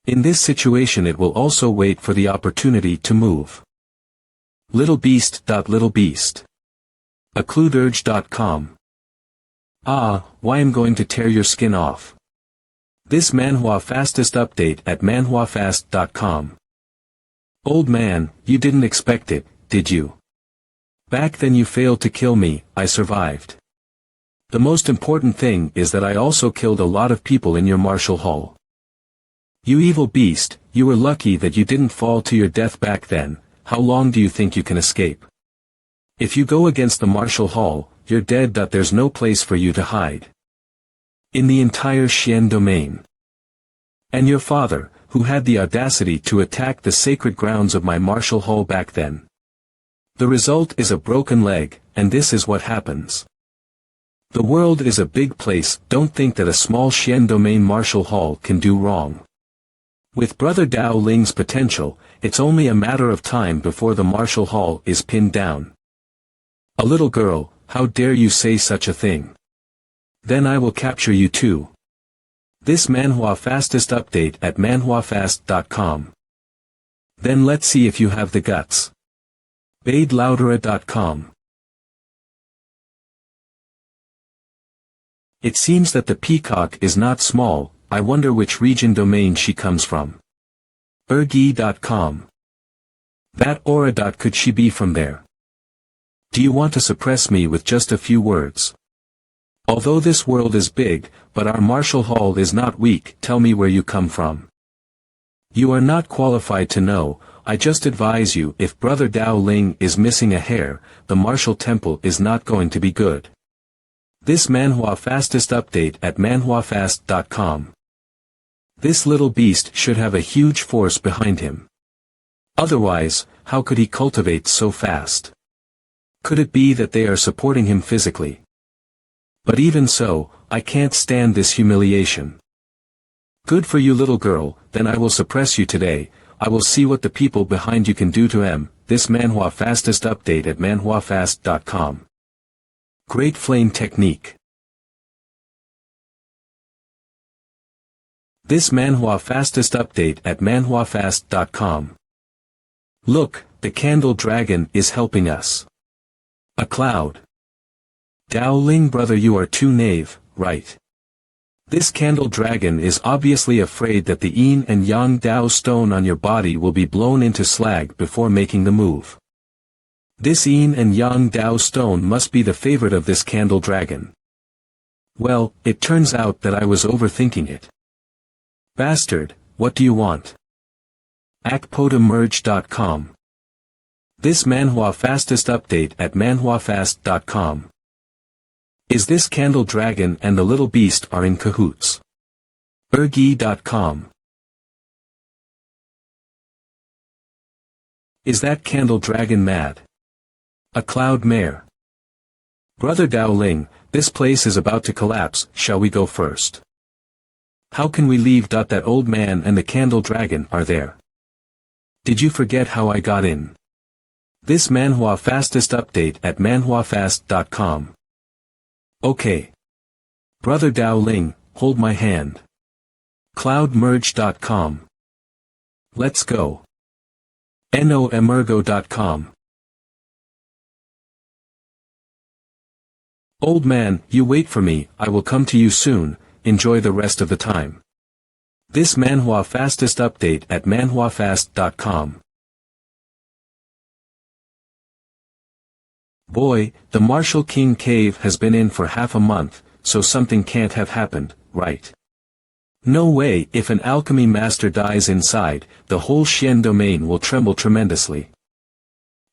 S1: In this situation it will also wait for the opportunity to move. Little beast. Accluderge.com. Why I'm going to tear your skin off. This manhwa fastest update at manhwafast.com. Old man, you didn't expect it, did you? Back then you failed to kill me, I survived. The most important thing is that I also killed a lot of people in your martial hall. You evil beast, you were lucky that you didn't fall to your death back then. How long do you think you can escape? If you go against the martial hall, you're dead. There's no place for you to hide. In the entire Xian domain. And your father, who had the audacity to attack the sacred grounds of my martial hall back then. The result is a broken leg, and this is what happens. The world is a big place. Don't think that a small Xian domain martial hall can do wrong. With Brother Dao Ling's potential, it's only a matter of time before the martial hall is pinned down. A little girl, how dare you say such a thing? Then I will capture you too. This manhwa fastest update at manhwafast.com. Then let's see if you have the guts. badeloudera.com. It seems that the peacock is not small. I wonder which region domain she comes from. Ergi.com. That aura. Could she be from there? Do you want to suppress me with just a few words? Although this world is big, but our martial hall is not weak. Tell me where you come from. You are not qualified to know. I just advise you, if Brother Dao Ling is missing a hair, the martial temple is not going to be good. This manhwa fastest update at manhwafast.com. This little beast should have a huge force behind him. Otherwise, how could he cultivate so fast? Could it be that they are supporting him physically? But even so, I can't stand this humiliation. Good for you, little girl. Then I will suppress you today. I will see what the people behind you can do to him. This manhwa fastest update at manhwafast.com. Great flame technique. This manhwa fastest update at manhwafast.com. Look, the candle dragon is helping us. A cloud. Dao Ling, brother, you are too naive, right? This candle dragon is obviously afraid that the yin and yang Dao stone on your body will be blown into slag before making the move. This yin and yang Dao stone must be the favorite of this candle dragon. Well, it turns out that I was overthinking it. Bastard, what do you want? Merge.com. This manhwa fastest update at manhwafast.com. Is this candle dragon and the little beast are in cahoots? Ergi.com. Is that candle dragon mad? A cloud mare. Brother Dao Ling, this place is about to collapse, shall we go first? How can we leave? That old man and the candle dragon are there. Did you forget how I got in? This manhwa fastest update at manhwafast.com. Okay. Brother Dao Ling, hold my hand. Cloudmerge.com. Let's go. noemergo.com. Old man, you wait for me, I will come to you soon, enjoy the rest of the time. This manhwa fastest update at manhwafast.com. Boy, the Martial King cave has been in for half a month, so something can't have happened, right? No way. If an alchemy master dies inside, the whole Xian domain will tremble tremendously.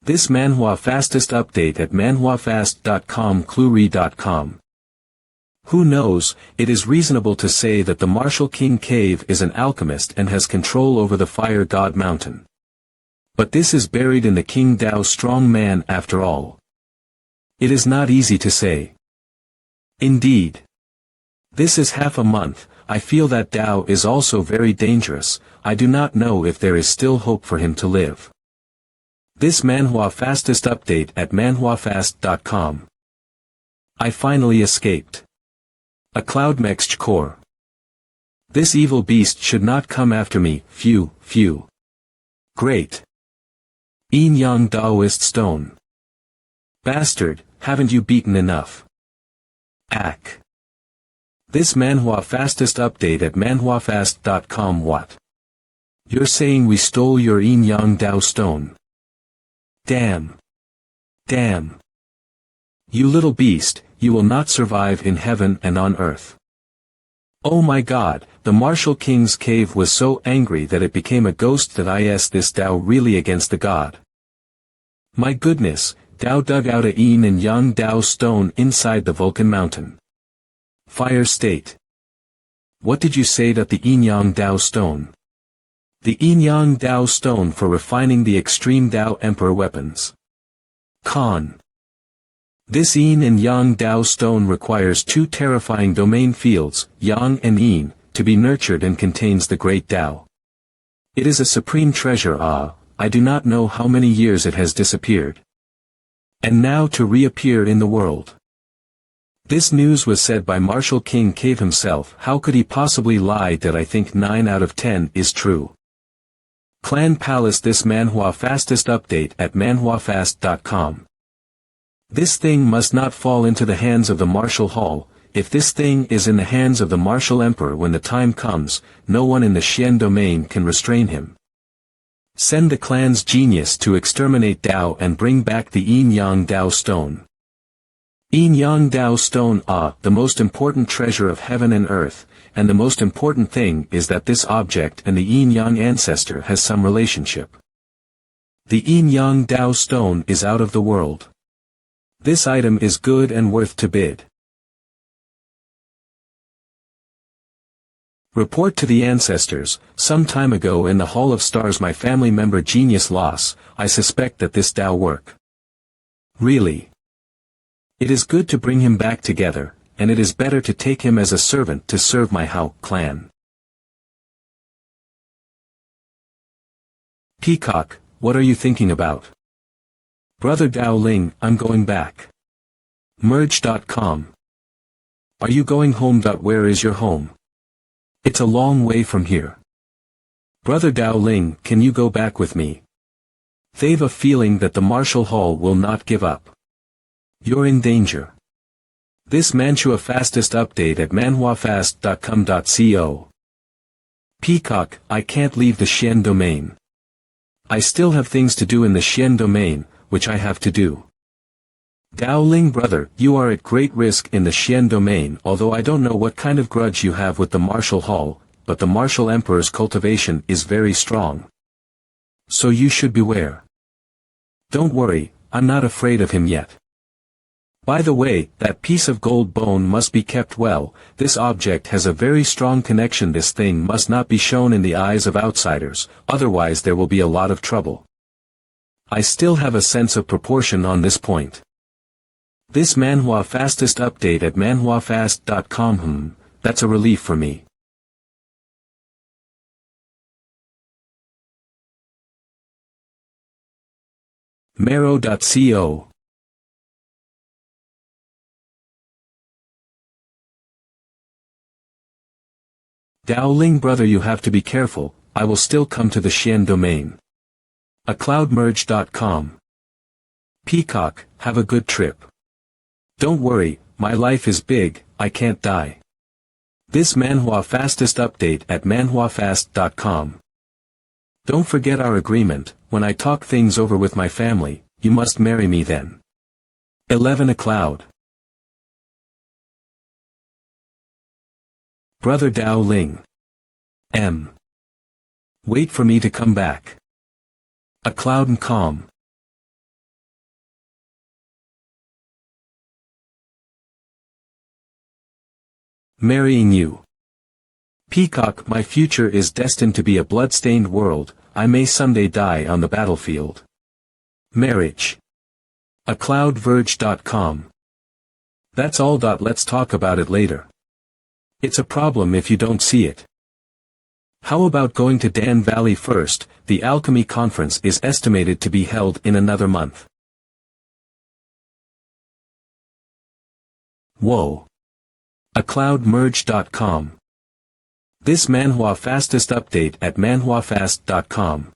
S1: This manhwa fastest update at manhwafast.com. cluery.com. Who knows, it is reasonable to say that the Martial King cave is an alchemist and has control over the fire god mountain. But this is buried in the King Dao strong man after all. It is not easy to say. Indeed. This is half a month. I feel that Dao is also very dangerous. I do not know if there is still hope for him to live. This manhwa fastest update at manhwafast.com. I finally escaped. A cloudmexed core. This evil beast should not come after me. Phew. Great. Yin Yang Daoist stone. Bastard, haven't you beaten enough? Ack. This manhwa fastest update at manhwafast.com. What? You're saying we stole your Yin Yang Dao stone? Damn. You little beast, you will not survive in heaven and on earth. Oh my god, the Martial King's cave was so angry that it became a ghost. Is this Dao really against the god? My goodness, Dao dug out a Yin and Yang Dao stone inside the Vulcan mountain. Fire state. What did you say that the Yin Yang Dao stone? The Yin Yang Dao stone for refining the extreme Dao Emperor weapons. Con. This Yin and Yang Dao stone requires two terrifying domain fields, Yang and Yin, to be nurtured and contains the great Dao. It is a supreme treasure. I do not know how many years it has disappeared. And now to reappear in the world. This news was said by Martial King Cave himself. How could he possibly lie? That I think 9 out of 10 is true. Clan Palace. This manhwa fastest update at manhwafast.com. This thing must not fall into the hands of the Martial Hall. If this thing is in the hands of the Martial Emperor when the time comes, no one in the Xian domain can restrain him. Send the clan's genius to exterminate Dao and bring back the Yin Yang Dao stone. Yin Yang Dao stone, the most important treasure of heaven and earth, and the most important thing is that this object and the Yin Yang ancestor has some relationship. The Yin Yang Dao stone is out of the world. This item is good and worth to bid. Report to the ancestors. Some time ago in the Hall of Stars my family member genius loss. I suspect that this Dao work. Really? It is good to bring him back together, and it is better to take him as a servant to serve my Hao clan. Peacock, what are you thinking about? Brother Dao Ling, I'm going back. Merge.com. Are you going home? Where is your home? It's a long way from here. Brother Dao Ling, can you go back with me? They've a feeling that the Martial Hall will not give up. You're in danger. This MANHWA fastest update at manhwafast.com.co. Peacock, I can't leave the Xian domain. I still have things to do in the Xian domain, which I have to do. Dao Ling brother, you are at great risk in the Xian domain. Although I don't know what kind of grudge you have with the Martial Hall, but the Martial Emperor's cultivation is very strong. So you should beware. Don't worry, I'm not afraid of him yet. By the way, that piece of gold bone must be kept well. This object has a very strong connection. This thing must not be shown in the eyes of outsiders, otherwise there will be a lot of trouble. I still have a sense of proportion on this point. This manhwa fastest update at manhwafast.com. That's a relief for me. Mero.co. Daoling brother, you have to be careful, I will still come to the Xian domain. acloudmerge.com. Peacock, have a good trip. Don't worry, my life is big, I can't die. This manhwa fastest update at manhwafast.com. Don't forget our agreement, when I talk things over with my family, you must marry me then. 11 A Cloud. Brother Dao Ling. M. Wait for me to come back. A Cloud and Calm. Marrying you. Peacock, my future is destined to be a blood-stained world, I may someday die on the battlefield. Marriage. acloudverge.com. That's all. Let's talk about it later. It's a problem if you don't see it. How about going to Dan Valley first? The Alchemy Conference is estimated to be held in another month. Whoa. acloudmerge.com. This manhwa fastest update at manhwafast.com.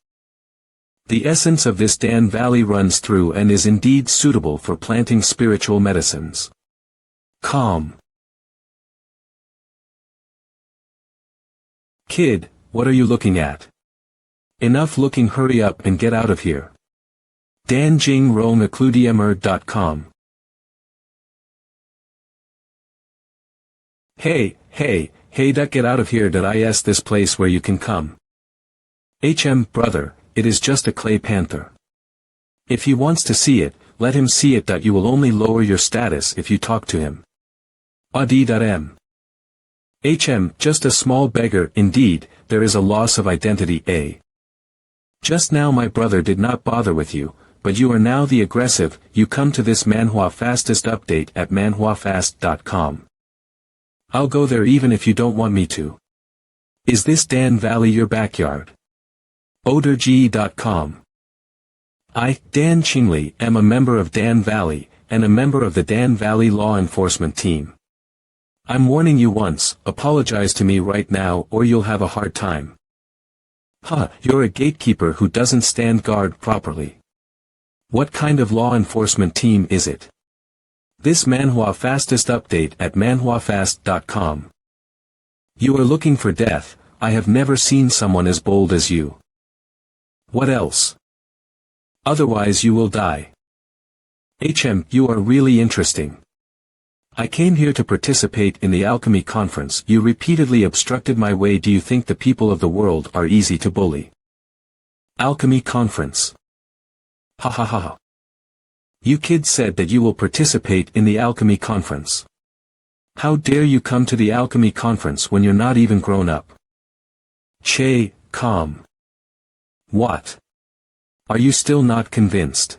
S1: The essence of this Dan Valley runs through and is indeed suitable for planting spiritual medicines. Calm. Kid, what are you looking at? Enough looking, hurry up and get out of here. danjingrongacludmr.com. Hey, get out of here. Is this place where you can come? Brother, it is just a clay panther. If he wants to see it, let him see it. You will only lower your status if you talk to him. Adi.m. Just a small beggar. Indeed, there is a loss of identity. Just now my brother did not bother with you, but you are now the aggressive. You come to this manhwa fastest update at manhwafast.com. I'll go there even if you don't want me to. Is this Dan Valley your backyard? Odorge.com. I, Dan Qingli, am a member of Dan Valley, and a member of the Dan Valley Law Enforcement Team. I'm warning you once, apologize to me right now or you'll have a hard time. You're a gatekeeper who doesn't stand guard properly. What kind of law enforcement team is it? This manhwa fastest update at manhwafast.com. You are looking for death. I have never seen someone as bold as you. What else? Otherwise you will die. You are really interesting. I came here to participate in the Alchemy Conference. You repeatedly obstructed my way. Do you think the people of the world are easy to bully? Alchemy Conference. Ha ha ha ha. You kids said that you will participate in the Alchemy Conference. How dare you come to the Alchemy Conference when you're not even grown up? Calm. What? Are you still not convinced?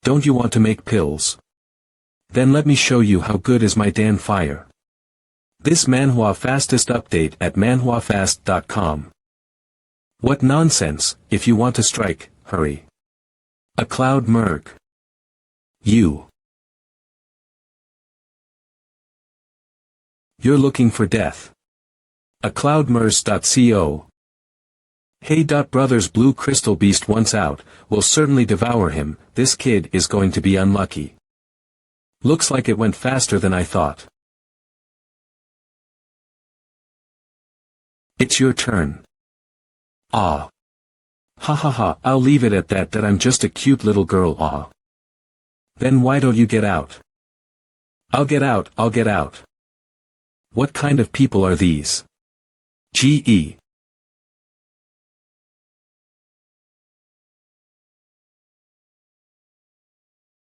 S1: Don't you want to make pills? Then let me show you how good is my Dan fire. This manhwa fastest update at manhwafast.com. What nonsense. If you want to strike, hurry. A Cloud Merg. You're looking for death. A cloudmers.co. Hey. Brother's blue crystal beast once out, will certainly devour him. This kid is going to be unlucky. Looks like it went faster than I thought. It's your turn. Ah. Ha ha ha, I'll leave it at that I'm just a cute little girl. Ah. Then why don't you get out? I'll get out. What kind of people are these? GE.